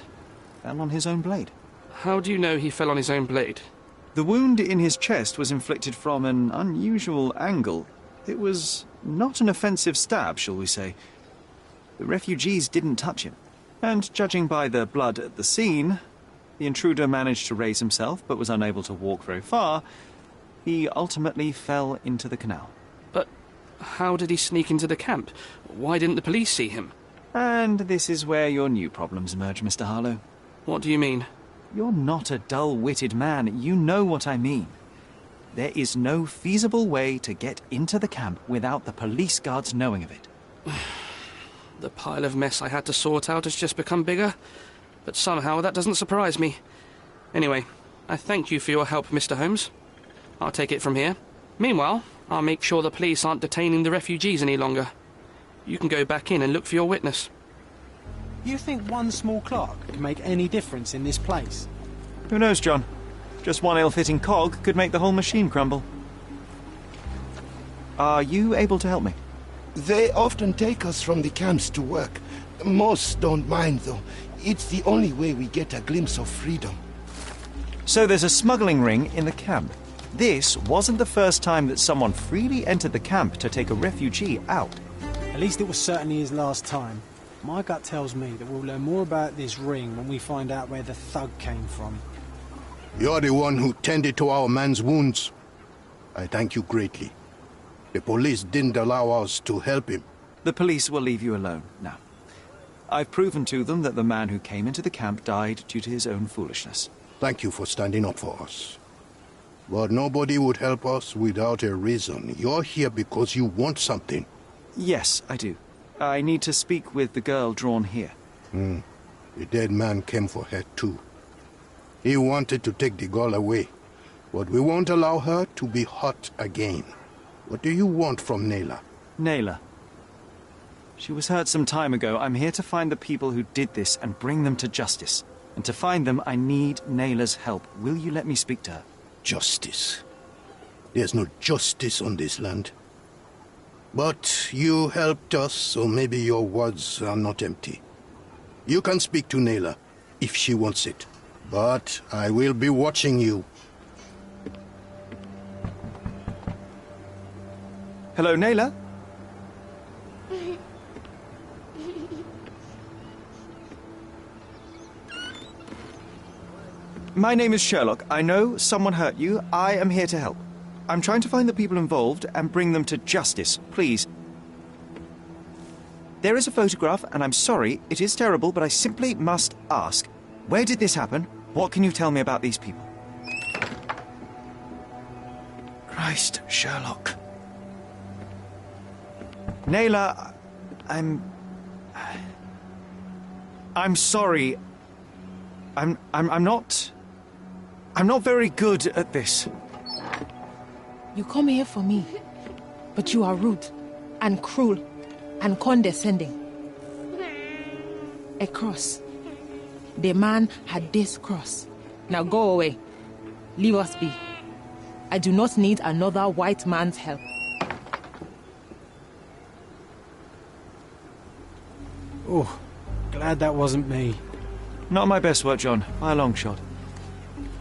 fell on his own blade. How do you know he fell on his own blade? The wound in his chest was inflicted from an unusual angle. It was not an offensive stab, shall we say. The refugees didn't touch him. And judging by the blood at the scene, the intruder managed to raise himself but was unable to walk very far. He ultimately fell into the canal. But how did he sneak into the camp? Why didn't the police see him? And this is where your new problems emerge, Mr. Harlow. What do you mean? You're not a dull-witted man. You know what I mean. There is no feasible way to get into the camp without the police guards knowing of it. The pile of mess I had to sort out has just become bigger, but somehow that doesn't surprise me. Anyway, I thank you for your help, Mr. Holmes. I'll take it from here. Meanwhile, I'll make sure the police aren't detaining the refugees any longer. You can go back in and look for your witness. You think one small clock can make any difference in this place? Who knows, John? Just one ill-fitting cog could make the whole machine crumble. Are you able to help me? They often take us from the camps to work. Most don't mind, though. It's the only way we get a glimpse of freedom. So there's a smuggling ring in the camp. This wasn't the first time that someone freely entered the camp to take a refugee out. At least it was certainly his last time. My gut tells me that we'll learn more about this ring when we find out where the thug came from. You're the one who tended to our man's wounds. I thank you greatly. The police didn't allow us to help him. The police will leave you alone now. I've proven to them that the man who came into the camp died due to his own foolishness. Thank you for standing up for us. But nobody would help us without a reason. You're here because you want something. Yes, I do. I need to speak with the girl drawn here. The dead man came for her too. He wanted to take the girl away, but we won't allow her to be hurt again. What do you want from Naylor? Naylor. She was hurt some time ago. I'm here to find the people who did this and bring them to justice. And to find them, I need Naylor's help. Will you let me speak to her? Justice. There's no justice on this land. But you helped us, so maybe your words are not empty. You can speak to Naylor, if she wants it. But I will be watching you. Hello, Naylor? My name is Sherlock. I know someone hurt you. I am here to help. I'm trying to find the people involved and bring them to justice. Please. There is a photograph, and I'm sorry, it is terrible, but I simply must ask. Where did this happen? What can you tell me about these people? Christ, Sherlock. Naylor, I'm sorry. I'm not very good at this. You come here for me, but you are rude and cruel and condescending. A cross. The man had this cross. Now go away. Leave us be. I do not need another white man's help. Oh, glad that wasn't me. Not my best work, John, by a long shot.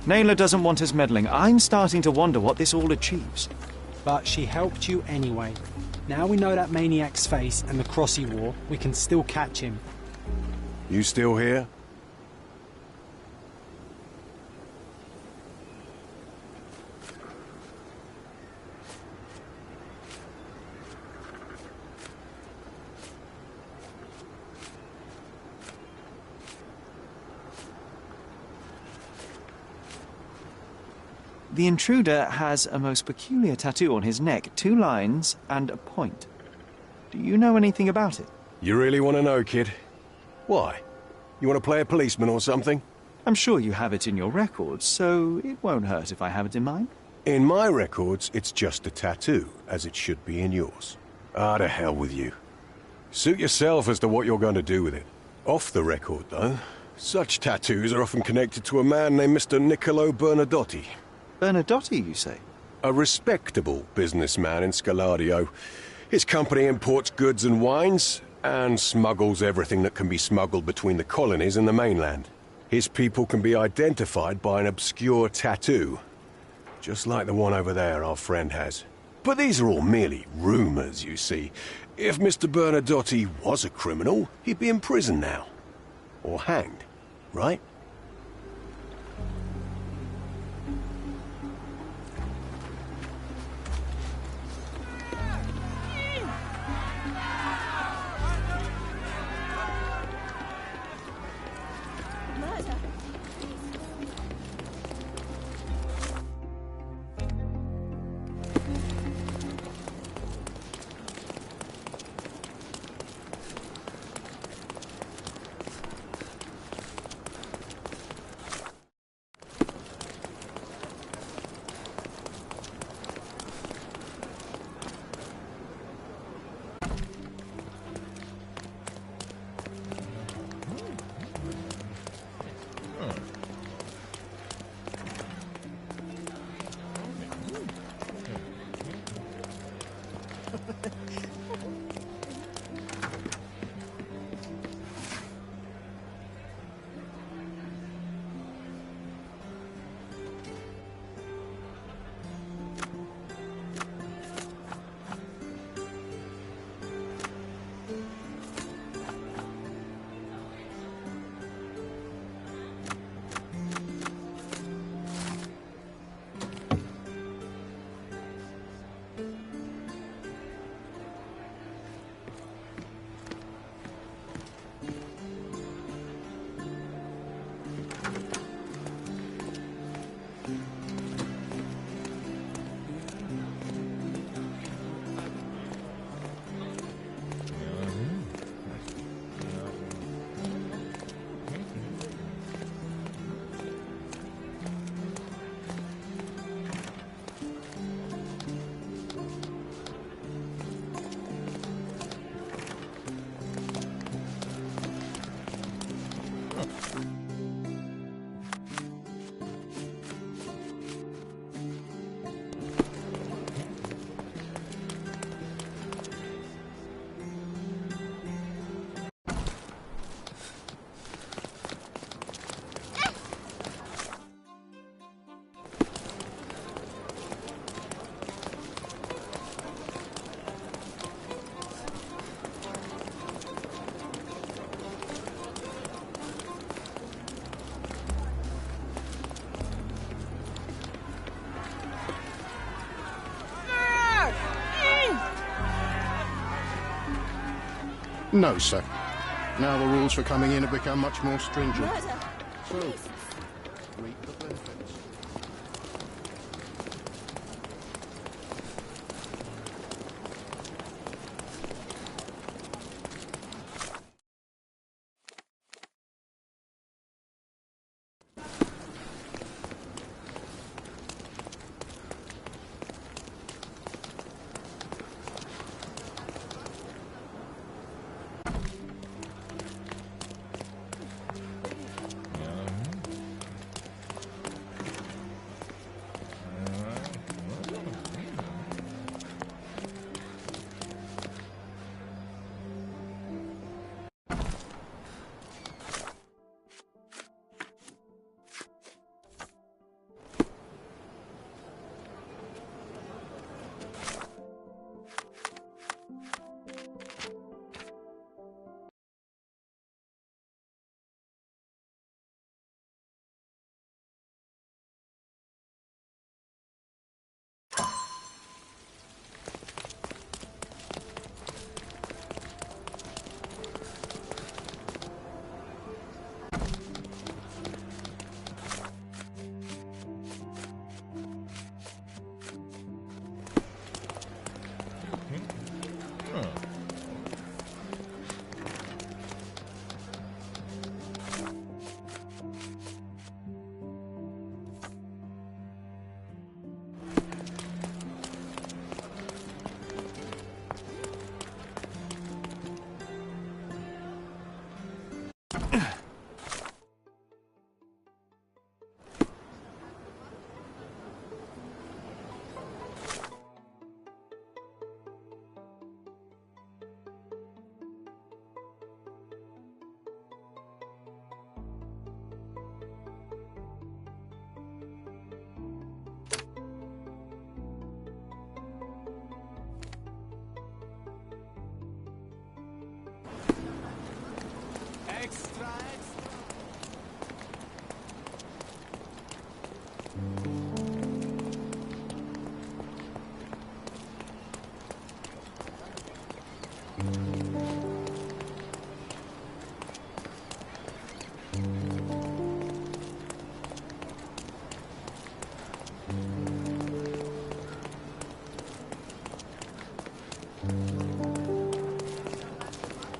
Naylor doesn't want us meddling. I'm starting to wonder what this all achieves. But she helped you anyway. Now we know that maniac's face and the cross he wore, we can still catch him. You still here? The intruder has a most peculiar tattoo on his neck, 2 lines and a point. Do you know anything about it? You really want to know, kid? Why? You want to play a policeman or something? I'm sure you have it in your records, so it won't hurt if I have it in mine. In my records, it's just a tattoo, as it should be in yours. Ah, to hell with you. Suit yourself as to what you're going to do with it. Off the record, though, Such tattoos are often connected to a man named Mr. Niccolo Bernadotti. Bernadotti, you say? A respectable businessman in Scaladio. His company imports goods and wines, and smuggles everything that can be smuggled between the colonies and the mainland. His people can be identified by an obscure tattoo, just like the one over there our friend has. But these are all merely rumors, you see. If Mr. Bernadotti was a criminal, he'd be in prison now. Or hanged, right? No, sir. Now the rules for coming in have become much more stringent. So, reap the benefits.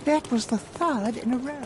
That was the third in a row.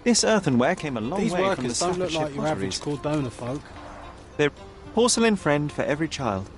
This earthenware came a long These way from the workers don't look Staffordshire like your average potteries. Cordona folk. They're porcelain friend for every child.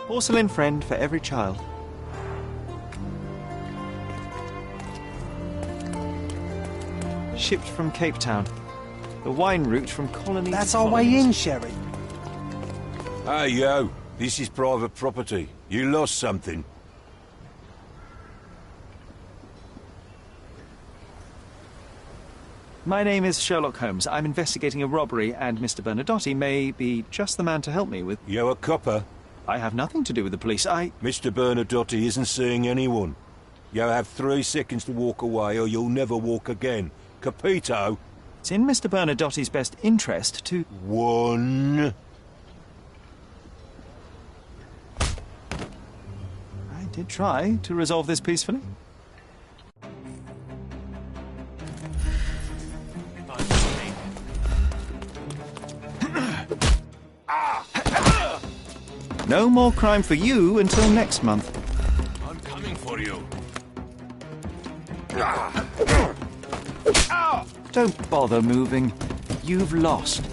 Porcelain friend for every child. Shipped from Cape Town. The wine route from colony That's to our way colonies. in, Sherry. Hey, yo. This is private property. You lost something. My name is Sherlock Holmes. I'm investigating a robbery, and Mr. Bernadotte may be just the man to help me with... You a copper? I have nothing to do with the police. Mr. Bernadotte isn't seeing anyone. You have 3 seconds to walk away, or you'll never walk again. Capito? It's in Mr. Bernadotte's best interest to... 1. I did try to resolve this peacefully. No more crime for you until next month. I'm coming for you. Don't bother moving. You've lost.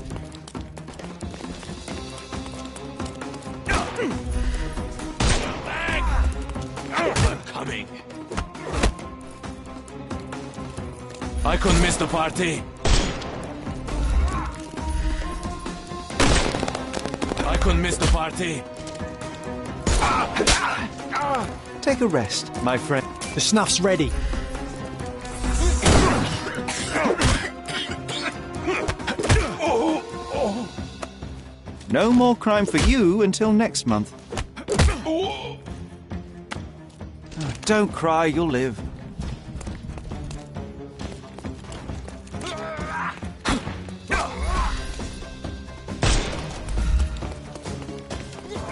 I'm coming. I couldn't miss the party. I couldn't miss the party. Take a rest, my friend. The snuff's ready. No more crime for you until next month. Oh, don't cry, you'll live.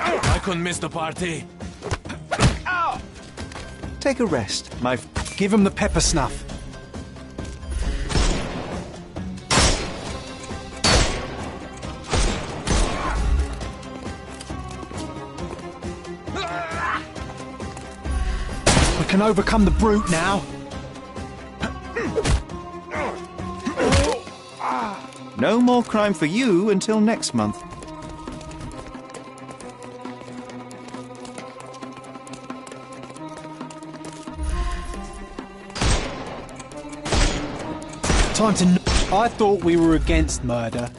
I couldn't miss the party. Take a rest, my... Give him the pepper snuff. We can overcome the brute now. No more crime for you until next month. Time to... I thought we were against murder.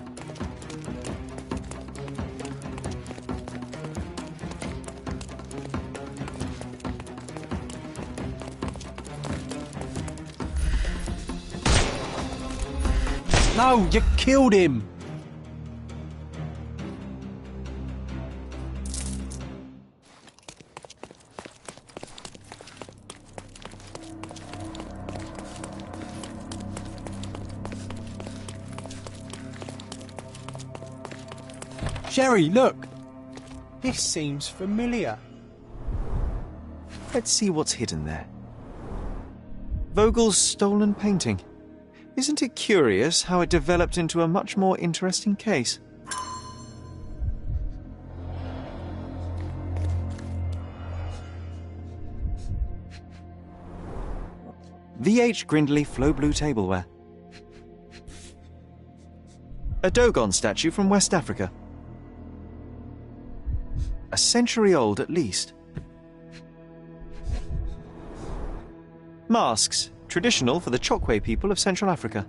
No, you killed him! Sherry, look! This seems familiar. Let's see what's hidden there. Vogel's stolen painting. Isn't it curious how it developed into a much more interesting case? V.H. Grindley Flow Blue Tableware. A Dogon statue from West Africa. A century old at least. Masks, traditional for the Chokwe people of Central Africa.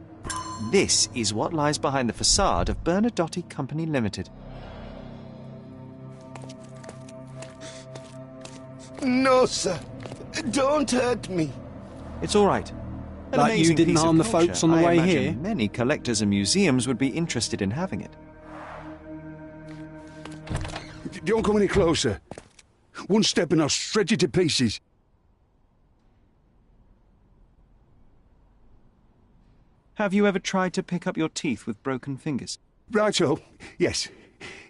This is what lies behind the facade of Bernadotte Company Limited. No, sir. Don't hurt me. It's all right. An Like you amazing didn't piece of harm the culture. folks on the I way imagine here? Many collectors and museums would be interested in having it. Don't come any closer. One step and I'll shred you to pieces. Have you ever tried to pick up your teeth with broken fingers? Righto. Yes.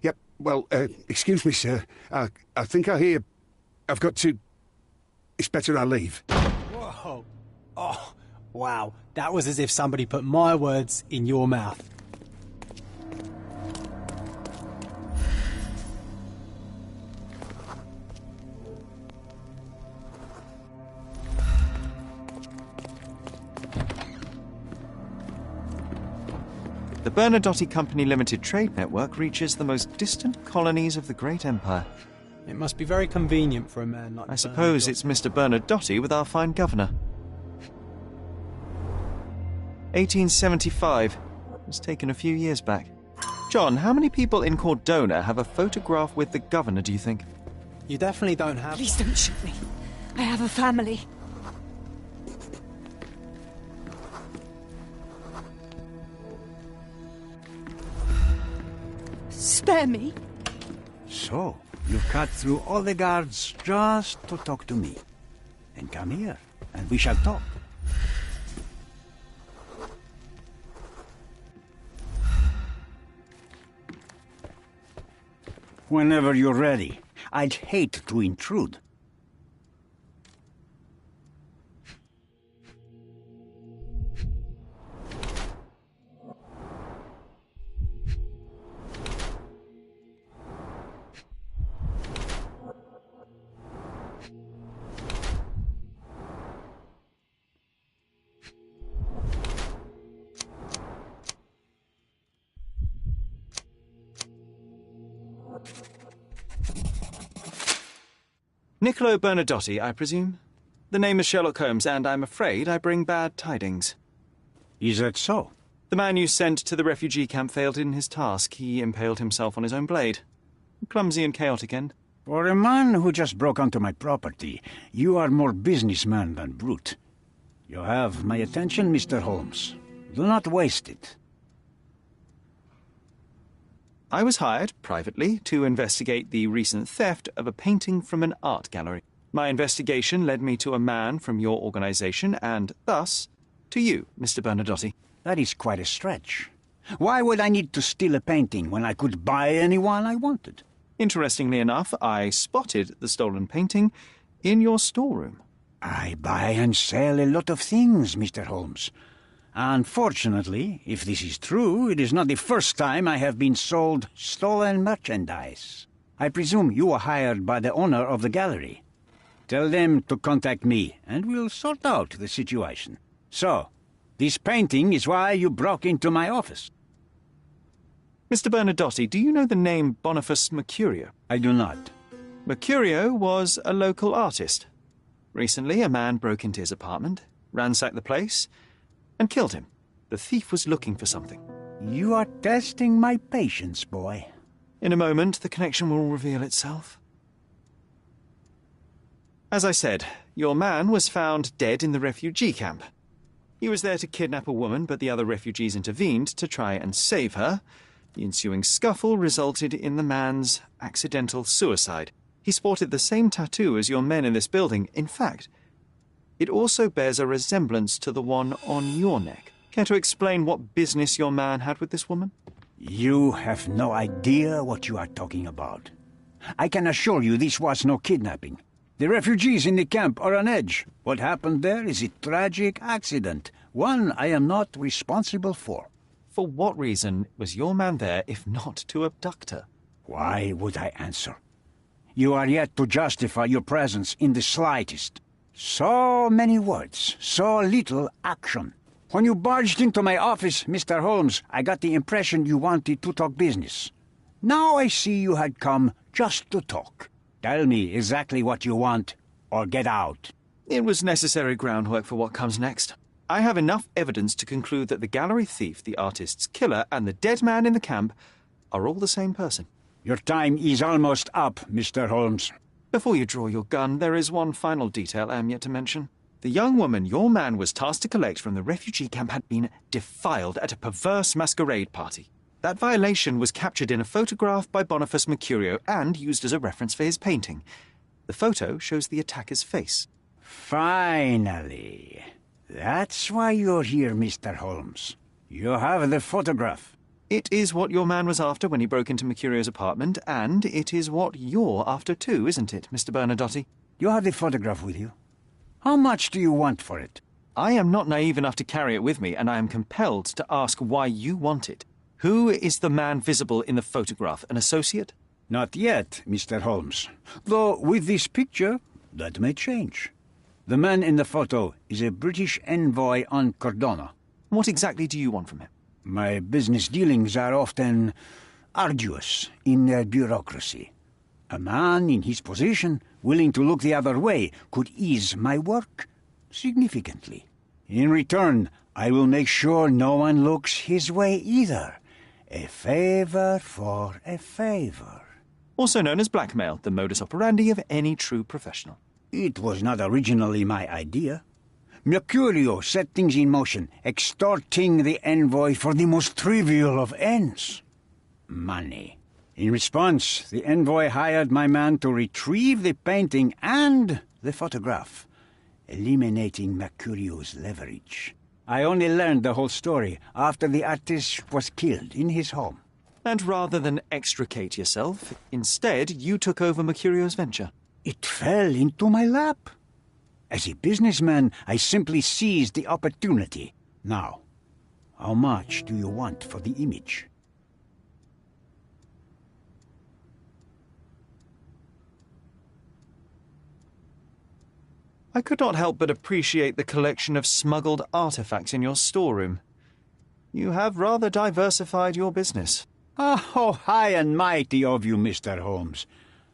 Yep. Well, excuse me, sir. I think I hear... I've got to... It's better I leave. Whoa. Oh, wow. That was as if somebody put my words in your mouth. The Bernadotte Company Limited trade network reaches the most distant colonies of the Great Empire. It must be very convenient for a man like I suppose it's Mr. Bernadotte with our fine governor. 1875. It was taken a few years back. John, how many people in Cordona have a photograph with the governor, do you think? You definitely don't have... Please don't shoot me. I have a family. Spare me. So, you cut through all the guards just to talk to me. Then come here, and we shall talk. Whenever you're ready. I'd hate to intrude. Niccolo Bernadotte, I presume? The name is Sherlock Holmes, and I'm afraid I bring bad tidings. Is that so? The man you sent to the refugee camp failed in his task. He impaled himself on his own blade. A clumsy and chaotic end. For a man who just broke onto my property, you are more businessman than brute. You have my attention, Mr. Holmes. Do not waste it. I was hired, privately, to investigate the recent theft of a painting from an art gallery. My investigation led me to a man from your organization, and thus, to you, Mr. Bernadotte. That is quite a stretch. Why would I need to steal a painting when I could buy anyone I wanted? Interestingly enough, I spotted the stolen painting in your storeroom. I buy and sell a lot of things, Mr. Holmes. Unfortunately, if this is true, it is not the first time I have been sold stolen merchandise. I presume you were hired by the owner of the gallery. Tell them to contact me, and we'll sort out the situation. So, this painting is why you broke into my office. Mr. Bernadotte, do you know the name Boniface Mercurio? I do not. Mercurio was a local artist. Recently, a man broke into his apartment, ransacked the place, and killed him. The thief was looking for something. You are testing my patience, boy. In a moment, the connection will reveal itself. As I said, your man was found dead in the refugee camp. He was there to kidnap a woman, but the other refugees intervened to try and save her. The ensuing scuffle resulted in the man's accidental suicide. He sported the same tattoo as your men in this building. In fact, it also bears a resemblance to the one on your neck. Care to explain what business your man had with this woman? You have no idea what you are talking about. I can assure you this was no kidnapping. The refugees in the camp are on edge. What happened there is a tragic accident. one I am not responsible for. For what reason was your man there if not to abduct her? Why would I answer? You are yet to justify your presence in the slightest. So many words, so little action. When you barged into my office, Mr. Holmes, I got the impression you wanted to talk business. Now I see you had come just to talk. Tell me exactly what you want, or get out. It was necessary groundwork for what comes next. I have enough evidence to conclude that the gallery thief, the artist's killer, and the dead man in the camp are all the same person. Your time is almost up, Mr. Holmes. Before you draw your gun, there is one final detail I am yet to mention. The young woman your man was tasked to collect from the refugee camp had been defiled at a perverse masquerade party. That violation was captured in a photograph by Boniface Mercurio and used as a reference for his painting. The photo shows the attacker's face. Finally. That's why you're here, Mr. Holmes. You have the photograph. It is what your man was after when he broke into Mercurio's apartment, and it is what you're after too, isn't it, Mr. Bernadotte? You have the photograph with you? How much do you want for it? I am not naive enough to carry it with me, and I am compelled to ask why you want it. Who is the man visible in the photograph? An associate? Not yet, Mr. Holmes. Though with this picture, that may change. The man in the photo is a British envoy on Cordona. What exactly do you want from him? My business dealings are often arduous in their bureaucracy. A man in his position, willing to look the other way, could ease my work significantly. In return, I will make sure no one looks his way either. A favor for a favor. Also known as blackmail, the modus operandi of any true professional. It was not originally my idea. Mercurio set things in motion, extorting the envoy for the most trivial of ends. Money. In response, the envoy hired my man to retrieve the painting and the photograph, eliminating Mercurio's leverage. I only learned the whole story after the artist was killed in his home. And rather than extricate yourself, instead you took over Mercurio's venture. It fell into my lap. As a businessman, I simply seized the opportunity. Now, how much do you want for the image? I could not help but appreciate the collection of smuggled artifacts in your storeroom. You have rather diversified your business. How high and mighty of you, Mr. Holmes.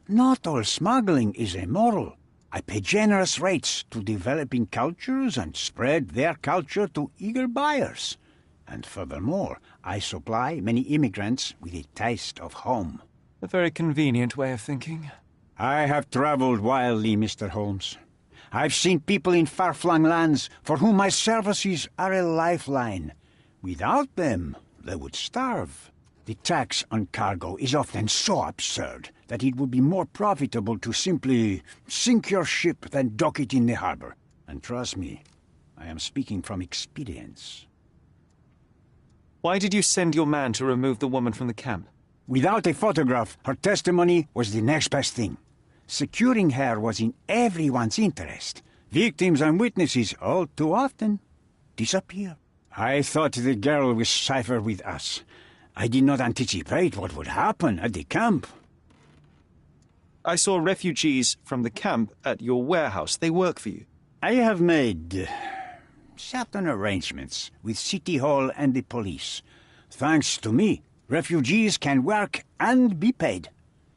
Not all smuggling is immoral. I pay generous rates to developing cultures and spread their culture to eager buyers. And furthermore, I supply many immigrants with a taste of home. A very convenient way of thinking. I have traveled wildly, Mr. Holmes. I've seen people in far-flung lands for whom my services are a lifeline. Without them, they would starve. The tax on cargo is often so absurd that it would be more profitable to simply sink your ship than dock it in the harbor. And trust me, I am speaking from experience. Why did you send your man to remove the woman from the camp? Without a photograph, her testimony was the next best thing. Securing her was in everyone's interest. Victims and witnesses all too often disappear. I thought the girl was safer with us. I did not anticipate what would happen at the camp. I saw refugees from the camp at your warehouse. They work for you. I have made certain arrangements with City Hall and the police. Thanks to me, refugees can work and be paid.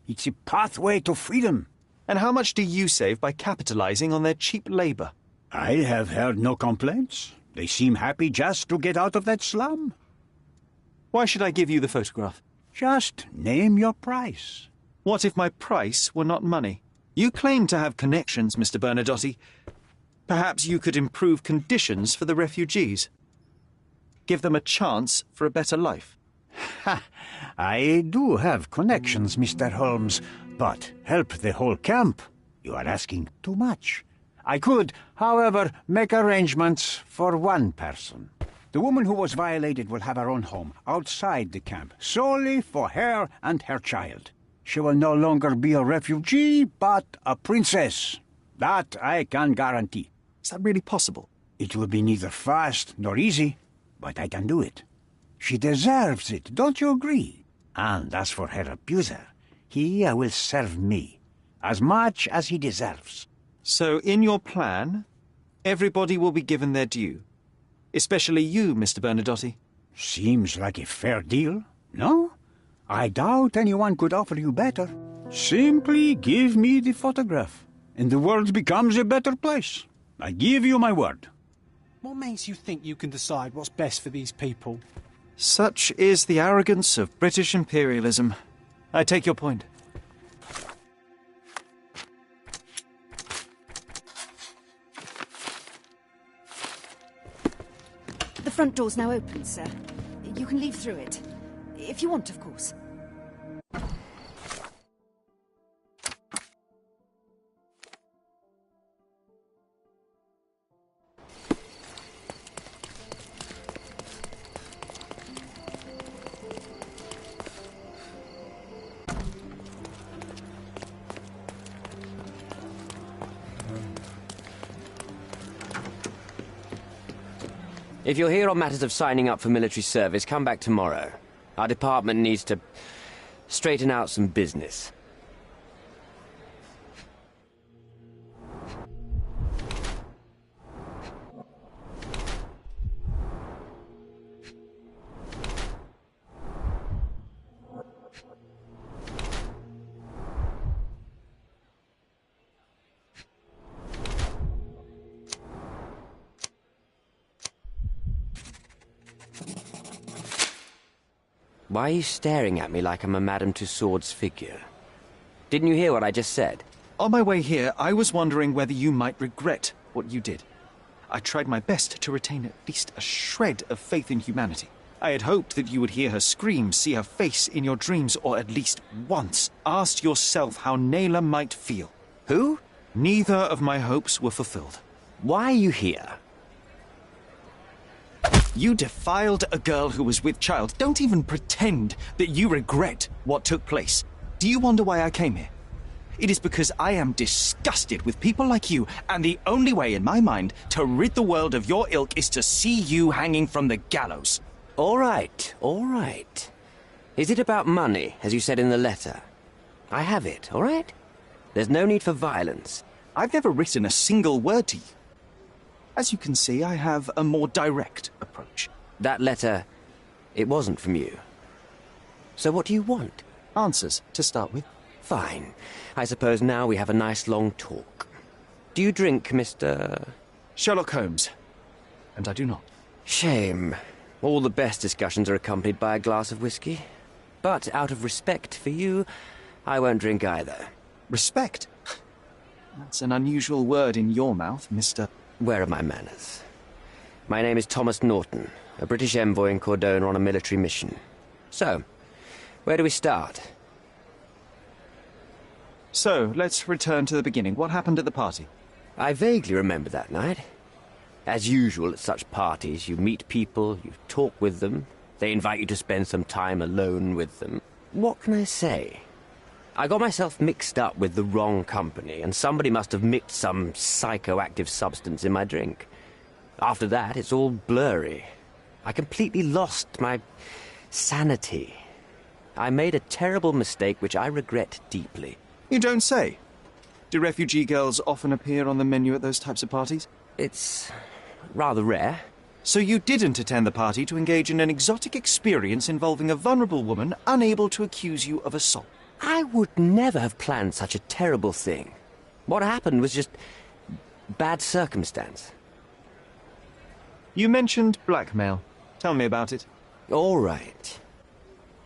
It's a pathway to freedom. And how much do you save by capitalizing on their cheap labor? I have heard no complaints. They seem happy just to get out of that slum. Why should I give you the photograph? Just name your price. What if my price were not money? You claim to have connections, Mr. Bernadotte. Perhaps you could improve conditions for the refugees. Give them a chance for a better life. Ha! I do have connections, Mr. Holmes, but help the whole camp? You are asking too much. I could, however, make arrangements for one person. The woman who was violated will have her own home outside the camp, solely for her and her child. She will no longer be a refugee, but a princess. That I can guarantee. Is that really possible? It will be neither fast nor easy, but I can do it. She deserves it, don't you agree? And as for her abuser, he will serve me, as much as he deserves. So, in your plan, everybody will be given their due. Especially you, Mr. Bernadotte. Seems like a fair deal, no? I doubt anyone could offer you better. Simply give me the photograph, and the world becomes a better place. I give you my word. What makes you think you can decide what's best for these people? Such is the arrogance of British imperialism. I take your point. The front door's now open, sir. You can leave through it. If you want, of course. If you're here on matters of signing up for military service, come back tomorrow. Our department needs to straighten out some business. Why are you staring at me like I'm a Madame Tussauds figure? Didn't you hear what I just said? On my way here, I was wondering whether you might regret what you did. I tried my best to retain at least a shred of faith in humanity. I had hoped that you would hear her scream, see her face in your dreams, or at least once ask yourself how Naylor might feel. Who? Neither of my hopes were fulfilled. Why are you here? You defiled a girl who was with child. Don't even pretend that you regret what took place. Do you wonder why I came here? It is because I am disgusted with people like you, and the only way in my mind to rid the world of your ilk is to see you hanging from the gallows. All right, all right. Is it about money, as you said in the letter? I have it, all right? There's no need for violence. I've never written a single word to you. As you can see, I have a more direct approach. That letter, it wasn't from you. So what do you want? Answers, to start with. Fine. I suppose now we have a nice long talk. Do you drink, Mr... Sherlock Holmes. And I do not. Shame. All the best discussions are accompanied by a glass of whiskey. But out of respect for you, I won't drink either. Respect? That's an unusual word in your mouth, Mr... Where are my manners? My name is Thomas Norton, a British envoy in Cordona on a military mission. So, where do we start? So, let's return to the beginning. What happened at the party? I vaguely remember that night. As usual at such parties, you meet people, you talk with them, they invite you to spend some time alone with them. What can I say? I got myself mixed up with the wrong company, and somebody must have mixed some psychoactive substance in my drink. After that, it's all blurry. I completely lost my sanity. I made a terrible mistake which I regret deeply. You don't say. Do refugee girls often appear on the menu at those types of parties? It's rather rare. So you didn't attend the party to engage in an exotic experience involving a vulnerable woman unable to accuse you of assault? I would never have planned such a terrible thing. What happened was just bad circumstance. You mentioned blackmail. Tell me about it. All right.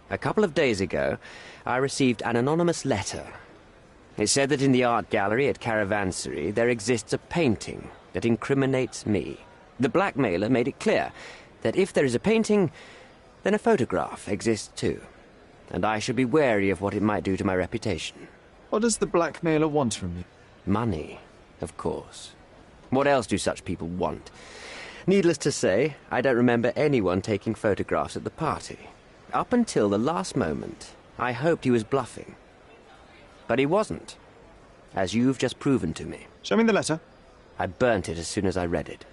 A couple of days ago, I received an anonymous letter. It said that in the art gallery at Caravansary there exists a painting that incriminates me. The blackmailer made it clear that if there is a painting, then a photograph exists too. And I should be wary of what it might do to my reputation. What does the blackmailer want from you? Money, of course. What else do such people want? Needless to say, I don't remember anyone taking photographs at the party. Up until the last moment, I hoped he was bluffing. But he wasn't, as you've just proven to me. Show me the letter. I burnt it as soon as I read it.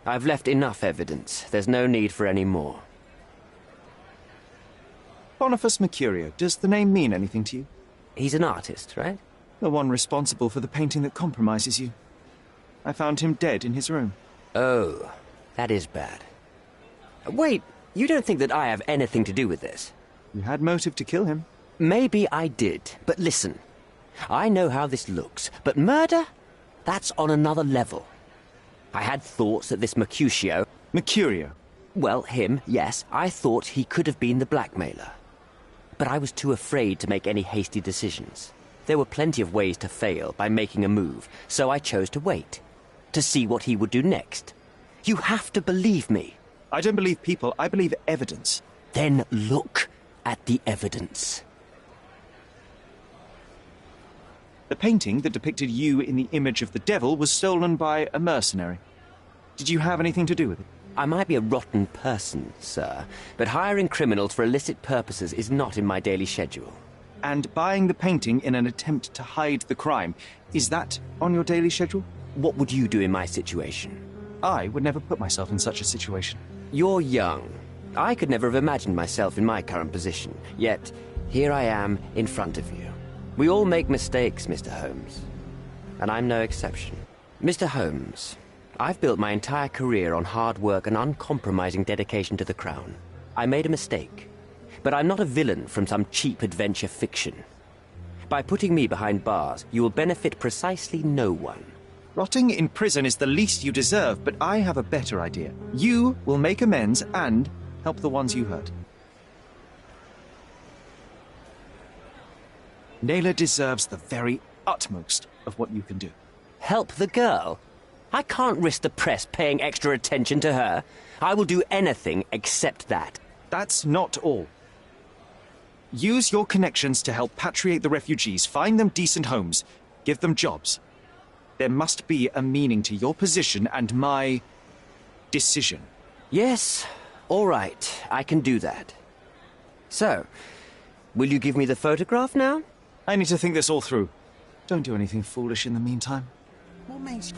I've left enough evidence. There's no need for any more. Boniface Mercurio, does the name mean anything to you? He's an artist, right? The one responsible for the painting that compromises you. I found him dead in his room. Oh, that is bad. Wait, you don't think that I have anything to do with this? You had motive to kill him. Maybe I did, but listen. I know how this looks, but murder? That's on another level. I had thoughts that this Mercutio... Mercurio? Well, him, yes. I thought he could have been the blackmailer. But I was too afraid to make any hasty decisions. There were plenty of ways to fail by making a move, so I chose to wait. To see what he would do next. You have to believe me. I don't believe people, I believe evidence. Then look at the evidence. The painting that depicted you in the image of the devil was stolen by a mercenary. Did you have anything to do with it? I might be a rotten person, sir, but hiring criminals for illicit purposes is not in my daily schedule. And buying the painting in an attempt to hide the crime, is that on your daily schedule? What would you do in my situation? I would never put myself in such a situation. You're young. I could never have imagined myself in my current position, yet here I am in front of you. We all make mistakes, Mr. Holmes. And I'm no exception. Mr. Holmes, I've built my entire career on hard work and uncompromising dedication to the Crown. I made a mistake. But I'm not a villain from some cheap adventure fiction. By putting me behind bars, you will benefit precisely no one. Rotting in prison is the least you deserve, but I have a better idea. You will make amends and help the ones you hurt. Naylor deserves the very utmost of what you can do. Help the girl? I can't risk the press paying extra attention to her. I will do anything except that. That's not all. Use your connections to help patriate the refugees, find them decent homes, give them jobs. There must be a meaning to your position and my decision. Yes, all right, I can do that. So, will you give me the photograph now? I need to think this all through. Don't do anything foolish in the meantime. What makes you...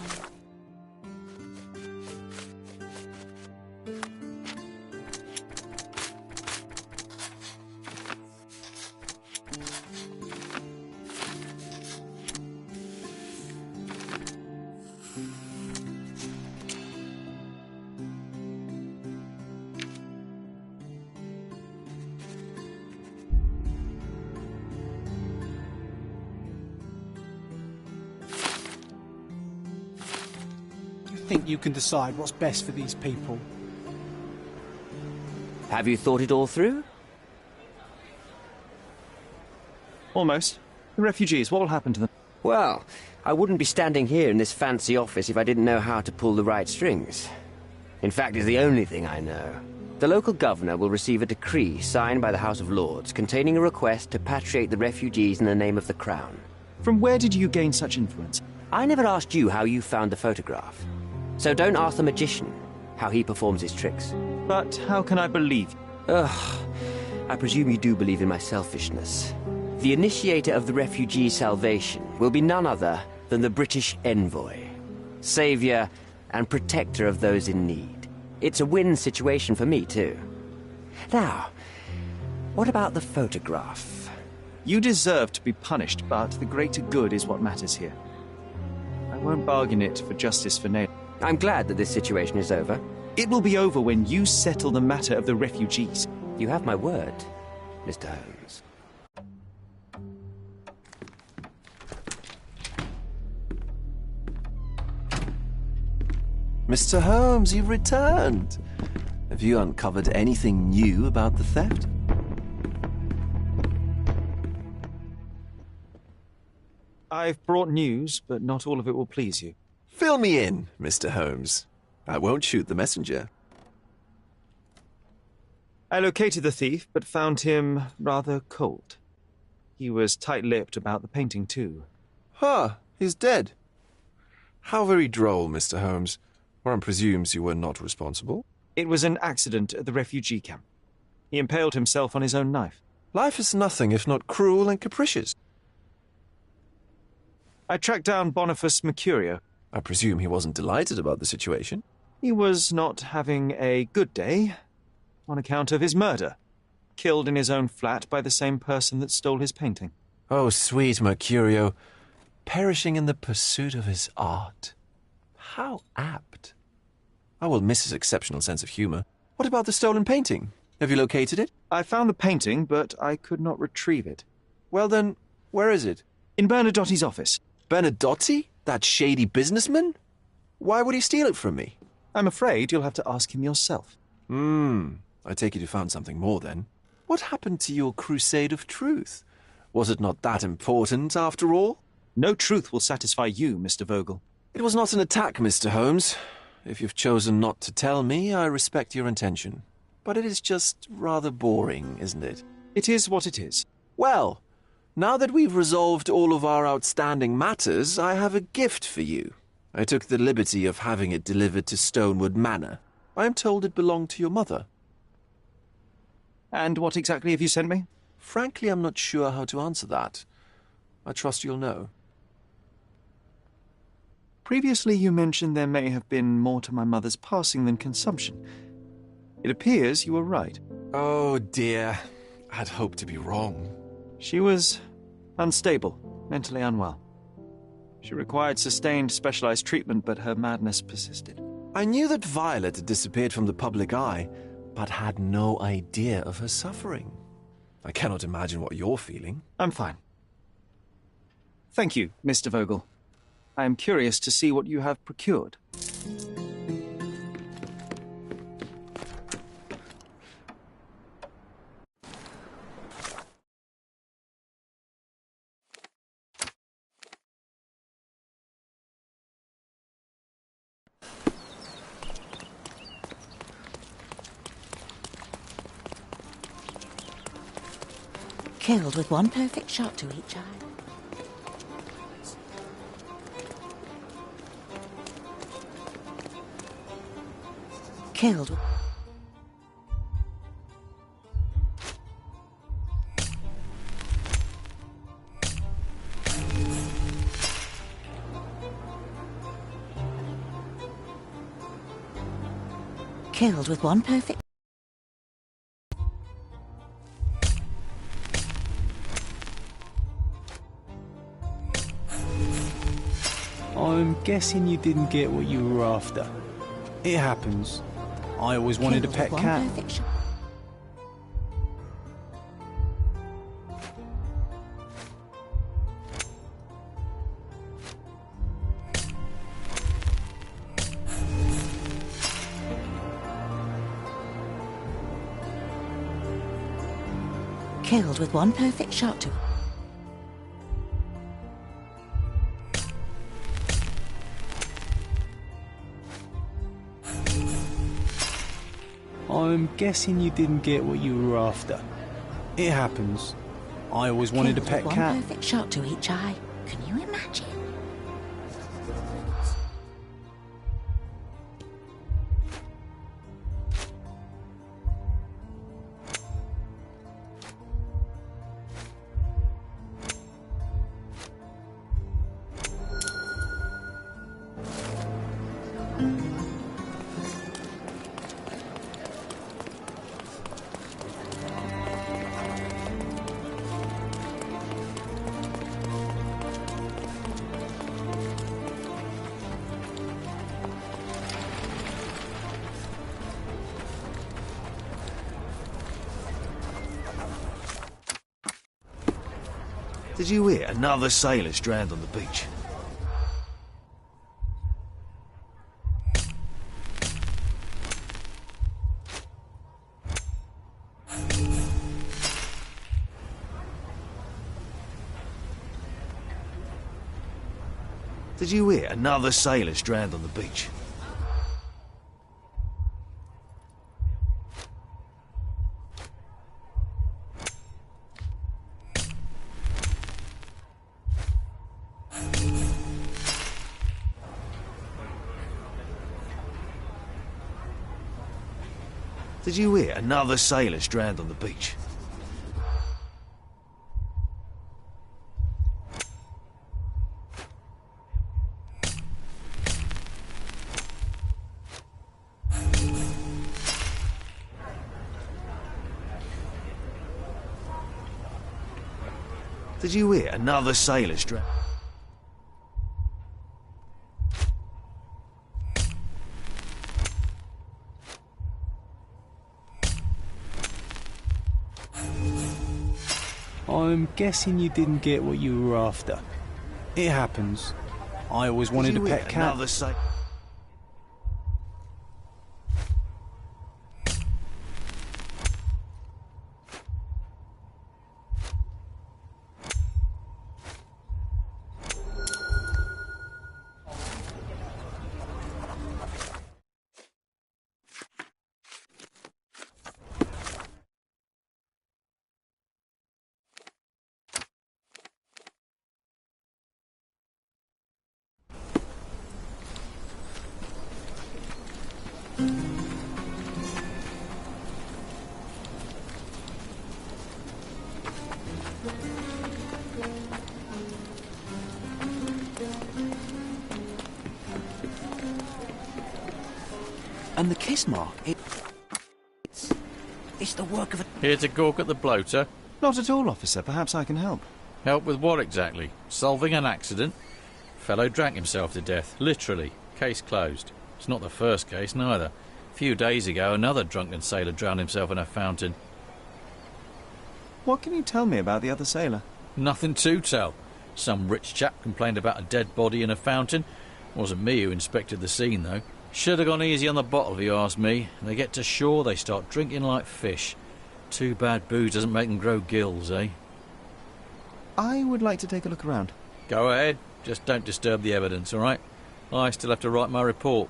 Think you can decide what's best for these people? Have you thought it all through? Almost. The refugees, what will happen to them? Well, I wouldn't be standing here in this fancy office if I didn't know how to pull the right strings. In fact, it's the only thing I know. The local governor will receive a decree signed by the House of Lords containing a request to patriate the refugees in the name of the Crown. From where did you gain such influence? I never asked you how you found the photograph. So don't ask the magician how he performs his tricks. But how can I believe? Ugh, I presume you do believe in my selfishness. The initiator of the refugee salvation will be none other than the British envoy, saviour and protector of those in need. It's a win situation for me, too. Now, what about the photograph? You deserve to be punished, but the greater good is what matters here. I won't bargain it for justice for Naylor. I'm glad that this situation is over. It will be over when you settle the matter of the refugees. You have my word, Mr. Holmes. Mr. Holmes, you've returned. Have you uncovered anything new about the theft? I've brought news, but not all of it will please you. Fill me in, Mr. Holmes. I won't shoot the messenger. I located the thief, but found him rather cold. He was tight-lipped about the painting, too. He's dead. How very droll, Mr. Holmes. One presumes you were not responsible. It was an accident at the refugee camp. He impaled himself on his own knife. Life is nothing if not cruel and capricious. I tracked down Boniface Mercurio. I presume he wasn't delighted about the situation. He was not having a good day on account of his murder. Killed in his own flat by the same person that stole his painting. Oh, sweet Mercurio. Perishing in the pursuit of his art. How apt. I will miss his exceptional sense of humor. What about the stolen painting? Have you located it? I found the painting, but I could not retrieve it. Well then, where is it? In Bernadotti's office. Bernadotti? That shady businessman? Why would he steal it from me? I'm afraid you'll have to ask him yourself. I take it you found something more then. What happened to your crusade of truth? Was it not that important, after all? No truth will satisfy you, Mr. Vogel. It was not an attack, Mr. Holmes. If you've chosen not to tell me, I respect your intention. But it is just rather boring, isn't it? It is what it is. Well, now that we've resolved all of our outstanding matters, I have a gift for you. I took the liberty of having it delivered to Stonewood Manor. I am told it belonged to your mother. And what exactly have you sent me? Frankly, I'm not sure how to answer that. I trust you'll know. Previously you mentioned there may have been more to my mother's passing than consumption. It appears you were right. Oh dear, I'd hoped to be wrong. She was unstable, mentally unwell. She required sustained specialized treatment, but her madness persisted. I knew that Violet had disappeared from the public eye, but had no idea of her suffering. I cannot imagine what you're feeling. I'm fine. Thank you, Mr. Vogel. I am curious to see what you have procured. Killed with one perfect shot to each eye. Killed. Killed with one perfect. I'm guessing you didn't get what you were after. It happens. I always wanted a pet cat. Killed with one perfect shot to. I'm guessing you didn't get what you were after. It happens. I always wanted a pet cat. One perfect shot to each eye. Can you imagine? Did you hear? Another sailor's drowned on the beach. Did you hear? Another sailor's drowned on the beach. Did you hear? Another sailor's drowned on the beach. Did you hear? Another sailor's drowned. I'm guessing you didn't get what you were after. It happens. I always wanted a pet cat. Another sailor. And the kiss mark, it's the work of a... Here to gawk at the bloater? Not at all, officer. Perhaps I can help. Help with what exactly? Solving an accident? Fellow drank himself to death, literally. Case closed. It's not the first case, neither. A few days ago, another drunken sailor drowned himself in a fountain. What can you tell me about the other sailor? Nothing to tell. Some rich chap complained about a dead body in a fountain. Wasn't me who inspected the scene, though. Should have gone easy on the bottle, if you ask me. They get to shore, they start drinking like fish. Too bad booze doesn't make them grow gills, eh? I would like to take a look around. Go ahead. Just don't disturb the evidence, all right? I still have to write my report.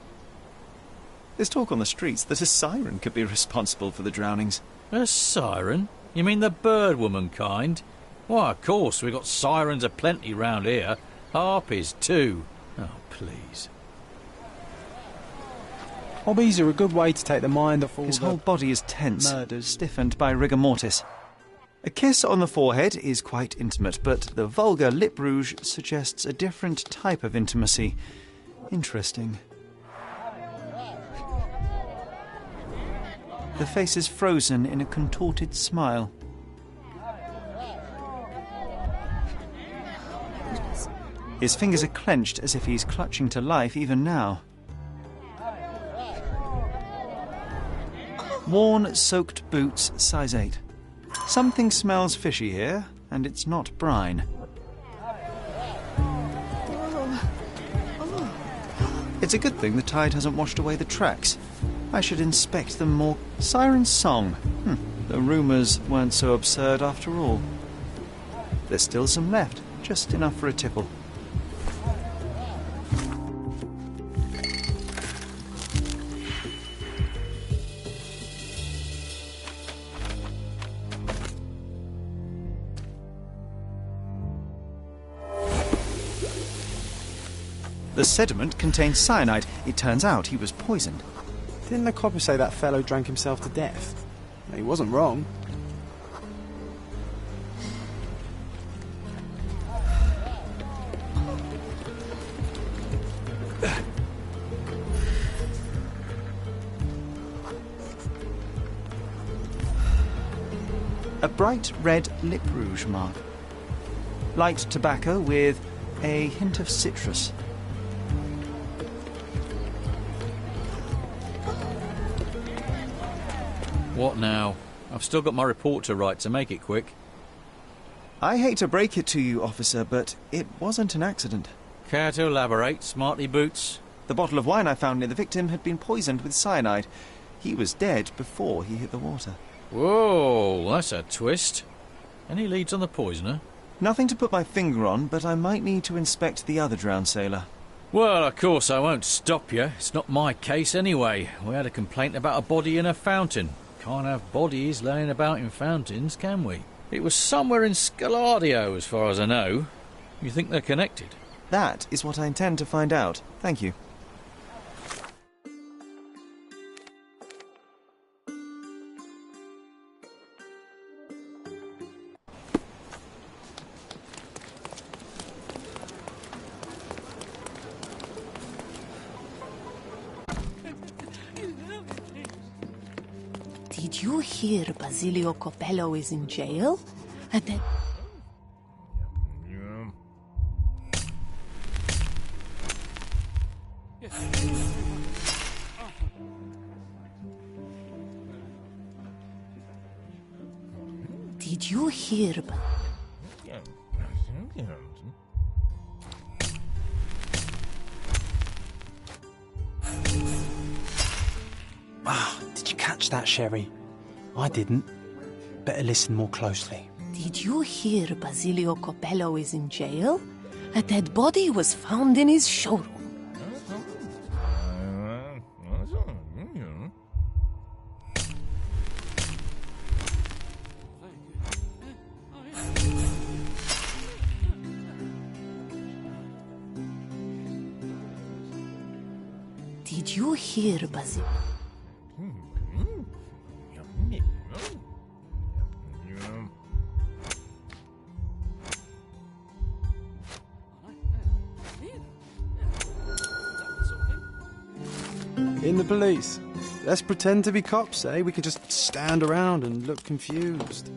There's talk on the streets that a siren could be responsible for the drownings. A siren? You mean the bird woman kind? Why, of course, we've got sirens aplenty round here. Harpies, too. Oh, please. Hobbies are a good way to take the mind off all His whole body is tense, murders. stiffened by rigor mortis. A kiss on the forehead is quite intimate, but the vulgar lip rouge suggests a different type of intimacy. Interesting. The face is frozen in a contorted smile. His fingers are clenched as if he's clutching to life even now. Worn, soaked boots, size 8. Something smells fishy here, and it's not brine. It's a good thing the tide hasn't washed away the tracks. I should inspect them more. Siren's song. The rumours weren't so absurd after all. There's still some left, just enough for a tipple. The sediment contains cyanide. It turns out he was poisoned. Didn't the copper say that fellow drank himself to death? He wasn't wrong. A bright red lip rouge mark. Light tobacco with a hint of citrus. What now? I've still got my report to write, so make it quick. I hate to break it to you, officer, but it wasn't an accident. Care to elaborate, smarty boots? The bottle of wine I found near the victim had been poisoned with cyanide. He was dead before he hit the water. Whoa, that's a twist. Any leads on the poisoner? Nothing to put my finger on, but I might need to inspect the other drowned sailor. Well, of course I won't stop you. It's not my case anyway. We had a complaint about a body in a fountain. Can't have bodies laying about in fountains, can we? It was somewhere in Scaladio, as far as I know. You think they're connected? That is what I intend to find out. Thank you. Did you hear Basilio Coppello is in jail? And that... Did you hear? Ah, did you catch that, Sherry? I didn't. Better listen more closely. Did you hear Basilio Copello is in jail? A dead body was found in his showroom. Did you hear Basilio? In the police. Let's pretend to be cops, eh? We can just stand around and look confused.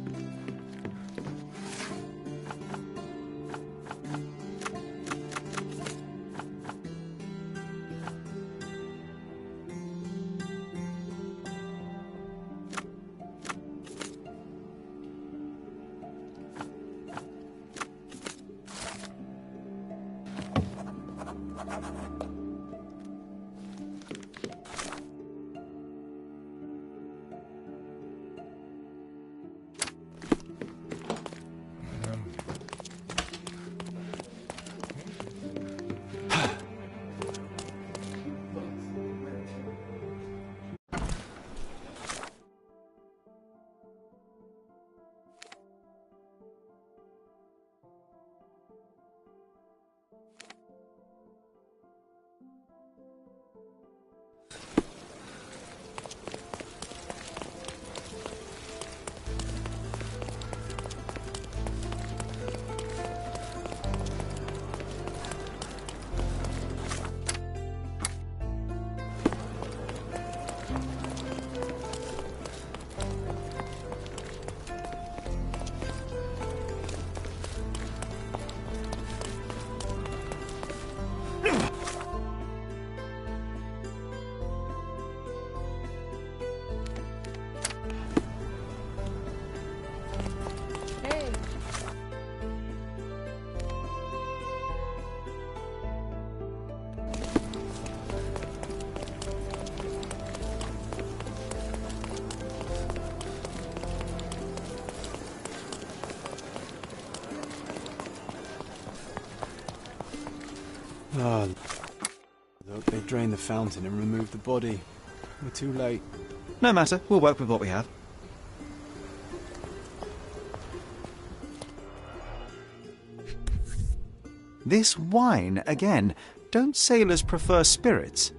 Ah, look, they drained the fountain and removed the body. We're too late. No matter, we'll work with what we have. This wine, again. Don't sailors prefer spirits?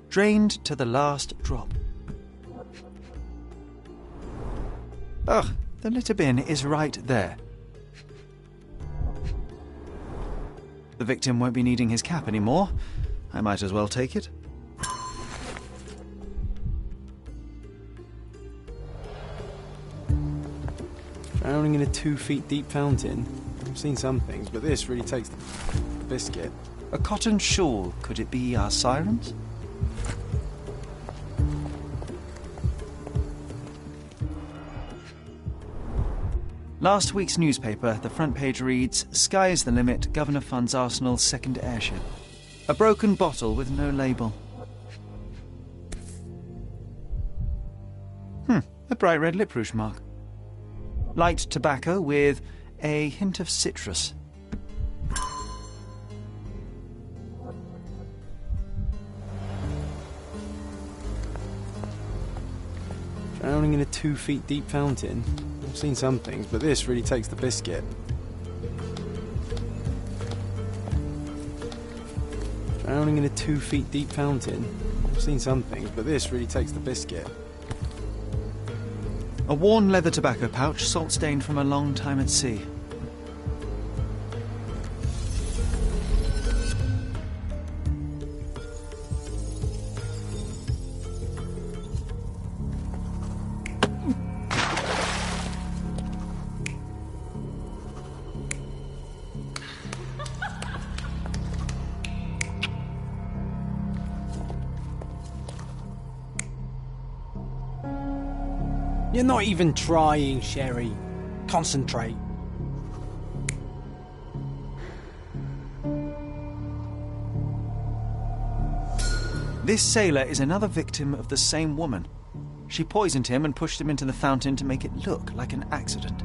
Drained to the last drop. Ugh, the litter bin is right there. The victim won't be needing his cap anymore. I might as well take it. Drowning in a 2 feet deep fountain. I've seen some things, but this really takes the biscuit. A cotton shawl. Could it be our sirens? Last week's newspaper, the front page reads, "Sky's the limit, Governor funds Arsenal's second airship." A broken bottle with no label. A bright red lip rouge mark. Light tobacco with a hint of citrus. Drowning in a 2 feet deep fountain. I've seen some things, but this really takes the biscuit. Drowning in a 2 feet deep fountain. I've seen some things, but this really takes the biscuit. A worn leather tobacco pouch, salt-stained from a long time at sea. You're not even trying, Sherry. Concentrate. This sailor is another victim of the same woman. She poisoned him and pushed him into the fountain to make it look like an accident.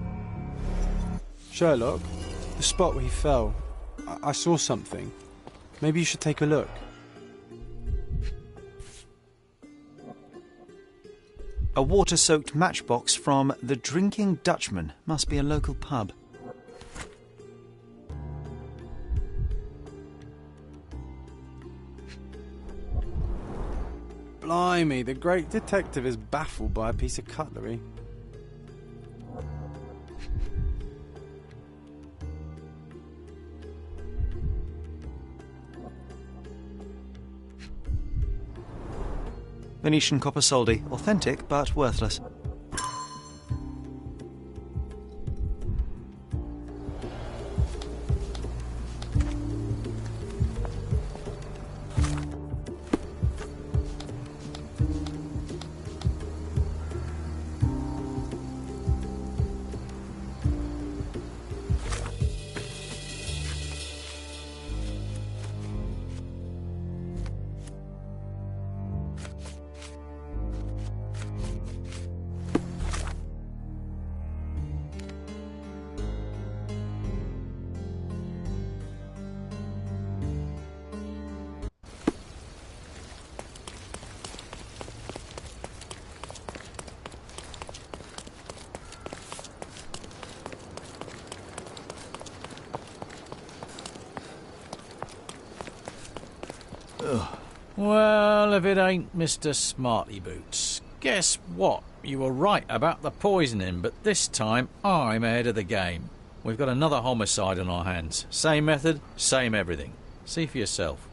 Sherlock, the spot where he fell, I saw something. Maybe you should take a look. A water-soaked matchbox from the Drinking Dutchman. Must be a local pub. Blimey, the great detective is baffled by a piece of cutlery. Venetian copper soldi. Authentic, but worthless. Well, if it ain't Mr. Smarty Boots. Guess what? You were right about the poisoning, but this time I'm ahead of the game. We've got another homicide on our hands. Same method, same everything. See for yourself.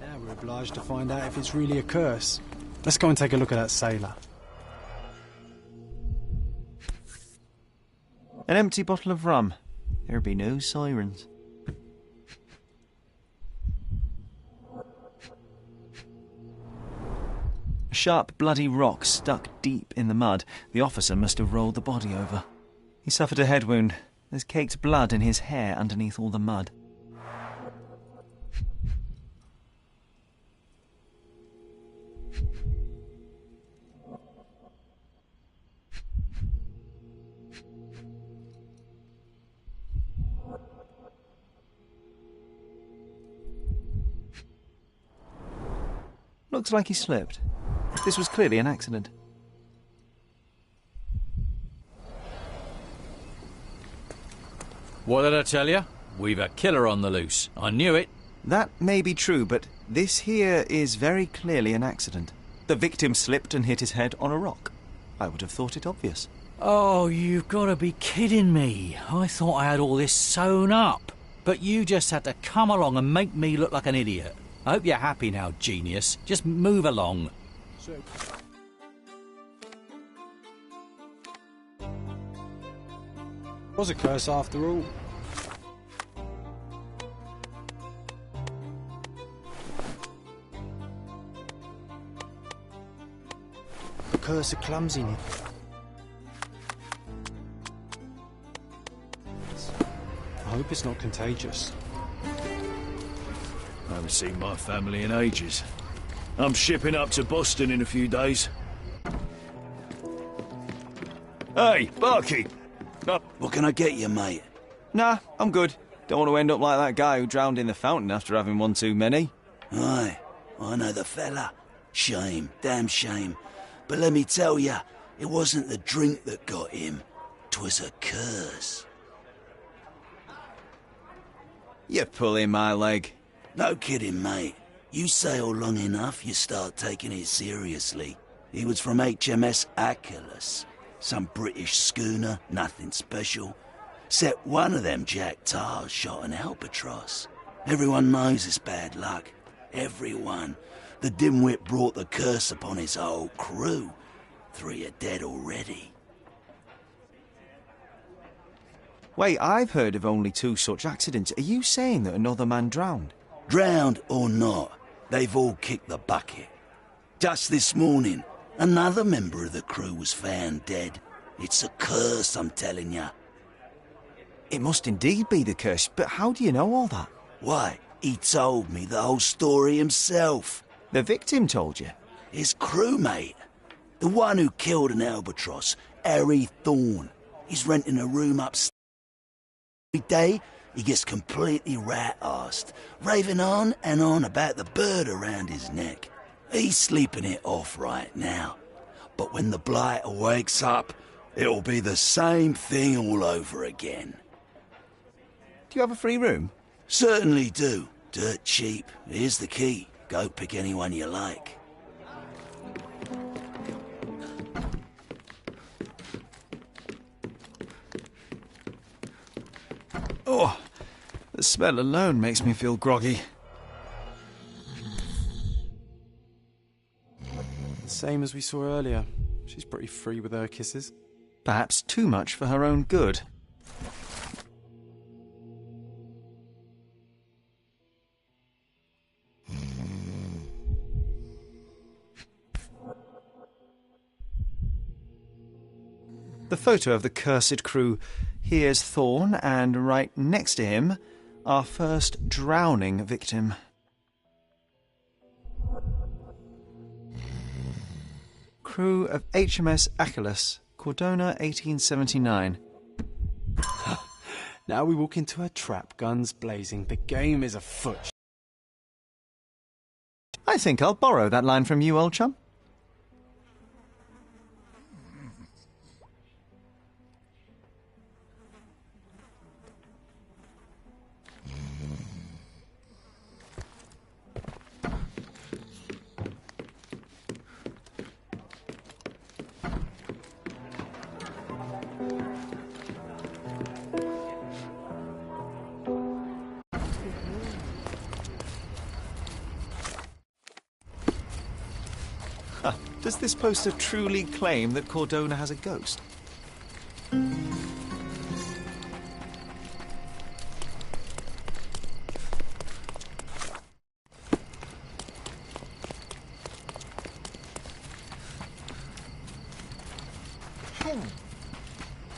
Now we're obliged to find out if it's really a curse. Let's go and take a look at that sailor. An empty bottle of rum. There'd be no sirens. A sharp, bloody rock stuck deep in the mud. The officer must have rolled the body over. He suffered a head wound. There's caked blood in his hair underneath all the mud. Looks like he slipped. This was clearly an accident. What did I tell you? We've a killer on the loose. I knew it. That may be true, but this here is very clearly an accident. The victim slipped and hit his head on a rock. I would have thought it obvious. Oh, you've got to be kidding me. I thought I had all this sewn up. But you just had to come along and make me look like an idiot. I hope you're happy now, genius. Just move along. Was a curse after all. A curse of clumsiness. I hope it's not contagious. I haven't seen my family in ages. I'm shipping up to Boston in a few days. Hey, barkeep! What can I get you, mate? Nah, I'm good. Don't want to end up like that guy who drowned in the fountain after having one too many. Aye, I know the fella. Shame, damn shame. But let me tell you, it wasn't the drink that got him. 'Twas a curse. You're pulling my leg. No kidding, mate. You sail long enough, you start taking it seriously. He was from HMS Achilles. Some British schooner, nothing special. Except one of them Jack Tars shot an albatross. Everyone knows it's bad luck. Everyone. The dimwit brought the curse upon his whole crew. 3 are dead already. Wait, I've heard of only 2 such accidents. Are you saying that another man drowned? Drowned or not, they've all kicked the bucket. Just this morning, another member of the crew was found dead. It's a curse, I'm telling you. It must indeed be the curse, but how do you know all that? Why, he told me the whole story himself. The victim told you? His crewmate. The one who killed an albatross, Harry Thorne. He's renting a room upstairs. Every day, he gets completely rat-arsed, raving on and on about the bird around his neck. He's sleeping it off right now. But when the blighter wakes up, it'll be the same thing all over again. Do you have a free room? Certainly do. Dirt cheap. Here's the key. Go pick anyone you like. Oh, the smell alone makes me feel groggy. Same as we saw earlier. She's pretty free with her kisses. Perhaps too much for her own good. The photo of the cursed crew. Here's Thorne, and right next to him, our first drowning victim. Crew of HMS Achilles, Cordona, 1879. Now we walk into a trap, guns blazing. The game is afoot. I think I'll borrow that line from you, old chum. Does this poster truly claim that Cordona has a ghost?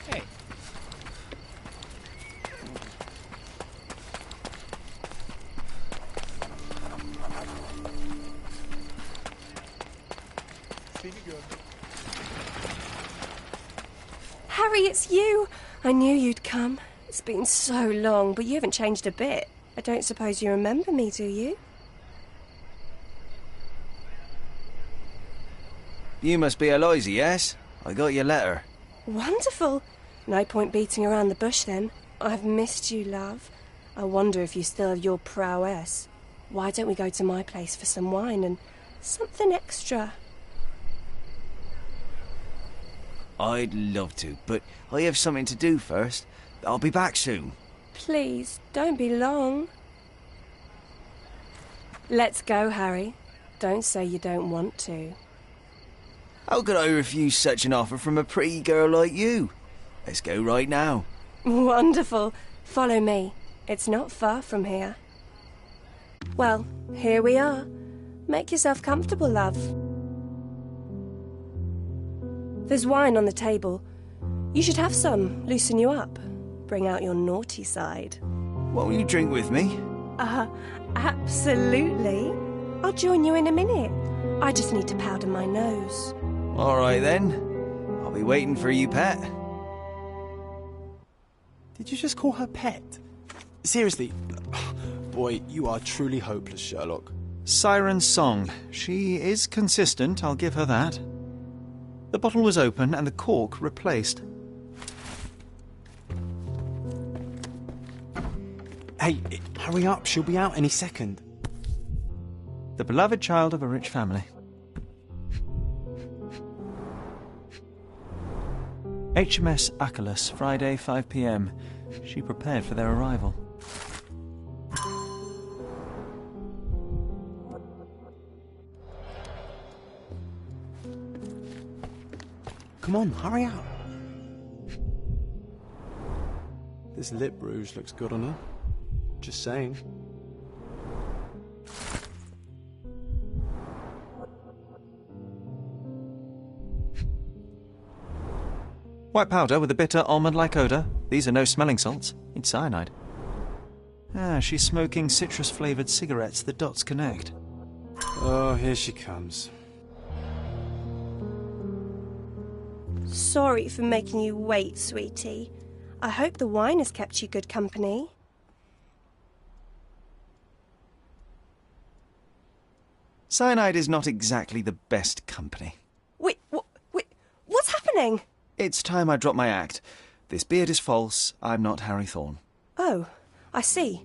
Hey. Harry, it's you! I knew you'd come. It's been so long, but you haven't changed a bit. I don't suppose you remember me, do you? You must be Eloise, yes? I got your letter. Wonderful. No point beating around the bush, then. I've missed you, love. I wonder if you still have your prowess. Why don't we go to my place for some wine and something extra? I'd love to, but I have something to do first. I'll be back soon. Please, don't be long. Let's go, Harry. Don't say you don't want to. How could I refuse such an offer from a pretty girl like you? Let's go right now. Wonderful. Follow me. It's not far from here. Well, here we are. Make yourself comfortable, love. There's wine on the table. You should have some. Loosen you up. Bring out your naughty side. Won't you drink with me? Absolutely. I'll join you in a minute. I just need to powder my nose. All right, then. I'll be waiting for you, pet. Did you just call her pet? Seriously? Boy, you are truly hopeless, Sherlock. Siren's song. She is consistent, I'll give her that. The bottle was open and the cork replaced. Hey, hurry up, she'll be out any second. The beloved child of a rich family. HMS Achilles, Friday, 5 p.m. She prepared for their arrival. Come on, hurry up. This lip rouge looks good on her. Just saying. White powder with a bitter almond-like odour. These are no smelling salts. It's cyanide. Ah, she's smoking citrus-flavoured cigarettes. The dots connect. Oh, here she comes. Sorry for making you wait, sweetie. I hope the wine has kept you good company. Cyanide is not exactly the best company. Wait, what's happening? It's time I drop my act. This beard is false. I'm not Harry Thorne. Oh, I see.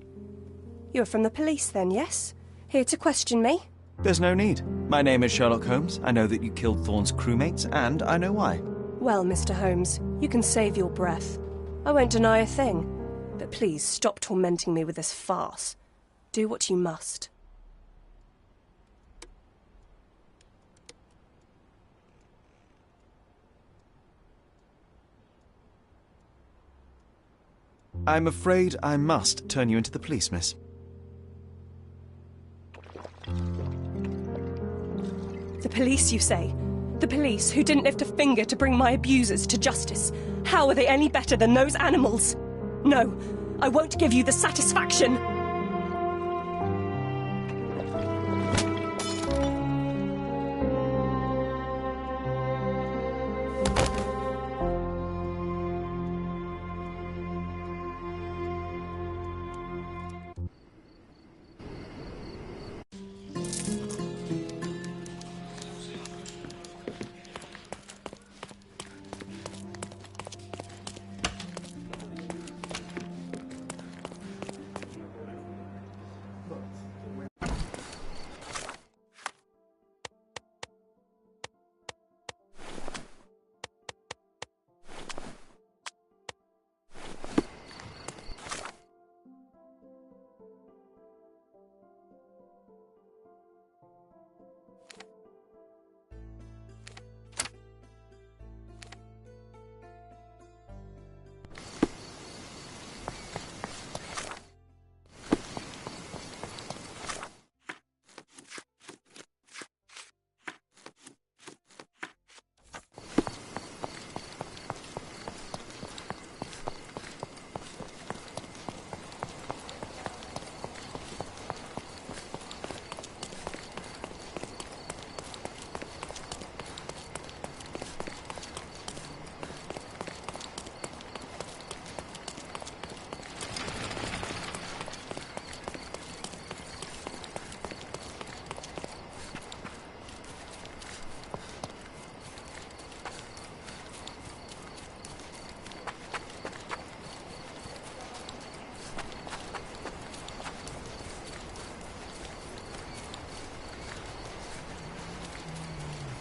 You're from the police then, yes? Here to question me? There's no need. My name is Sherlock Holmes. I know that you killed Thorne's crewmates, and I know why. Well, Mr. Holmes, you can save your breath. I won't deny a thing. But please stop tormenting me with this farce. Do what you must. I'm afraid I must turn you into the police, miss. The police, you say? The police who didn't lift a finger to bring my abusers to justice. How are they any better than those animals? No, I won't give you the satisfaction.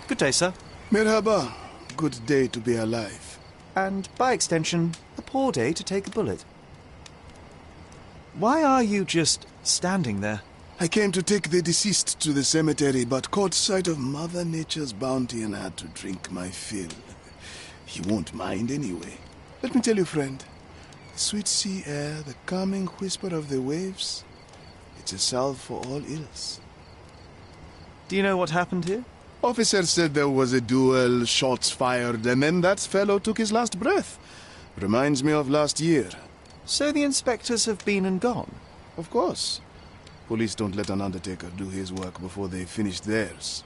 Good day, sir. Merhaba. Good day to be alive. And, by extension, a poor day to take a bullet. Why are you just standing there? I came to take the deceased to the cemetery, but caught sight of Mother Nature's bounty and had to drink my fill. He won't mind anyway. Let me tell you, friend, the sweet sea air, the calming whisper of the waves, it's a salve for all ills. Do you know what happened here? Officer said there was a duel, shots fired, and then that fellow took his last breath. Reminds me of last year. So the inspectors have been and gone? Of course. Police don't let an undertaker do his work before they've finished theirs.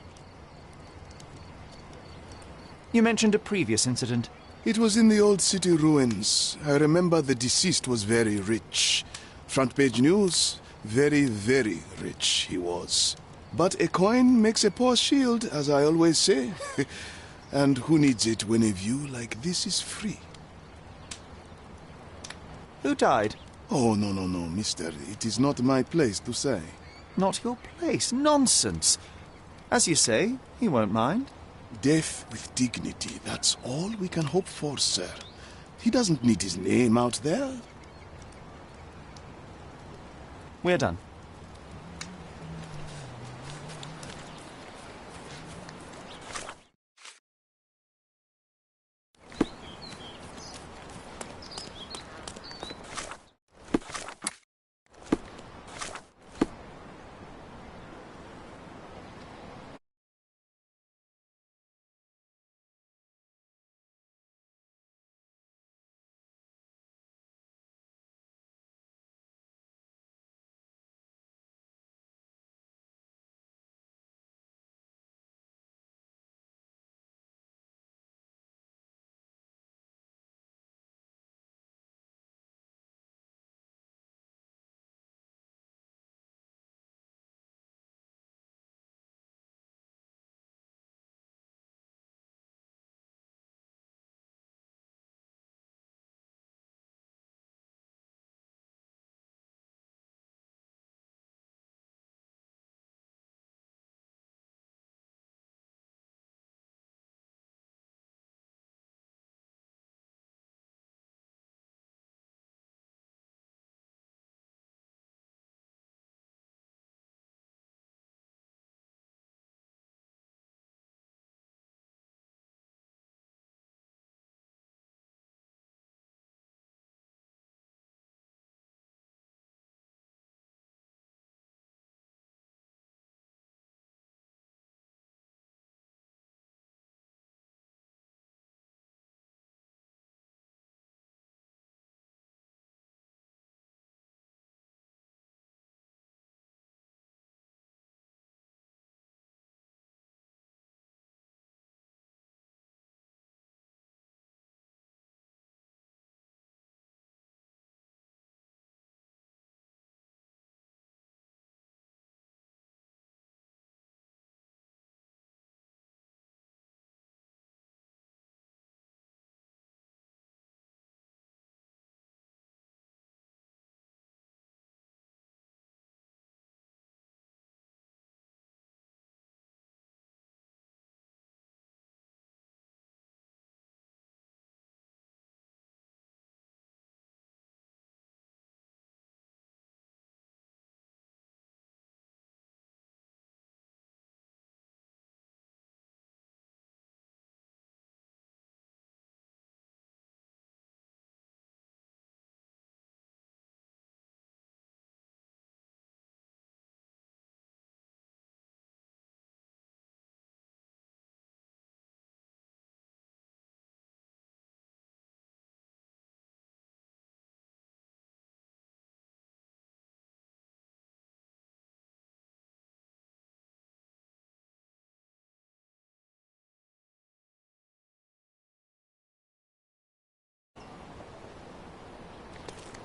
You mentioned a previous incident. It was in the old city ruins. I remember the deceased was very rich. Front page news, very, very rich he was. But a coin makes a poor shield, as I always say. And who needs it when a view like this is free? Who died? Oh, no, mister. It is not my place to say. Not your place? Nonsense. As you say, he won't mind. Death with dignity, that's all we can hope for, sir. He doesn't need his name out there. We're done.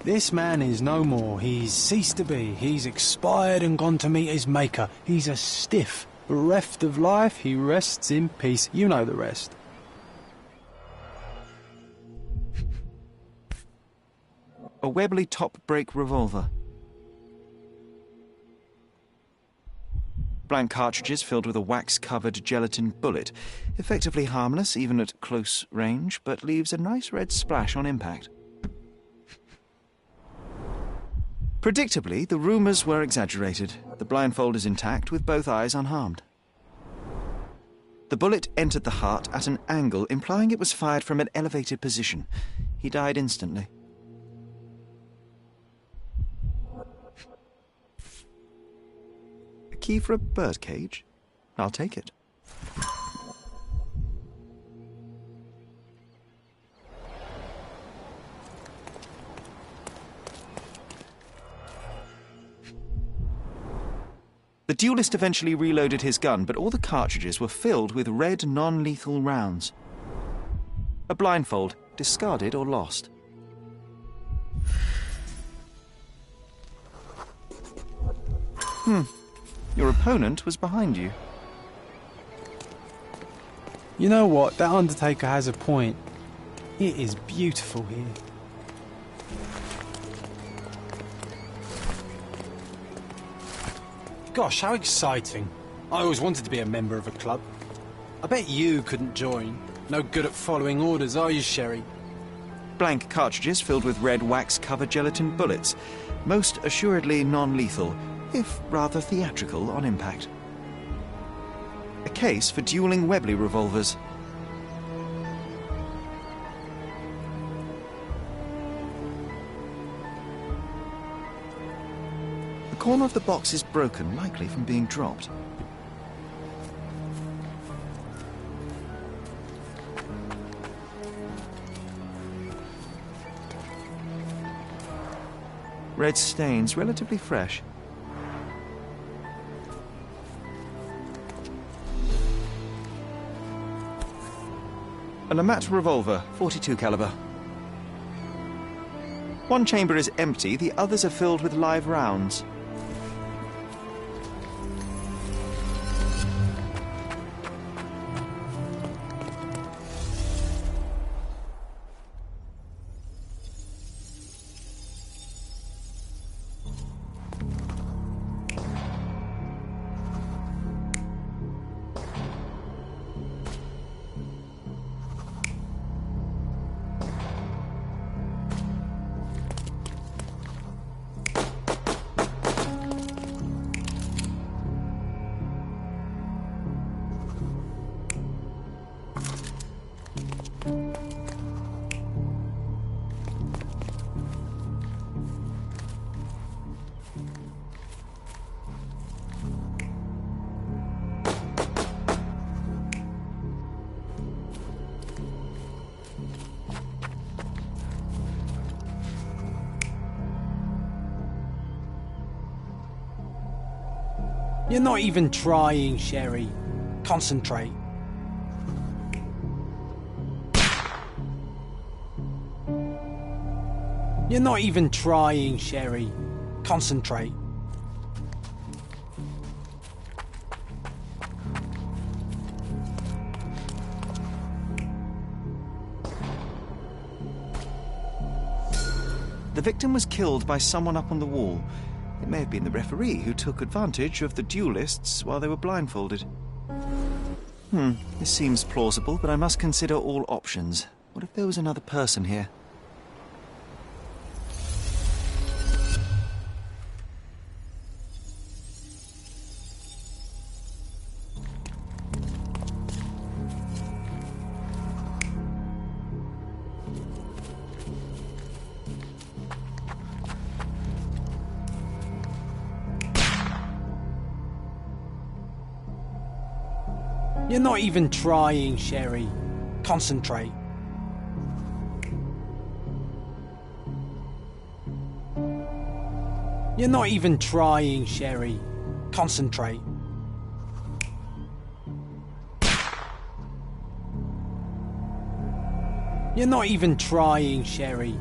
This man is no more. He's ceased to be. He's expired and gone to meet his maker. He's a stiff. Bereft of life, he rests in peace. You know the rest. A Webley top-break revolver. Blank cartridges filled with a wax-covered gelatin bullet. Effectively harmless, even at close range, but leaves a nice red splash on impact. Predictably, the rumours were exaggerated. The blindfold is intact, with both eyes unharmed. The bullet entered the heart at an angle, implying it was fired from an elevated position. He died instantly. A key for a birdcage? I'll take it. The duelist eventually reloaded his gun, but all the cartridges were filled with red non-lethal rounds. A blindfold, discarded or lost. Your opponent was behind you. You know what? That Undertaker has a point. It is beautiful here. Gosh, how exciting. I always wanted to be a member of a club. I bet you couldn't join. No good at following orders, are you, Sherry? Blank cartridges filled with red wax-covered gelatin bullets. Most assuredly non-lethal, if rather theatrical on impact. A case for dueling Webley revolvers. The corner of the box is broken, likely from being dropped. Red stains, relatively fresh. A Lamat revolver, .42 caliber. One chamber is empty, the others are filled with live rounds. You're not even trying, Sherry. Concentrate. You're not even trying, Sherry. Concentrate. The victim was killed by someone up on the wall. It may have been the referee who took advantage of the duelists while they were blindfolded. This seems plausible, but I must consider all options. What if there was another person here? You're not even trying, Sherry. Concentrate. You're not even trying, Sherry. Concentrate. You're not even trying, Sherry.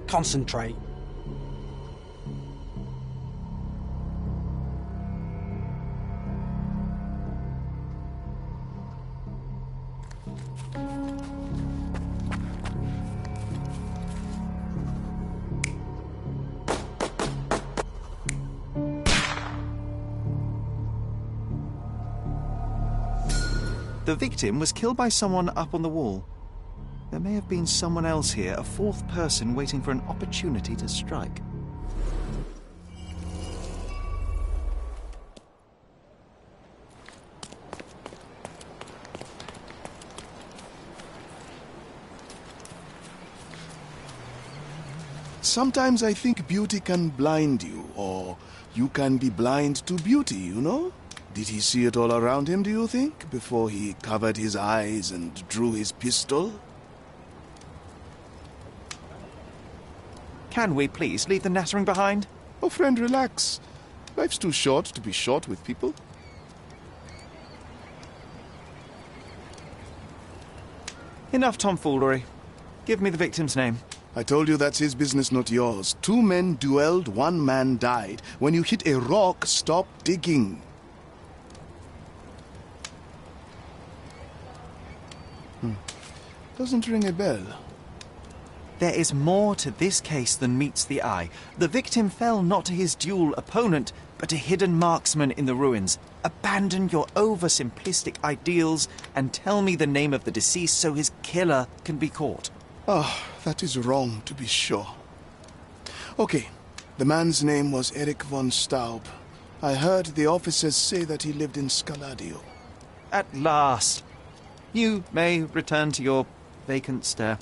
Concentrate. The victim was killed by someone up on the wall. There may have been someone else here, a fourth person waiting for an opportunity to strike. Sometimes I think beauty can blind you, or you can be blind to beauty, you know? Did he see it all around him, do you think, before he covered his eyes and drew his pistol? Can we please leave the nattering behind? Oh, friend, relax. Life's too short to be short with people. Enough tomfoolery. Give me the victim's name. I told you that's his business, not yours. 2 men duelled, 1 man died. When you hit a rock, stop digging. Doesn't ring a bell. There is more to this case than meets the eye. The victim fell not to his dual opponent, but a hidden marksman in the ruins. Abandon your oversimplistic ideals and tell me the name of the deceased so his killer can be caught. Ah, that is wrong, to be sure. Okay, the man's name was Eric von Staub. I heard the officers say that he lived in Scaladio. At last. You may return to your vacant stare.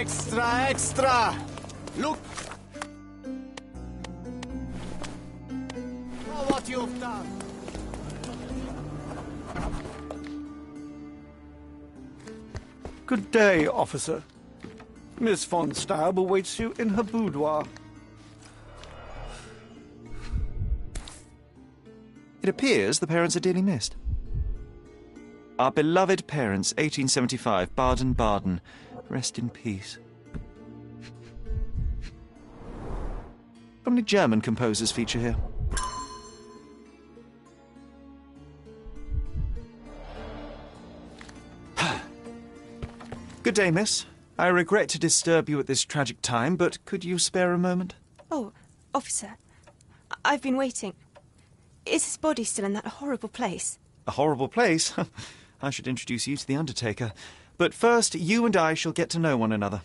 Extra, extra! Look! Oh, what you've done! Good day, officer. Miss von Staub awaits you in her boudoir. It appears the parents are dearly missed. Our beloved parents, 1875, Baden-Baden. Rest in peace. How many German composers feature here? Good day, miss. I regret to disturb you at this tragic time, but could you spare a moment? Oh, officer, I've been waiting. Is his body still in that horrible place? A horrible place? I should introduce you to the Undertaker. But first, you and I shall get to know one another.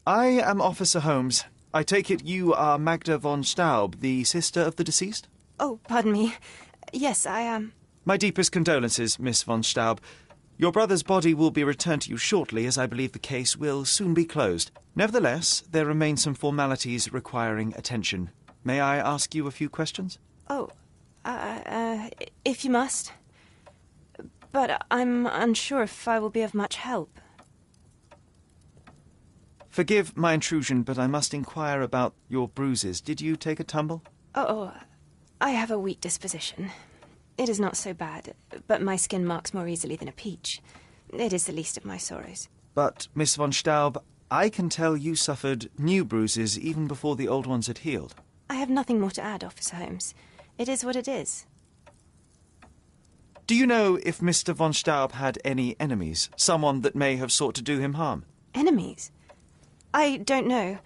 I am Officer Holmes. I take it you are Magda von Staub, the sister of the deceased? Oh, pardon me. Yes, I am. My deepest condolences, Miss von Staub. Your brother's body will be returned to you shortly, as I believe the case will soon be closed. Nevertheless, there remain some formalities requiring attention. May I ask you a few questions? Oh, if you must. But I'm unsure if I will be of much help. Forgive my intrusion, but I must inquire about your bruises. Did you take a tumble? Oh, I have a weak disposition. It is not so bad, but my skin marks more easily than a peach. It is the least of my sorrows. But, Miss von Staub, I can tell you suffered new bruises even before the old ones had healed. I have nothing more to add, Officer Holmes. It is what it is. Do you know if Mr. von Staub had any enemies? Someone that may have sought to do him harm? Enemies? I don't know.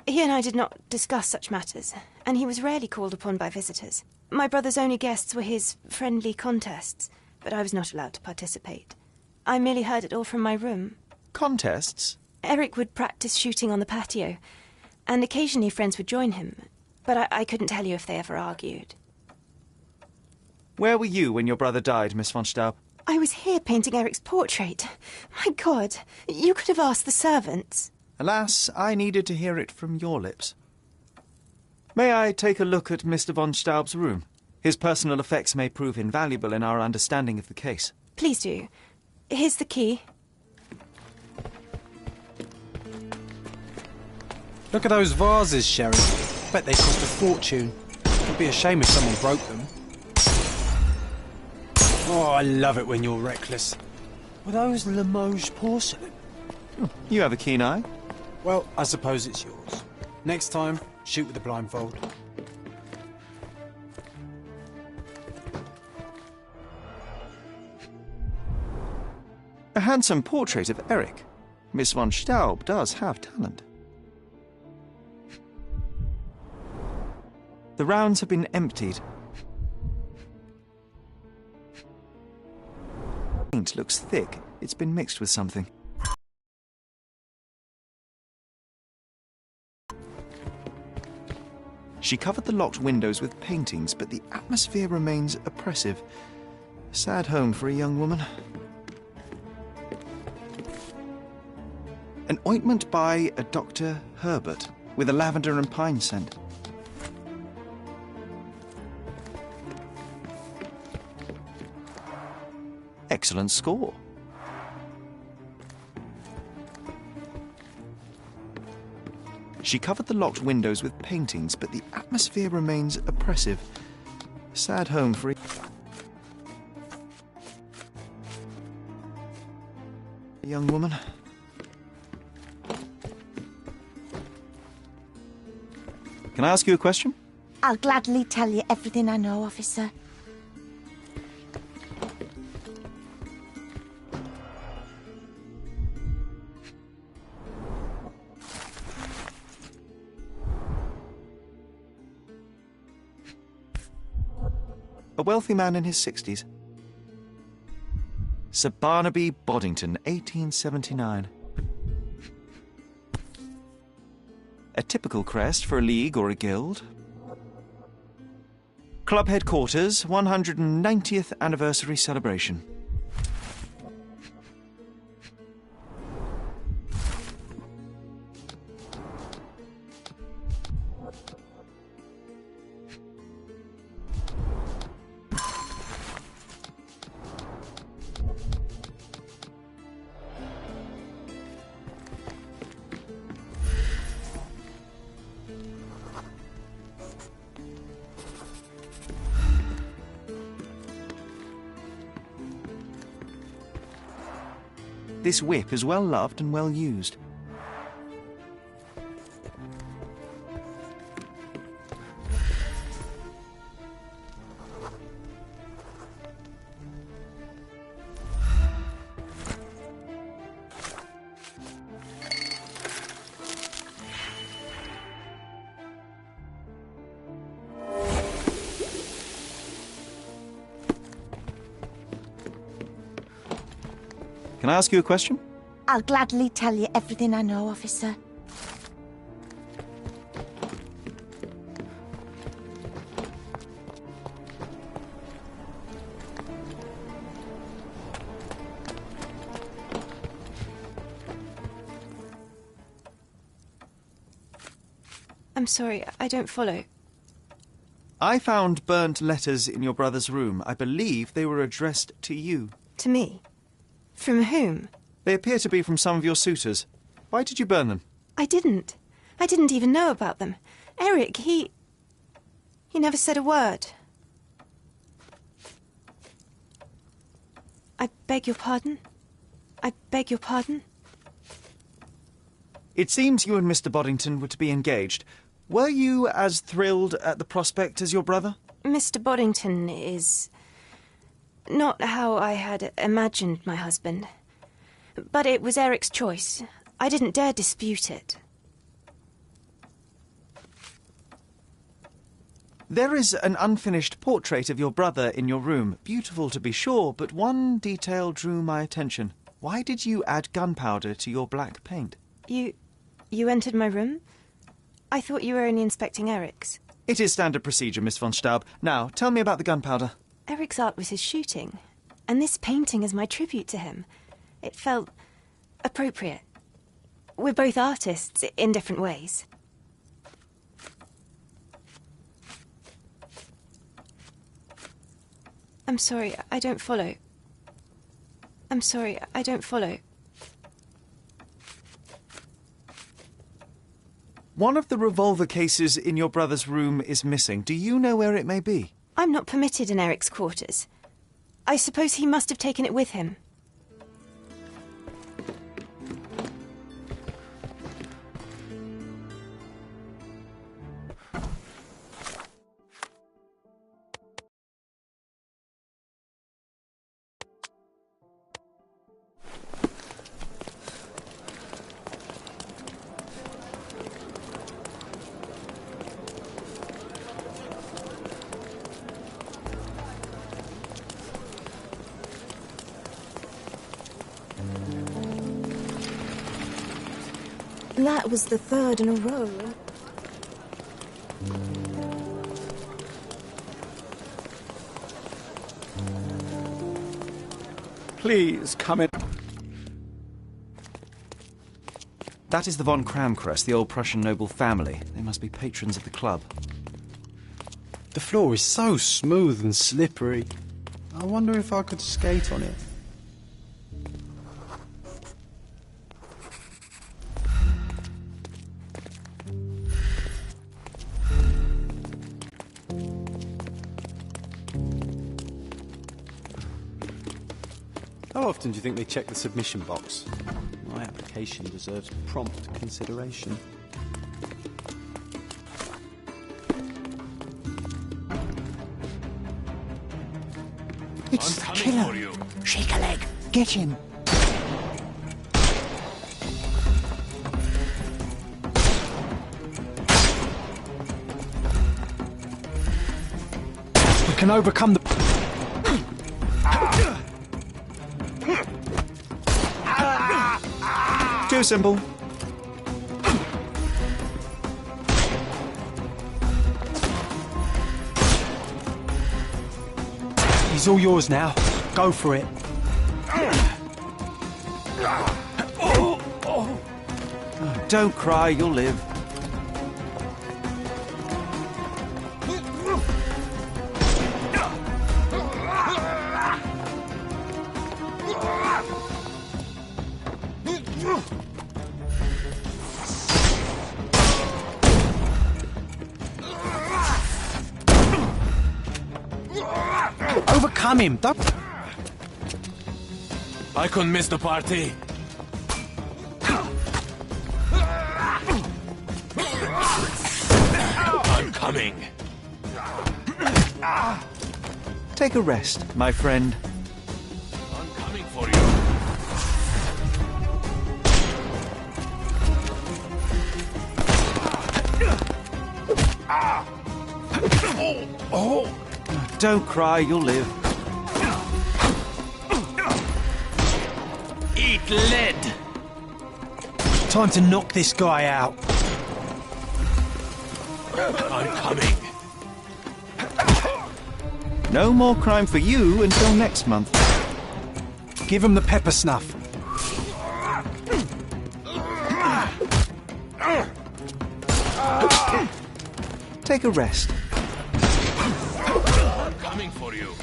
He and I did not discuss such matters, and he was rarely called upon by visitors. My brother's only guests were his friendly contests, but I was not allowed to participate. I merely heard it all from my room. Contests? Eric would practice shooting on the patio, and occasionally friends would join him, but I couldn't tell you if they ever argued. Where were you when your brother died, Miss von Staub? I was here painting Eric's portrait. My God, you could have asked the servants. Alas, I needed to hear it from your lips. May I take a look at Mr. von Staub's room? His personal effects may prove invaluable in our understanding of the case. Please do. Here's the key. Look at those vases, Sherry. Bet they cost a fortune. It'd be a shame if someone broke them. Oh, I love it when you're reckless. Were those Limoges porcelain? You have a keen eye. Well, I suppose it's yours. Next time, shoot with a blindfold. A handsome portrait of Eric. Miss von Staub does have talent. The rounds have been emptied. Paint looks thick. It's been mixed with something. She covered the locked windows with paintings, but the atmosphere remains oppressive. Sad home for a young woman. An ointment by a Dr. Herbert, with a lavender and pine scent. Excellent score. She covered the locked windows with paintings, but the atmosphere remains oppressive. Sad home for a young woman. Can I ask you a question? I'll gladly tell you everything I know, officer. A wealthy man in his 60s. Sir Barnaby Boddington, 1879. A typical crest for a league or a guild. Club headquarters, 190th anniversary celebration. This whip is well loved and well used. Can I ask you a question? I'll gladly tell you everything I know, officer. I'm sorry, I don't follow. I found burnt letters in your brother's room. I believe they were addressed to you. To me? From whom? They appear to be from some of your suitors. Why did you burn them? I didn't. I didn't even know about them. Eric, he never said a word. I beg your pardon? I beg your pardon? It seems you and Mr. Boddington were to be engaged. Were you as thrilled at the prospect as your brother? Mr. Boddington is not how I had imagined my husband. But it was Eric's choice. I didn't dare dispute it. There is an unfinished portrait of your brother in your room. Beautiful to be sure, but one detail drew my attention. Why did you add gunpowder to your black paint? You entered my room? I thought you were only inspecting Eric's. It is standard procedure, Miss von Staub. Now, tell me about the gunpowder. Eric's art was his shooting, and this painting is my tribute to him. It felt appropriate. We're both artists in different ways. I'm sorry, I don't follow. I'm sorry, I don't follow. One of the revolver cases in your brother's room is missing. Do you know where it may be? I'm not permitted in Eric's quarters. I suppose he must have taken it with him. That was the third in a row. Please come in. That is the von Kramkress, the old Prussian noble family. They must be patrons of the club. The floor is so smooth and slippery. I wonder if I could skate on it. How often do you think they check the submission box? My application deserves prompt consideration. killer. Shake a leg. Get him. We can overcome the... Too simple. He's all yours now. Go for it. Don't cry, you'll live. Overcome him. Don't... I couldn't miss the party. I'm coming. Take a rest, my friend. I'm coming for you. Don't cry, you'll live. Eat lead. Time to knock this guy out. I'm coming. No more crime for you until next month. Give him the pepper snuff. Take a rest. I'm coming for you.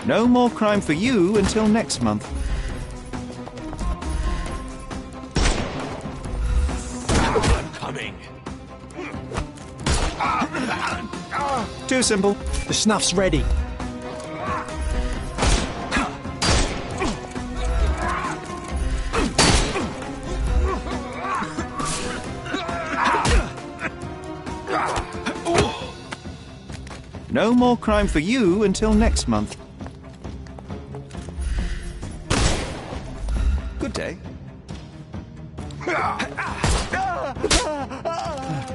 No more crime for you until next month. I'm coming. Too simple. The snuff's ready. No more crime for you until next month. Good day.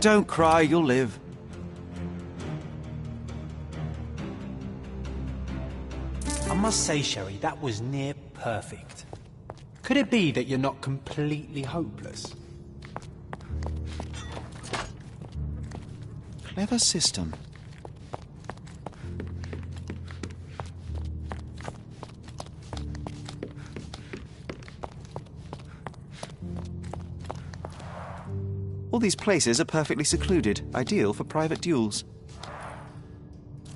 Don't cry, you'll live. I must say, Sherry, that was near perfect. Could it be that you're not completely hopeless? Clever system. All these places are perfectly secluded, ideal for private duels.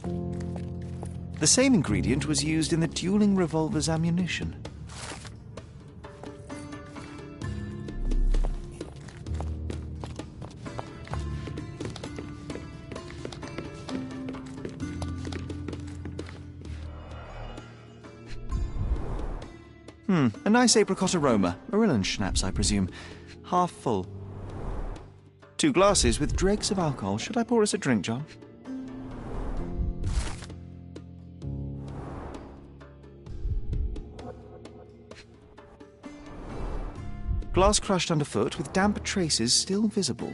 The same ingredient was used in the dueling revolver's ammunition. A nice apricot aroma. Marilyn schnapps, I presume. Half full. 2 glasses with dregs of alcohol. Should I pour us a drink, John? Glass crushed underfoot with damp traces still visible.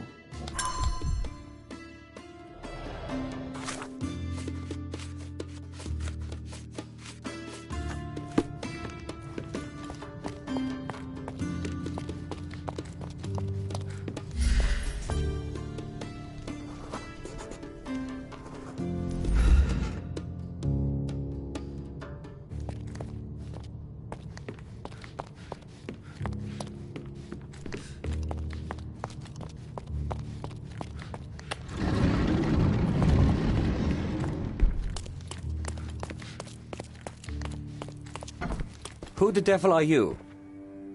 Who the devil are you?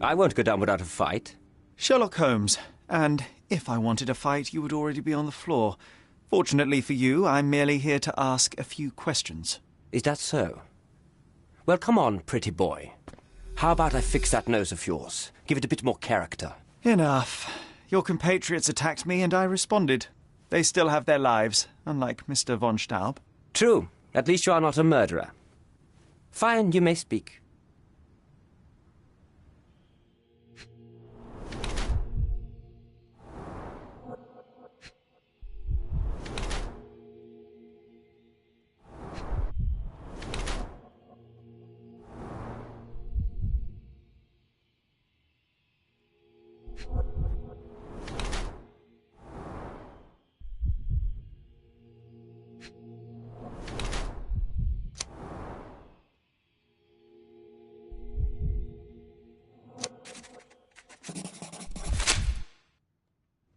I won't go down without a fight. Sherlock Holmes. And if I wanted a fight, you would already be on the floor. Fortunately for you, I'm merely here to ask a few questions. Is that so? Well, come on, pretty boy. How about I fix that nose of yours? Give it a bit more character. Enough. Your compatriots attacked me and I responded. They still have their lives, unlike Mr. von Staub. True. At least you are not a murderer. Fine, you may speak.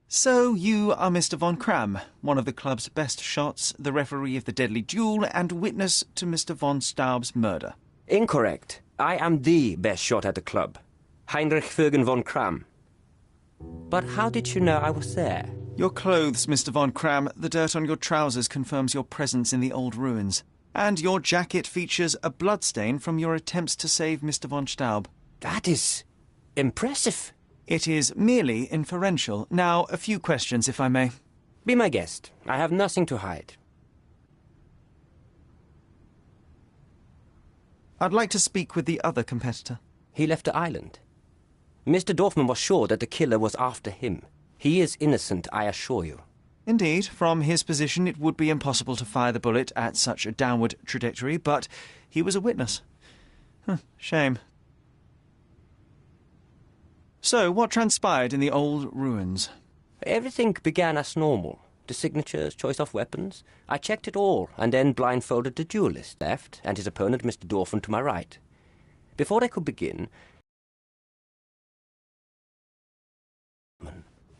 So, you are Mr. Von Cram, one of the club's best shots, the referee of the deadly duel, and witness to Mr. von Staub's murder. Incorrect. I am the best shot at the club. Heinrich Vögen von Cram. But how did you know I was there? Your clothes, Mr. Von Cram, the dirt on your trousers confirms your presence in the old ruins. And your jacket features a bloodstain from your attempts to save Mr. von Staub. That is impressive. It is merely inferential. Now, a few questions, if I may. Be my guest. I have nothing to hide. I'd like to speak with the other competitor. He left the island. Mr. Dorfman was sure that the killer was after him. He is innocent, I assure you. Indeed, from his position it would be impossible to fire the bullet at such a downward trajectory, but he was a witness. Shame. So, what transpired in the old ruins? Everything began as normal. The signatures, choice of weapons. I checked it all, and then blindfolded the duelist left, and his opponent, Mr. Dorfman, to my right. Before they could begin...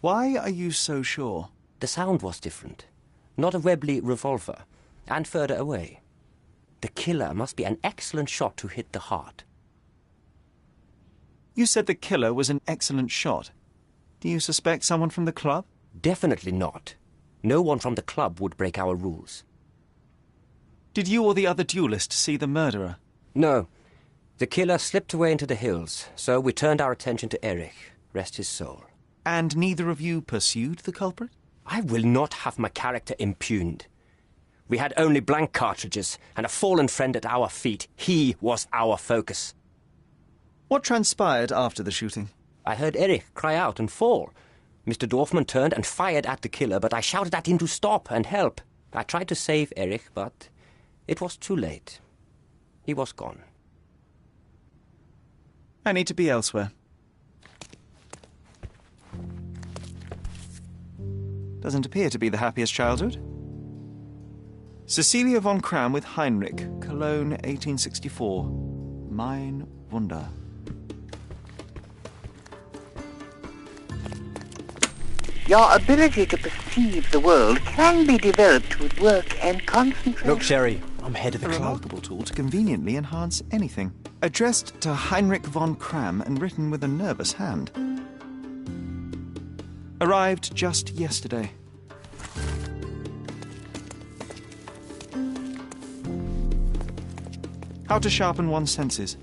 Why are you so sure? The sound was different. Not a Webley revolver, and further away. The killer must be an excellent shot to hit the heart. You said the killer was an excellent shot. Do you suspect someone from the club? Definitely not. No one from the club would break our rules. Did you or the other duelist see the murderer? No. The killer slipped away into the hills, so we turned our attention to Erich. Rest his soul. And neither of you pursued the culprit? I will not have my character impugned. We had only blank cartridges and a fallen friend at our feet. He was our focus. What transpired after the shooting? I heard Erich cry out and fall. Mr. Dorfman turned and fired at the killer, but I shouted at him to stop and help. I tried to save Erich, but it was too late. He was gone. I need to be elsewhere. Doesn't appear to be the happiest childhood. Cecilia von Cram with Heinrich, Cologne, 1864. Mein Wunder. Your ability to perceive the world can be developed with work and concentration. Look, Sherry, I'm head of the A club. remarkable tool to conveniently enhance anything. Addressed to Heinrich von Cram and written with a nervous hand. Arrived just yesterday. How to sharpen one's senses.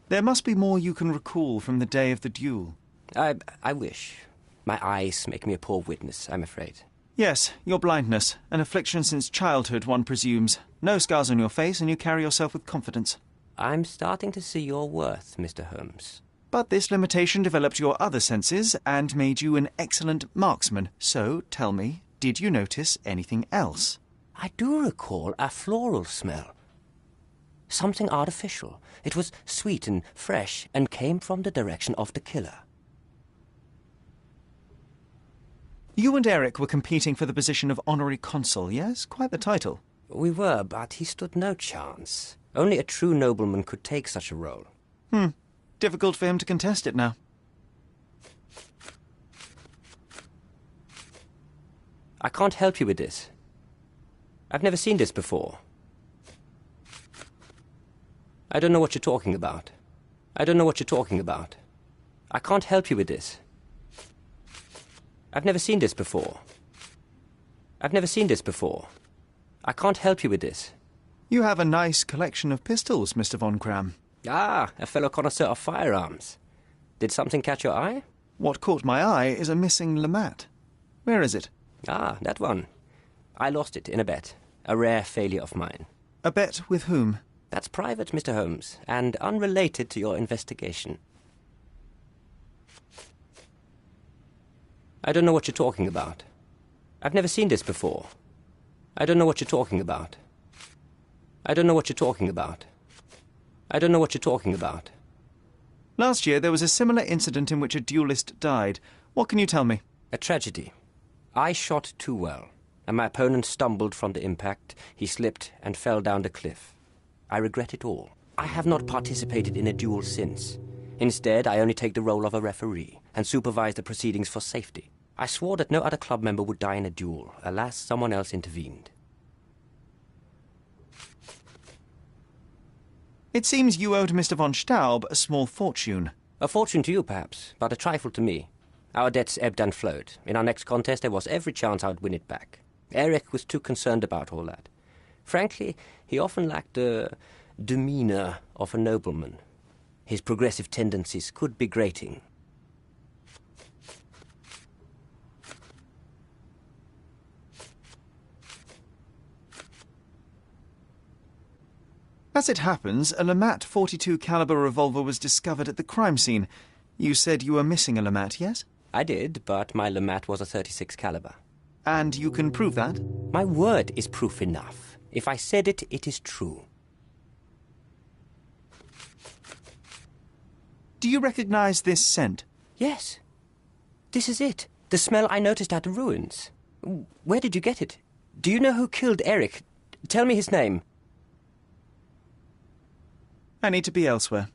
There must be more you can recall from the day of the duel. I wish. My eyes make me a poor witness, I'm afraid. Yes, your blindness. An affliction since childhood, one presumes. No scars on your face, and you carry yourself with confidence. I'm starting to see your worth, Mr. Holmes. But this limitation developed your other senses and made you an excellent marksman. So, tell me, did you notice anything else? I do recall a floral smell. Something artificial. It was sweet and fresh and came from the direction of the killer. You and Eric were competing for the position of honorary consul, yes? Quite the title. We were, but he stood no chance. Only a true nobleman could take such a role. Difficult for him to contest it now. I can't help you with this. I've never seen this before. I don't know what you're talking about. I don't know what you're talking about. I can't help you with this. I've never seen this before. I've never seen this before. I can't help you with this. You have a nice collection of pistols, Mr. von Cram. Ah, a fellow connoisseur of firearms. Did something catch your eye? What caught my eye is a missing Lamat. Where is it? Ah, that one. I lost it in a bet. A rare failure of mine. A bet with whom? That's private, Mr. Holmes, and unrelated to your investigation. I don't know what you're talking about. I've never seen this before. I don't know what you're talking about. I don't know what you're talking about. I don't know what you're talking about. Last year there was a similar incident in which a duelist died. What can you tell me? A tragedy. I shot too well, and my opponent stumbled from the impact. He slipped and fell down the cliff. I regret it all. I have not participated in a duel since. Instead, I only take the role of a referee and supervise the proceedings for safety. I swore that no other club member would die in a duel. Alas, someone else intervened. It seems you owed Mr. von Staub a small fortune. A fortune to you, perhaps, but a trifle to me. Our debts ebbed and flowed. In our next contest, there was every chance I would win it back. Eric was too concerned about all that. Frankly, he often lacked the demeanor of a nobleman. His progressive tendencies could be grating. As it happens, a Lamat 42 caliber revolver was discovered at the crime scene. You said you were missing a Lamat, yes? I did, but my Lamat was a 36 caliber. And you can prove that? My word is proof enough. If I said it, it is true. Do you recognize this scent? Yes. This is it. The smell I noticed at the ruins. Where did you get it? Do you know who killed Eric? Tell me his name. I need to be elsewhere.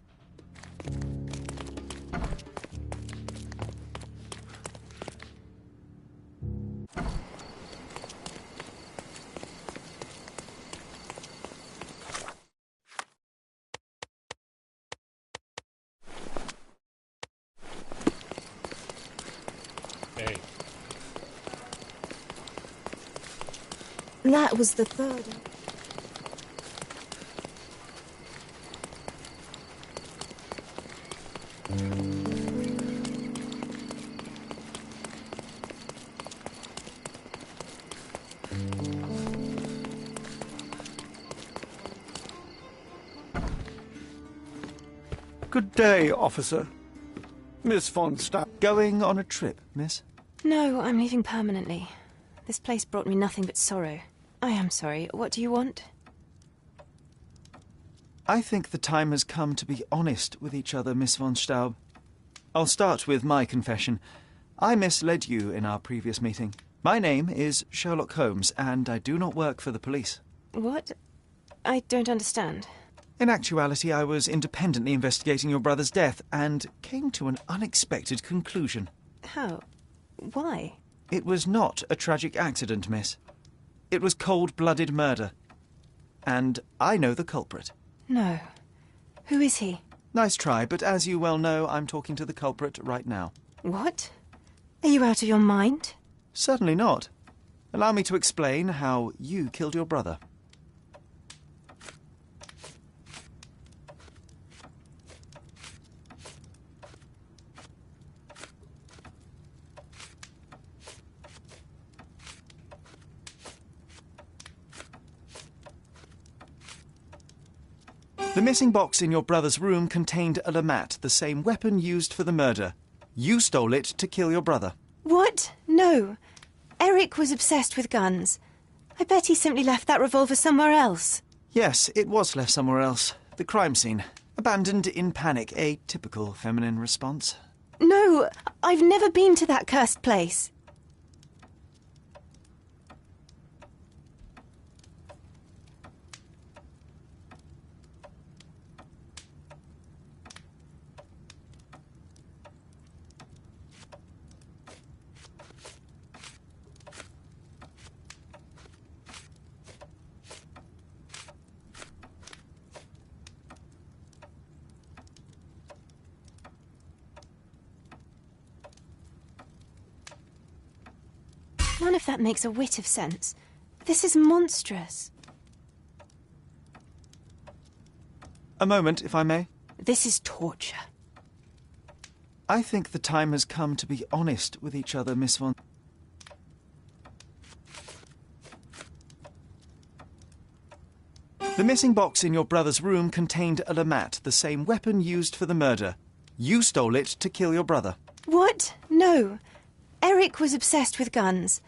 Hey. That was the third. Good day, officer. Miss von Staub. Going on a trip, miss? No, I'm leaving permanently. This place brought me nothing but sorrow. I am sorry. What do you want? I think the time has come to be honest with each other, Miss von Staub. I'll start with my confession. I misled you in our previous meeting. My name is Sherlock Holmes, and I do not work for the police. What? I don't understand. In actuality, I was independently investigating your brother's death and came to an unexpected conclusion. How? Why? It was not a tragic accident, miss. It was cold-blooded murder. And I know the culprit. No. Who is he? Nice try, but as you well know, I'm talking to the culprit right now. What? Are you out of your mind? Certainly not. Allow me to explain how you killed your brother. The missing box in your brother's room contained a Lamat, the same weapon used for the murder. You stole it to kill your brother. What? No. Eric was obsessed with guns. I bet he simply left that revolver somewhere else. Yes, it was left somewhere else. The crime scene. Abandoned in panic, a typical feminine response. No, I've never been to that cursed place. None of that makes a whit of sense. This is monstrous. A moment, if I may. This is torture. I think the time has come to be honest with each other, Miss Von... The missing box in your brother's room contained a lamat, the same weapon used for the murder. You stole it to kill your brother. What? No. Eric was obsessed with guns.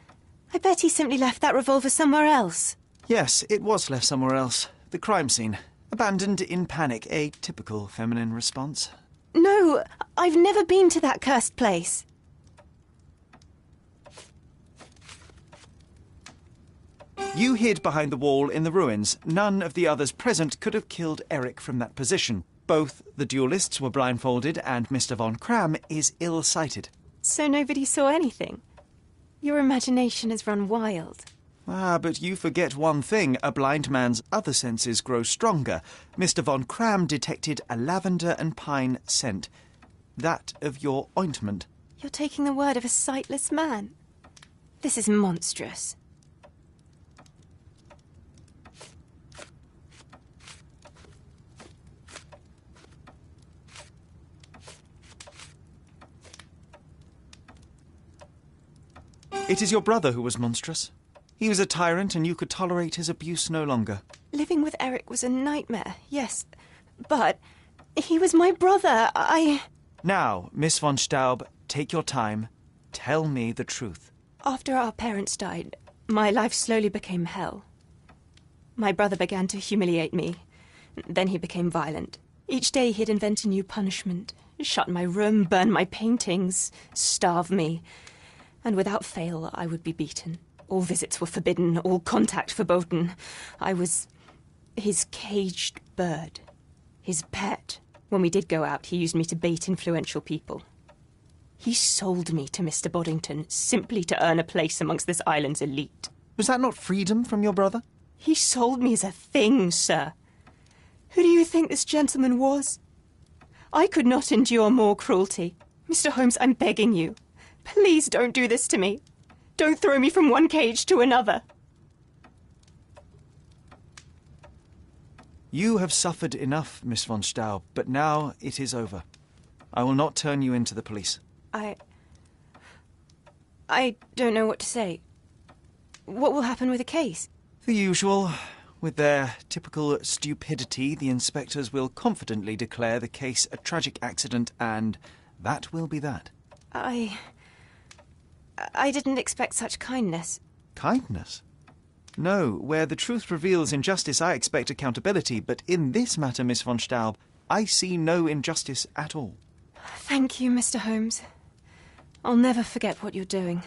I bet he simply left that revolver somewhere else. Yes, it was left somewhere else. The crime scene. Abandoned in panic, a typical feminine response. No, I've never been to that cursed place. You hid behind the wall in the ruins. None of the others present could have killed Eric from that position. Both the duelists were blindfolded, and Mr. von Cram is ill-sighted. So nobody saw anything? Your imagination has run wild. Ah, but you forget one thing. A blind man's other senses grow stronger. Mr. von Cram detected a lavender and pine scent. That of your ointment. You're taking the word of a sightless man. This is monstrous. It is your brother who was monstrous. He was a tyrant, and you could tolerate his abuse no longer. Living with Eric was a nightmare, yes. But he was my brother. Now, Miss von Staub, take your time. Tell me the truth. After our parents died, my life slowly became hell. My brother began to humiliate me. Then he became violent. Each day he'd invent a new punishment. Shut my room, burn my paintings, starve me. And without fail, I would be beaten. All visits were forbidden, all contact verboten. I was his caged bird, his pet. When we did go out, he used me to bait influential people. He sold me to Mr. Boddington simply to earn a place amongst this island's elite. Was that not freedom from your brother? He sold me as a thing, sir. Who do you think this gentleman was? I could not endure more cruelty. Mr. Holmes, I'm begging you. Please don't do this to me. Don't throw me from one cage to another. You have suffered enough, Miss von Staub, but now it is over. I will not turn you in to the police. I don't know what to say. What will happen with the case? The usual. With their typical stupidity, the inspectors will confidently declare the case a tragic accident, and that will be that. I didn't expect such kindness. Kindness? No, where the truth reveals injustice, I expect accountability, but in this matter, Miss von Staub, I see no injustice at all. Thank you, Mr. Holmes. I'll never forget what you're doing.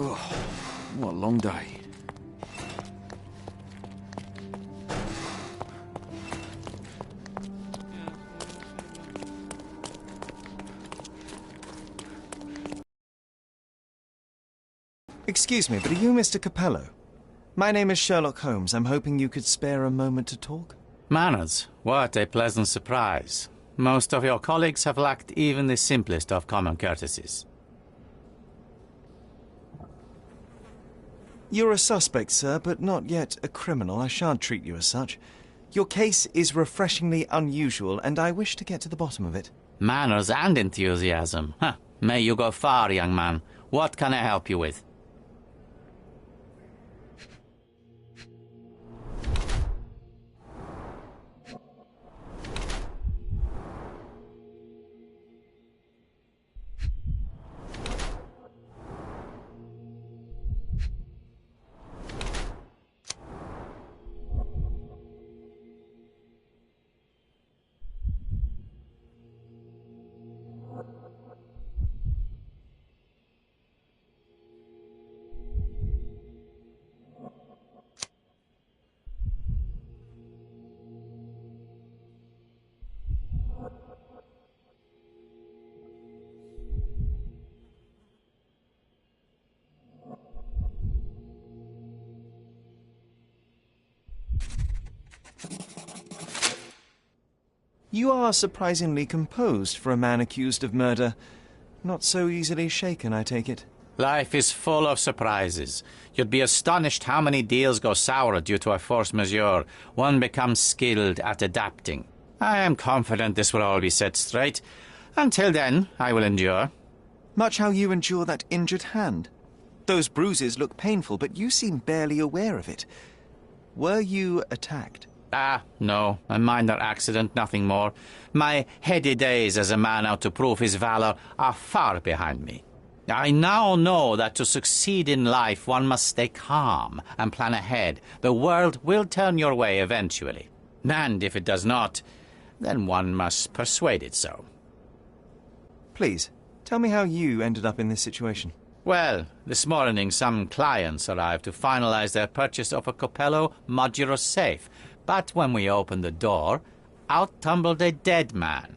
Oh, what a long day. Excuse me, but are you Mr. Capello? My name is Sherlock Holmes. I'm hoping you could spare a moment to talk. Manners, what a pleasant surprise. Most of your colleagues have lacked even the simplest of common courtesies. You're a suspect, sir, but not yet a criminal. I shan't treat you as such. Your case is refreshingly unusual, and I wish to get to the bottom of it. Manners and enthusiasm. Huh. May you go far, young man. What can I help you with? You are surprisingly composed for a man accused of murder. Not so easily shaken, I take it. Life is full of surprises. You'd be astonished how many deals go sour due to a force majeure. One becomes skilled at adapting. I am confident this will all be set straight. Until then, I will endure. Much how you endure that injured hand. Those bruises look painful, but you seem barely aware of it. Were you attacked? No. A minor accident, nothing more. My heady days as a man out to prove his valor are far behind me. I now know that to succeed in life, one must stay calm and plan ahead. The world will turn your way eventually. And if it does not, then one must persuade it so. Please, tell me how you ended up in this situation. Well, this morning some clients arrived to finalize their purchase of a Capello modular safe. But when we opened the door, out tumbled a dead man.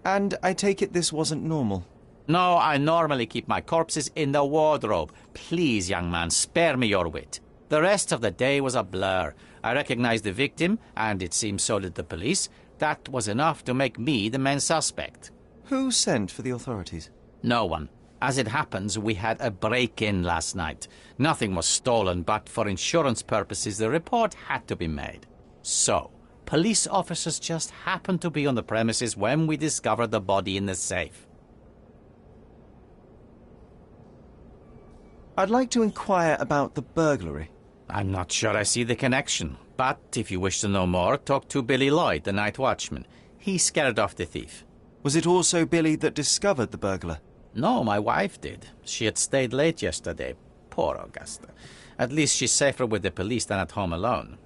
And I take it this wasn't normal? No, I normally keep my corpses in the wardrobe. Please, young man, spare me your wit. The rest of the day was a blur. I recognized the victim, and it seems so did the police. That was enough to make me the main suspect. Who sent for the authorities? No one. As it happens, we had a break-in last night. Nothing was stolen, but for insurance purposes, the report had to be made. So, police officers just happened to be on the premises when we discovered the body in the safe. I'd like to inquire about the burglary. I'm not sure I see the connection, but if you wish to know more, talk to Billy Lloyd, the night watchman. He scared off the thief. Was it also Billy that discovered the burglar? No, my wife did. She had stayed late yesterday. Poor Augusta. At least she's safer with the police than at home alone.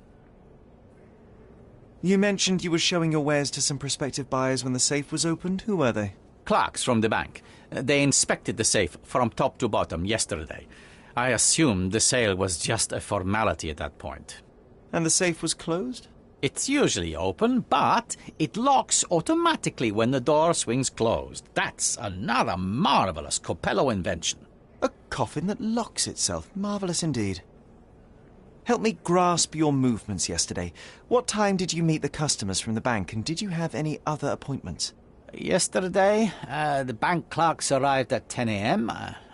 You mentioned you were showing your wares to some prospective buyers when the safe was opened. Who were they? Clerks from the bank. They inspected the safe from top to bottom yesterday. I assumed the sale was just a formality at that point. And the safe was closed? It's usually open, but it locks automatically when the door swings closed. That's another marvelous Capello invention. A coffin that locks itself. Marvelous indeed. Help me grasp your movements yesterday. What time did you meet the customers from the bank, and did you have any other appointments? Yesterday, the bank clerks arrived at 10 a.m.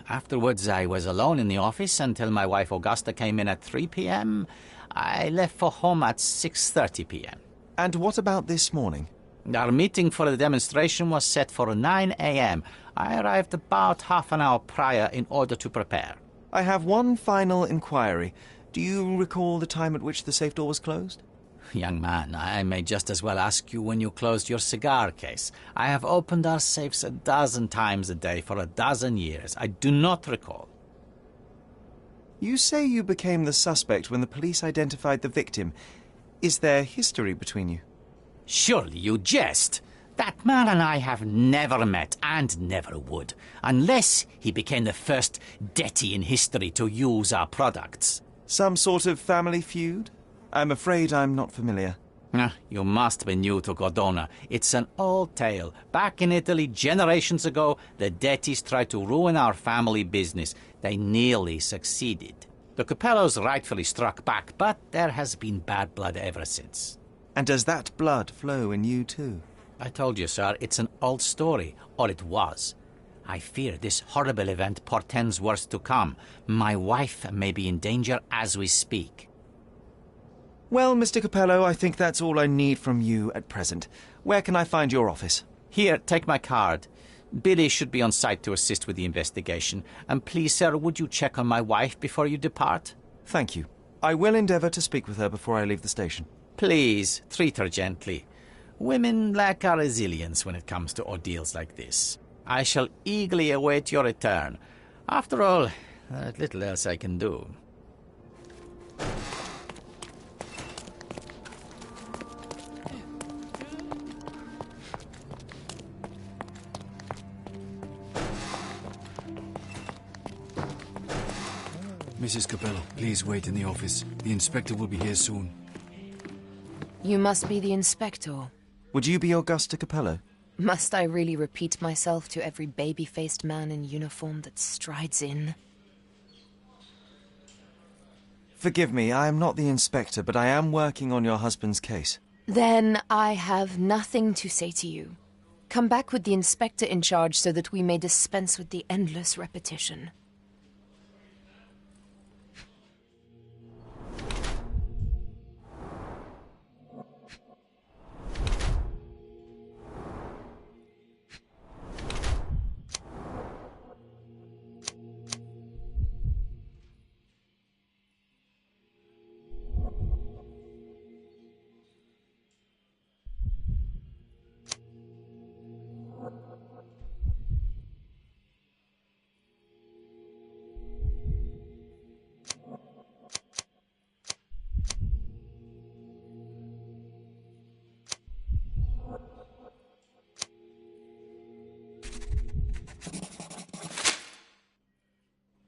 Afterwards, I was alone in the office until my wife Augusta came in at 3 p.m. I left for home at 6:30 p.m. And what about this morning? Our meeting for the demonstration was set for 9 a.m. I arrived about half an hour prior in order to prepare. I have one final inquiry. Do you recall the time at which the safe door was closed? Young man, I may just as well ask you when you closed your cigar case. I have opened our safes 12 times a day for 12 years. I do not recall. You say you became the suspect when the police identified the victim. Is there history between you? Surely you jest. That man and I have never met, and never would, unless he became the first deity in history to use our products. Some sort of family feud? I'm afraid I'm not familiar. You must be new to Cordona. It's an old tale. Back in Italy, generations ago, the deities tried to ruin our family business. They nearly succeeded. The Capellos rightfully struck back, but there has been bad blood ever since. And does that blood flow in you too? I told you, sir, it's an old story, or it was. I fear this horrible event portends worse to come. My wife may be in danger as we speak. Well, Mr. Capello, I think that's all I need from you at present. Where can I find your office? Here, take my card. Billy should be on site to assist with the investigation. And please, sir, would you check on my wife before you depart? Thank you. I will endeavour to speak with her before I leave the station. Please, treat her gently. Women lack our resilience when it comes to ordeals like this. I shall eagerly await your return. After all, there's little else I can do. Mrs. Capello, please wait in the office. The inspector will be here soon. You must be the inspector. Would you be Augusta Capello? Must I really repeat myself to every baby-faced man in uniform that strides in? Forgive me, I am not the inspector, but I am working on your husband's case. Then I have nothing to say to you. Come back with the inspector in charge so that we may dispense with the endless repetition.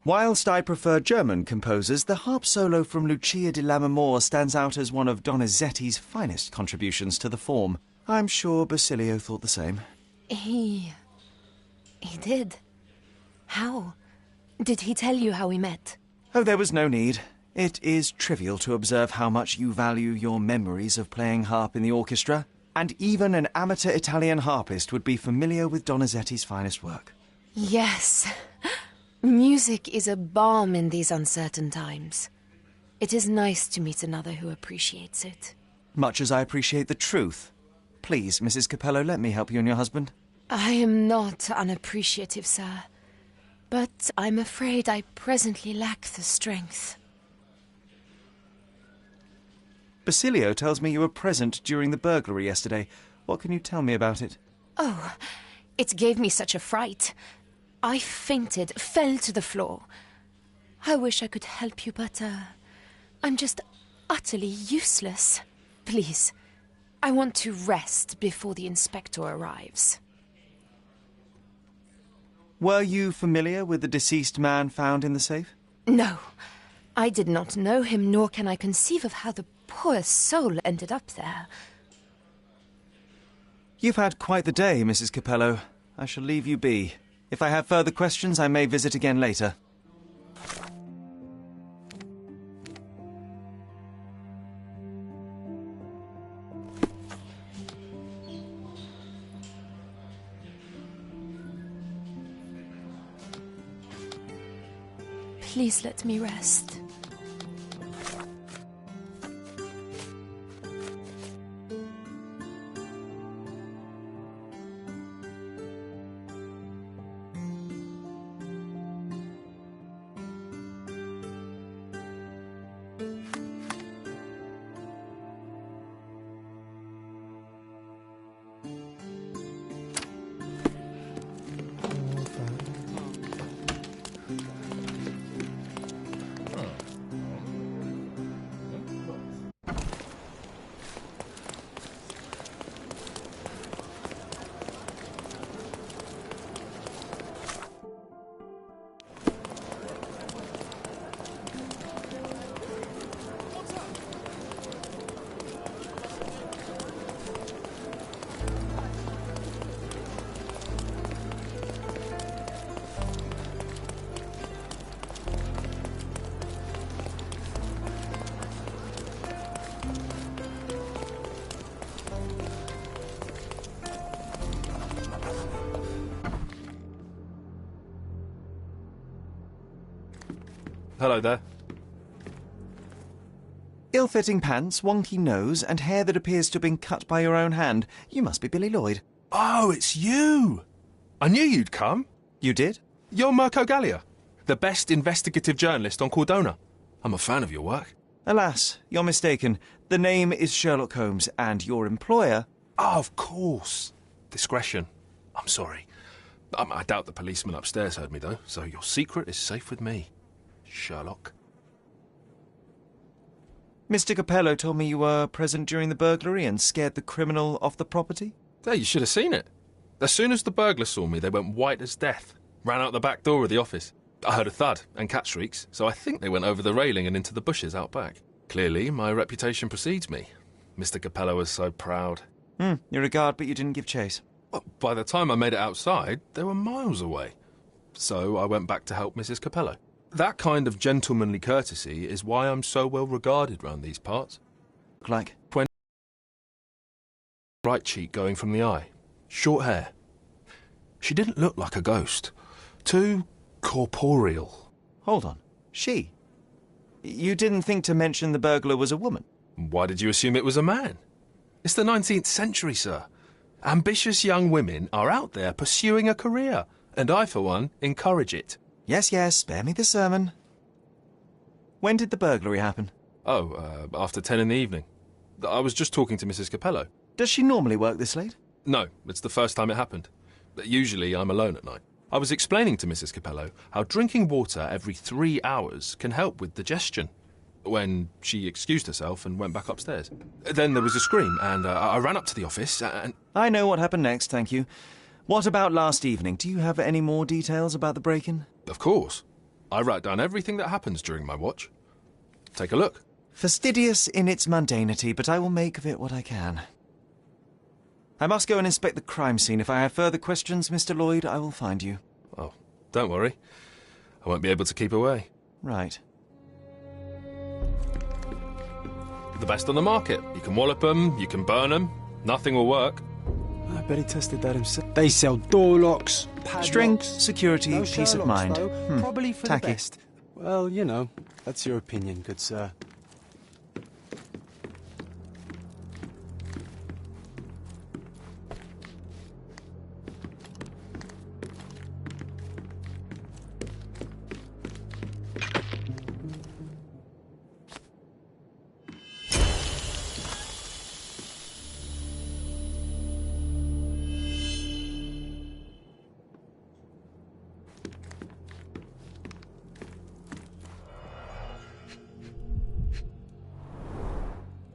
Whilst I prefer German composers, the harp solo from Lucia di Lammermoor stands out as one of Donizetti's finest contributions to the form. I'm sure Basilio thought the same. He did. How? Did he tell you how we met? Oh, there was no need. It is trivial to observe how much you value your memories of playing harp in the orchestra, and even an amateur Italian harpist would be familiar with Donizetti's finest work. Yes. Music is a balm in these uncertain times. It is nice to meet another who appreciates it. Much as I appreciate the truth. Please, Mrs. Capello, let me help you and your husband. I am not unappreciative, sir. But I'm afraid I presently lack the strength. Basilio tells me you were present during the burglary yesterday. What can you tell me about it? Oh, it gave me such a fright. I fainted, fell to the floor. I wish I could help you, but I'm just utterly useless. Please, I want to rest before the inspector arrives. Were you familiar with the deceased man found in the safe? No, I did not know him, nor can I conceive of how the poor soul ended up there. You've had quite the day, Mrs. Capello. I shall leave you be. If I have further questions, I may visit again later. Please let me rest. Hello there. Ill-fitting pants, wonky nose, and hair that appears to have been cut by your own hand. You must be Billy Lloyd. Oh, it's you! I knew you'd come. You did? You're Mirko Gallia, the best investigative journalist on Cordona. I'm a fan of your work. Alas, you're mistaken. The name is Sherlock Holmes, and your employer... Oh, of course. Discretion. I'm sorry. I doubt the policeman upstairs heard me, though, so your secret is safe with me, Sherlock. Mr. Capello told me you were present during the burglary and scared the criminal off the property. There, you should have seen it. As soon as the burglars saw me, they went white as death. Ran out the back door of the office. I heard a thud and cat shrieks, so I think they went over the railing and into the bushes out back. Clearly, my reputation precedes me. Mr. Capello was so proud. You're a guard, but you didn't give chase. Well, by the time I made it outside, they were miles away. So I went back to help Mrs. Capello. That kind of gentlemanly courtesy is why I'm so well regarded round these parts. Like? Right cheek going from the eye. Short hair. She didn't look like a ghost. Too corporeal. Hold on. She? You didn't think to mention the burglar was a woman? Why did you assume it was a man? It's the 19th century, sir. Ambitious young women are out there pursuing a career, and I, for one, encourage it. Yes, yes, spare me the sermon. When did the burglary happen? Oh, after 10 in the evening. I was just talking to Mrs. Capello. Does she normally work this late? No, it's the first time it happened. Usually I'm alone at night. I was explaining to Mrs. Capello how drinking water every 3 hours can help with digestion, when she excused herself and went back upstairs. Then there was a scream, and I ran up to the office, and... I know what happened next, thank you. What about last evening? Do you have any more details about the break-in? Of course. I write down everything that happens during my watch. Take a look. Fastidious in its mundanity, but I will make of it what I can. I must go and inspect the crime scene. If I have further questions, Mr. Lloyd, I will find you. Oh, don't worry. I won't be able to keep away. Right. The best on the market. You can wallop them, you can burn them. Nothing will work. I bet he tested that himself. They sell door locks, padlocks. Strength, security, No peace of Sherlocks, mind. though. Probably for Tacky. the best. Well, you know, that's your opinion, good sir.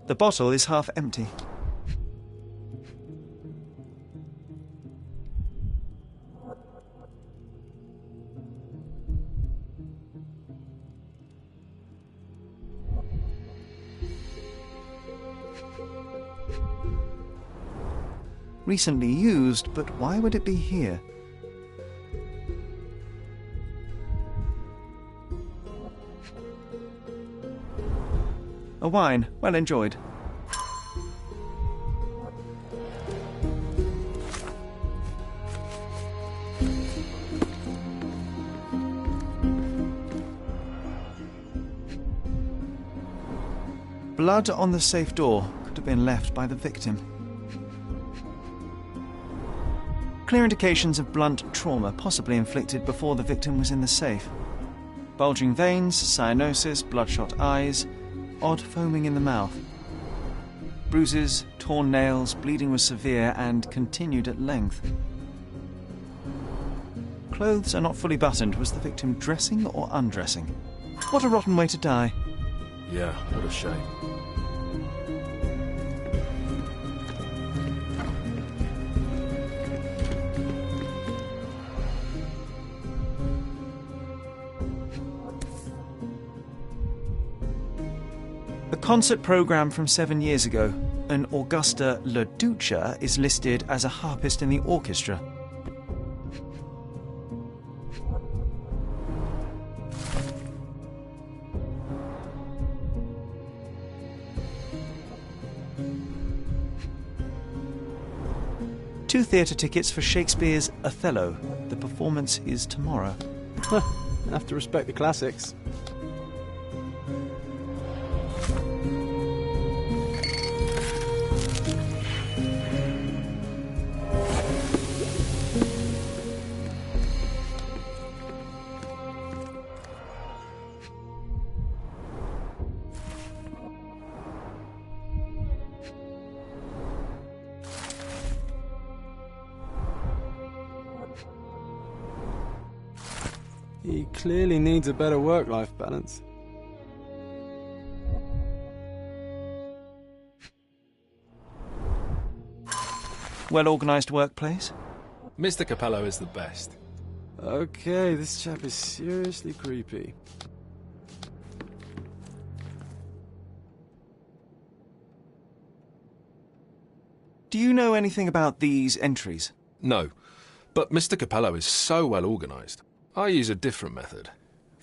The bottle is half empty. Recently used, but why would it be here? A wine, well enjoyed. Blood on the safe door could have been left by the victim. Clear indications of blunt trauma, possibly inflicted before the victim was in the safe. Bulging veins, cyanosis, bloodshot eyes, odd foaming in the mouth. Bruises, torn nails, bleeding was severe and continued at length. Clothes are not fully buttoned. Was the victim dressing or undressing? What a rotten way to die. Yeah, what a shame. A concert programme from 7 years ago. An Augusta La Duca is listed as a harpist in the orchestra. Two theatre tickets for Shakespeare's Othello. The performance is tomorrow. Have to respect the classics. He clearly needs a better work-life balance. Well-organised workplace? Mr. Capello is the best. Okay, this chap is seriously creepy. Do you know anything about these entries? No, but Mr. Capello is so well organised. I use a different method,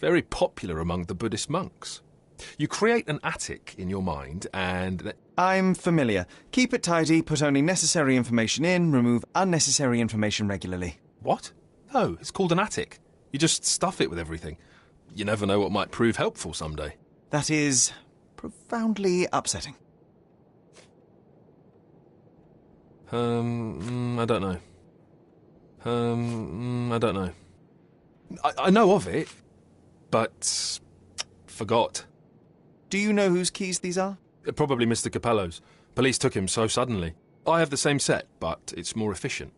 very popular among the Buddhist monks. You create an attic in your mind and I'm familiar. Keep it tidy, put only necessary information in, remove unnecessary information regularly. What? No, it's called an attic. You just stuff it with everything. You never know what might prove helpful someday. That is profoundly upsetting. I don't know. I don't know. I know of it, but forgot. Do you know whose keys these are? Probably Mr. Capello's. Police took him so suddenly. I have the same set, but it's more efficient.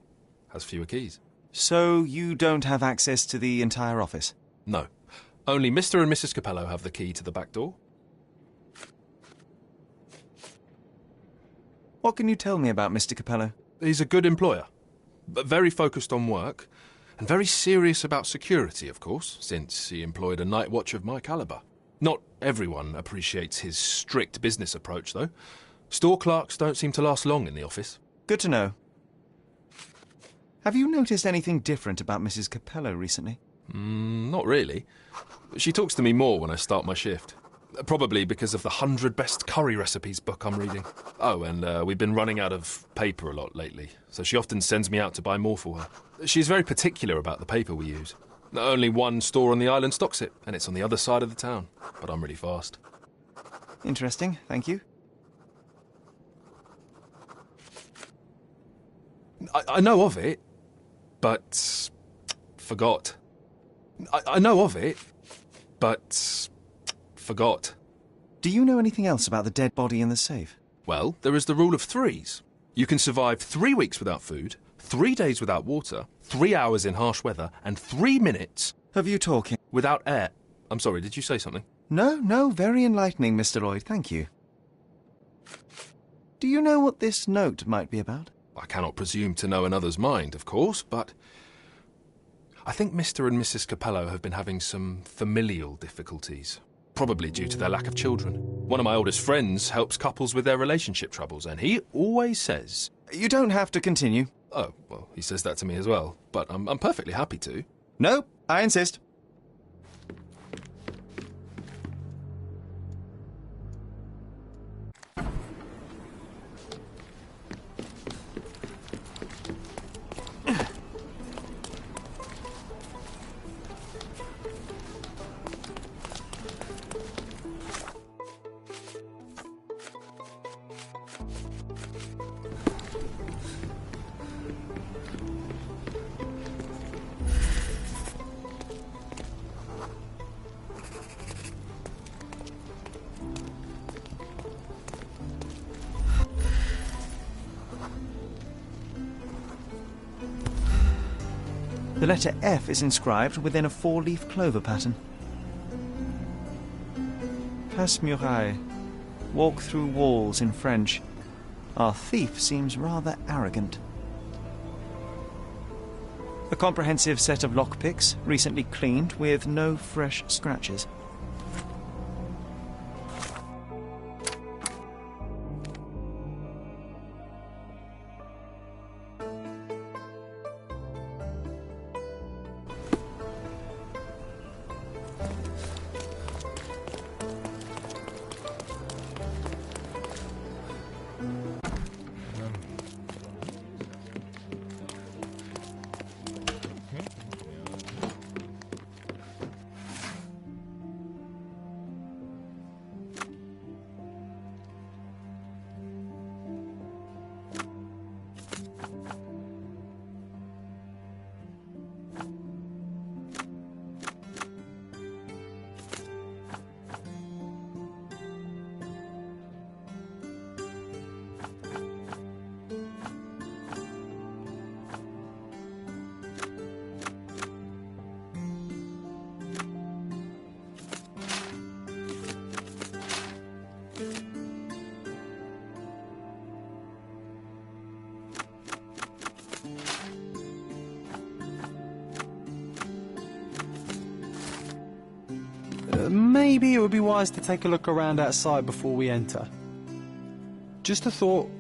Has fewer keys. So you don't have access to the entire office? No. Only Mr. and Mrs. Capello have the key to the back door. What can you tell me about Mr. Capello? He's a good employer, but very focused on work, and very serious about security, of course, since he employed a night watch of my calibre. Not everyone appreciates his strict business approach, though. Store clerks don't seem to last long in the office. Good to know. Have you noticed anything different about Mrs. Capello recently? Not really. She talks to me more when I start my shift. Probably because of the 100 Best Curry Recipes book I'm reading. Oh, and we've been running out of paper a lot lately, so she often sends me out to buy more for her. She's very particular about the paper we use. Only one store on the island stocks it, and it's on the other side of the town. But I'm really fast. Interesting, thank you. I know of it, but forgot. I know of it, but forgot. Do you know anything else about the dead body in the safe? Well, there is the rule of threes. You can survive 3 weeks without food, 3 days without water, 3 hours in harsh weather, and 3 minutes... Of you talking? Without air. I'm sorry, did you say something? No, very enlightening, Mr. Lloyd, thank you. Do you know what this note might be about? I cannot presume to know another's mind, of course, but... I think Mr. and Mrs. Capello have been having some familial difficulties. Probably due to their lack of children. One of my oldest friends helps couples with their relationship troubles, and he always says... You don't have to continue. Oh, well, he says that to me as well, but I'm perfectly happy to. No, I insist. The letter F is inscribed within a 4-leaf clover pattern. Passe-muraille. Walk through walls in French. Our thief seems rather arrogant. A comprehensive set of lockpicks, recently cleaned with no fresh scratches. Maybe it would be wise to take a look around outside before we enter. Just a thought.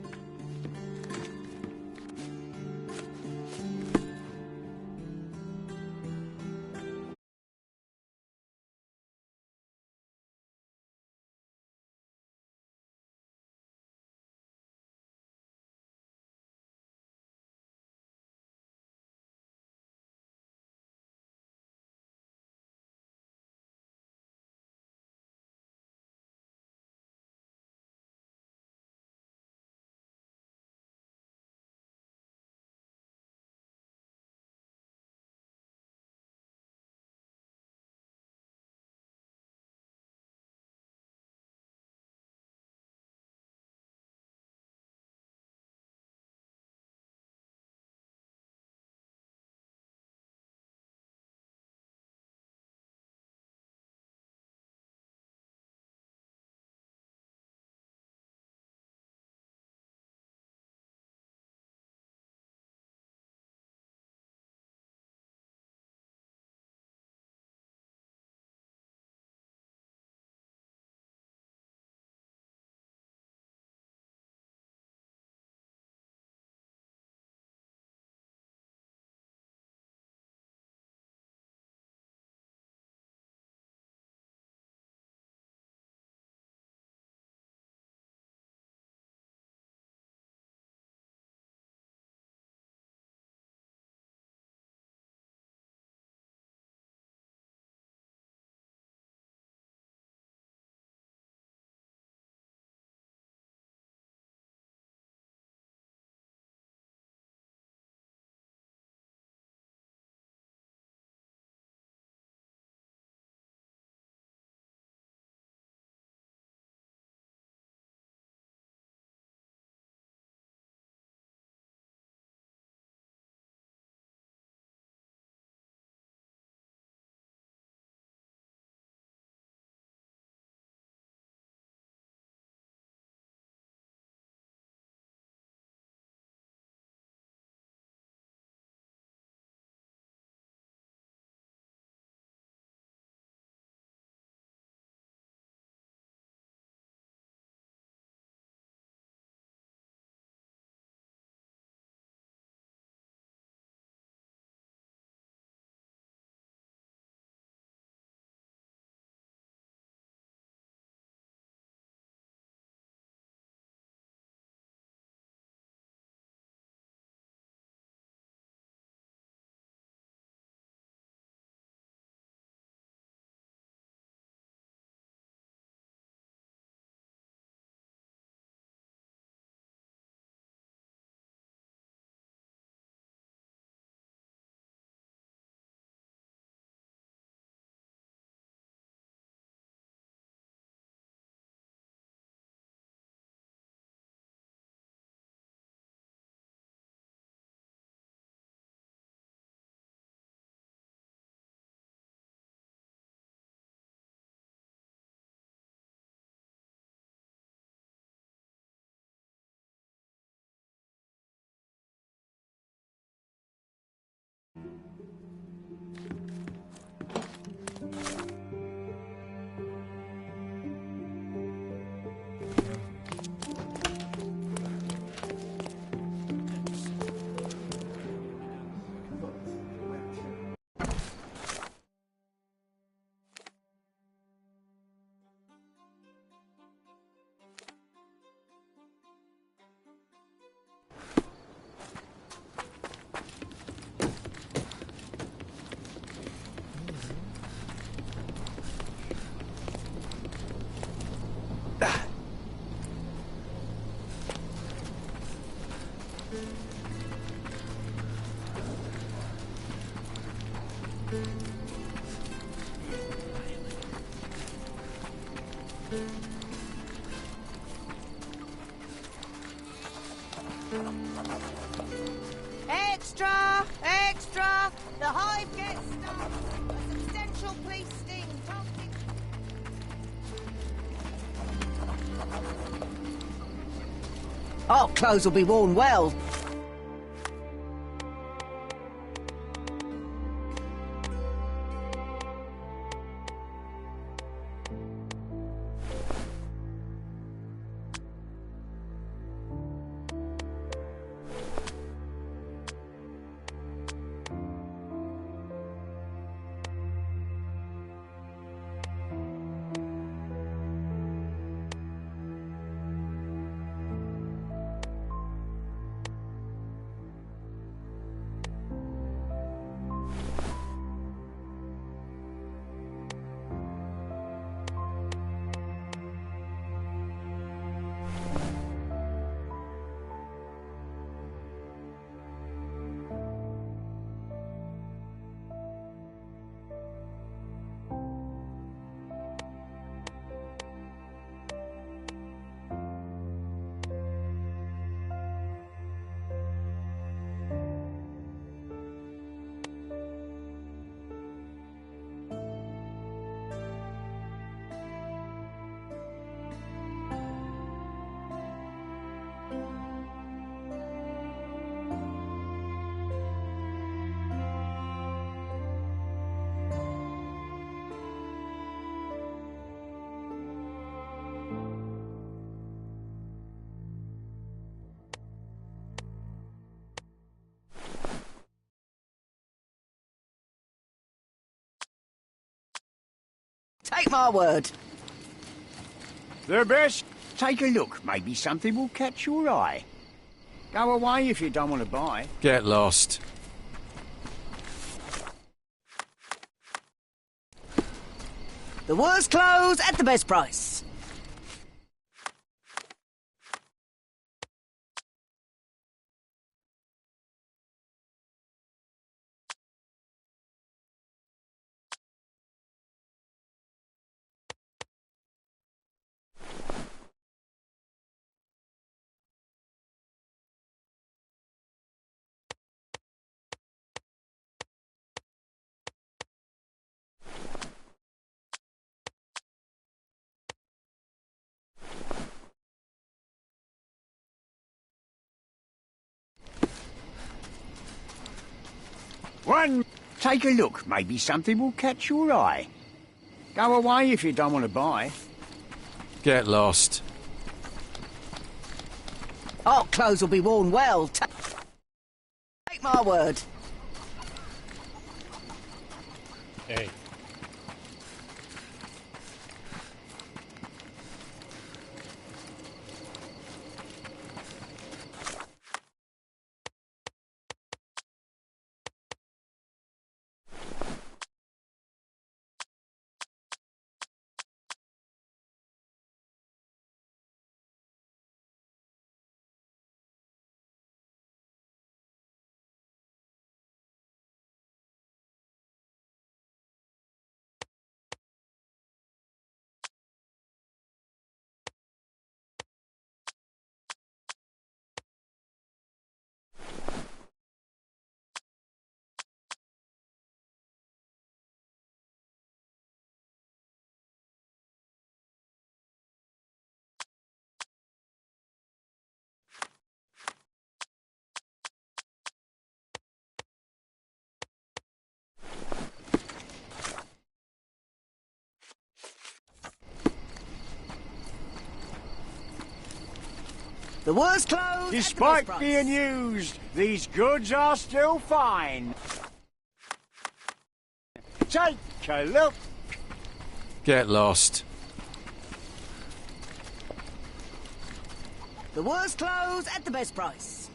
Extra! Extra! The hive gets stuck! A substantial police sting! Our clothes will be worn well. Take my word. The best. Take a look. Maybe something will catch your eye. Go away if you don't want to buy. Get lost. The worst clothes at the best price. One. Take a look. Maybe something will catch your eye. Go away if you don't want to buy. Get lost. Our clothes will be worn well. Take my word. Hey. The worst clothes. Despite being used, these goods are still fine. Take a look. Get lost. The worst clothes at the best price.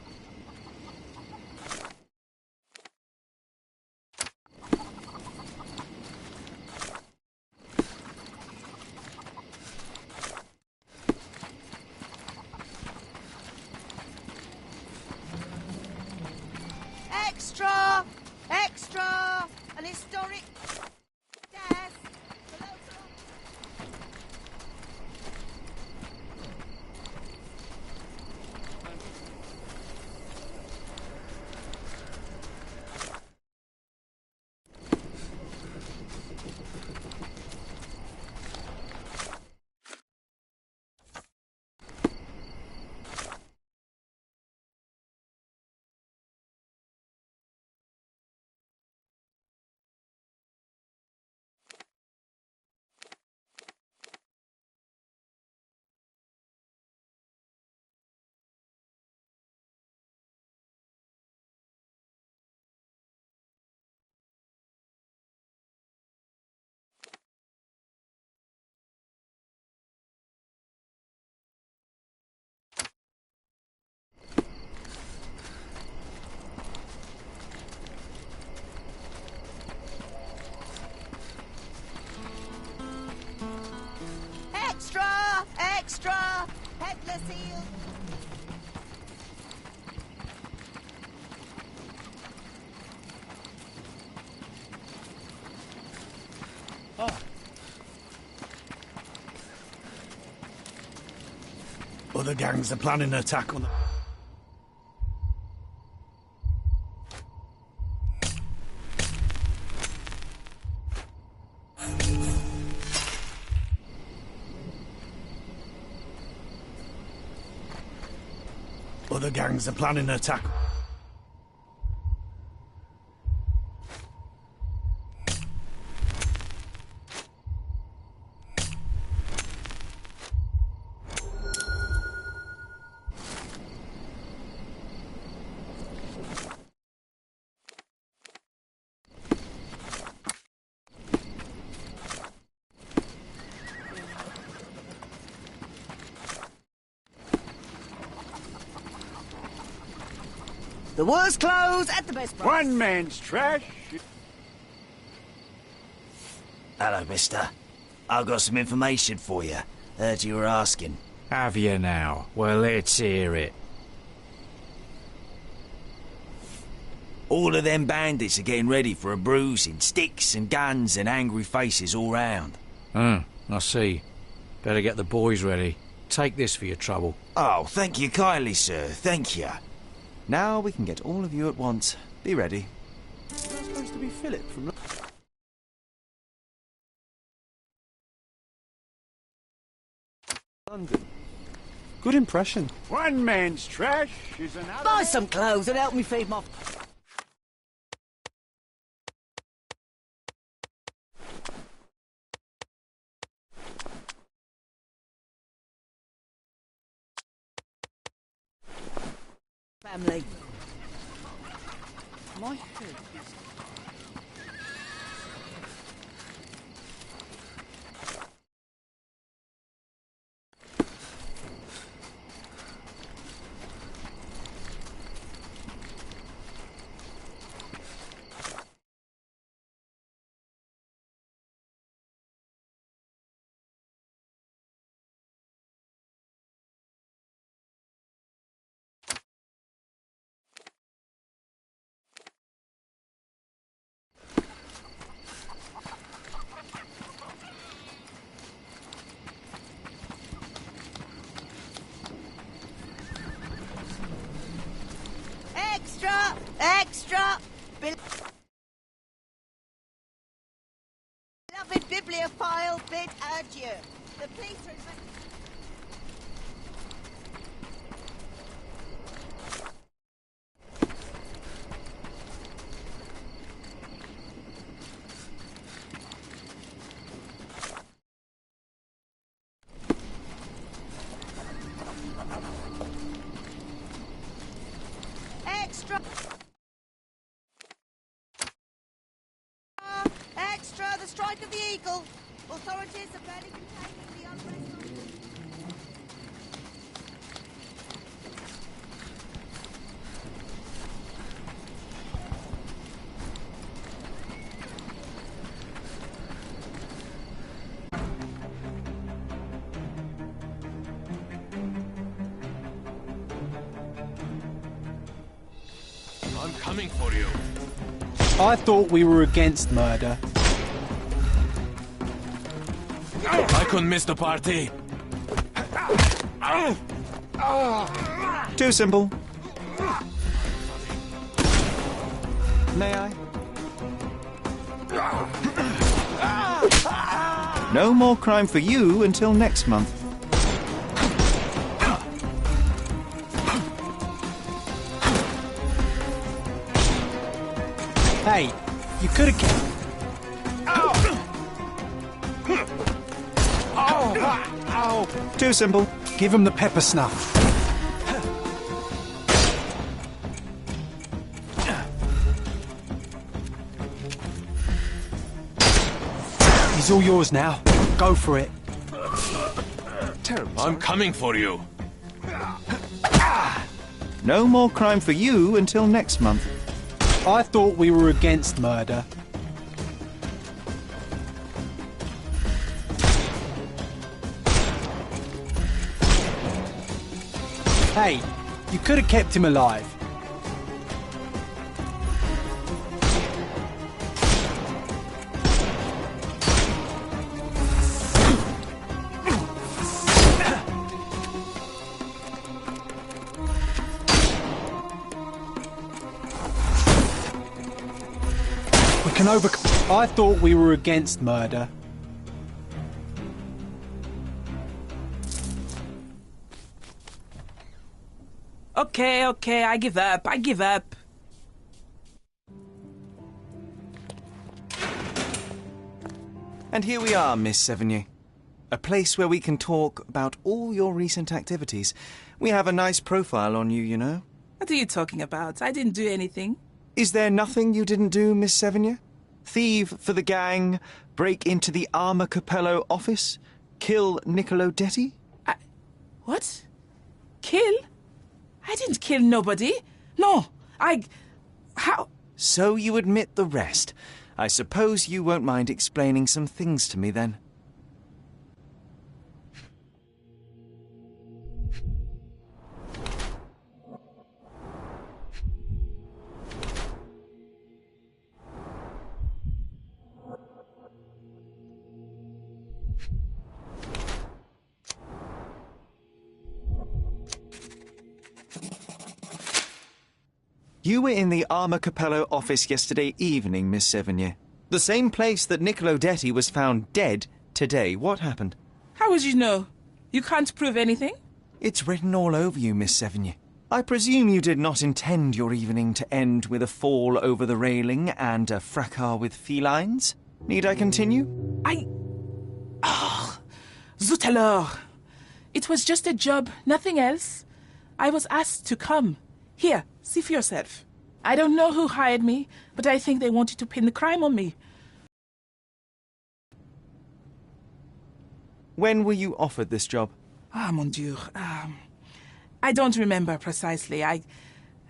Extra! Extra! An historic death! Extra! Extra! Headless eel! Other gangs are planning an attack on the... Other gangs are planning an attack. The worst clothes at the best price. One man's trash. Hello, mister. I've got some information for you. Heard you were asking. Have you now? Well, let's hear it. All of them bandits are getting ready for a bruising. Sticks and guns and angry faces all round. I see. Better get the boys ready. Take this for your trouble. Oh, thank you kindly, sir. Thank you. Now we can get all of you at once. Be ready. You're supposed to be Philip from London. Good impression. One man's trash is another. Buy some clothes and help me feed my... family. My head is... Extra! Extra! Beloved bibliophile, bid adieu. The police are... Extra! Extra! The strike of the eagle! Authorities are barely containing the unrest. I'm coming for you. I thought we were against murder. I couldn't miss the party. Too simple. May I? No more crime for you until next month. Hey, you could have kept... Too simple. Give him the pepper snuff. He's all yours now. Go for it. I'm coming for you. No more crime for you until next month. I thought we were against murder. Hey, you could have kept him alive. We can overcome... I thought we were against murder. Okay, I give up. And here we are, Miss Sevigny. A place where we can talk about all your recent activities. We have a nice profile on you, you know. What are you talking about? I didn't do anything. Is there nothing you didn't do, Miss Sevigny? Thieve for the gang, break into the Armor Capello office, kill Niccolo Detti? What? Kill? I didn't kill nobody. No, How? So you admit the rest. I suppose you won't mind explaining some things to me then. You were in the Armor Capello office yesterday evening, Miss Sevigny. The same place that Niccolo Detti was found dead today. What happened? How would you know? You can't prove anything? It's written all over you, Miss Sevigny. I presume you did not intend your evening to end with a fall over the railing and a fracas with felines. Need I continue? Zut alors! It was just a job, nothing else. I was asked to come. Here, see for yourself. I don't know who hired me, but I think they wanted to pin the crime on me. When were you offered this job? Ah, mon Dieu. I don't remember precisely. I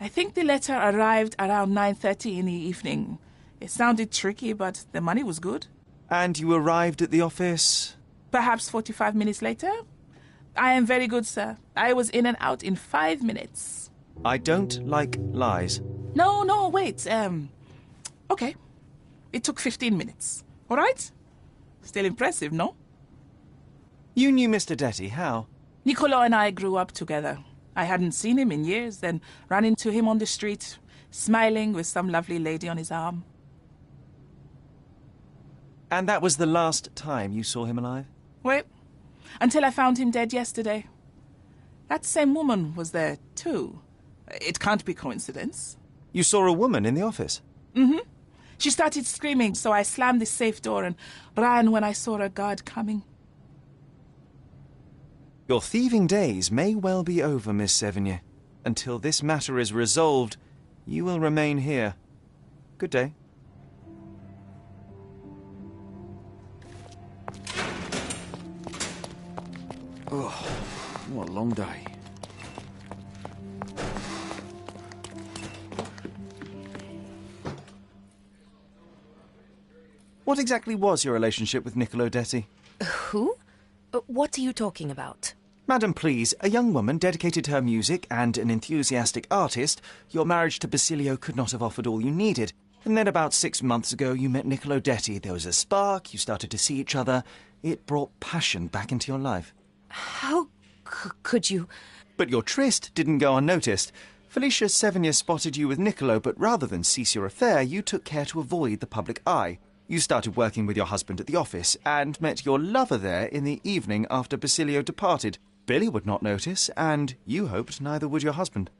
think the letter arrived around 9:30 in the evening. It sounded tricky, but the money was good. And you arrived at the office? Perhaps 45 minutes later. I am very good, sir. I was in and out in 5 minutes. I don't like lies. No, wait. Okay. It took 15 minutes. All right? Still impressive, no? You knew Mr. Detti, how? Niccolo and I grew up together. I hadn't seen him in years, then ran into him on the street, smiling with some lovely lady on his arm. And that was the last time you saw him alive? Wait, until I found him dead yesterday. That same woman was there, too. It can't be coincidence. You saw a woman in the office? Mm-hmm. She started screaming, so I slammed the safe door and ran when I saw a guard coming. Your thieving days may well be over, Miss Sevigny. Until this matter is resolved, you will remain here. Good day. Oh, what a long day. What exactly was your relationship with Niccolo Detti? Who? What are you talking about? Madam, please, a young woman dedicated to her music and an enthusiastic artist, your marriage to Basilio could not have offered all you needed. And then about 6 months ago, you met Niccolo Detti. There was a spark, you started to see each other. It brought passion back into your life. How could you? But your tryst didn't go unnoticed. Felicia Sevigny spotted you with Niccolo, but rather than cease your affair, you took care to avoid the public eye. You started working with your husband at the office and met your lover there in the evening after Basilio departed. Billy would not notice, and you hoped neither would your husband.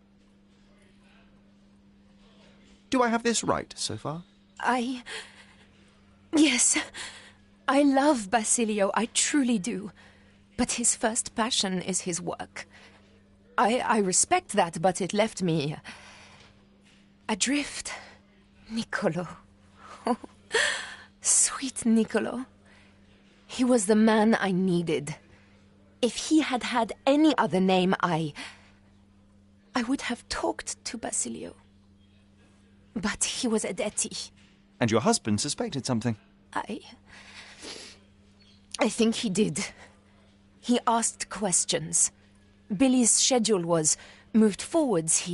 Do I have this right so far? Yes. I love Basilio, I truly do. But his first passion is his work. I respect that, but it left me adrift. Niccolo. Oh, sweet Niccolo. He was the man I needed. If he had had any other name, I would have talked to Basilio. But he was a Detti. And your husband suspected something. I think he did. He asked questions. Billy's schedule was moved forwards.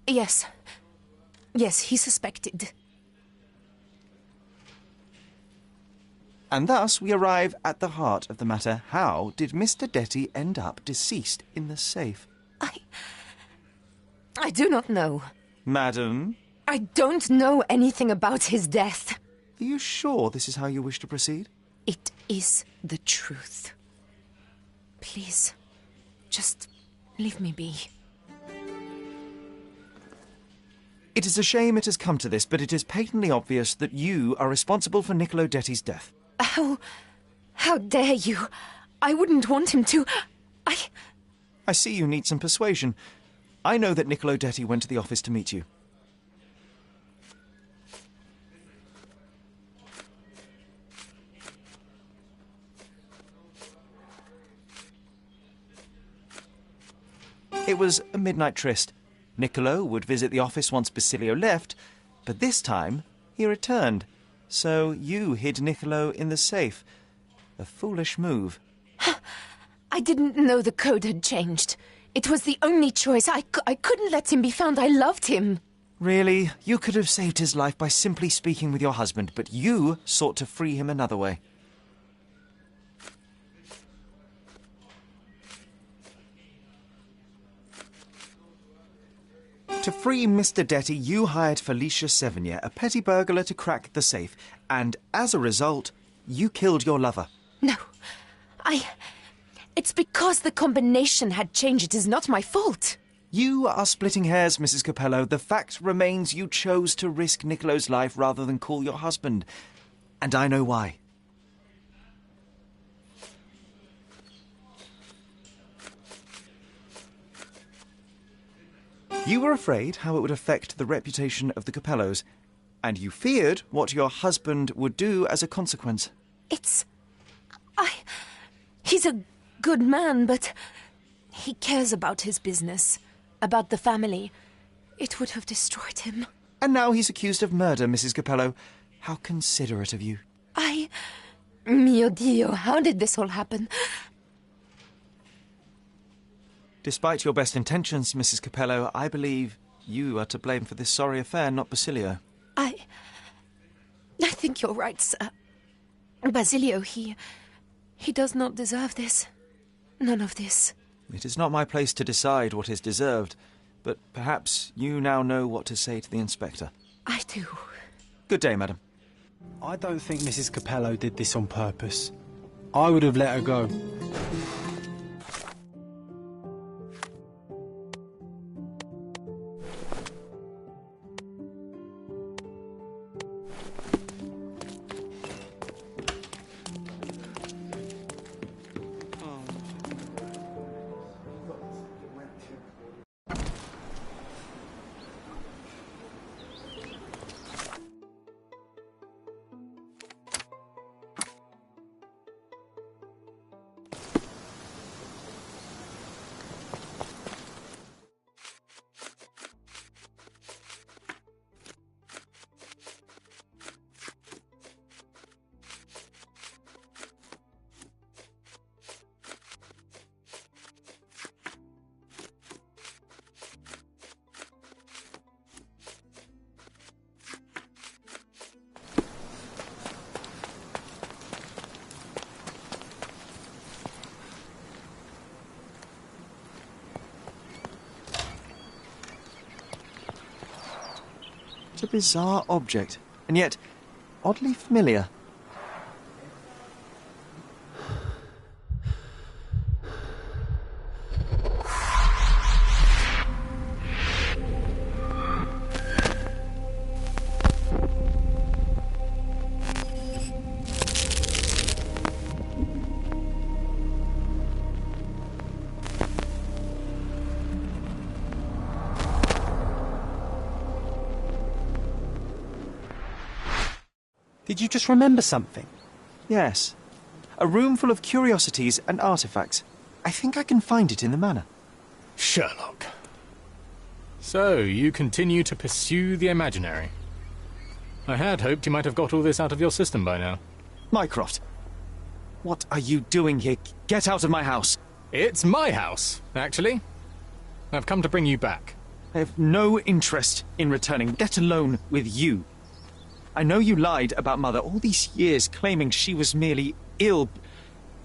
Yes, he suspected. And thus we arrive at the heart of the matter. How did Mr. Detti end up deceased in the safe? I do not know. Madam? I don't know anything about his death. Are you sure this is how you wish to proceed? It is the truth. Please, just leave me be. It is a shame it has come to this, but it is patently obvious that you are responsible for Niccolo Detti's death. How dare you? I wouldn't want him to. I see you need some persuasion. I know that Niccolo Detti went to the office to meet you. It was a midnight tryst. Niccolo would visit the office once Basilio left, but this time he returned. So you hid Niccolo in the safe. A foolish move. I didn't know the code had changed. It was the only choice. I couldn't let him be found. I loved him. Really? You could have saved his life by simply speaking with your husband, but you sought to free him another way. To free Mr. Detti, you hired Felicia Sevigny, a petty burglar, to crack the safe, and as a result, you killed your lover. No, It's because the combination had changed. It is not my fault. You are splitting hairs, Mrs. Capello. The fact remains you chose to risk Niccolo's life rather than call your husband. And I know why. You were afraid how it would affect the reputation of the Capellos, and you feared what your husband would do as a consequence. He's a good man, but he cares about his business, about the family. It would have destroyed him. And now he's accused of murder, Mrs. Capello. How considerate of you. Mio Dio, how did this all happen? Despite your best intentions, Mrs. Capello, I believe you are to blame for this sorry affair, not Basilio. I think you're right, sir. Basilio, he does not deserve this. None of this. It is not my place to decide what is deserved, but perhaps you now know what to say to the inspector. I do. Good day, madam. I don't think Mrs. Capello did this on purpose. I would have let her go. What a bizarre object, and yet oddly familiar. Did you just remember something? Yes. A room full of curiosities and artifacts. I think I can find it in the manor. Sherlock. So, you continue to pursue the imaginary. I had hoped you might have got all this out of your system by now. Mycroft, what are you doing here? Get out of my house! It's my house, actually. I've come to bring you back. I have no interest in returning, let alone with you. I know you lied about Mother all these years, claiming she was merely ill,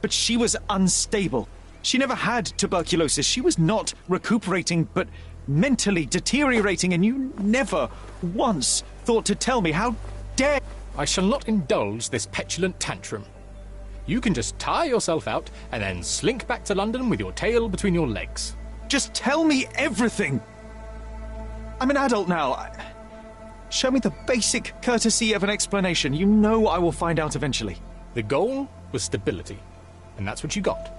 but she was unstable. She never had tuberculosis. She was not recuperating, but mentally deteriorating, and you never once thought to tell me. How dare... I shall not indulge this petulant tantrum. You can just tire yourself out and then slink back to London with your tail between your legs. Just tell me everything! I'm an adult now. Show me the basic courtesy of an explanation. You know I will find out eventually. The goal was stability, and that's what you got.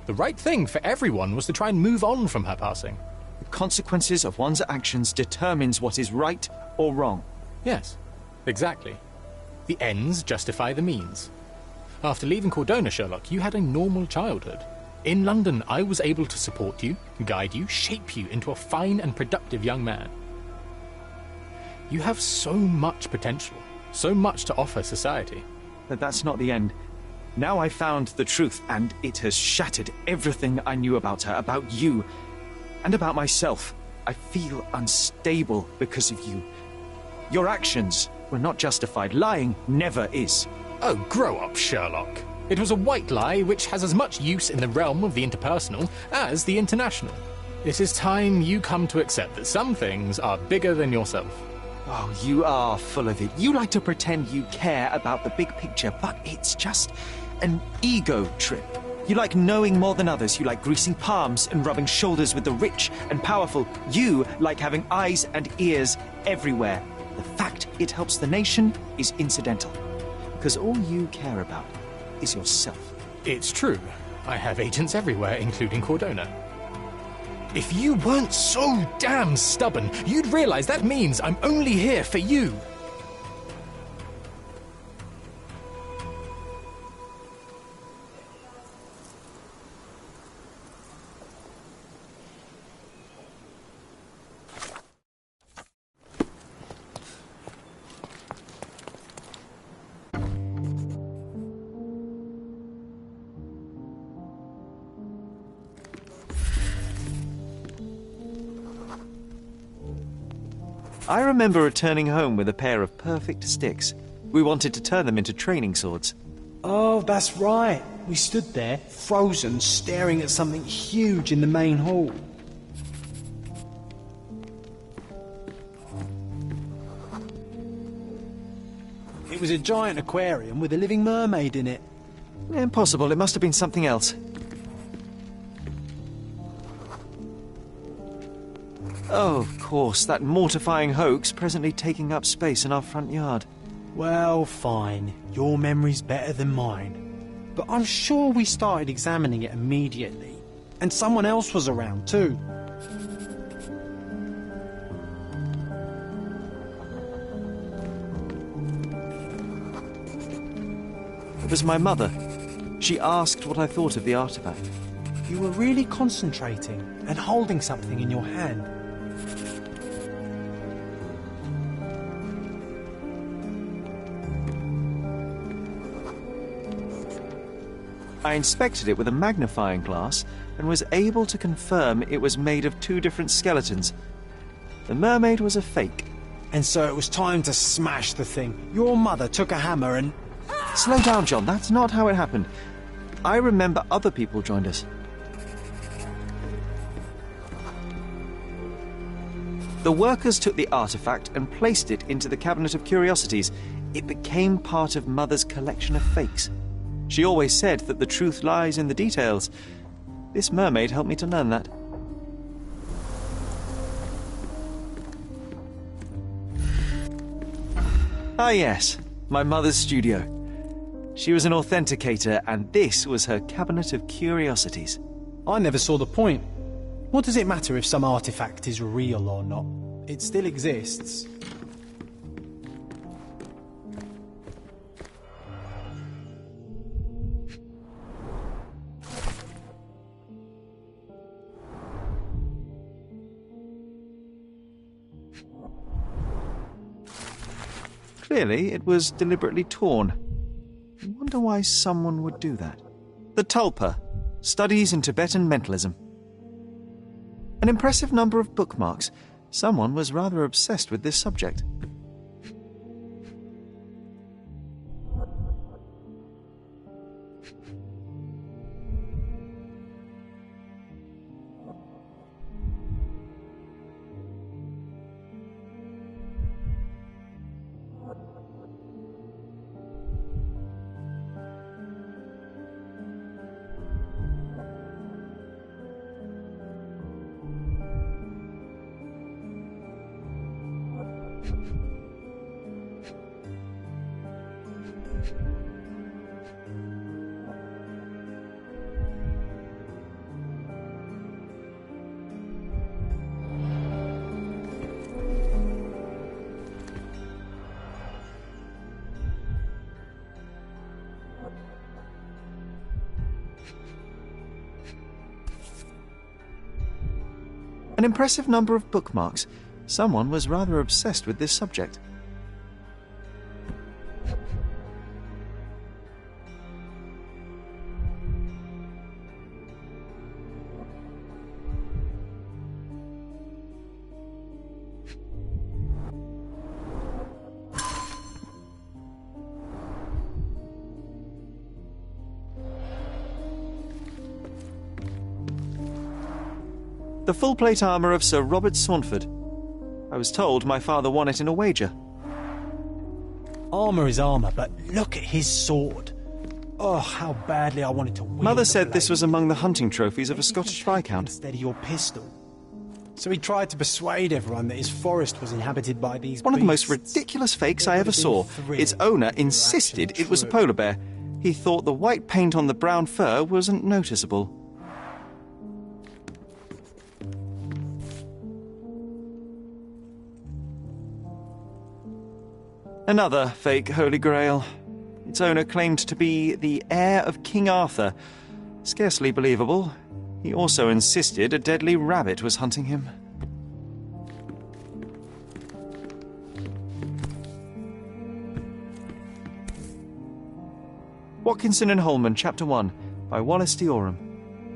The right thing for everyone was to try and move on from her passing. The consequences of one's actions determines what is right or wrong. Yes, exactly. The ends justify the means. After leaving Cordona, Sherlock, you had a normal childhood. In London, I was able to support you, guide you, shape you into a fine and productive young man. You have so much potential, so much to offer society. But that's not the end. Now I found the truth, and it has shattered everything I knew about her, about you, and about myself. I feel unstable because of you. Your actions were not justified. Lying never is. Oh, grow up, Sherlock. It was a white lie which has as much use in the realm of the interpersonal as the international. It is time you come to accept that some things are bigger than yourself. Oh, you are full of it. You like to pretend you care about the big picture, but it's just an ego trip. You like knowing more than others. You like greasing palms and rubbing shoulders with the rich and powerful. You like having eyes and ears everywhere. The fact it helps the nation is incidental, because all you care about is yourself. It's true. I have agents everywhere, including Cordona. If you weren't so damn stubborn, you'd realize that means I'm only here for you. I remember returning home with a pair of perfect sticks. We wanted to turn them into training swords. Oh, that's right. We stood there, frozen, staring at something huge in the main hall. It was a giant aquarium with a living mermaid in it. Impossible. It must have been something else. Oh, of course, that mortifying hoax presently taking up space in our front yard. Well, fine. Your memory's better than mine. But I'm sure we started examining it immediately. And someone else was around, too. It was my mother. She asked what I thought of the artifact. You were really concentrating and holding something in your hand. I inspected it with a magnifying glass and was able to confirm it was made of two different skeletons. The mermaid was a fake. And so it was time to smash the thing. Your mother took a hammer and... Slow down, John. That's not how it happened. I remember other people joined us. The workers took the artifact and placed it into the Cabinet of Curiosities. It became part of Mother's collection of fakes. She always said that the truth lies in the details. This mermaid helped me to learn that. Ah yes, my mother's studio. She was an authenticator, and this was her Cabinet of Curiosities. I never saw the point. What does it matter if some artifact is real or not? It still exists. Clearly, it was deliberately torn. I wonder why someone would do that. The Tulpa, Studies in Tibetan Mentalism. An impressive number of bookmarks. Someone was rather obsessed with this subject. An impressive number of bookmarks. Someone was rather obsessed with this subject. The full-plate armour of Sir Robert Saunford. I was told my father won it in a wager. Armour is armour, but look at his sword. Oh, how badly I wanted to wield Mother the said blade. this was among the hunting trophies of a Scottish Viscount. Instead of your pistol. So he tried to persuade everyone that his forest was inhabited by these One of the most beasts. ridiculous fakes I ever saw. Its owner insisted it was a polar bear. He thought the white paint on the brown fur wasn't noticeable. Another fake Holy Grail. Its owner claimed to be the heir of King Arthur. Scarcely believable. He also insisted a deadly rabbit was hunting him. Watkinson and Holman, Chapter One, by Wallace D. Oram.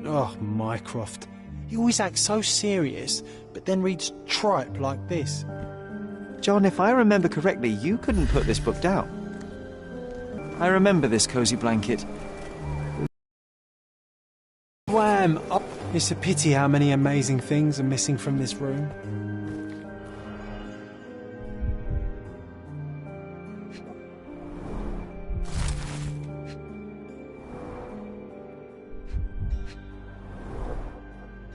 Oh, Mycroft. He always acts so serious, but then reads tripe like this. John, if I remember correctly, you couldn't put this book down. I remember this cosy blanket. Wham! Oh, it's a pity how many amazing things are missing from this room.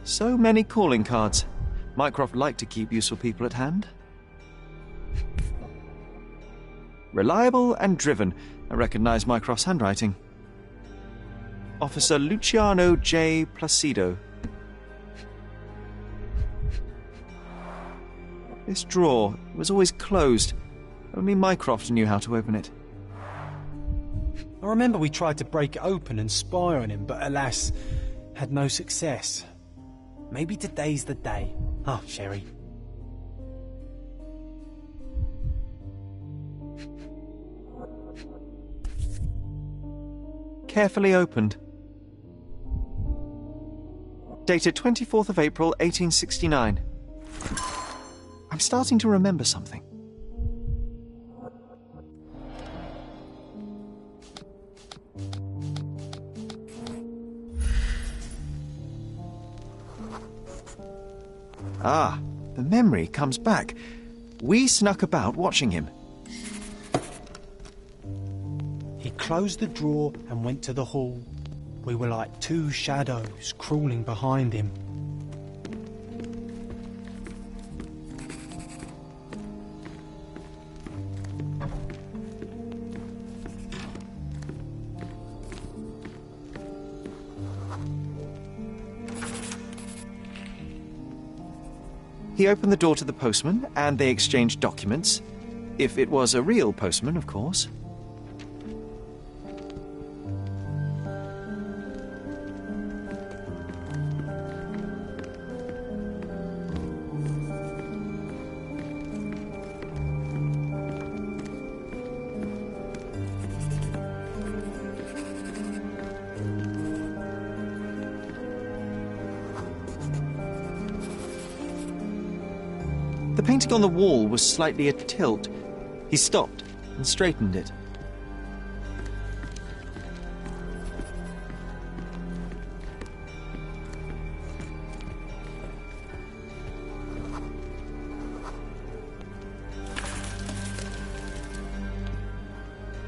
So many calling cards. Mycroft liked to keep useful people at hand. Reliable and driven. I recognise Mycroft's handwriting. Officer Luciano J. Placido. This drawer was always closed. Only Mycroft knew how to open it. I remember we tried to break it open and spy on him, but alas, had no success. Maybe today's the day. Oh, Sherry. Carefully opened. Dated 24th of April, 1869. I'm starting to remember something. Ah, The memory comes back. We snuck about watching him. He closed the drawer and went to the hall. We were like two shadows crawling behind him. He opened the door to the postman, and they exchanged documents. If it was a real postman, of course. The painting on the wall was slightly atilt. He stopped and straightened it.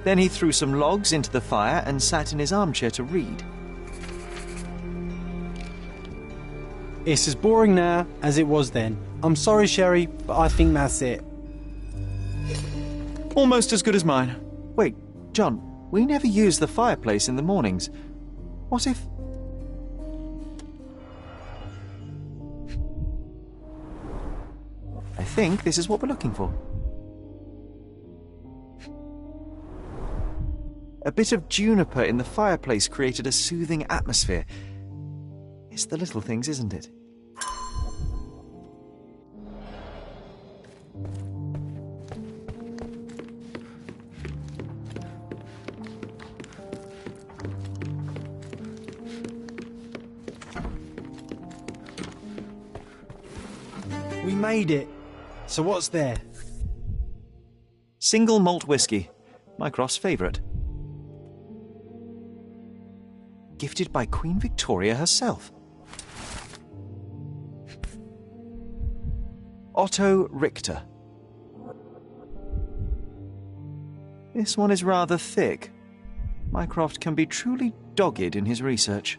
Then he threw some logs into the fire and sat in his armchair to read. It's as boring now as it was then. I'm sorry, Sherry, but I think that's it. Almost as good as mine. Wait, John, we never use the fireplace in the mornings. What if... I think this is what we're looking for. A bit of juniper in the fireplace created a soothing atmosphere. It's the little things, isn't it? We made it. So what's there? Single malt whiskey. Mycroft's favourite. Gifted by Queen Victoria herself. Otto Richter. This one is rather thick. Mycroft can be truly dogged in his research.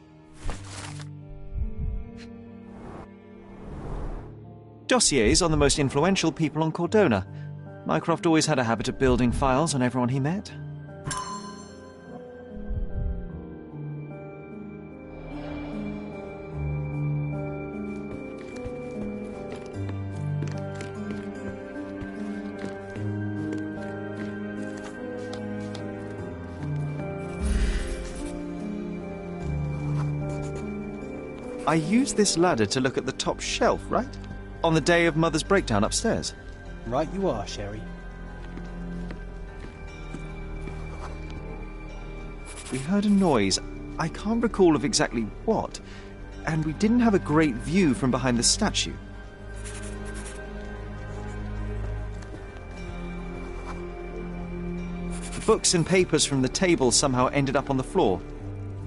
Dossiers on the most influential people on Cordona. Mycroft always had a habit of building files on everyone he met. I used this ladder to look at the top shelf, right? On the day of Mother's breakdown upstairs. Right you are, Sherry. We heard a noise. I can't recall of exactly what, and we didn't have a great view from behind the statue. The books and papers from the table somehow ended up on the floor.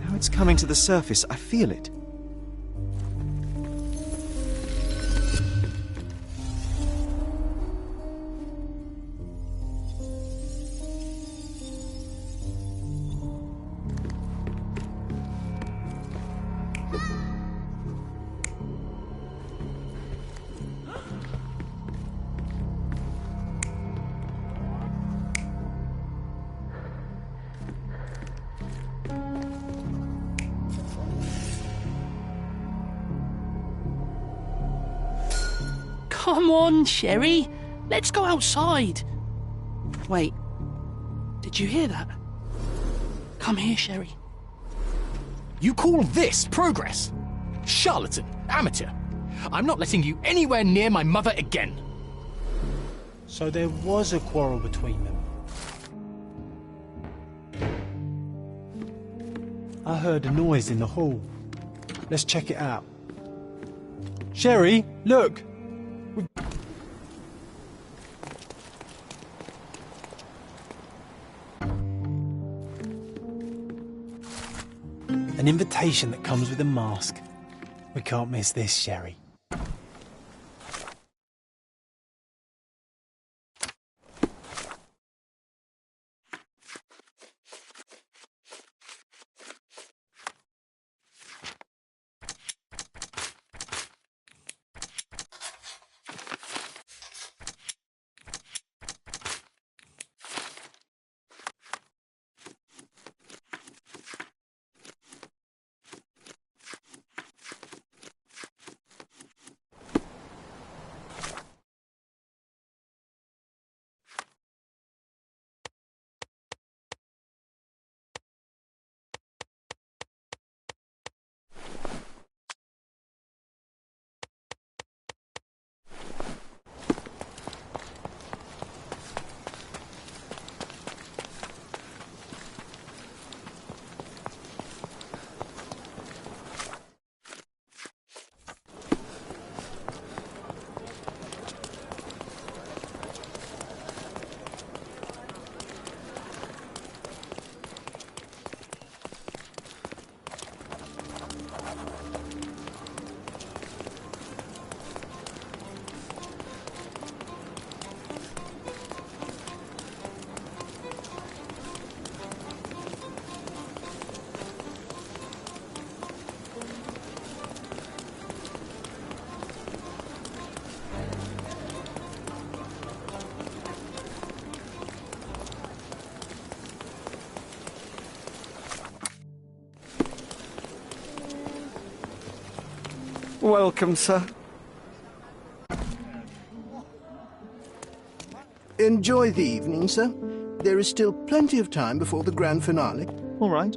Now it's coming to the surface. I feel it. Come on, Sherry. Let's go outside. Wait. Did you hear that? Come here, Sherry. You call this progress? Charlatan, amateur. I'm not letting you anywhere near my mother again. So there was a quarrel between them. I heard a noise in the hall. Let's check it out. Sherry, look! An invitation that comes with a mask. We can't miss this, Sherry. Welcome, sir. Enjoy the evening, sir. There is still plenty of time before the grand finale. All right.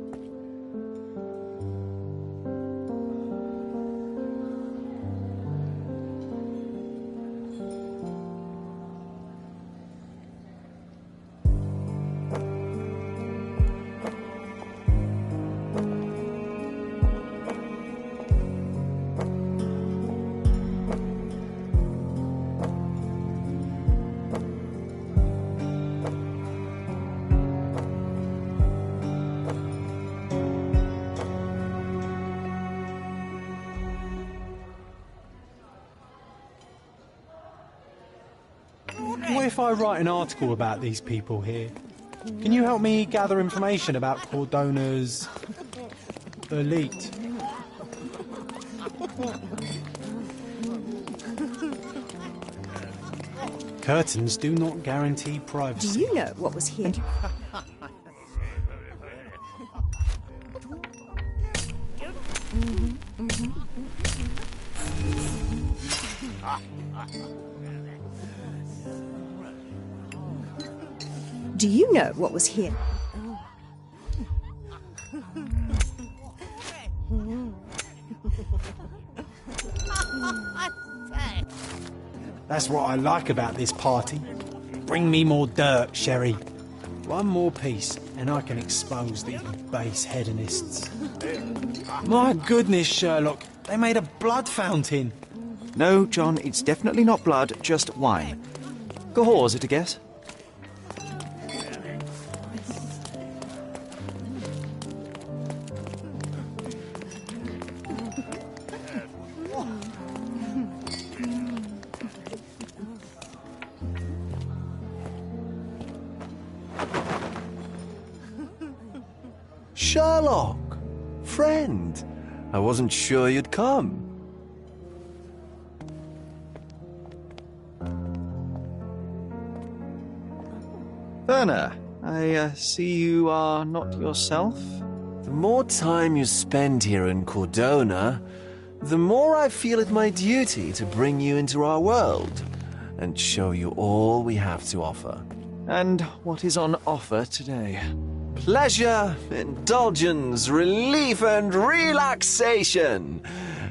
What if I write an article about these people here? Can you help me gather information about Cordona's elite? Curtains do not guarantee privacy. Do you know what was here? Do you know what was here? That's what I like about this party. Bring me more dirt, Sherry. One more piece, and I can expose these base hedonists. My goodness, Sherlock, they made a blood fountain. No, John, it's definitely not blood, just wine. Gahor, is it a guess? Sherlock! Friend! I wasn't sure you'd come. Werner, I see you are not yourself. The more time you spend here in Cordona, the more I feel it my duty to bring you into our world and show you all we have to offer. And what is on offer today? Pleasure, indulgence, relief, and relaxation.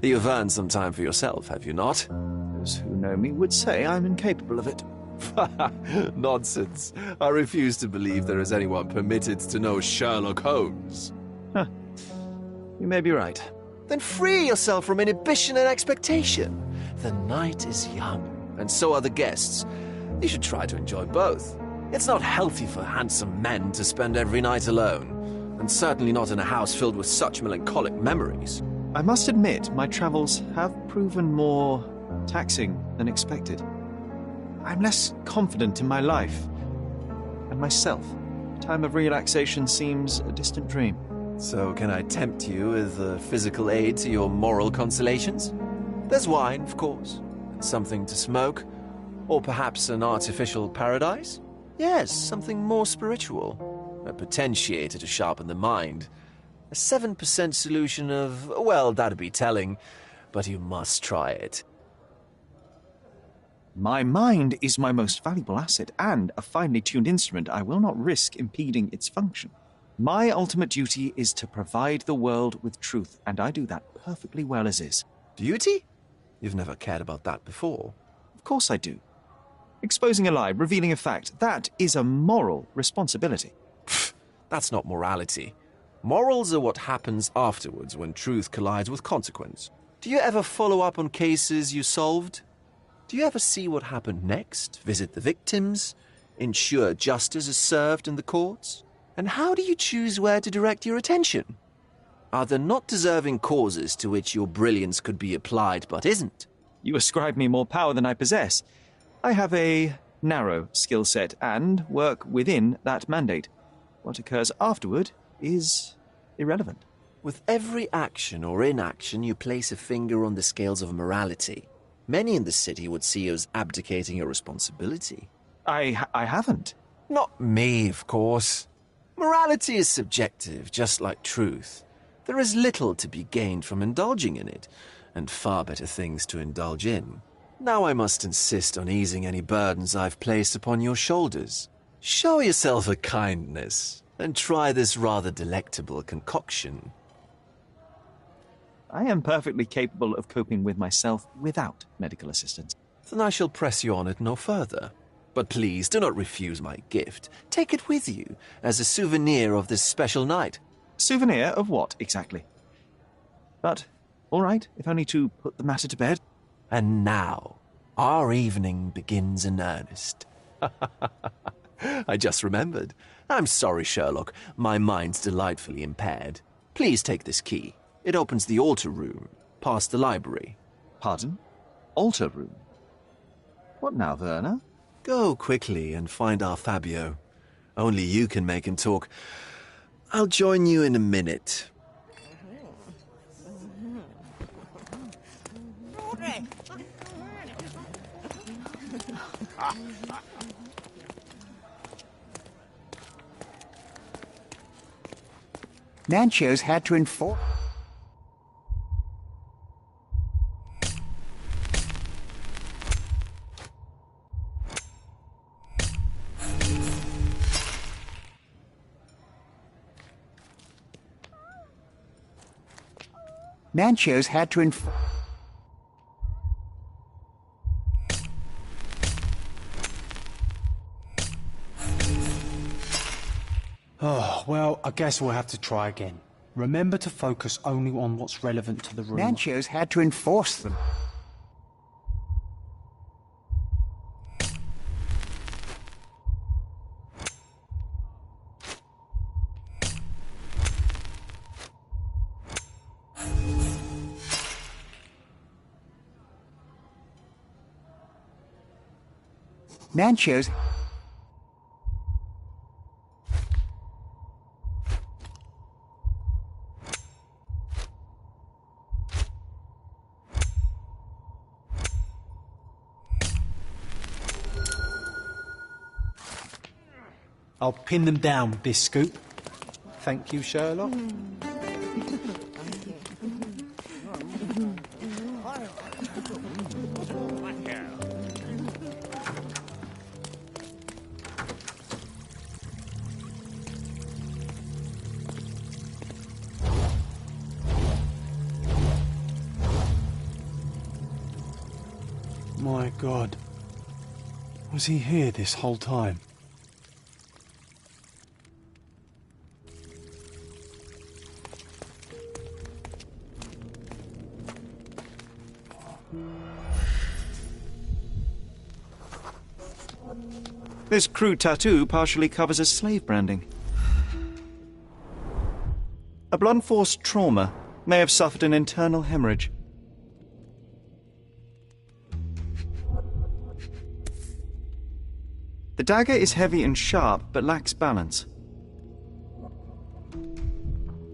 You've earned some time for yourself, have you not? Those who know me would say I'm incapable of it. Nonsense. I refuse to believe there is anyone permitted to know Sherlock Holmes. Huh. You may be right. Then free yourself from inhibition and expectation. The night is young, and so are the guests. You should try to enjoy both. It's not healthy for handsome men to spend every night alone, and certainly not in a house filled with such melancholic memories. I must admit, my travels have proven more taxing than expected. I'm less confident in my life and myself. A time of relaxation seems a distant dream. So can I tempt you with a physical aid to your moral consolations? There's wine, of course, and something to smoke, or perhaps an artificial paradise? Yes, something more spiritual. A potentiator to sharpen the mind. A 7% solution of, well, that'd be telling, but you must try it. My mind is my most valuable asset, and a finely tuned instrument I will not risk impeding its function. My ultimate duty is to provide the world with truth, and I do that perfectly well as is. Duty? You've never cared about that before. Of course I do. Exposing a lie, revealing a fact, that is a moral responsibility. That's not morality. Morals are what happens afterwards when truth collides with consequence. Do you ever follow up on cases you solved? Do you ever see what happened next, visit the victims, ensure justice is served in the courts? And how do you choose where to direct your attention? Are there not deserving causes to which your brilliance could be applied but isn't? You ascribe me more power than I possess. I have a narrow skill set and work within that mandate. What occurs afterward is irrelevant. With every action or inaction, you place a finger on the scales of morality. Many in the city would see you as abdicating your responsibility. I haven't. Not me, of course. Morality is subjective, just like truth. There is little to be gained from indulging in it, and far better things to indulge in. Now I must insist on easing any burdens I've placed upon your shoulders. Show yourself a kindness, and try this rather delectable concoction. I am perfectly capable of coping with myself without medical assistance. Then I shall press you on it no further. But please do not refuse my gift. Take it with you as a souvenir of this special night. Souvenir of what, exactly? But, all right, if only to put the matter to bed. And now, our evening begins in earnest. I just remembered. I'm sorry, Sherlock. My mind's delightfully impaired. Please take this key. It opens the altar room, past the library. Pardon? Altar room? What now, Werner? Go quickly and find our Fabio. Only you can make him talk. I'll join you in a minute. Nancho's had to inform... Nancho's had to inform... Oh, well, I guess we'll have to try again. Remember to focus only on what's relevant to the room. Nancho's had to enforce them. Nancho's... I'll pin them down with this scoop. Thank you, Sherlock. My God. Was he here this whole time? This crude tattoo partially covers as slave branding. A blunt force trauma may have suffered an internal hemorrhage. The dagger is heavy and sharp, but lacks balance.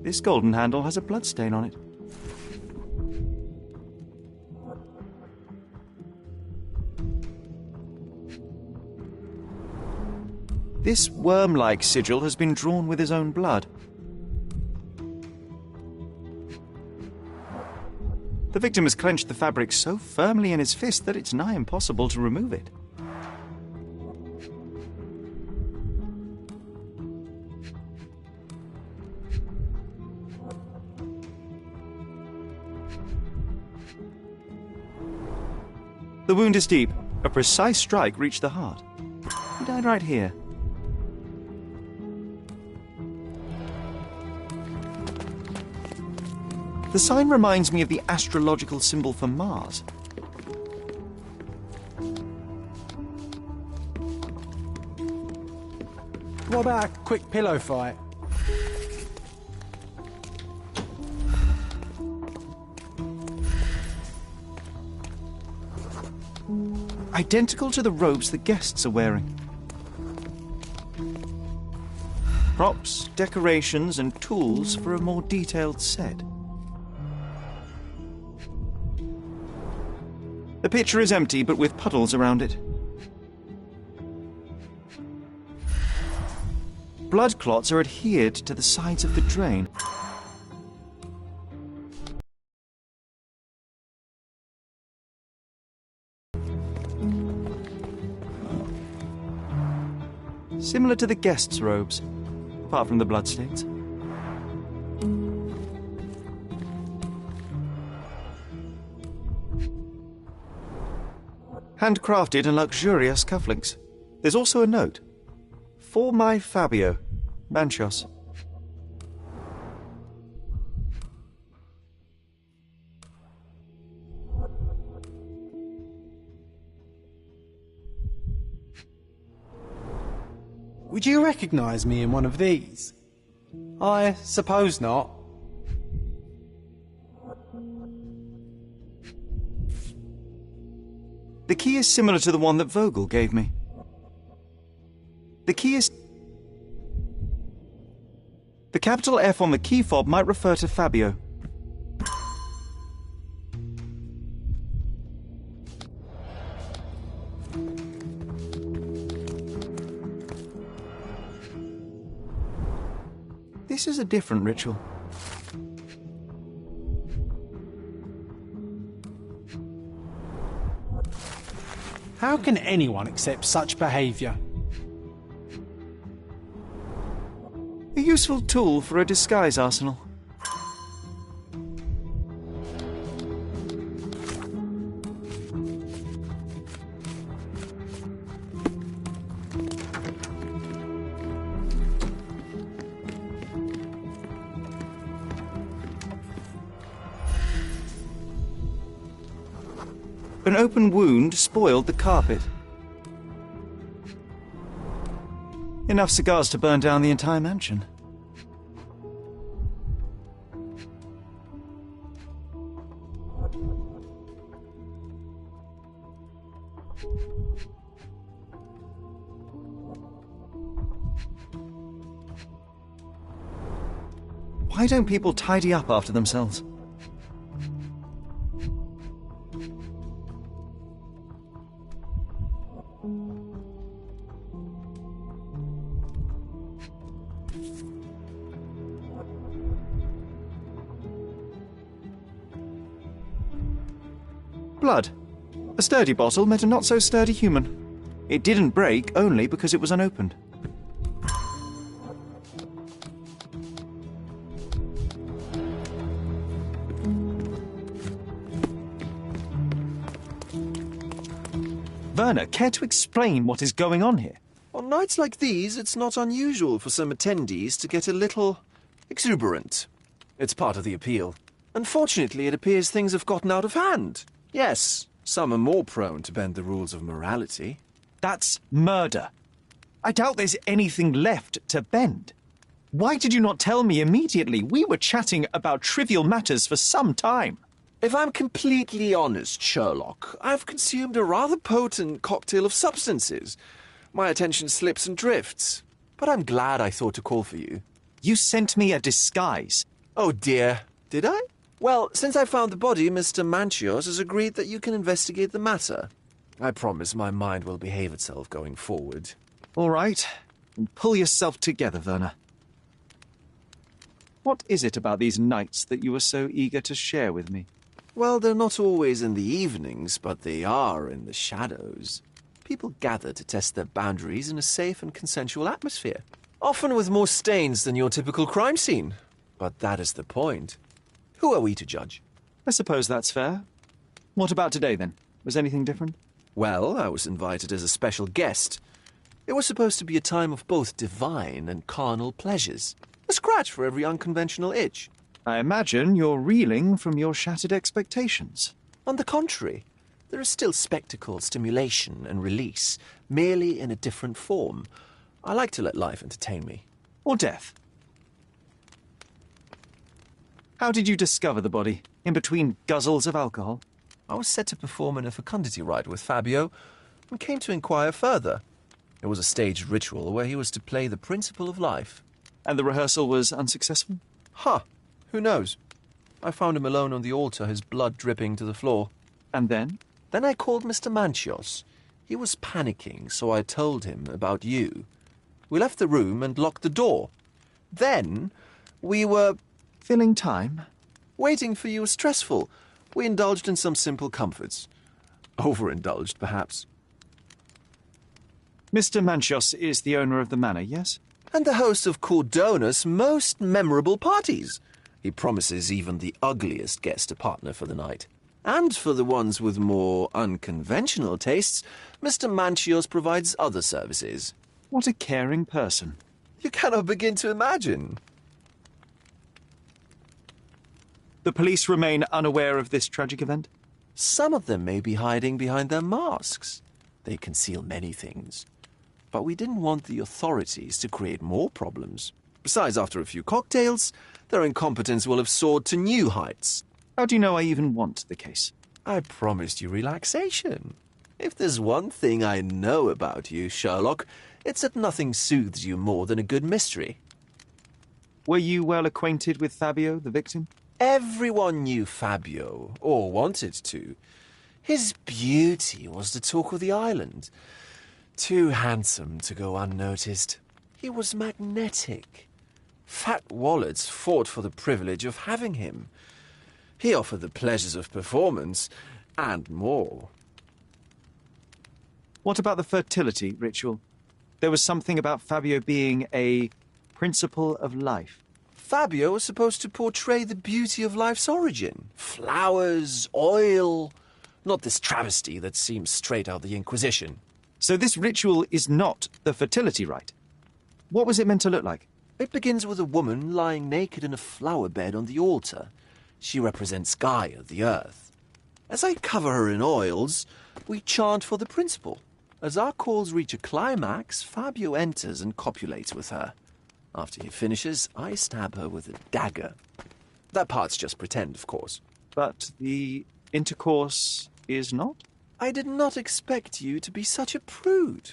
This golden handle has a bloodstain on it. This worm-like sigil has been drawn with his own blood. The victim has clenched the fabric so firmly in his fist that it's nigh impossible to remove it. The wound is deep. A precise strike reached the heart. He died right here. The sign reminds me of the astrological symbol for Mars. What about a quick pillow fight? Identical to the robes the guests are wearing. Props, decorations, and tools for a more detailed set. The pitcher is empty, but with puddles around it. Blood clots are adhered to the sides of the drain. Similar to the guests' robes, apart from the bloodstains. Handcrafted and luxurious cufflinks. There's also a note. For my Fabio, Manchos. Would you recognise me in one of these? I suppose not. The key is similar to the one that Vogel gave me. The key is... The capital F on the key fob might refer to Fabio. This is a different ritual. How can anyone accept such behaviour? A useful tool for a disguise arsenal. An open wound spoiled the carpet. Enough cigars to burn down the entire mansion. Why don't people tidy up after themselves? Blood. A sturdy bottle met a not-so-sturdy human. It didn't break only because it was unopened. Werner, care to explain what is going on here? On nights like these, it's not unusual for some attendees to get a little exuberant. It's part of the appeal. Unfortunately, it appears things have gotten out of hand. Yes, some are more prone to bend the rules of morality. That's murder. I doubt there's anything left to bend. Why did you not tell me immediately? We were chatting about trivial matters for some time. If I'm completely honest, Sherlock, I've consumed a rather potent cocktail of substances. My attention slips and drifts. But I'm glad I thought to call for you. You sent me a disguise. Oh dear, did I? Well, since I found the body, Mr. Manchios has agreed that you can investigate the matter. I promise my mind will behave itself going forward. All right. Pull yourself together, Werner. What is it about these nights that you are so eager to share with me? Well, they're not always in the evenings, but they are in the shadows. People gather to test their boundaries in a safe and consensual atmosphere. Often with more stains than your typical crime scene. But that is the point. Who are we to judge? I suppose that's fair. What about today, then? Was anything different? Well, I was invited as a special guest. It was supposed to be a time of both divine and carnal pleasures. A scratch for every unconventional itch. I imagine you're reeling from your shattered expectations. On the contrary, there is still spectacle, stimulation, and release, merely in a different form. I like to let life entertain me. Or death. How did you discover the body? In between guzzles of alcohol? I was set to perform in a fecundity rite with Fabio and came to inquire further. It was a staged ritual where he was to play the principle of life. And the rehearsal was unsuccessful? Who knows? I found him alone on the altar, his blood dripping to the floor. And then? Then I called Mr. Manchios. He was panicking, so I told him about you. We left the room and locked the door. Then we were... Filling time? Waiting for you was stressful. We indulged in some simple comforts. Overindulged, perhaps. Mr. Manchos is the owner of the manor, yes? And the host of Cordona's most memorable parties. He promises even the ugliest guest a partner for the night. And for the ones with more unconventional tastes, Mr. Manchios provides other services. What a caring person. You cannot begin to imagine. The police remain unaware of this tragic event? Some of them may be hiding behind their masks. They conceal many things. But we didn't want the authorities to create more problems. Besides, after a few cocktails, their incompetence will have soared to new heights. How do you know I even want the case? I promised you relaxation. If there's one thing I know about you, Sherlock, it's that nothing soothes you more than a good mystery. Were you well acquainted with Fabio, the victim? Everyone knew Fabio, or wanted to. His beauty was the talk of the island. Too handsome to go unnoticed. He was magnetic. Fat wallets fought for the privilege of having him. He offered the pleasures of performance, and more. What about the fertility ritual? There was something about Fabio being a principle of life. Fabio was supposed to portray the beauty of life's origin. Flowers, oil. Not this travesty that seems straight out of the Inquisition. So this ritual is not the fertility rite. What was it meant to look like? It begins with a woman lying naked in a flower bed on the altar. She represents Gaia, the earth. As I cover her in oils, we chant for the principle. As our calls reach a climax, Fabio enters and copulates with her. After he finishes, I stab her with a dagger. That part's just pretend, of course. But the intercourse is not? I did not expect you to be such a prude.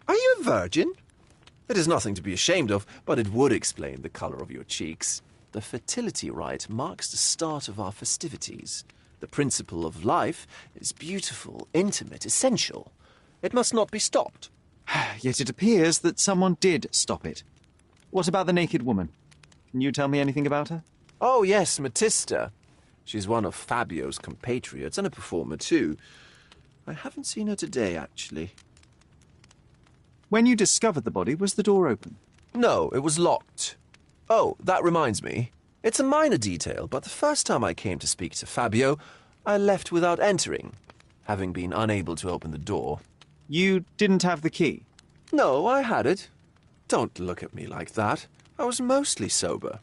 Are you a virgin? It is nothing to be ashamed of, but it would explain the colour of your cheeks. The fertility rite marks the start of our festivities. The principle of life is beautiful, intimate, essential. It must not be stopped. Yet it appears that someone did stop it. What about the naked woman? Can you tell me anything about her? Oh, yes, Matista. She's one of Fabio's compatriots and a performer, too. I haven't seen her today, actually. When you discovered the body, was the door open? No, it was locked. Oh, that reminds me. It's a minor detail, but the first time I came to speak to Fabio, I left without entering, having been unable to open the door. You didn't have the key? No, I had it. Don't look at me like that. I was mostly sober.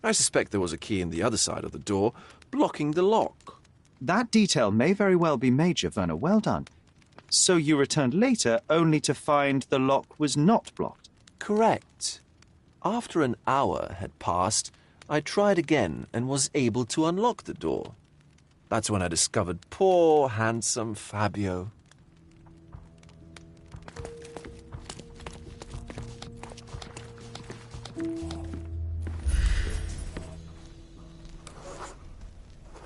I suspect there was a key in the other side of the door, blocking the lock. That detail may very well be major, Werner. Well done. So you returned later, only to find the lock was not blocked? Correct. After an hour had passed, I tried again and was able to unlock the door. That's when I discovered poor, handsome Fabio.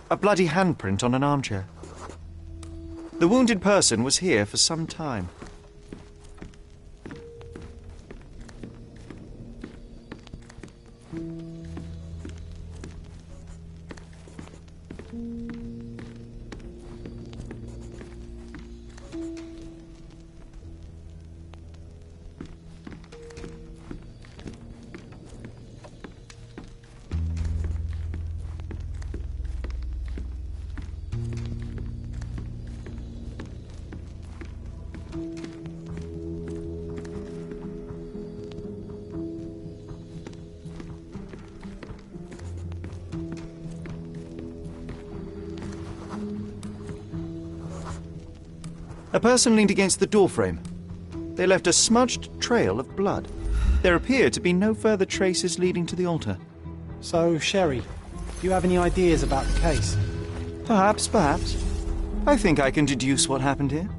A bloody handprint on an armchair. The wounded person was here for some time. A person leaned against the doorframe. They left a smudged trail of blood. There appear to be no further traces leading to the altar. So, Sherry, do you have any ideas about the case? Perhaps. I think I can deduce what happened here.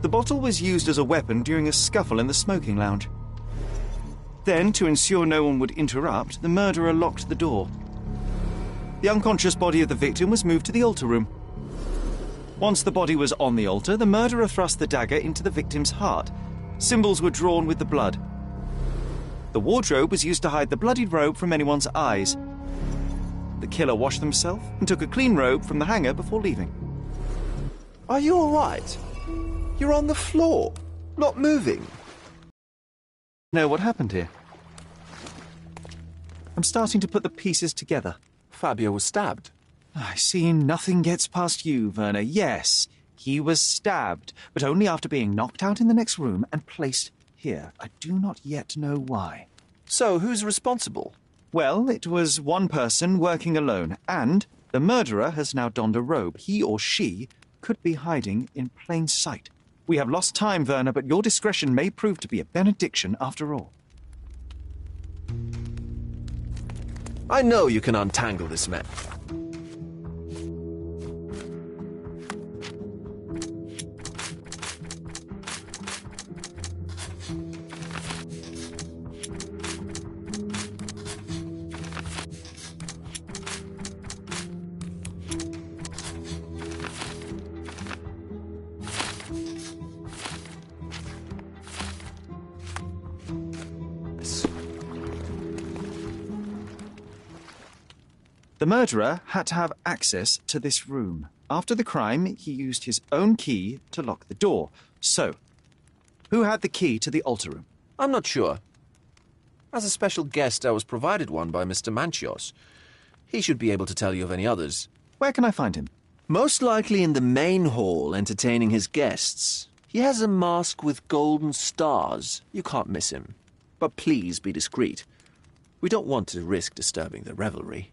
The bottle was used as a weapon during a scuffle in the smoking lounge. Then, to ensure no one would interrupt, the murderer locked the door. The unconscious body of the victim was moved to the altar room. Once the body was on the altar, the murderer thrust the dagger into the victim's heart. Symbols were drawn with the blood. The wardrobe was used to hide the bloodied robe from anyone's eyes. The killer washed himself and took a clean robe from the hanger before leaving. Are you all right? You're on the floor, not moving. Know what happened here? I'm starting to put the pieces together. Fabio was stabbed. I see nothing gets past you, Werner. Yes, he was stabbed, but only after being knocked out in the next room and placed here. I do not yet know why. So, who's responsible? Well, it was one person working alone, and the murderer has now donned a robe. He or she could be hiding in plain sight. We have lost time, Werner, but your discretion may prove to be a benediction after all. I know you can untangle this man. The murderer had to have access to this room. After the crime, he used his own key to lock the door. So, who had the key to the altar room? I'm not sure. As a special guest, I was provided one by Mr. Manchios. He should be able to tell you of any others. Where can I find him? Most likely in the main hall, entertaining his guests. He has a mask with golden stars. You can't miss him. But please be discreet. We don't want to risk disturbing the revelry.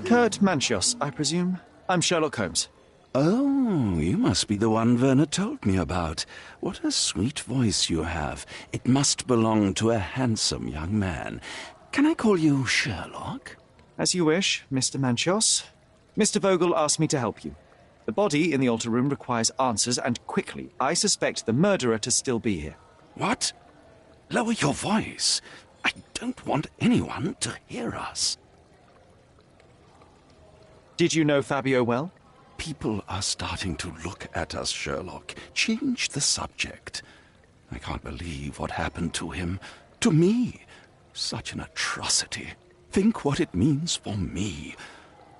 Kurt Manchios, I presume. I'm Sherlock Holmes. Oh, you must be the one Werner told me about. What a sweet voice you have. It must belong to a handsome young man. Can I call you Sherlock? As you wish, Mr. Manchios. Mr. Vogel asked me to help you. The body in the altar room requires answers, and quickly. I suspect the murderer to still be here. What? Lower your voice. I don't want anyone to hear us. Did you know Fabio well? People are starting to look at us, Sherlock. Change the subject. I can't believe what happened to him. To me. Such an atrocity. Think what it means for me.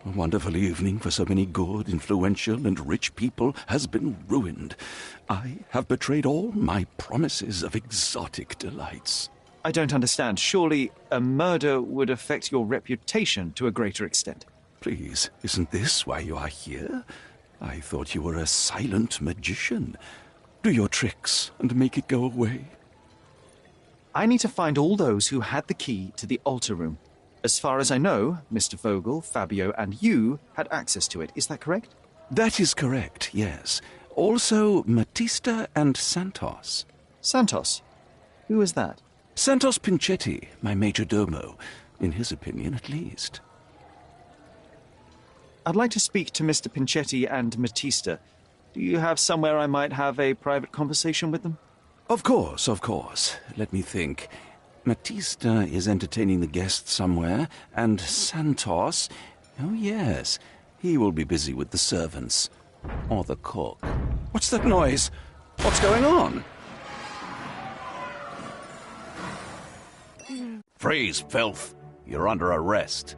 A wonderful evening for so many good, influential, and rich people has been ruined. I have betrayed all my promises of exotic delights. I don't understand. Surely a murder would affect your reputation to a greater extent. Please, isn't this why you are here? I thought you were a silent magician. Do your tricks and make it go away. I need to find all those who had the key to the altar room. As far as I know, Mr. Vogel, Fabio, and you had access to it. Is that correct? That is correct, yes. Also, Matista and Santos. Santos? Who is that? Santos Pinchetti, my major domo. In his opinion, at least. I'd like to speak to Mr. Pinchetti and Matista. Do you have somewhere I might have a private conversation with them? Of course, of course. Let me think. Matista is entertaining the guests somewhere, and Santos... Oh, yes. He will be busy with the servants. Or the cook. What's that noise? What's going on? Freeze, filth. You're under arrest.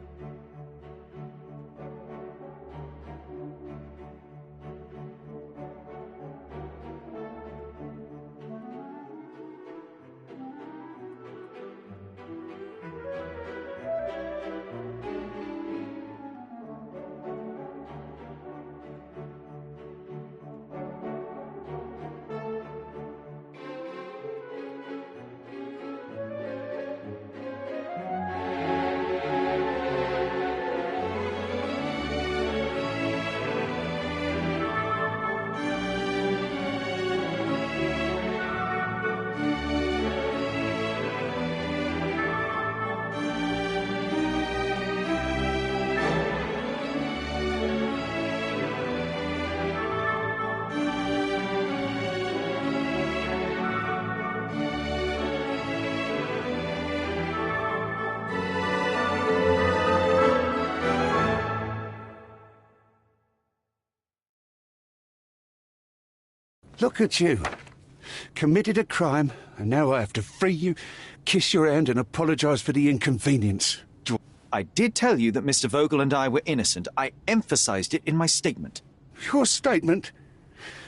Look at you. Committed a crime, and now I have to free you, kiss your hand and apologise for the inconvenience. I did tell you that Mr. Vogel and I were innocent. I emphasised it in my statement. Your statement?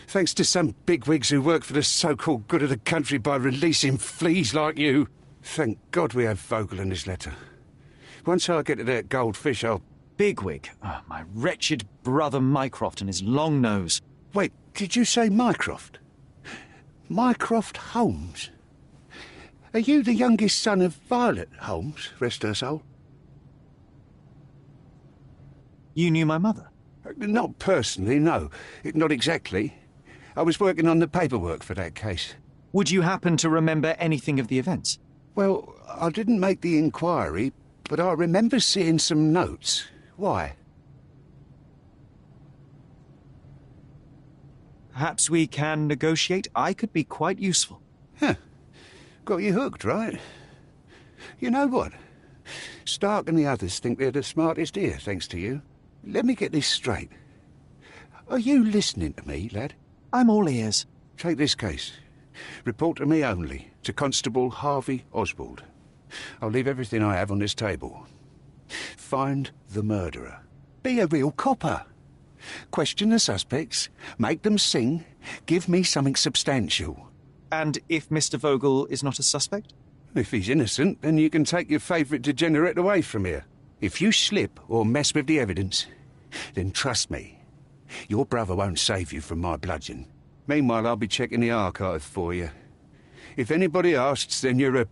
Thanks to some bigwigs who work for the so-called good of the country by releasing fleas like you. Thank God we have Vogel in this letter. Once I get to that goldfish, I'll... Bigwig? Oh, my wretched brother Mycroft and his long nose. Wait, did you say Mycroft? Mycroft Holmes? Are you the youngest son of Violet Holmes, rest her soul? You knew my mother? Not personally, no. Not exactly. I was working on the paperwork for that case. Would you happen to remember anything of the events? Well, I didn't make the inquiry, but I remember seeing some notes. Why? Perhaps we can negotiate. I could be quite useful. Huh. Got you hooked, right? You know what? Stark and the others think they're the smartest here, thanks to you. Let me get this straight. Are you listening to me, lad? I'm all ears. Take this case. Report to me only, to Constable Harvey Oswald. I'll leave everything I have on this table. Find the murderer. Be a real copper. Question the suspects, make them sing, give me something substantial. And if Mr. Vogel is not a suspect? If he's innocent, then you can take your favourite degenerate away from here. If you slip or mess with the evidence, then trust me, your brother won't save you from my bludgeon. Meanwhile, I'll be checking the archive for you. If anybody asks, then you're a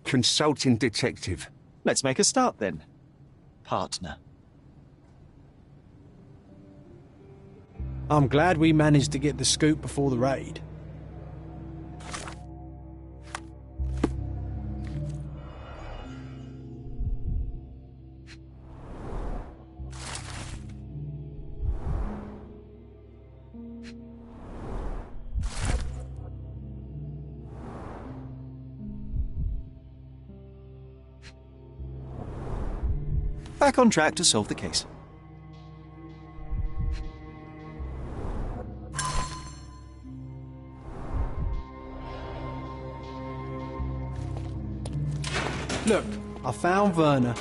consulting detective. Let's make a start then, partner. I'm glad we managed to get the scoop before the raid. Back on track to solve the case. Look, I found Werner.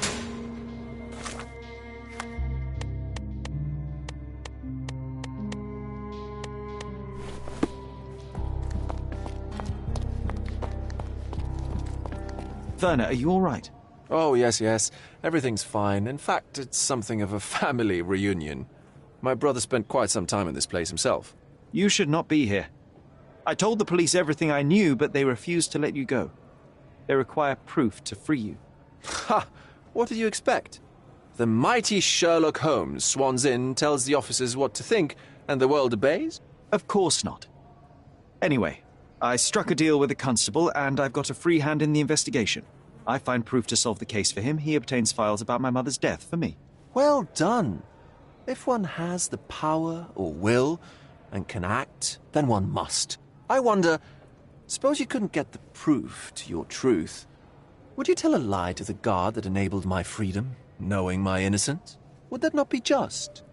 Werner, are you all right? Oh, yes. Everything's fine. In fact, it's something of a family reunion. My brother spent quite some time in this place himself. You should not be here. I told the police everything I knew, but they refused to let you go. They require proof to free you. Ha! What did you expect? The mighty Sherlock Holmes swans in, tells the officers what to think, and the world obeys? Of course not. Anyway, I struck a deal with the constable, and I've got a free hand in the investigation. I find proof to solve the case for him. He obtains files about my mother's death for me. Well done. If one has the power or will and can act, then one must. I wonder, suppose you couldn't get the proof to your truth. Would you tell a lie to the guard that enabled my freedom, knowing my innocence? Would that not be just?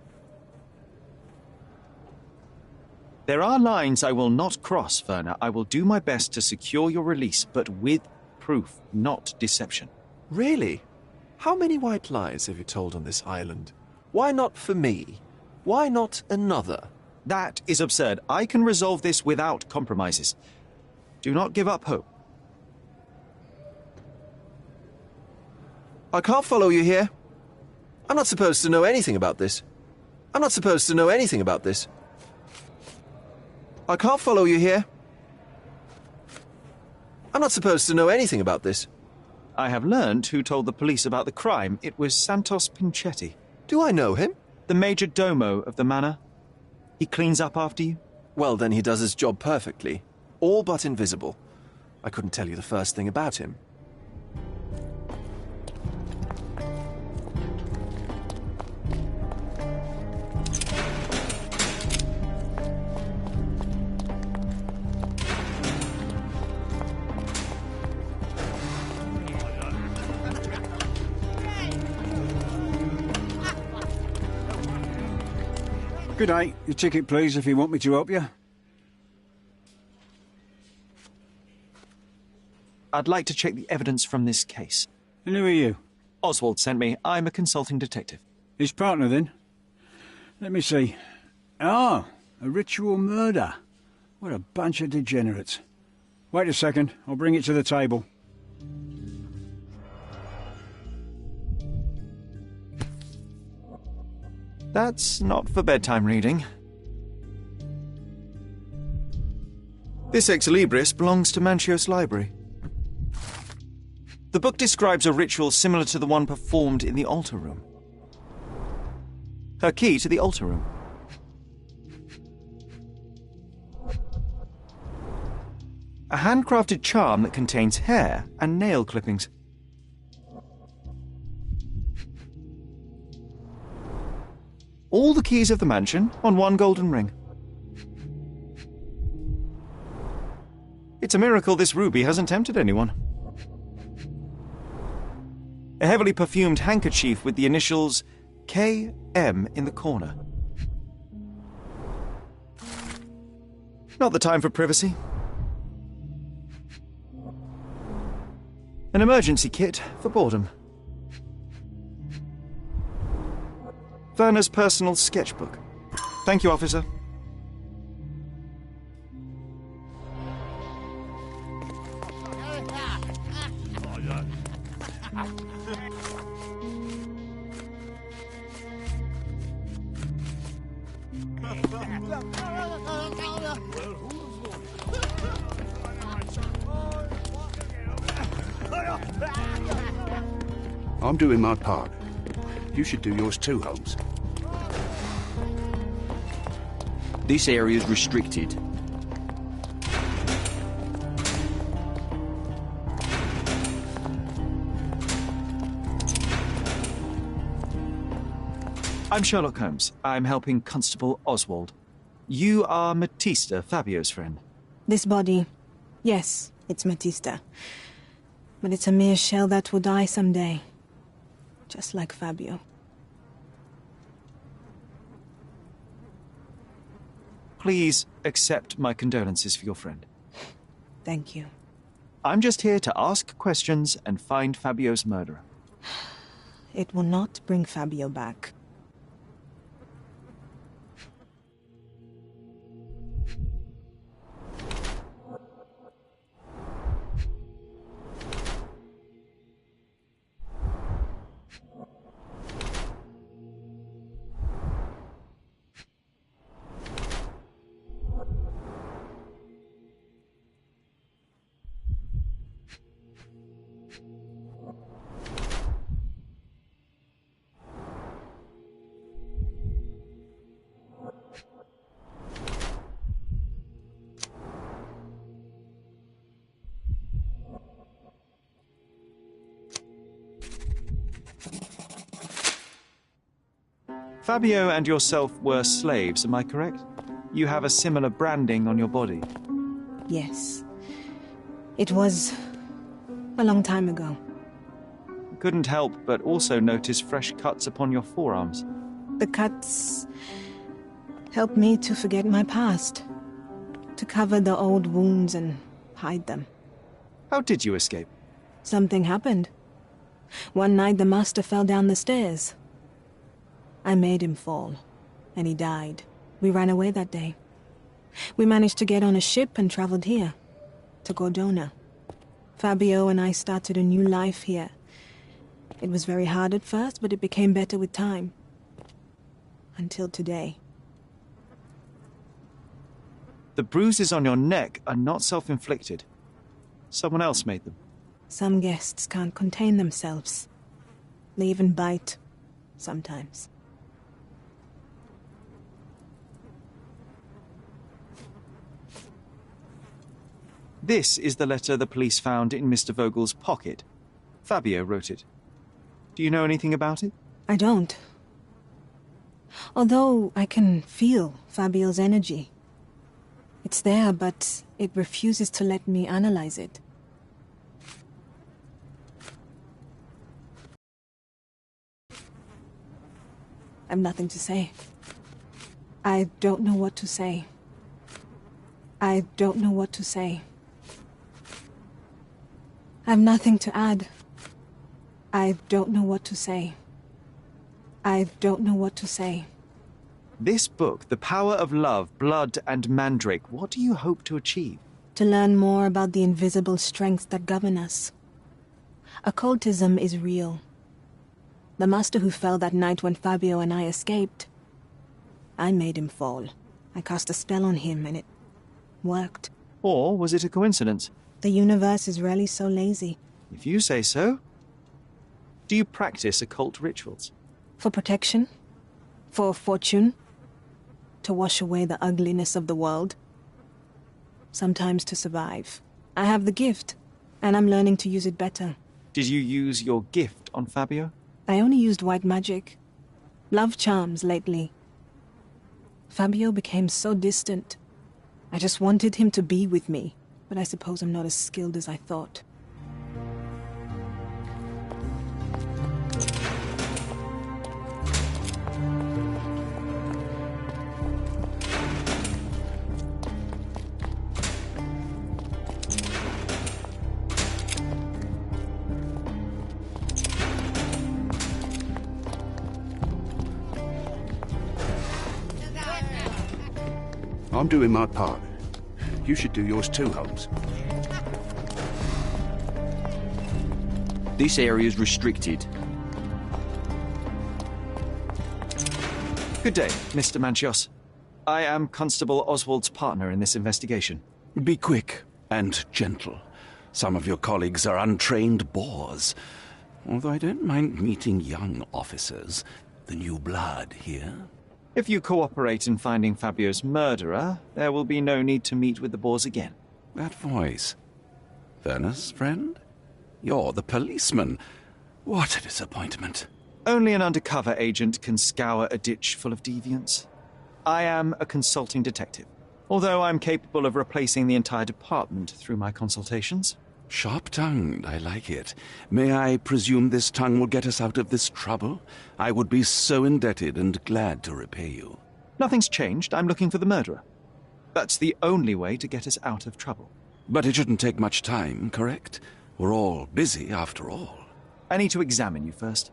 There are lines I will not cross, Werner. I will do my best to secure your release, but with proof, not deception. Really? How many white lies have you told on this island? Why not for me? Why not another? That is absurd. I can resolve this without compromises. Do not give up hope. I can't follow you here. I'm not supposed to know anything about this. I'm not supposed to know anything about this. I can't follow you here. I'm not supposed to know anything about this. I have learned who told the police about the crime. It was Santos Pinchetti. Do I know him? The major domo of the manor. He cleans up after you? Well, then he does his job perfectly. All but invisible. I couldn't tell you the first thing about him. Good day. Your ticket, please, if you want me to help you. I'd like to check the evidence from this case. And who are you? Oswald sent me. I'm a consulting detective. His partner, then? Let me see. Ah, a ritual murder. What a bunch of degenerates. Wait a second, I'll bring it to the table. That's not for bedtime reading. This Ex Libris belongs to Manchios Library. The book describes a ritual similar to the one performed in the altar room. Her key to the altar room. A handcrafted charm that contains hair and nail clippings. All the keys of the mansion on one golden ring. It's a miracle this ruby hasn't tempted anyone. A heavily perfumed handkerchief with the initials KM in the corner. Not the time for privacy. An emergency kit for boredom. Werner's personal sketchbook. Thank you, officer. I'm doing my part. You should do yours too, Holmes. This area's restricted. I'm Sherlock Holmes. I'm helping Constable Oswald. You are Matista, Fabio's friend. This body, yes, it's Matista. But it's a mere shell that will die someday. Just like Fabio. Please accept my condolences for your friend. Thank you. I'm just here to ask questions and find Fabio's murderer. It will not bring Fabio back. Fabio and yourself were slaves, am I correct? You have a similar branding on your body. Yes. It was a long time ago. Couldn't help but also notice fresh cuts upon your forearms. The cuts helped me to forget my past, to cover the old wounds and hide them. How did you escape? Something happened. One night the master fell down the stairs. I made him fall, and he died. We ran away that day. We managed to get on a ship and traveled here, to Cordona. Fabio and I started a new life here. It was very hard at first, but it became better with time. Until today. The bruises on your neck are not self-inflicted. Someone else made them. Some guests can't contain themselves. They even bite, sometimes. This is the letter the police found in Mr. Vogel's pocket. Fabio wrote it. Do you know anything about it? I don't. Although I can feel Fabio's energy. It's there, but it refuses to let me analyze it. I've nothing to say. I don't know what to say. I don't know what to say. I've nothing to add. I don't know what to say. I don't know what to say. This book, The Power of Love, Blood and Mandrake, what do you hope to achieve? To learn more about the invisible strengths that govern us. Occultism is real. The master who fell that night when Fabio and I escaped, I made him fall. I cast a spell on him and it worked. Or was it a coincidence? The universe is rarely so lazy. If you say so. Do you practice occult rituals? For protection? For fortune? To wash away the ugliness of the world? Sometimes to survive. I have the gift, and I'm learning to use it better. Did you use your gift on Fabio? I only used white magic. Love charms lately. Fabio became so distant. I just wanted him to be with me, but I suppose I'm not as skilled as I thought. I'm doing my part. You should do yours too, Holmes. This area is restricted. Good day, Mr. Manchios. I am Constable Oswald's partner in this investigation. Be quick and gentle. Some of your colleagues are untrained boors. Although I don't mind meeting young officers. The new blood here. If you cooperate in finding Fabio's murderer, there will be no need to meet with the Boers again. That voice. Werner's friend? You're the policeman. What a disappointment. Only an undercover agent can scour a ditch full of deviants. I am a consulting detective, although I'm capable of replacing the entire department through my consultations. Sharp-tongued, I like it. May I presume this tongue will get us out of this trouble? I would be so indebted and glad to repay you. Nothing's changed. I'm looking for the murderer. That's the only way to get us out of trouble. But it shouldn't take much time, correct? We're all busy, after all. I need to examine you first.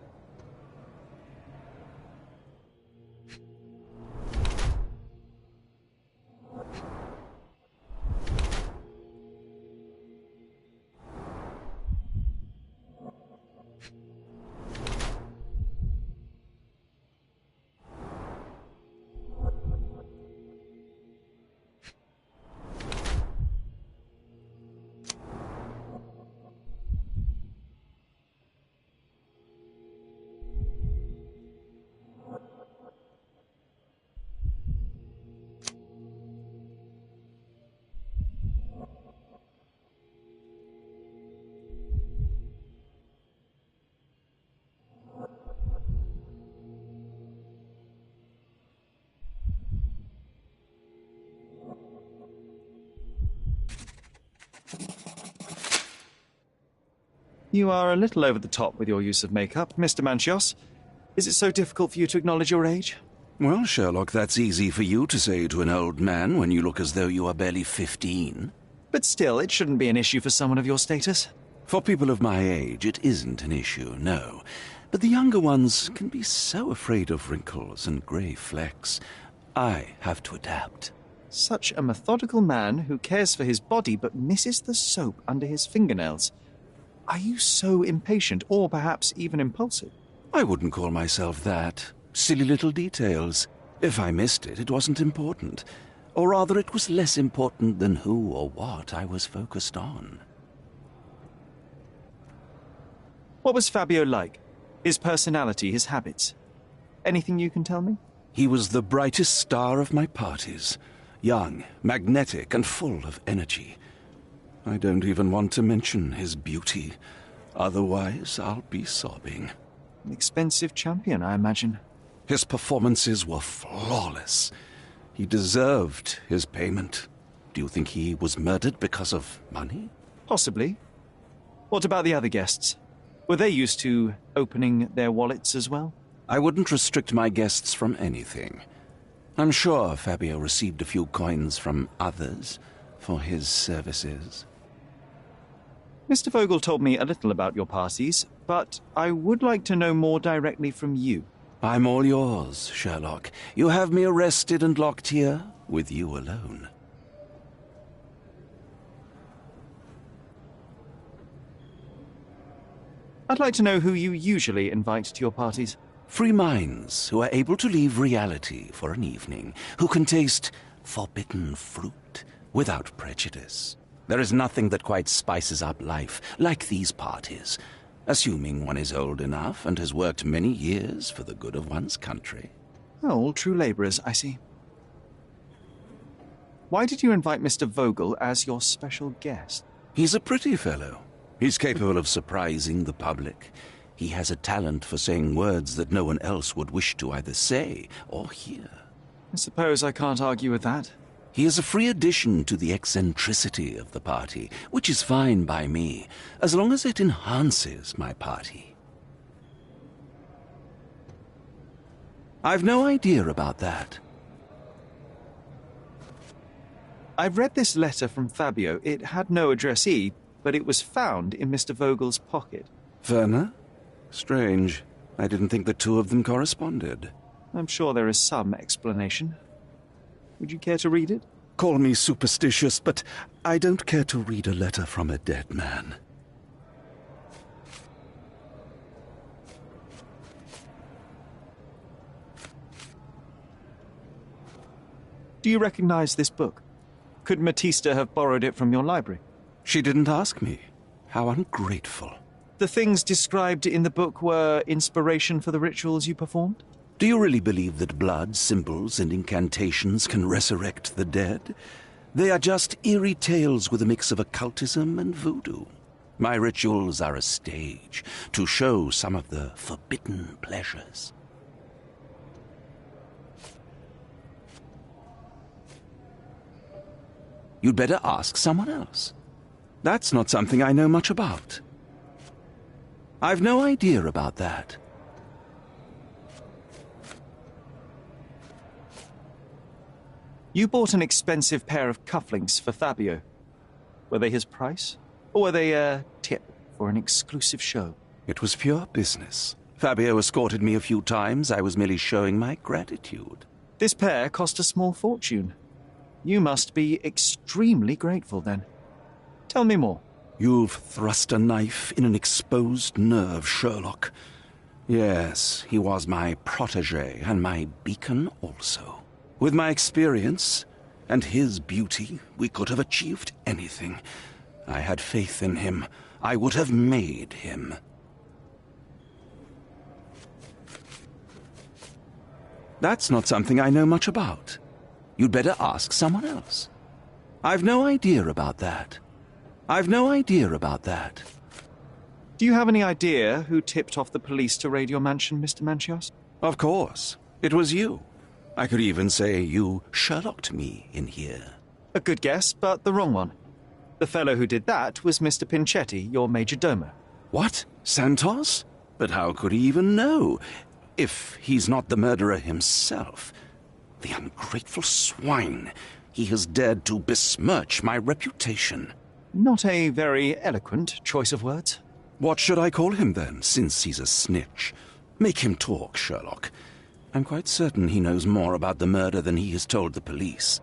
You are a little over the top with your use of makeup, Mr. Manchios. Is it so difficult for you to acknowledge your age? Well, Sherlock, that's easy for you to say to an old man when you look as though you are barely 15. But still, it shouldn't be an issue for someone of your status. For people of my age, it isn't an issue, no. But the younger ones can be so afraid of wrinkles and grey flecks. I have to adapt. Such a methodical man who cares for his body but misses the soap under his fingernails. Are you so impatient, or perhaps even impulsive? I wouldn't call myself that. Silly little details. If I missed it, it wasn't important. Or rather, it was less important than who or what I was focused on. What was Fabio like? His personality, his habits? Anything you can tell me? He was the brightest star of my parties. Young, magnetic, and full of energy. I don't even want to mention his beauty. Otherwise, I'll be sobbing. An expensive champion, I imagine. His performances were flawless. He deserved his payment. Do you think he was murdered because of money? Possibly. What about the other guests? Were they used to opening their wallets as well? I wouldn't restrict my guests from anything. I'm sure Fabio received a few coins from others for his services. Mr. Vogel told me a little about your parties, but I would like to know more directly from you. I'm all yours, Sherlock. You have me arrested and locked here with you alone. I'd like to know who you usually invite to your parties. Free minds who are able to leave reality for an evening, who can taste forbidden fruit without prejudice. There is nothing that quite spices up life like these parties, assuming one is old enough and has worked many years for the good of one's country. Oh, all true labourers, I see. Why did you invite Mr. Vogel as your special guest? He's a pretty fellow. He's capable of surprising the public. He has a talent for saying words that no one else would wish to either say or hear. I suppose I can't argue with that. He is a free addition to the eccentricity of the party, which is fine by me, as long as it enhances my party. I've no idea about that. I've read this letter from Fabio. It had no addressee, but it was found in Mr. Vogel's pocket. Werner? Strange. I didn't think the two of them corresponded. I'm sure there is some explanation. Would you care to read it? Call me superstitious, but I don't care to read a letter from a dead man. Do you recognize this book? Could Matista have borrowed it from your library? She didn't ask me. How ungrateful. The things described in the book were inspiration for the rituals you performed? Do you really believe that blood, symbols, and incantations can resurrect the dead? They are just eerie tales with a mix of occultism and voodoo. My rituals are a stage to show some of the forbidden pleasures. You'd better ask someone else. That's not something I know much about. I've no idea about that. You bought an expensive pair of cufflinks for Fabio. Were they his price? Or were they a tip for an exclusive show? It was pure business. Fabio escorted me a few times. I was merely showing my gratitude. This pair cost a small fortune. You must be extremely grateful, then. Tell me more. You've thrust a knife in an exposed nerve, Sherlock. Yes, he was my protégé and my beacon also. With my experience and his beauty, we could have achieved anything. I had faith in him. I would have made him. That's not something I know much about. You'd better ask someone else. I've no idea about that. I've no idea about that. Do you have any idea who tipped off the police to raid your mansion, Mr. Manchios? Of course. It was you. I could even say you Sherlocked me in here. A good guess, but the wrong one. The fellow who did that was Mr. Pinchetti, your major domo. What? Santos? But how could he even know? If he's not the murderer himself. The ungrateful swine. He has dared to besmirch my reputation. Not a very eloquent choice of words. What should I call him then, since he's a snitch? Make him talk, Sherlock. I'm quite certain he knows more about the murder than he has told the police.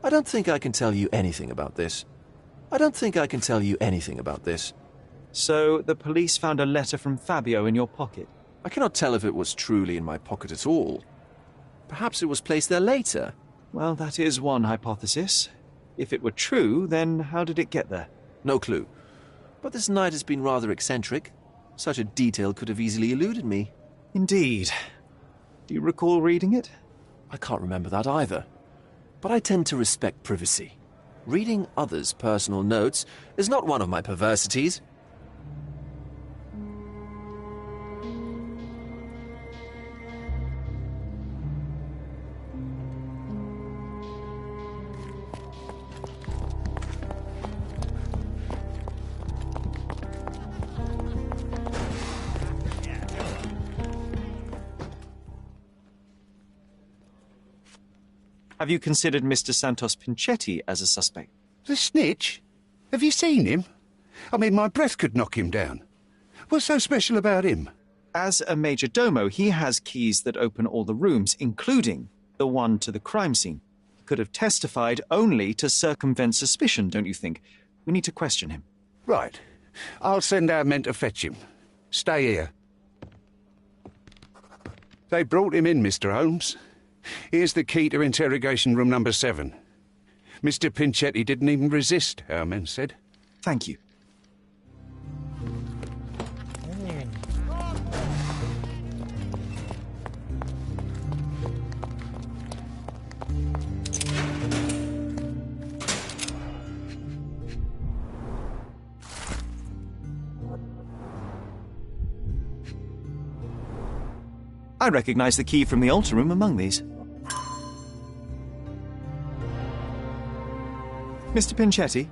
I don't think I can tell you anything about this. I don't think I can tell you anything about this. So the police found a letter from Fabio in your pocket? I cannot tell if it was truly in my pocket at all. Perhaps it was placed there later. Well, that is one hypothesis. If it were true, then how did it get there? No clue. But this night has been rather eccentric. Such a detail could have easily eluded me. Indeed. Do you recall reading it? I can't remember that either. But I tend to respect privacy. Reading others' personal notes is not one of my perversities. Have you considered Mr. Santos Pinchetti as a suspect? The snitch? Have you seen him? I mean, my breath could knock him down. What's so special about him? As a major domo, he has keys that open all the rooms, including the one to the crime scene. He could have testified only to circumvent suspicion, don't you think? We need to question him. Right. I'll send our men to fetch him. Stay here. They brought him in, Mr. Holmes. Here's the key to interrogation room number 7. Mr. Pinchetti didn't even resist, our men said. Thank you. I recognize the key from the altar room among these. Mr. Pinchetti,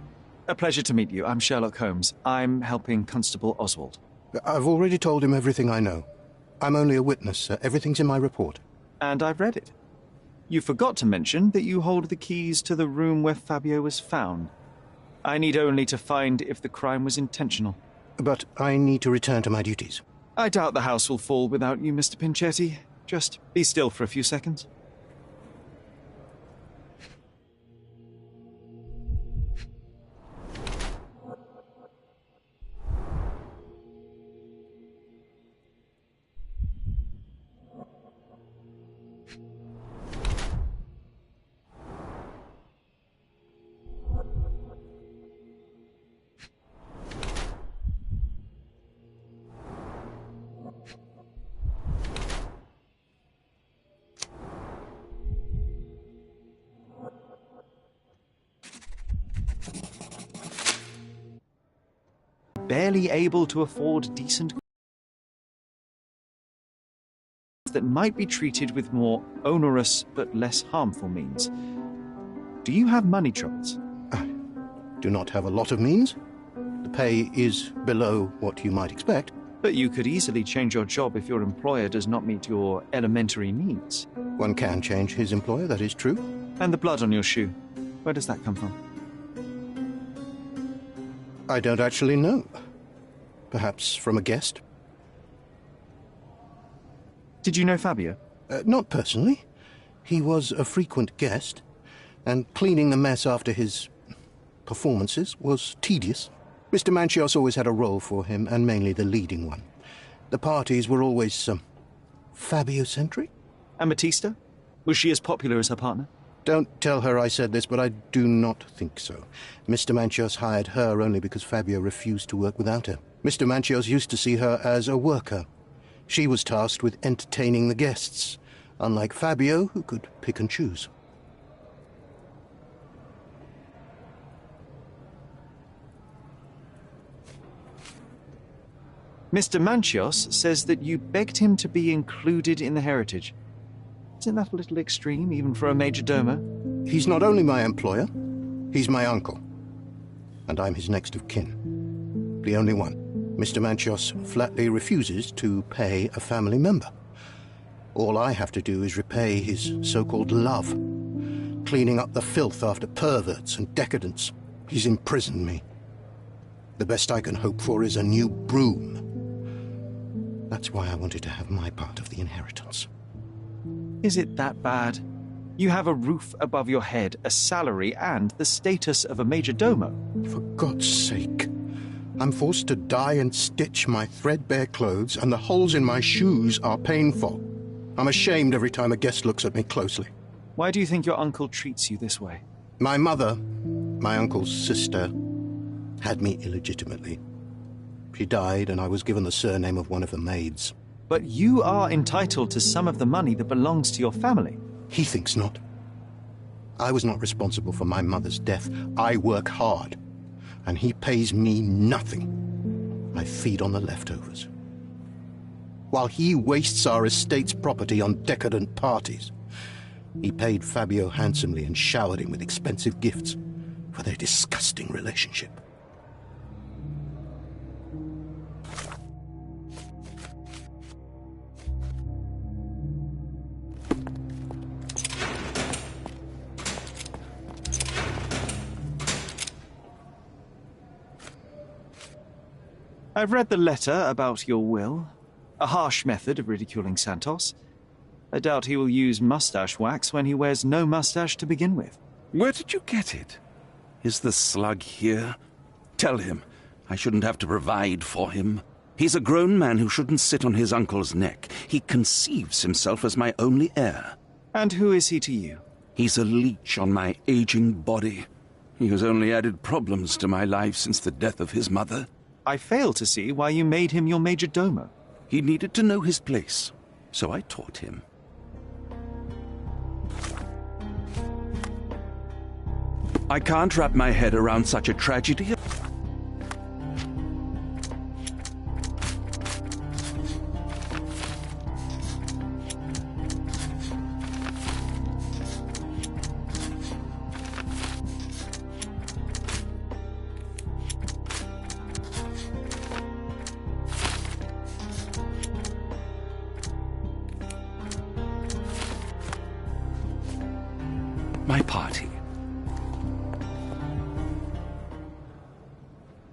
a pleasure to meet you. I'm Sherlock Holmes. I'm helping Constable Oswald. I've already told him everything I know. I'm only a witness, sir. Everything's in my report. And I've read it. You forgot to mention that you hold the keys to the room where Fabio was found. I need only to find if the crime was intentional. But I need to return to my duties. I doubt the house will fall without you, Mr. Pinchetti. Just be still for a few seconds. Barely able to afford decent that might be treated with more onerous but less harmful means. Do you have money troubles? I do not have a lot of means. The pay is below what you might expect. But you could easily change your job if your employer does not meet your elementary needs. One can change his employer, that is true. And the blood on your shoe, where does that come from? I don't actually know. Perhaps from a guest? Did you know Fabio? Not personally. He was a frequent guest, and cleaning the mess after his performances was tedious. Mr. Manchios always had a role for him, and mainly the leading one. The parties were always Fabio-centric. And Batista? Was she as popular as her partner? Don't tell her I said this, but I do not think so. Mr. Manchios hired her only because Fabio refused to work without her. Mr. Manchios used to see her as a worker. She was tasked with entertaining the guests, unlike Fabio, who could pick and choose. Mr. Manchios says that you begged him to be included in the heritage. Isn't that a little extreme, even for a major domo? He's not only my employer, he's my uncle. And I'm his next of kin. The only one. Mr. Manchios flatly refuses to pay a family member. All I have to do is repay his so-called love, cleaning up the filth after perverts and decadents. He's imprisoned me. The best I can hope for is a new broom. That's why I wanted to have my part of the inheritance. Is it that bad? You have a roof above your head, a salary, and the status of a major domo. For God's sake. I'm forced to dye and stitch my threadbare clothes, and the holes in my shoes are painful. I'm ashamed every time a guest looks at me closely. Why do you think your uncle treats you this way? My mother, my uncle's sister, had me illegitimately. She died, and I was given the surname of one of the maids. But you are entitled to some of the money that belongs to your family. He thinks not. I was not responsible for my mother's death. I work hard, and he pays me nothing. I feed on the leftovers. While he wastes our estate's property on decadent parties, he paid Fabio handsomely and showered him with expensive gifts for their disgusting relationship. I've read the letter about your will. A harsh method of ridiculing Santos. I doubt he will use mustache wax when he wears no mustache to begin with. Where did you get it? Is the slug here? Tell him I shouldn't have to provide for him. He's a grown man who shouldn't sit on his uncle's neck. He conceives himself as my only heir. And who is he to you? He's a leech on my aging body. He has only added problems to my life since the death of his mother. I fail to see why you made him your major domo. He needed to know his place, so I taught him. I can't wrap my head around such a tragedy. My party.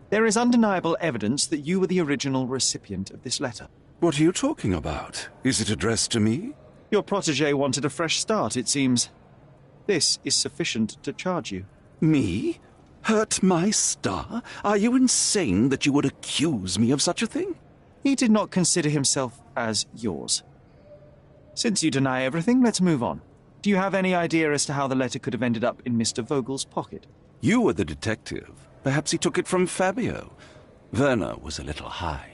There is undeniable evidence that you were the original recipient of this letter. What are you talking about? Is it addressed to me? Your protégé wanted a fresh start, it seems. This is sufficient to charge you. Me? Hurt my star? Are you insane that you would accuse me of such a thing? He did not consider himself as yours. Since you deny everything, let's move on. Do you have any idea as to how the letter could have ended up in Mr. Vogel's pocket? You were the detective. Perhaps he took it from Fabio. Werner was a little high.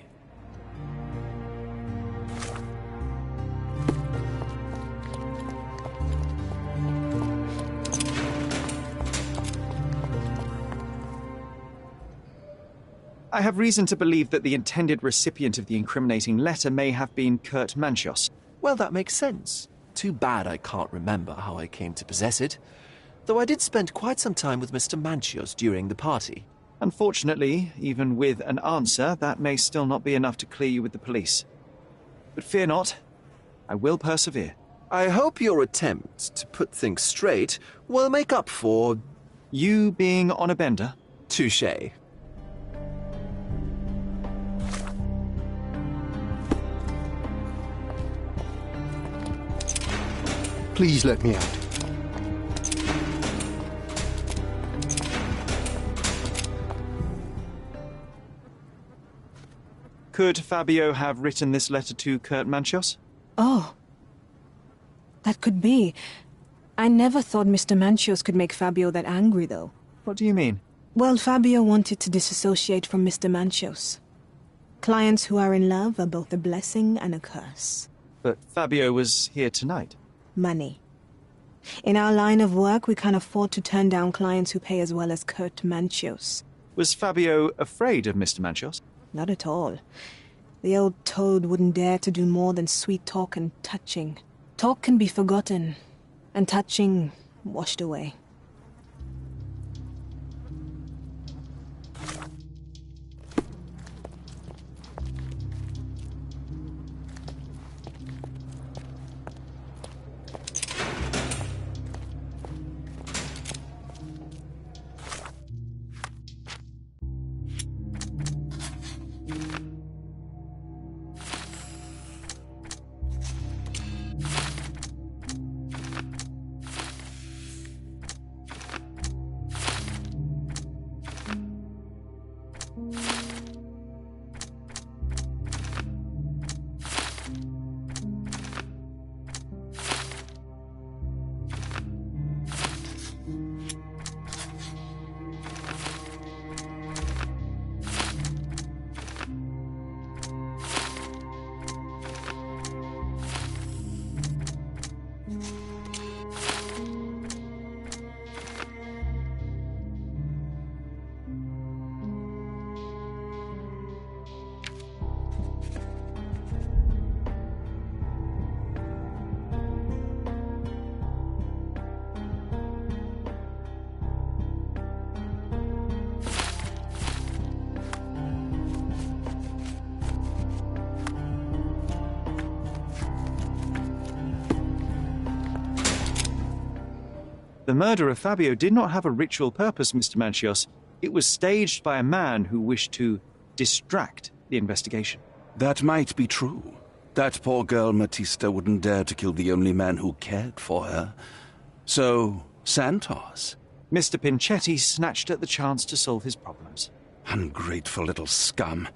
I have reason to believe that the intended recipient of the incriminating letter may have been Kurt Manchos. Well, that makes sense. Too bad I can't remember how I came to possess it. Though I did spend quite some time with Mr. Manchios during the party. Unfortunately, even with an answer, that may still not be enough to clear you with the police. But fear not, I will persevere. I hope your attempt to put things straight will make up for... you being on a bender? Touché. Please let me out. Could Fabio have written this letter to Kurt Manchos? Oh. That could be. I never thought Mr. Manchos could make Fabio that angry, though. What do you mean? Well, Fabio wanted to disassociate from Mr. Manchos. Clients who are in love are both a blessing and a curse. But Fabio was here tonight. Money. In our line of work, we can't afford to turn down clients who pay as well as Kurt Manchos. Was Fabio afraid of Mr. Manchos? Not at all. The old toad wouldn't dare to do more than sweet talk and touching. Talk can be forgotten, and touching washed away. The murder of Fabio did not have a ritual purpose, Mr. Manchios. It was staged by a man who wished to distract the investigation. That might be true. That poor girl Matista wouldn't dare to kill the only man who cared for her. So, Santos. Mr. Pinchetti snatched at the chance to solve his problems. Ungrateful little scum.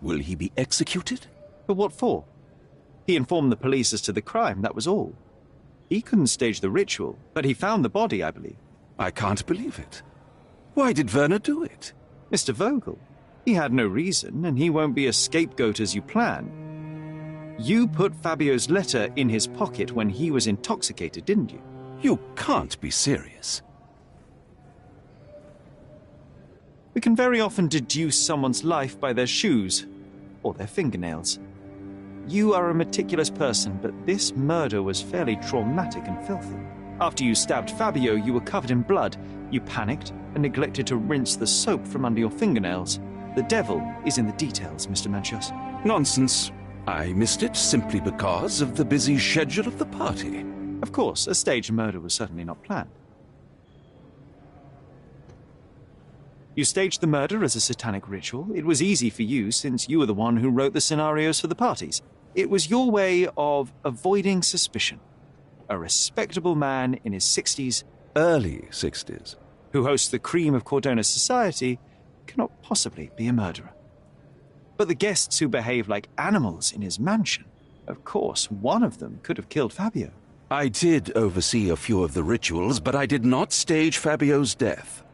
Will he be executed? But what for? He informed the police as to the crime, that was all. He couldn't stage the ritual, but he found the body, I believe. I can't believe it. Why did Werner do it? Mr. Vogel. He had no reason, and he won't be a scapegoat as you plan. You put Fabio's letter in his pocket when he was intoxicated, didn't you? You can't be serious. We can very often deduce someone's life by their shoes or their fingernails. You are a meticulous person, but this murder was fairly traumatic and filthy. After you stabbed Fabio, you were covered in blood. You panicked and neglected to rinse the soap from under your fingernails. The devil is in the details, Mr. Manchios. Nonsense. I missed it simply because of the busy schedule of the party. Of course, a staged murder was certainly not planned. You staged the murder as a satanic ritual. It was easy for you since you were the one who wrote the scenarios for the parties. It was your way of avoiding suspicion. A respectable man in his 60s, early 60s, who hosts the cream of Cordona society, cannot possibly be a murderer. But the guests who behave like animals in his mansion, of course, one of them could have killed Fabio. I did oversee a few of the rituals, but I did not stage Fabio's death.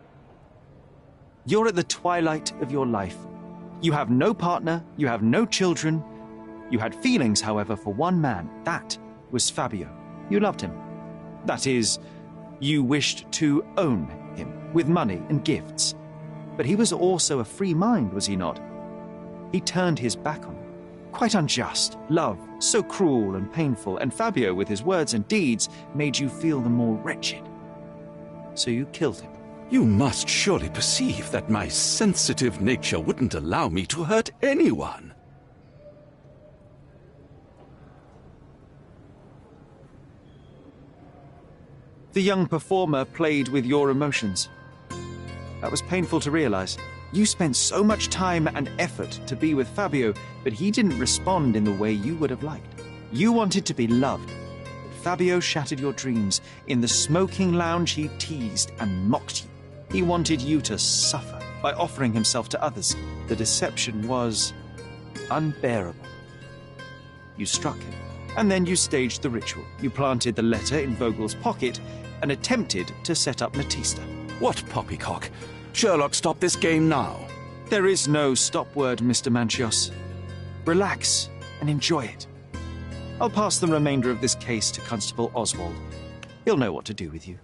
You're at the twilight of your life. You have no partner, you have no children. You had feelings, however, for one man. That was Fabio. You loved him. That is, you wished to own him with money and gifts. But he was also a free mind, was he not? He turned his back on you. Quite unjust. Love, so cruel and painful, and Fabio, with his words and deeds, made you feel the more wretched. So you killed him. You must surely perceive that my sensitive nature wouldn't allow me to hurt anyone. The young performer played with your emotions. That was painful to realize. You spent so much time and effort to be with Fabio, but he didn't respond in the way you would have liked. You wanted to be loved, but Fabio shattered your dreams. In the smoking lounge, he teased and mocked you. He wanted you to suffer by offering himself to others. The deception was unbearable. You struck him, and then you staged the ritual. You planted the letter in Vogel's pocket and attempted to set up Matista. What poppycock? Sherlock, stop this game now. There is no stop word, Mr. Manchios. Relax and enjoy it. I'll pass the remainder of this case to Constable Oswald. He'll know what to do with you.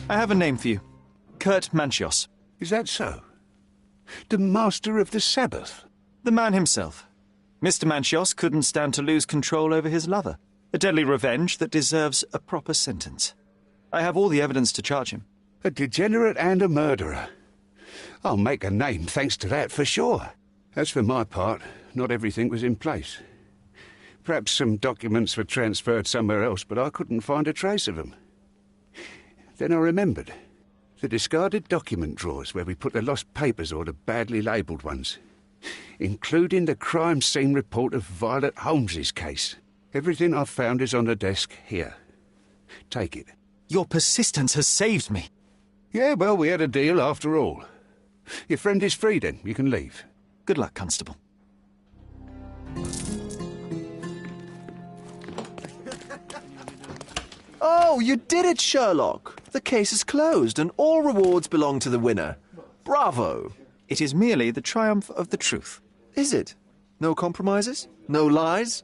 I have a name for you. Kurt Manchios. Is that so? The Master of the Sabbath? The man himself. Mr. Manchios couldn't stand to lose control over his lover. A deadly revenge that deserves a proper sentence. I have all the evidence to charge him. A degenerate and a murderer. I'll make a name thanks to that for sure. As for my part, not everything was in place. Perhaps some documents were transferred somewhere else, but I couldn't find a trace of them. Then I remembered. The discarded document drawers where we put the lost papers or the badly labelled ones. Including the crime scene report of Violet Holmes's case. Everything I've found is on the desk here. Take it. Your persistence has saved me. Yeah, well, we had a deal after all. Your friend is free then. You can leave. Good luck, Constable. Oh, you did it, Sherlock! The case is closed and all rewards belong to the winner. Bravo! It is merely the triumph of the truth. Is it? No compromises? No lies?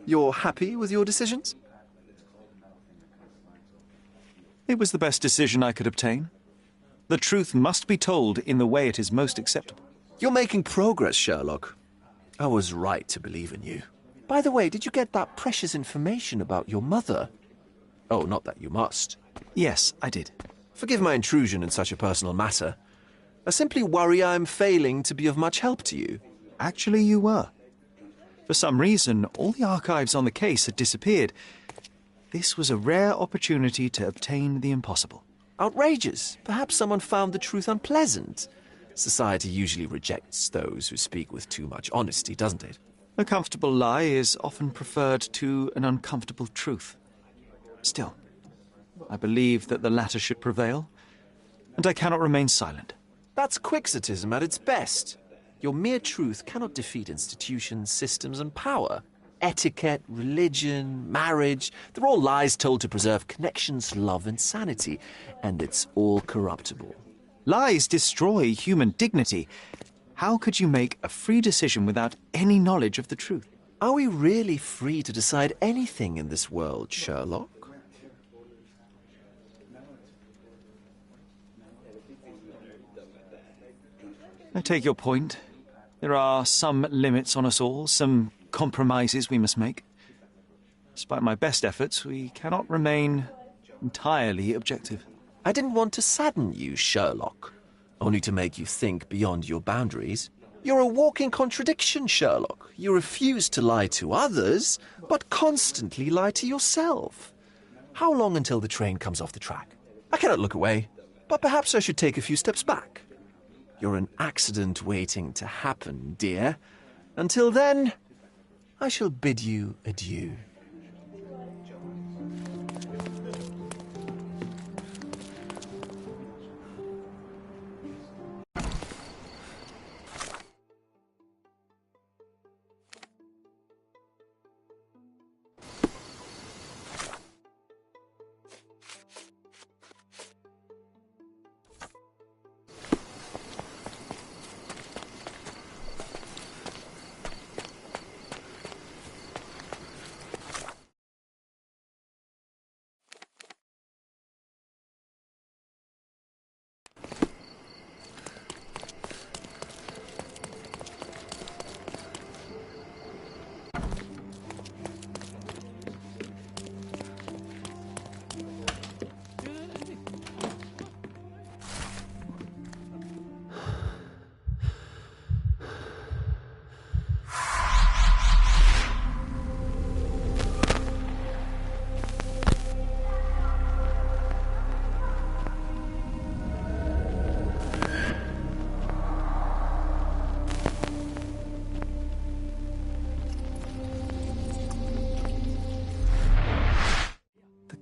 You're happy with your decisions? It was the best decision I could obtain. The truth must be told in the way it is most acceptable. You're making progress, Sherlock. I was right to believe in you. By the way, did you get that precious information about your mother? Oh, not that you must. Yes, I did. Forgive my intrusion in such a personal matter. I simply worry I'm failing to be of much help to you. Actually, you were. For some reason, all the archives on the case had disappeared. This was a rare opportunity to obtain the impossible. Outrageous. Perhaps someone found the truth unpleasant. Society usually rejects those who speak with too much honesty, doesn't it? A comfortable lie is often preferred to an uncomfortable truth. Still, I believe that the latter should prevail, and I cannot remain silent. That's quixotism at its best. Your mere truth cannot defeat institutions, systems, and power. Etiquette, religion, marriage, they're all lies told to preserve connections, love, and sanity, and it's all corruptible. Lies destroy human dignity. How could you make a free decision without any knowledge of the truth? Are we really free to decide anything in this world, Sherlock? I take your point. There are some limits on us all, some compromises we must make. Despite my best efforts, we cannot remain entirely objective. I didn't want to sadden you, Sherlock, only to make you think beyond your boundaries. You're a walking contradiction, Sherlock. You refuse to lie to others, but constantly lie to yourself. How long until the train comes off the track? I cannot look away, but perhaps I should take a few steps back. You're an accident waiting to happen, dear. Until then, I shall bid you adieu.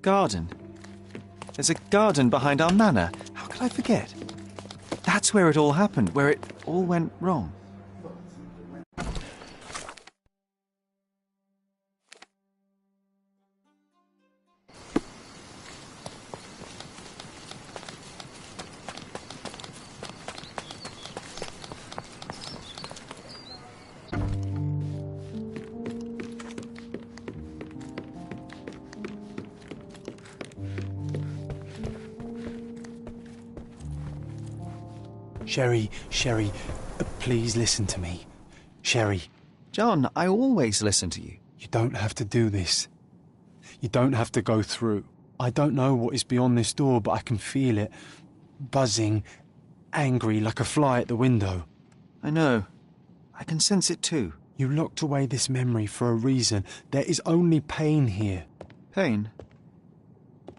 Garden. There's a garden behind our manor. How could I forget? That's where it all happened, where it all went wrong. Sherry, please listen to me. Sherry. John, I always listen to you. You don't have to do this. You don't have to go through. I don't know what is beyond this door, but I can feel it. Buzzing, angry, like a fly at the window. I know. I can sense it too. You locked away this memory for a reason. There is only pain here. Pain?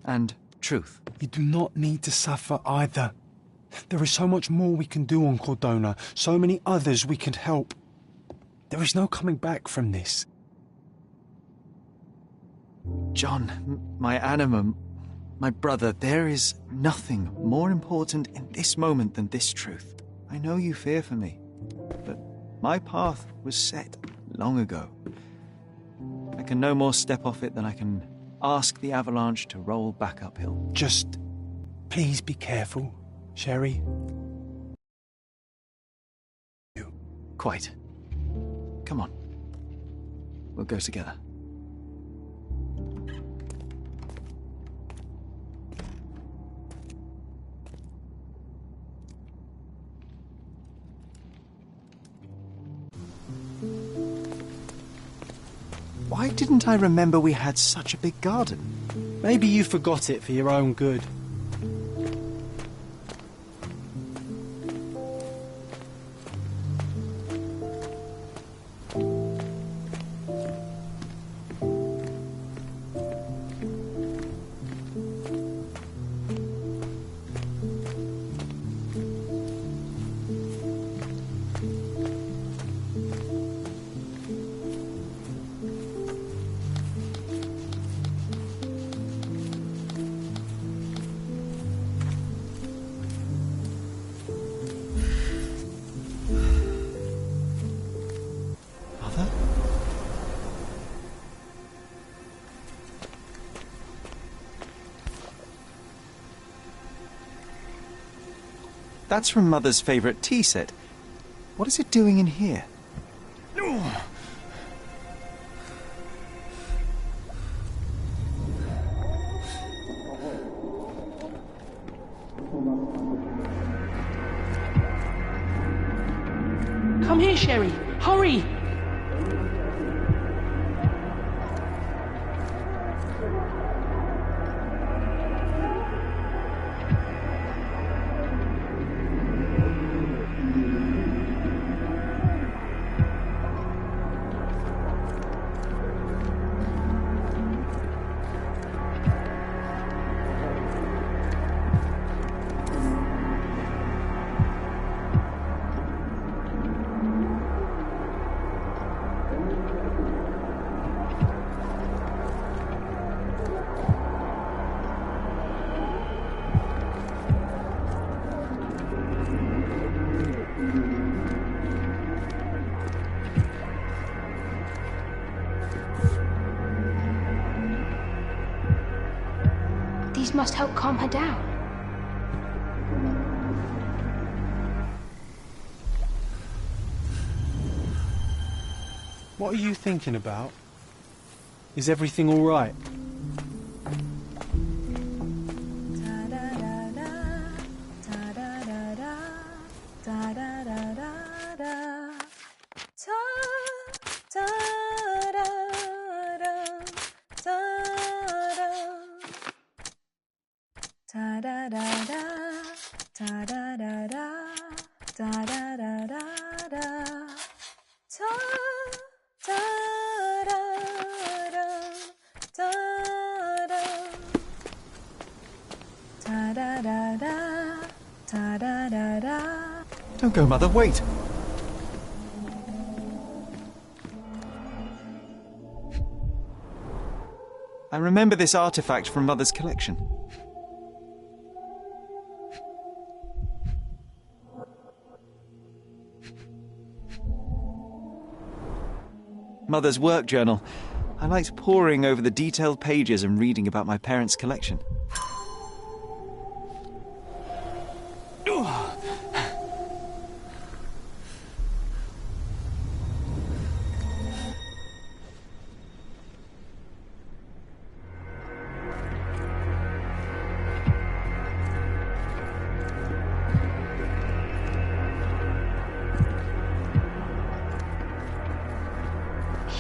And truth? You do not need to suffer either. There is so much more we can do on Cordona, so many others we can help. There is no coming back from this. John, my anima, my brother, there is nothing more important in this moment than this truth. I know you fear for me, but my path was set long ago. I can no more step off it than I can ask the avalanche to roll back uphill. Just please be careful. Sherry? Quite. Come on. We'll go together. Why didn't I remember we had such a big garden? Maybe you forgot it for your own good. That's from Mother's favourite tea set. What is it doing in here? Come here, Sherry. Hurry! These must help calm her down. What are you thinking about? Is everything all right? Don't go, Mother, wait! I remember this artifact from Mother's collection. Mother's work journal. I liked poring over the detailed pages and reading about my parents' collection.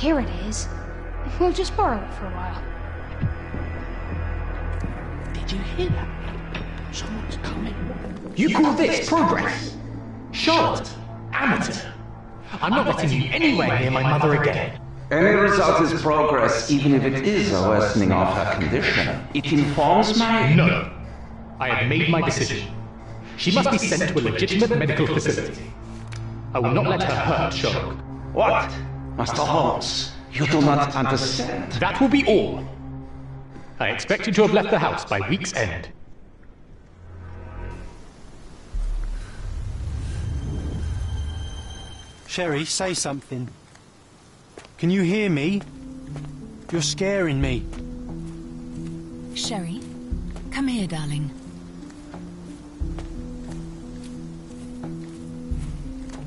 Here it is. We'll just borrow it for a while. Did you hear that? Someone's coming. You call this progress? Charlotte, amateur. I'm not letting you anywhere near my mother again. Any result is progress, even if it is a worsening of her condition. It informs my... No. I have made my decision. She must be sent to a legitimate medical facility. I will not let her hurt Sherlock. What? Master Holmes, you do not understand. That will be all. I expect you to have left the house by week's end. Sherry, say something. Can you hear me? You're scaring me. Sherry, come here, darling.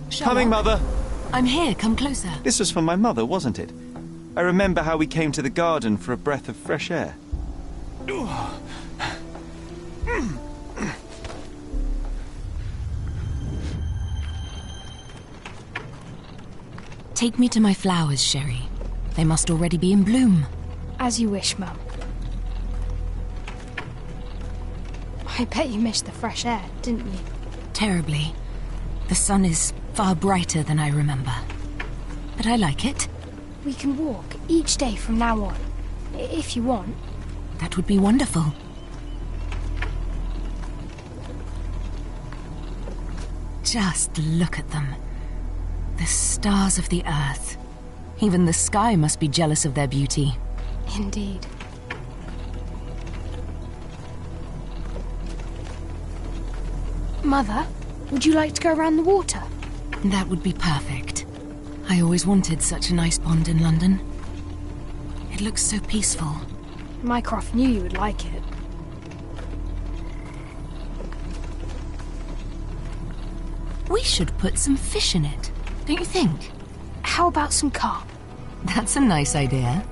Sherlock, Coming, Mother! I'm here, come closer. This was from my mother, wasn't it? I remember how we came to the garden for a breath of fresh air. Take me to my flowers, Sherry. They must already be in bloom. As you wish, Mum. I bet you missed the fresh air, didn't you? Terribly. The sun is far brighter than I remember. But I like it. We can walk each day from now on, if you want. That would be wonderful. Just look at them. The stars of the earth. Even the sky must be jealous of their beauty. Indeed. Mother, would you like to go around the water? That would be perfect. I always wanted such a nice pond in London. It looks so peaceful. Mycroft knew you would like it. We should put some fish in it, don't you think? How about some carp? That's a nice idea.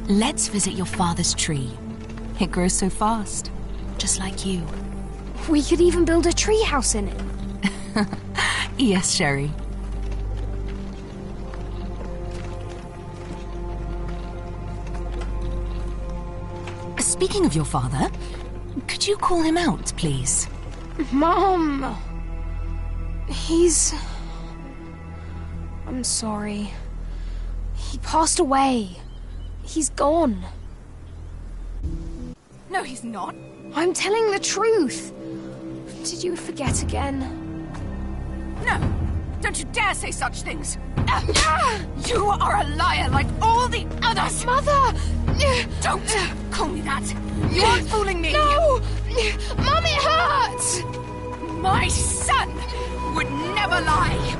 Let's visit your father's tree. It grows so fast, just like you. We could even build a tree house in it. Yes, Sherry. Speaking of your father, could you call him out, please? Mom! I'm sorry. He passed away. He's gone. No, he's not. I'm telling the truth. Did you forget again? No! Don't you dare say such things! You are a liar like all the others! Mother! Don't call me that! You aren't fooling me! No! Mum, it hurts! My son would never lie!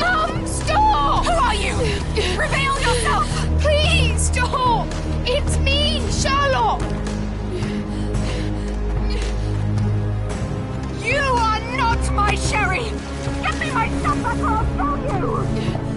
Mum, stop! Who are you? Reveal yourself! Please, stop! It's me, Sherlock! You are not my Sherry! Give me my stuff or I'll kill you!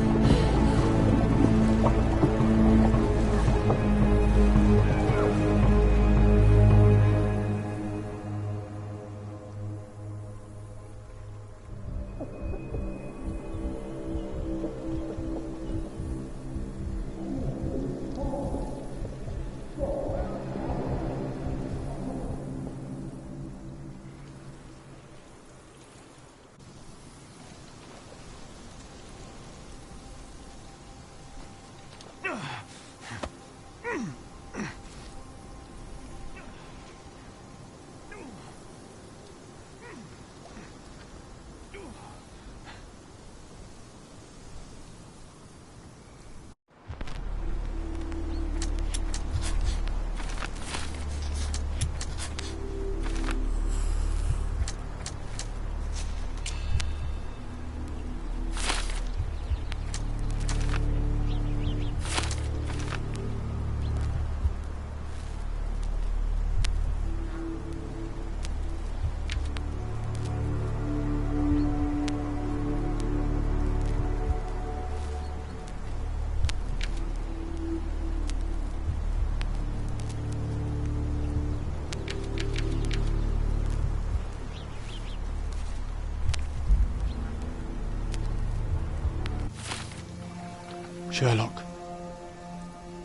Sherlock.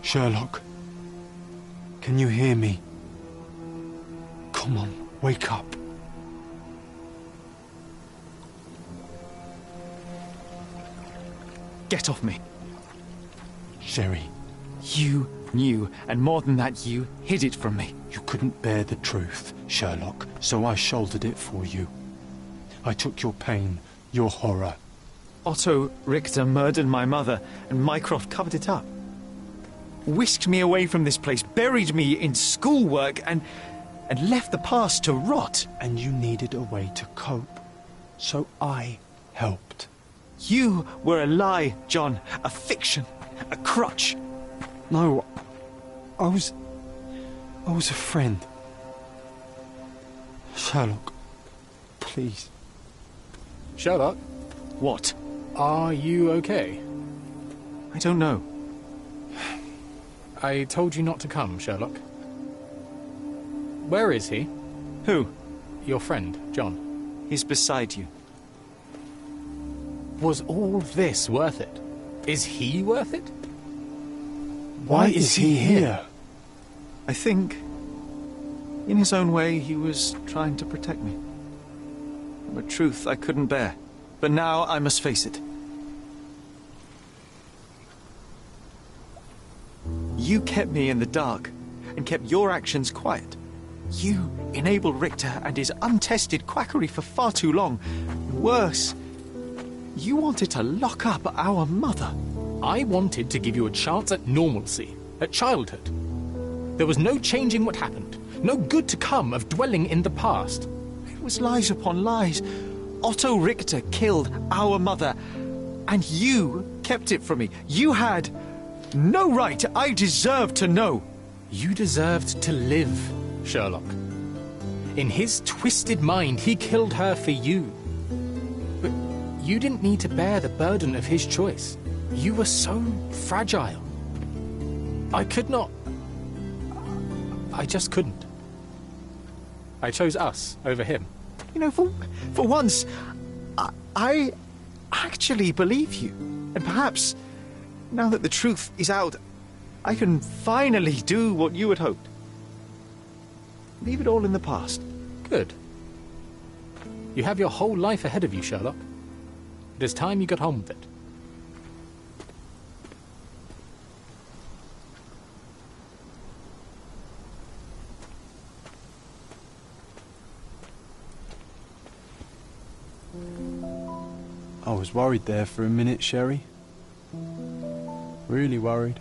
Sherlock. Can you hear me? Come on, wake up. Get off me. Sherry. You knew, and more than that, you hid it from me. You couldn't bear the truth, Sherlock, so I shouldered it for you. I took your pain, your horror. Otto Richter murdered my mother, and Mycroft covered it up. Whisked me away from this place, buried me in schoolwork, and left the past to rot. And you needed a way to cope, so I helped. You were a lie, John, a fiction, a crutch. No, I was a friend. Sherlock, please. Sherlock? What? Are you okay? I don't know. I told you not to come, Sherlock. Where is he? Who? Your friend, John. He's beside you. Was all this worth it? Is he worth it? Why is he here? I think, in his own way, he was trying to protect me. From a truth I couldn't bear. But now I must face it. You kept me in the dark, and kept your actions quiet. You enabled Richter and his untested quackery for far too long. Worse, you wanted to lock up our mother. I wanted to give you a chance at normalcy, at childhood. There was no changing what happened, no good to come of dwelling in the past. It was lies upon lies. Otto Richter killed our mother, and you kept it from me. You had no right. I deserved to know. You deserved to live, Sherlock. In his twisted mind, he killed her for you. But you didn't need to bear the burden of his choice. You were so fragile. I could not... I just couldn't. I chose us over him. You know, for once, I actually believe you. And perhaps, now that the truth is out, I can finally do what you had hoped. Leave it all in the past. Good. You have your whole life ahead of you, Sherlock. It is time you got on with it. I was worried there for a minute, Sherry. Really worried.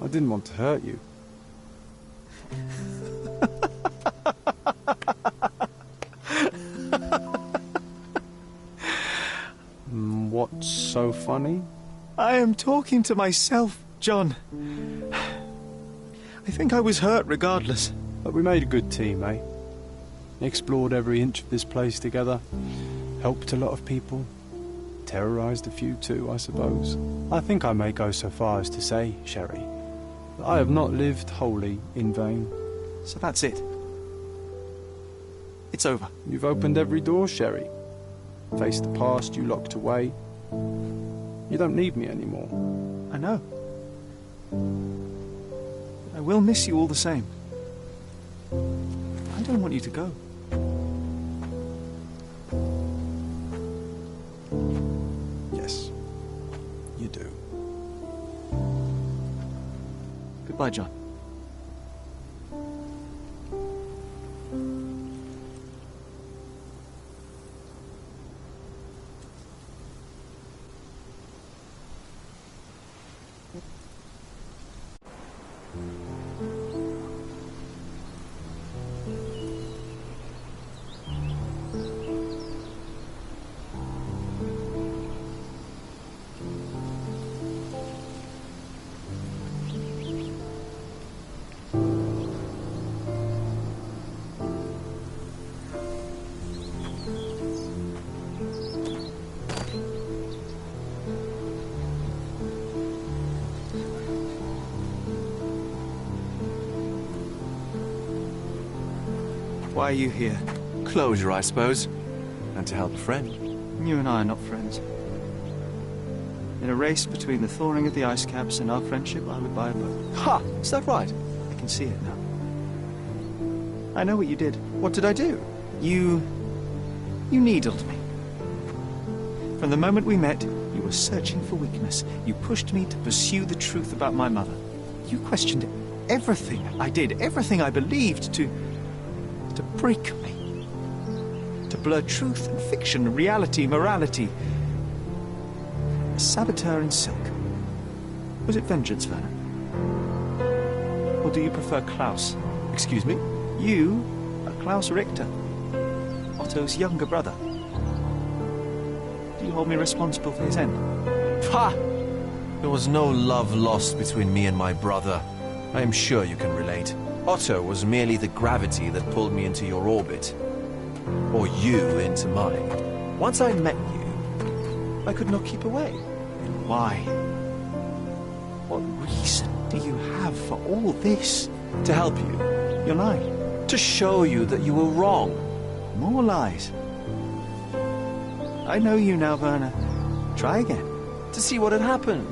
I didn't want to hurt you. What's so funny? I am talking to myself, John. I think I was hurt regardless. But we made a good team, eh? Explored every inch of this place together. Helped a lot of people. Terrorized a few too, I suppose. I think I may go so far as to say, Sherry, that I have not lived wholly in vain. So that's it. It's over. You've opened every door, Sherry. Faced the past you locked away. You don't need me anymore. I know. But I will miss you all the same. I don't want you to go. Yes, you do. Goodbye, John. Why are you here? Closure, I suppose. And to help a friend. You and I are not friends. In a race between the thawing of the ice caps and our friendship, I would buy a boat. Ha! Is that right? I can see it now. I know what you did. What did I do? You needled me. From the moment we met, you were searching for weakness. You pushed me to pursue the truth about my mother. You questioned everything I did, everything I believed, to break me. To blur truth and fiction, reality, morality. A saboteur in silk. Was it vengeance, Werner? Or do you prefer Klaus? Excuse me? You are Klaus Richter, Otto's younger brother. Do you hold me responsible for his end? Ha! There was no love lost between me and my brother. I am sure you can relate. Otto was merely the gravity that pulled me into your orbit. Or you into mine. Once I met you, I could not keep away. Why? What reason? do you have for all this? To help you. You're lying. To show you that you were wrong. More lies. I know you now, Werner. Try again. To see what had happened.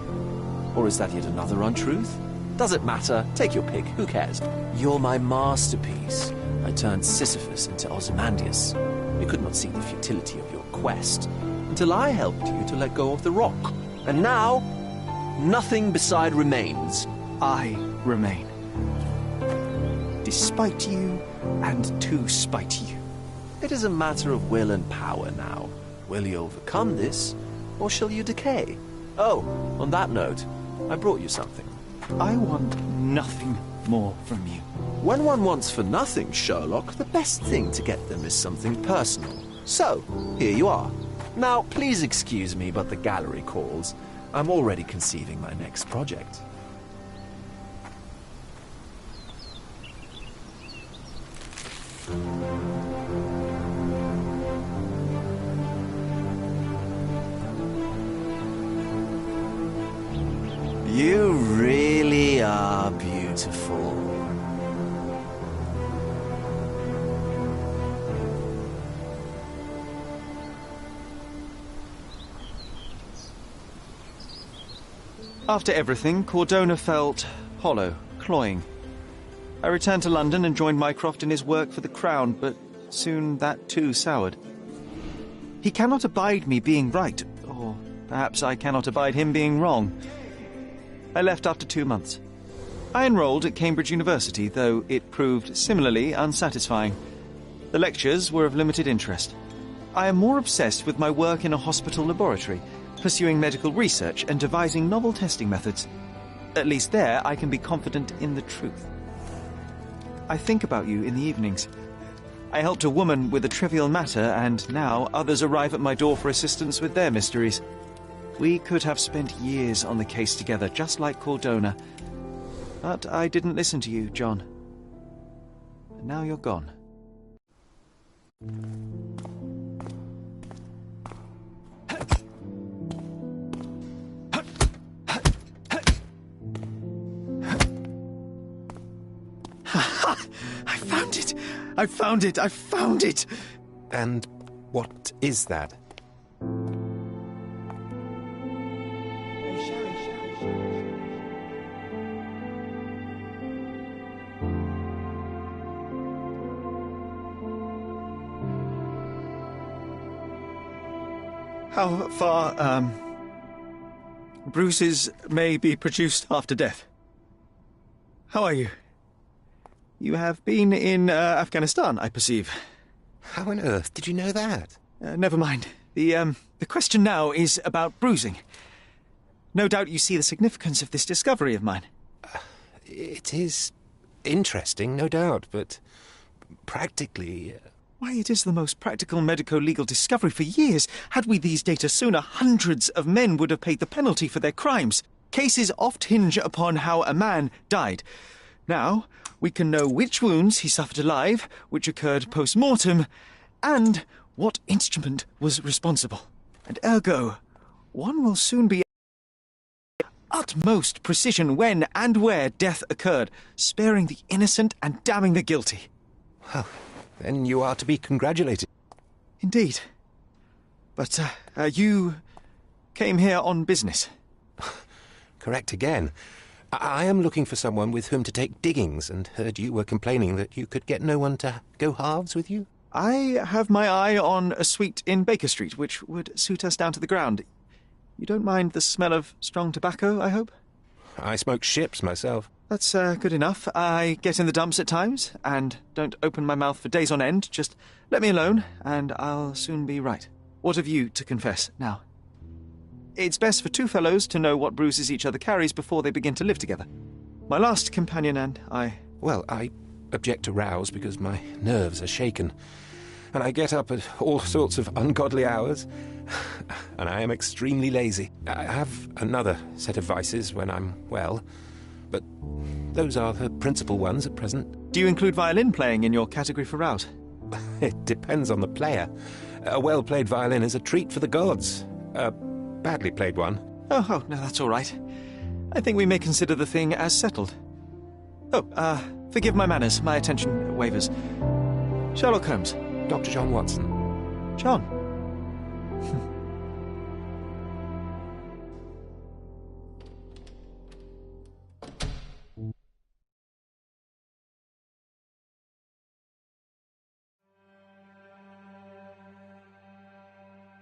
Or is that yet another untruth? Does it matter? Take your pick. Who cares? You're my masterpiece. I turned Sisyphus into Ozymandias. You could not see the futility of your quest until I helped you to let go of the rock. And now, nothing beside remains. I remain. Despite you, and to spite you. It is a matter of will and power now. Will you overcome this, or shall you decay? Oh, on that note, I brought you something. I want nothing more from you. When one wants for nothing, Sherlock, the best thing to get them is something personal. So, here you are. Now, please excuse me, but the gallery calls. I'm already conceiving my next project. You really are beautiful. After everything, Cordona felt hollow, cloying. I returned to London and joined Mycroft in his work for the Crown, but soon that too soured. He cannot abide me being right, or perhaps I cannot abide him being wrong. I left after 2 months. I enrolled at Cambridge University, though it proved similarly unsatisfying. The lectures were of limited interest. I am more obsessed with my work in a hospital laboratory, pursuing medical research and devising novel testing methods. At least there I can be confident in the truth. I think about you in the evenings. I helped a woman with a trivial matter, and now others arrive at my door for assistance with their mysteries. We could have spent years on the case together, just like Cordona. But I didn't listen to you, John. And now you're gone. I found it! I found it! I found it! And what is that? How far, bruises may be produced after death. How are you? You have been in Afghanistan, I perceive. How on earth did you know that? Never mind. The question now is about bruising. No doubt you see the significance of this discovery of mine. It is interesting, no doubt, but practically... Why, it is the most practical medico-legal discovery for years. Had we these data sooner, hundreds of men would have paid the penalty for their crimes. Cases oft hinge upon how a man died. Now, we can know which wounds he suffered alive, which occurred post-mortem, and what instrument was responsible. And ergo, one will soon be utmost precision when and where death occurred, sparing the innocent and damning the guilty. Well, then you are to be congratulated. Indeed. But, you came here on business. Correct again. I am looking for someone with whom to take diggings, and heard you were complaining that you could get no one to go halves with you. I have my eye on a suite in Baker Street, which would suit us down to the ground. You don't mind the smell of strong tobacco, I hope? I smoke ships myself. That's good enough. I get in the dumps at times, and don't open my mouth for days on end. Just let me alone, and I'll soon be right. What have you to confess now? It's best for two fellows to know what bruises each other carries before they begin to live together. My last companion and I... Well, I object to rows because my nerves are shaken, and I get up at all sorts of ungodly hours, and I am extremely lazy. I have another set of vices when I'm well, but those are the principal ones at present. Do you include violin playing in your category for rouse? It depends on the player. A well-played violin is a treat for the gods. A badly played one. Oh, no, that's all right. I think we may consider the thing as settled. Oh, forgive my manners. My attention wavers. Sherlock Holmes. Dr. John Watson. John.